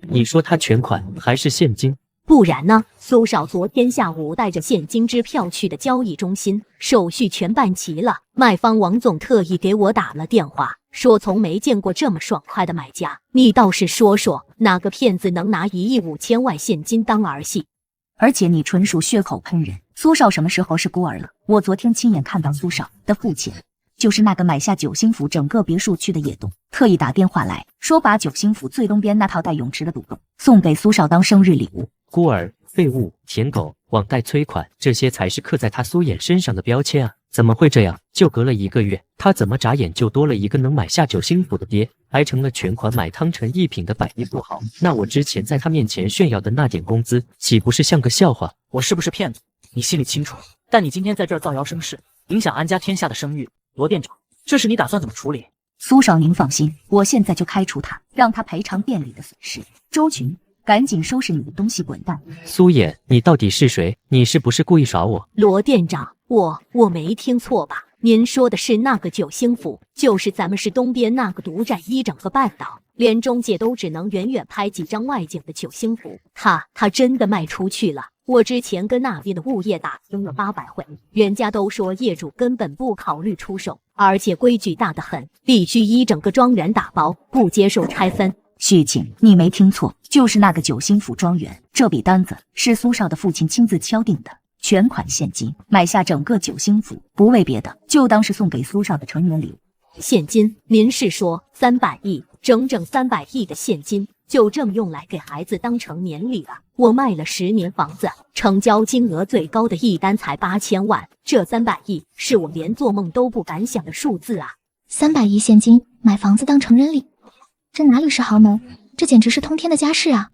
你说他全款还是现金？不然呢？苏少昨天下午带着现金支票去的交易中心，手续全办齐了。卖方王总特意给我打了电话，说从没见过这么爽快的买家。你倒是说说，哪个骗子能拿1亿5千万现金当儿戏？而且你纯属血口喷人。苏少什么时候是孤儿了？我昨天亲眼看到苏少的父亲，就是那个买下九星府整个别墅区的叶东，特意打电话来说把九星府最东边那套带泳池的独栋送给苏少当生日礼物。孤儿、废物、舔狗、网贷催款，这些才是刻在他苏衍身上的标签啊！怎么会这样？就隔了1个月，他怎么眨眼就多了一个能买下九星府的爹，还成了全款买汤臣一品的百亿富豪？那我之前在他面前炫耀的那点工资，岂不是像个笑话？我是不是骗子，你心里清楚。但你今天在这儿造谣生事，影响安家天下的声誉，罗店长，这事你打算怎么处理？苏少，您放心，我现在就开除他，让他赔偿店里的损失。周群，赶紧收拾你的东西，滚蛋！苏衍，你到底是谁？你是不是故意耍我？罗店长，我没听错吧？您说的是那个九星府，就是咱们市东边那个独占一整个半岛，连中介都只能远远拍几张外景的九星府，他真的卖出去了。我之前跟那边的物业打听了800回，人家都说业主根本不考虑出手，而且规矩大得很，必须一整个庄园打包，不接受拆分。许晴，你没听错，就是那个九星府庄园。这笔单子是苏少的父亲亲自敲定的，全款现金买下整个九星府，不为别的，就当是送给苏少的成年礼物。现金？您是说300亿？整整300亿的现金，就这么用来给孩子当成年礼了？我卖了10年房子，成交金额最高的一单才8000万，这300亿是我连做梦都不敢想的数字啊！300亿现金买房子当成人礼，这哪里是豪门，这简直是通天的家事啊！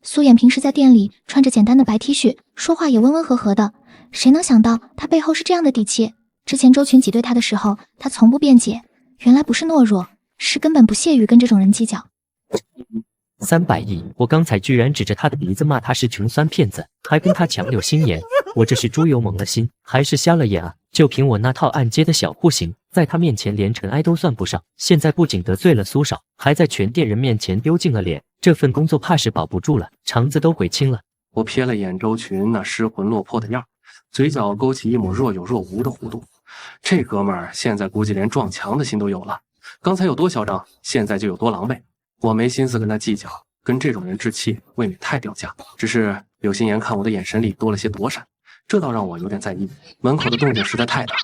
苏衍平时在店里穿着简单的白 T 恤，说话也温温和和的，谁能想到他背后是这样的底气？之前周群挤兑他的时候，他从不辩解，原来不是懦弱，是根本不屑于跟这种人计较。300亿，我刚才居然指着他的鼻子骂他是穷酸骗子，还跟他强留心眼，我这是猪油蒙了心，还是瞎了眼啊？就凭我那套按揭的小户型，在他面前连尘埃都算不上，现在不仅得罪了苏少，还在全店人面前丢尽了脸，这份工作怕是保不住了，肠子都悔青了。我瞥了眼周群那失魂落魄的样，嘴角勾起一抹若有若无的弧度。这哥们儿现在估计连撞墙的心都有了，刚才有多嚣张，现在就有多狼狈。我没心思跟他计较，跟这种人置气未免太掉价。只是柳心言看我的眼神里多了些躲闪，这倒让我有点在意。门口的动静实在太大，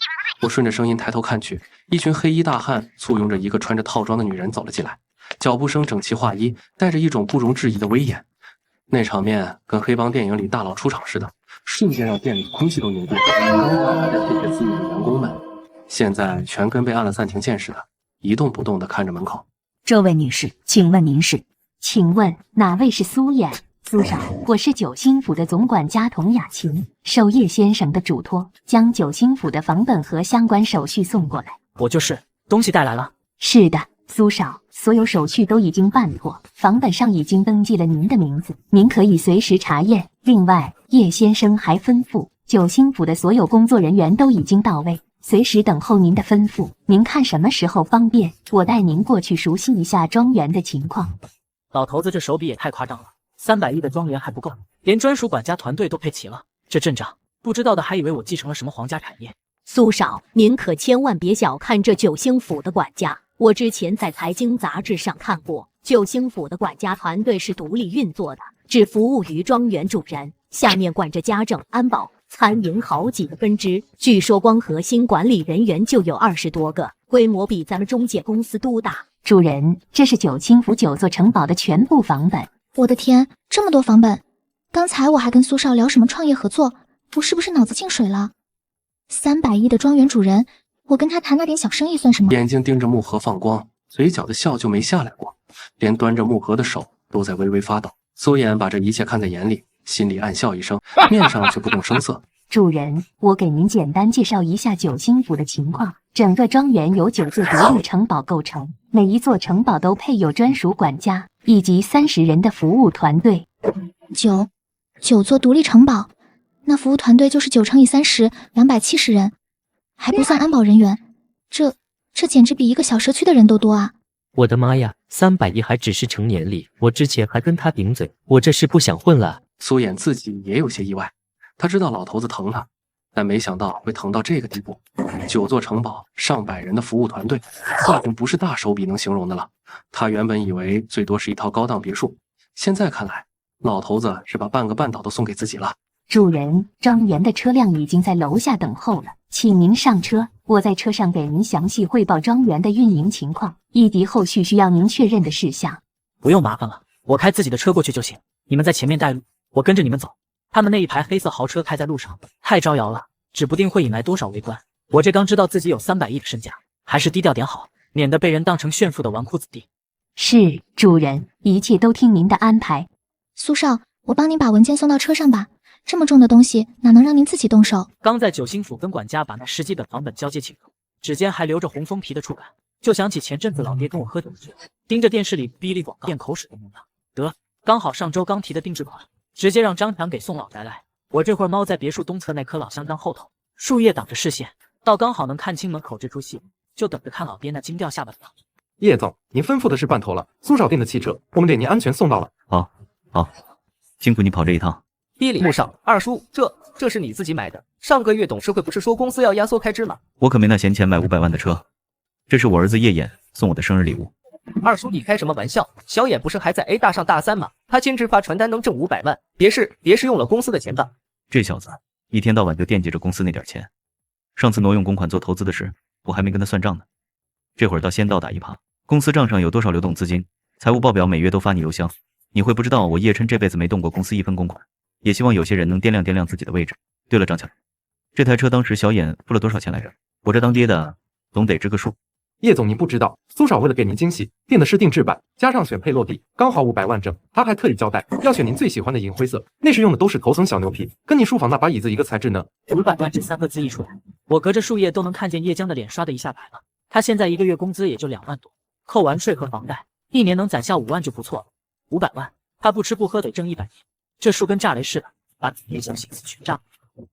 我顺着声音抬头看去，一群黑衣大汉簇拥着一个穿着套装的女人走了进来，脚步声整齐划一，带着一种不容置疑的威严。那场面跟黑帮电影里大佬出场似的，瞬间让店里的空气都凝固了。刚刚还在窃窃私语的员工们，现在全跟被按了暂停键似的，一动不动地看着门口。这位女士，请问您是？请问哪位是苏衍？苏少，我是九星府的总管家童雅琴，受叶先生的嘱托，将九星府的房本和相关手续送过来。我就是东西带来了。是的，苏少，所有手续都已经办妥，房本上已经登记了您的名字，您可以随时查验。另外，叶先生还吩咐，九星府的所有工作人员都已经到位，随时等候您的吩咐。您看什么时候方便，我带您过去熟悉一下庄园的情况。老头子这手笔也太夸张了，300亿的庄园还不够，连专属管家团队都配齐了。这阵仗，不知道的还以为我继承了什么皇家产业。苏少，您可千万别小看这九星府的管家。我之前在财经杂志上看过，九星府的管家团队是独立运作的，只服务于庄园主人，下面管着家政、安保、餐饮好几个分支。据说光核心管理人员就有20多个，规模比咱们中介公司都大。主人，这是九星府9座城堡的全部房本。我的天，这么多房本！刚才我还跟苏少聊什么创业合作，我是不是脑子进水了？300亿的庄园主人，我跟他谈那点小生意算什么？眼睛盯着木盒放光，嘴角的笑就没下来过，连端着木盒的手都在微微发抖。苏衍把这一切看在眼里，心里暗笑一声，面上却不动声色。主人，我给您简单介绍一下九星府的情况。整个庄园由9座独立城堡构成，每一座城堡都配有专属管家以及30人的服务团队。九座独立城堡，那服务团队就是9乘以30 ，270人，还不算安保人员。这简直比一个小社区的人都多啊！我的妈呀，300亿还只是成年礼，我之前还跟他顶嘴，我这是不想混了。苏衍自己也有些意外，他知道老头子疼他，但没想到会疼到这个地步。9座城堡、上百人的服务团队，已经不是大手笔能形容的了。他原本以为最多是一套高档别墅，现在看来，老头子是把半个半岛都送给自己了。主人，庄园的车辆已经在楼下等候了，请您上车，我在车上给您详细汇报庄园的运营情况，以及后续需要您确认的事项。不用麻烦了，我开自己的车过去就行，你们在前面带路，我跟着你们走。他们那一排黑色豪车开在路上，太招摇了，指不定会引来多少围观。我这刚知道自己有300亿的身价，还是低调点好，免得被人当成炫富的纨绔子弟。是，主人，一切都听您的安排。苏少，我帮您把文件送到车上吧。这么重的东西，哪能让您自己动手？刚在九星府跟管家把那10几本房本交接清楚，指尖还留着红封皮的触感，就想起前阵子老爹跟我喝酒时，盯着电视里哔哩广告，咽口水的模样。得，刚好上周刚提的定制款，直接让张强给送老宅来。我这会儿猫在别墅东侧那棵老香樟后头，树叶挡着视线，倒刚好能看清门口这出戏，就等着看老爹那惊掉下巴的样子。叶总，您吩咐的事办妥了，苏少订的汽车，我们给您安全送到了。好，辛苦你跑这一趟。逼里木少，二叔，这是你自己买的？上个月董事会不是说公司要压缩开支吗？我可没那闲钱买500万的车，这是我儿子叶衍送我的生日礼物。二叔，你开什么玩笑？小衍不是还在 A 大上大3吗？他兼职发传单能挣500万，别是用了公司的钱吧？这小子一天到晚就惦记着公司那点钱，上次挪用公款做投资的事，我还没跟他算账呢。这会儿倒先倒打一耙，公司账上有多少流动资金，财务报表每月都发你邮箱，你会不知道我叶琛这辈子没动过公司1分公款。也希望有些人能掂量掂量自己的位置。对了，张强，这台车当时小衍付了多少钱来着？我这当爹的总得知个数。叶总，您不知道，苏少为了给您惊喜，订的是定制版，加上选配落地，刚好500万整。他还特意交代要选您最喜欢的银灰色，内饰用的都是头层小牛皮，跟您书房那把椅子一个材质呢。500万这3个字一出来，我隔着树叶都能看见叶江的脸刷的一下白了。他现在一个月工资也就2万多，扣完税和房贷，一年能攒下5万就不错了。500万，他不吃不喝得挣100亿。这数跟炸雷似的，把叶江心思全占了。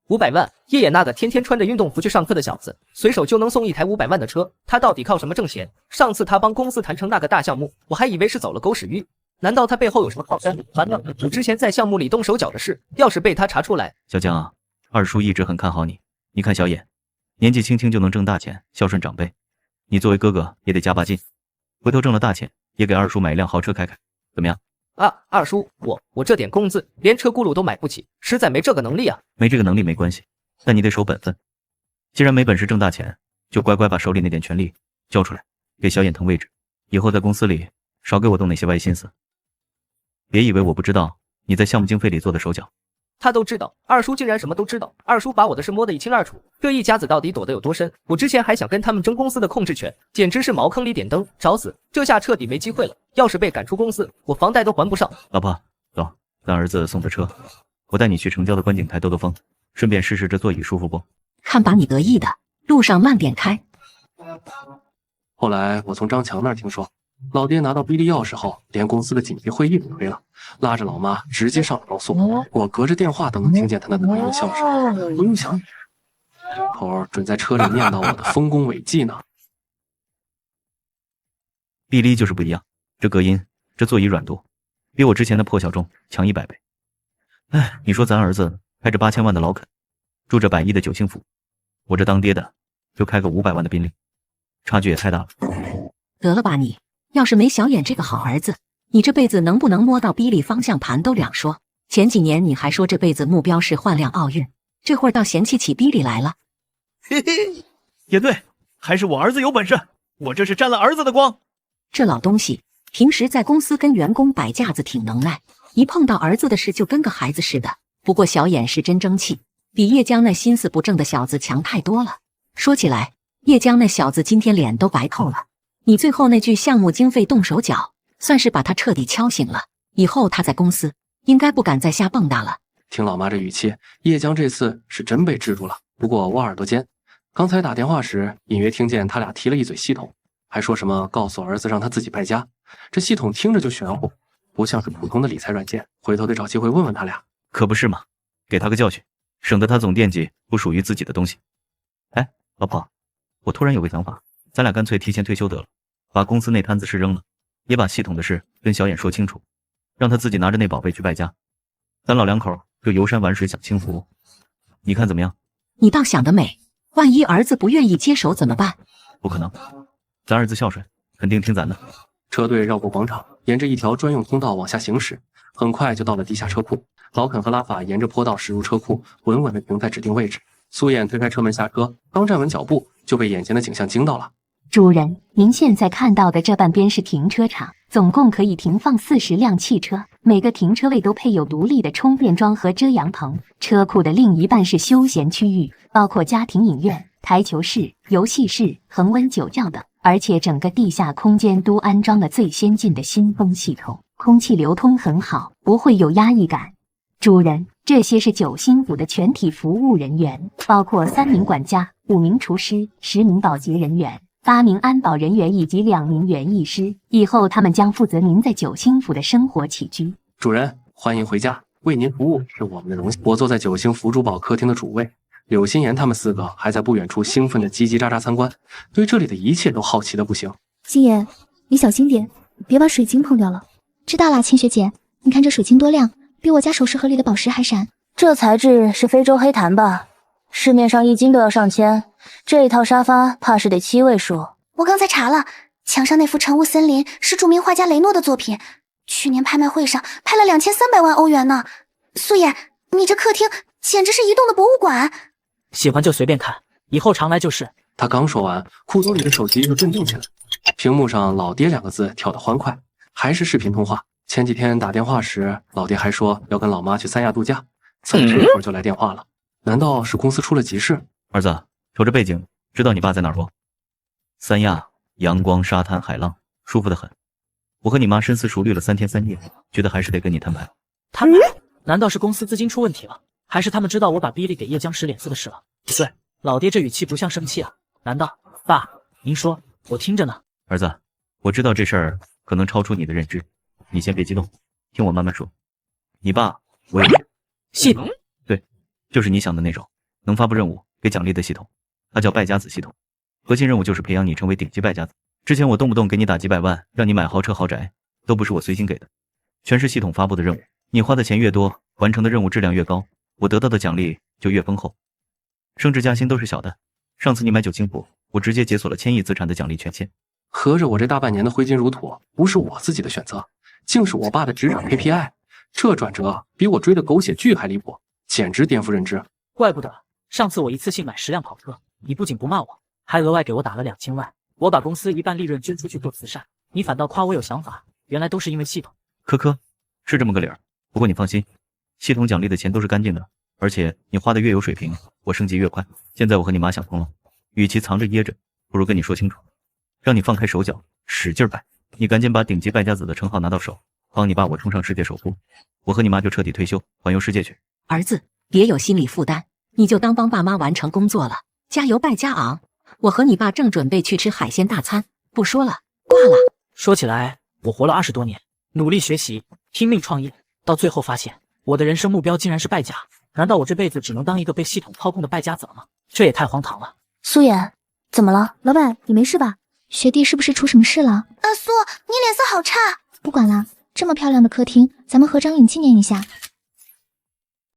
500万，叶衍那个天天穿着运动服去上课的小子，随手就能送一台500万的车，他到底靠什么挣钱？上次他帮公司谈成那个大项目，我还以为是走了狗屎运，难道他背后有什么靠山？完了，我之前在项目里动手脚的事，要是被他查出来……小江啊，二叔一直很看好你。你看小衍，年纪轻轻就能挣大钱，孝顺长辈，你作为哥哥也得加把劲，回头挣了大钱，也给二叔买一辆豪车开开，怎么样？二叔，我这点工资连车轱辘都买不起，实在没这个能力啊。没这个能力没关系，但你得守本分。既然没本事挣大钱，就乖乖把手里那点权利交出来，给小衍腾位置，以后在公司里少给我动那些歪心思。别以为我不知道你在项目经费里做的手脚。他都知道，二叔竟然什么都知道，二叔把我的事摸得一清二楚，这一家子到底躲得有多深？我之前还想跟他们争公司的控制权，简直是茅坑里点灯，找死！这下彻底没机会了，要是被赶出公司，我房贷都还不上。老婆，走，咱儿子送的车，我带你去城郊的观景台兜兜风，顺便试试这座椅舒服不？看把你得意的，路上慢点开。后来我从张强那儿听说，老爹拿到比利钥匙后，连公司的紧急会议都推了，拉着老妈直接上了高速。我隔着电话都能听见他那个男人笑声，不用想，头准在车里念叨我的丰功伟绩呢。比利就是不一样，这隔音，这座椅软度，比我之前的破小众强100倍。哎，你说咱儿子开着8000万的劳肯，住着100亿的九星府，我这当爹的就开个500万的宾利，差距也太大了。得了吧你，要是没小眼这个好儿子，你这辈子能不能摸到比利方向盘都两说。前几年你还说这辈子目标是换辆奥运，这会儿倒嫌弃起比利来了。嘿嘿，也对，还是我儿子有本事，我这是沾了儿子的光。这老东西平时在公司跟员工摆架子挺能耐，一碰到儿子的事就跟个孩子似的。不过小眼是真争气，比叶江那心思不正的小子强太多了。说起来，叶江那小子今天脸都白透了。你最后那句项目经费动手脚，算是把他彻底敲醒了。以后他在公司应该不敢再瞎蹦跶了。听老妈这语气，叶江这次是真被制住了。不过我耳朵尖，刚才打电话时隐约听见他俩提了一嘴系统，还说什么告诉儿子让他自己败家。这系统听着就玄乎，不像是普通的理财软件，回头得找机会问问他俩。可不是嘛，给他个教训，省得他总惦记不属于自己的东西。哎，老婆，我突然有个想法，咱俩干脆提前退休得了，把公司那摊子事扔了，也把系统的事跟小眼说清楚，让他自己拿着那宝贝去败家，咱老两口就游山玩水享清福，你看怎么样？你倒想得美，万一儿子不愿意接手怎么办？不可能，咱儿子孝顺，肯定听咱的。车队绕过广场，沿着一条专用通道往下行驶，很快就到了地下车库。老肯和拉法沿着坡道驶入车库，稳稳地停在指定位置。苏燕推开车门下车，刚站稳脚步，就被眼前的景象惊到了。主人，您现在看到的这半边是停车场，总共可以停放40辆汽车，每个停车位都配有独立的充电桩和遮阳棚。车库的另一半是休闲区域，包括家庭影院、台球室、游戏室、恒温酒窖等，而且整个地下空间都安装了最先进的新风系统，空气流通很好，不会有压抑感。主人，这些是九星府的全体服务人员，包括3名管家、5名厨师、10名保洁人员、8名安保人员以及2名园艺师。以后他们将负责您在九星府的生活起居。主人，欢迎回家，为您服务是我们的荣幸。我坐在九星福珠宝客厅的主位，柳心言他们4个还在不远处兴奋地叽叽喳喳参观，对这里的一切都好奇的不行。心言，你小心点，别把水晶碰掉了。知道啦，千雪姐，你看这水晶多亮，比我家首饰盒里的宝石还闪。这材质是非洲黑檀吧？市面上1斤都要上千，这一套沙发怕是得7位数。我刚才查了，墙上那幅晨雾森林是著名画家雷诺的作品，去年拍卖会上拍了2300万欧元呢。素颜，你这客厅简直是移动的博物馆。喜欢就随便看，以后常来就是。他刚说完，裤兜里的手机就震动起来，屏幕上老爹2个字跳得欢快，还是视频通话。前几天打电话时，老爹还说要跟老妈去3亚度假，怎么这会儿就来电话了？难道是公司出了急事？儿子，瞅这背景，知道你爸在哪儿不？3亚，阳光、沙滩、海浪，舒服得很。我和你妈深思熟虑了3天3夜，觉得还是得跟你摊牌。摊牌？难道是公司资金出问题了？还是他们知道我把比利给叶江使脸色的事了？不对，老爹这语气不像生气啊。难道？爸，您说，我听着呢。儿子，我知道这事儿可能超出你的认知，你先别激动，听我慢慢说。你爸，我有系统，对，就是你想的那种能发布任务给奖励的系统，它叫败家子系统。核心任务就是培养你成为顶级败家子。之前我动不动给你打几百万，让你买豪车豪宅，都不是我随心给的，全是系统发布的任务。你花的钱越多，完成的任务质量越高，我得到的奖励就越丰厚。升职加薪都是小的，上次你买9星府，我直接解锁了1000亿资产的奖励权限。合着我这大半年的挥金如土，不是我自己的选择，竟是我爸的职场 KPI。这转折比我追的狗血剧还离谱，简直颠覆认知。怪不得上次我一次性买10辆跑车，你不仅不骂我，还额外给我打了2000万。我把公司一半利润捐出去做慈善，你反倒夸我有想法，原来都是因为系统。科科，是这么个理儿。不过你放心，系统奖励的钱都是干净的，而且你花的越有水平，我升级越快。现在我和你妈想通了，与其藏着掖着，不如跟你说清楚，让你放开手脚，使劲摆。你赶紧把顶级败家子的称号拿到手，帮你爸我冲上世界首富，我和你妈就彻底退休，环游世界去。儿子，别有心理负担，你就当帮爸妈完成工作了，加油败家昂！我和你爸正准备去吃海鲜大餐，不说了，挂了。说起来，我活了20多年，努力学习，拼命创业，到最后发现我的人生目标竟然是败家。难道我这辈子只能当一个被系统操控的败家子了吗？这也太荒唐了。苏妍，怎么了？老板，你没事吧？学弟是不是出什么事了？苏，你脸色好差。不管了，这么漂亮的客厅，咱们合张影纪念一下。